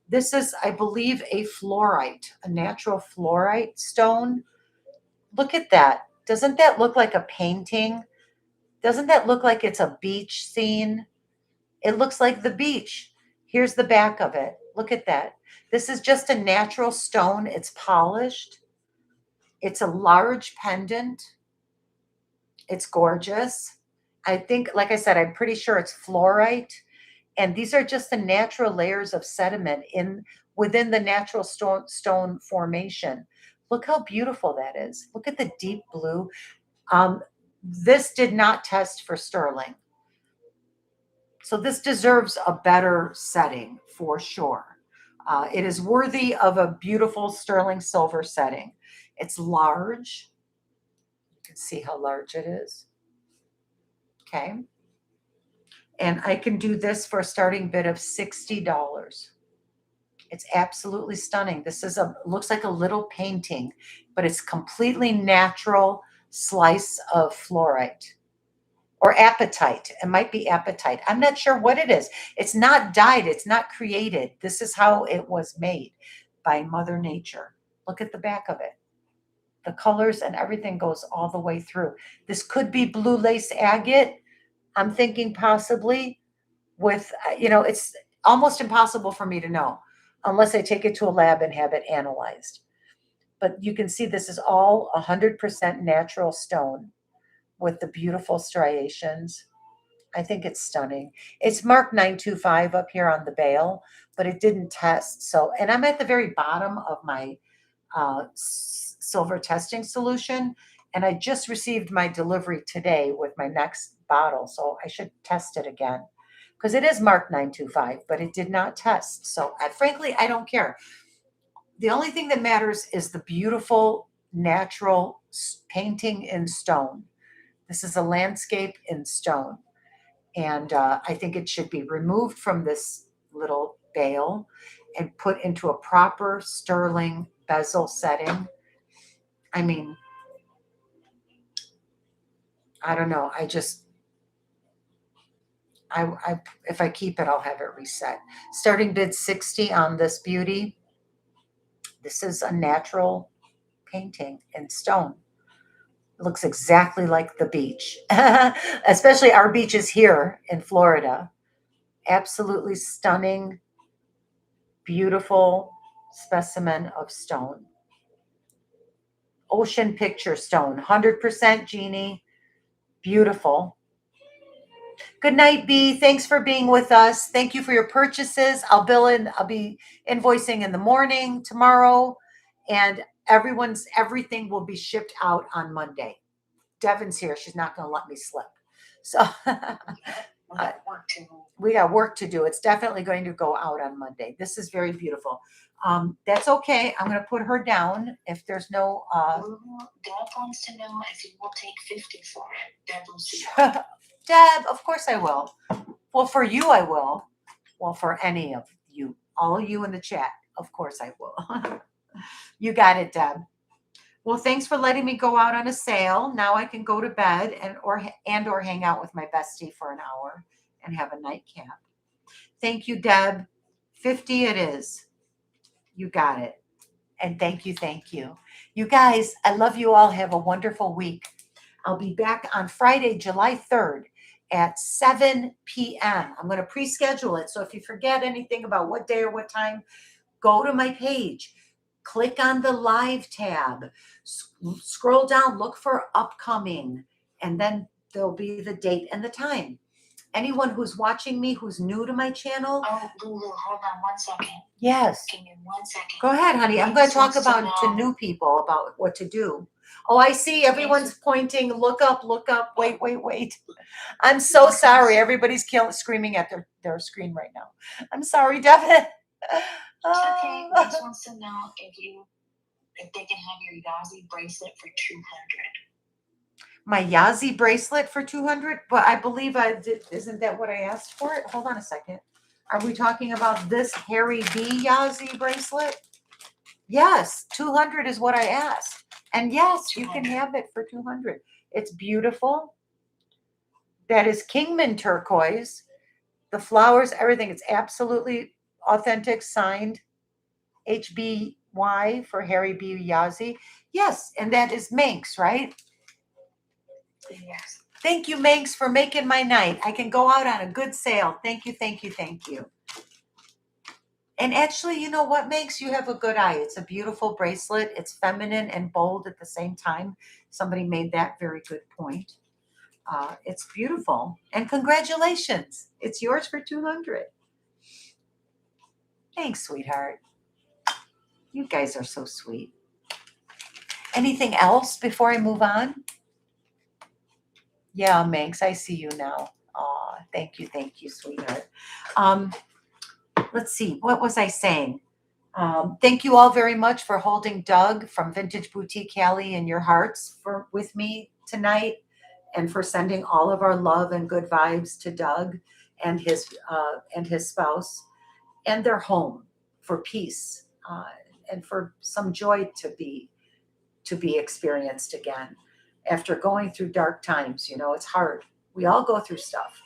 This is, I believe, a fluorite, a natural fluorite stone. Look at that. Doesn't that look like a painting? Doesn't that look like it's a beach scene? It looks like the beach. Here's the back of it. Look at that. This is just a natural stone. It's polished. It's a large pendant. It's gorgeous. I think, like I said, I'm pretty sure it's fluorite. And these are just the natural layers of sediment in within the natural stone formation. Look how beautiful that is. Look at the deep blue. This did not test for sterling. So this deserves a better setting for sure. It is worthy of a beautiful sterling silver setting. It's large. You can see how large it is. Okay. And I can do this for a starting bid of $60. It's absolutely stunning. This is looks like a little painting, but it's completely natural slice of fluorite or apatite. It might be apatite. I'm not sure what it is. It's not dyed. It's not created. This is how it was made by Mother Nature. Look at the back of it. The colors and everything goes all the way through. This could be blue lace agate. I'm thinking possibly with, it's almost impossible for me to know unless I take it to a lab and have it analyzed. But you can see this is all 100% natural stone with the beautiful striations. I think it's stunning. It's marked 925 up here on the bale, but it didn't test. So, and I'm at the very bottom of my silver testing solution, and I just received my delivery today with my next bottle, so I should test it again because it is marked 925, but it did not test. So frankly, I don't care. The only thing that matters is the beautiful natural painting in stone. This is a landscape in stone. And I think it should be removed from this little bale and put into a proper sterling bezel setting. I mean, I don't know. If I keep it, I'll have it reset. Starting bid 60 on this beauty. This is a natural painting in stone. It looks exactly like the beach, especially our beaches here in Florida. Absolutely stunning, beautiful specimen of stone. Ocean picture stone, 100% Jeannie. Beautiful. Good night, B. Thanks for being with us. Thank you for your purchases. I'll be invoicing in the morning tomorrow, and everything will be shipped out on Monday. Devon's here. She's not going to let me slip. So we got work to do. It's definitely going to go out on Monday. This is very beautiful. That's okay. I'm going to put her down if there's no. Deb wants to know if you will take 50 for it. Deb will see. Deb, of course I will. Well, for you, I will. Well, for any of you, all of you in the chat, of course I will. You got it, Deb. Well, thanks for letting me go out on a sale. Now I can go to bed or hang out with my bestie for an hour and have a nightcap. Thank you, Deb. 50 it is. You got it. And thank you, thank you. You guys, I love you all. Have a wonderful week. I'll be back on Friday, July 3rd at 7 p.m. I'm going to pre-schedule it. So if you forget anything about what day or what time, go to my page. Click on the live tab, scroll down, look for upcoming, and then there'll be the date and the time. Anyone who's watching me who's new to my channel. Oh, Lulu, hold on 1 second. Yes. Give me 1 second. Go ahead, honey. I'm going to talk to new people about what to do. Oh, I see. Everyone's pointing. Look up, look up. Wait. I'm so sorry. Everybody's screaming at their screen right now. I'm sorry, Devin. It's okay. Max wants to know if they can have your Yazzie bracelet for 200. My Yazzie bracelet for 200, but I believe I did. Isn't that what I asked for it? Hold on a second. Are we talking about this Harry B Yazzie bracelet? Yes, 200 is what I asked. And yes, you can have it for 200. It's beautiful. That is Kingman turquoise. The flowers, everything. It's absolutely authentic, signed HBY for Harry B. Yazzie. Yes, and that is Manx, right? Yes. Thank you, Manx, for making my night. I can go out on a good sale. Thank you, thank you, thank you. And actually, you know what, Manx? You have a good eye. It's a beautiful bracelet. It's feminine and bold at the same time. Somebody made that very good point. It's beautiful. And congratulations. It's yours for 200. Thanks, sweetheart. You guys are so sweet. Anything else before I move on? Yeah, Manx, I see you now. Aw, thank you, sweetheart. Let's see, what was I saying? Thank you all very much for holding Doug from Vintage Boutique Cali in your hearts with me tonight, and for sending all of our love and good vibes to Doug and his spouse and their home, for peace and for some joy to be experienced again after going through dark times. You know, it's hard. We all go through stuff.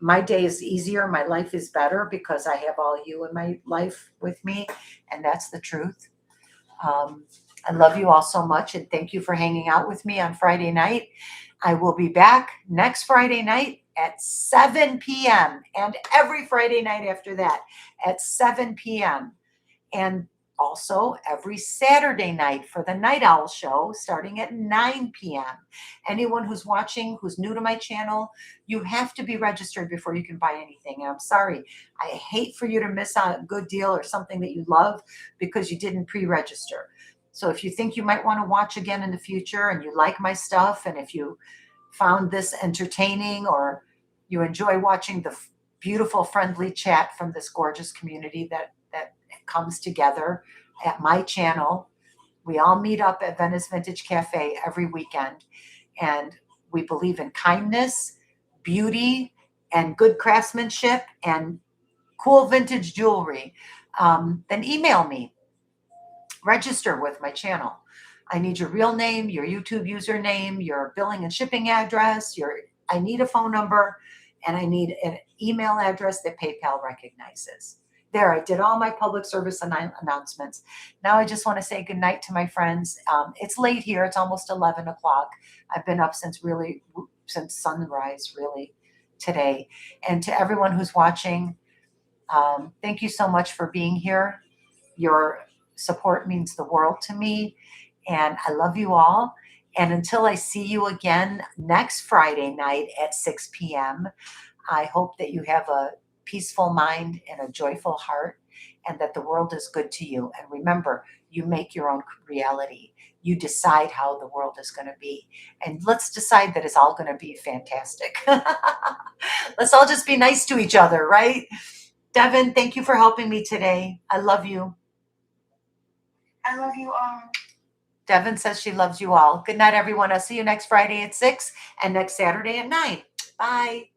My day is easier. My life is better because I have all you in my life with me, and that's the truth. I love you all so much, and thank you for hanging out with me on Friday night. I will be back next Friday night at 7 p.m. and every Friday night after that at 7 p.m. and also every Saturday night for the Night Owl Show starting at 9 p.m. Anyone who's watching, who's new to my channel, you have to be registered before you can buy anything. And I'm sorry, I hate for you to miss out a good deal or something that you love because you didn't pre-register. So if you think you might want to watch again in the future and you like my stuff, and if you found this entertaining or you enjoy watching the beautiful friendly chat from this gorgeous community that comes together at my channel. We all meet up at Venice Vintage Cafe every weekend, and we believe in kindness, beauty, and good craftsmanship and cool vintage jewelry. Then email me. Register with my channel. I need your real name, your YouTube username, your billing and shipping address, I need a phone number, and I need an email address that PayPal recognizes. There, I did all my public service announcements. Now I just want to say good night to my friends. It's late here. It's almost 11 o'clock. I've been up since sunrise, really, today. And to everyone who's watching, thank you so much for being here. Your support means the world to me, and I love you all. And until I see you again next Friday night at 6 p.m., I hope that you have a peaceful mind and a joyful heart, and that the world is good to you. And remember, you make your own reality. You decide how the world is going to be. And let's decide that it's all going to be fantastic. Let's all just be nice to each other, right? Devin, thank you for helping me today. I love you. I love you all. Devin says she loves you all. Good night, everyone. I'll see you next Friday at 6 and next Saturday at 9. Bye.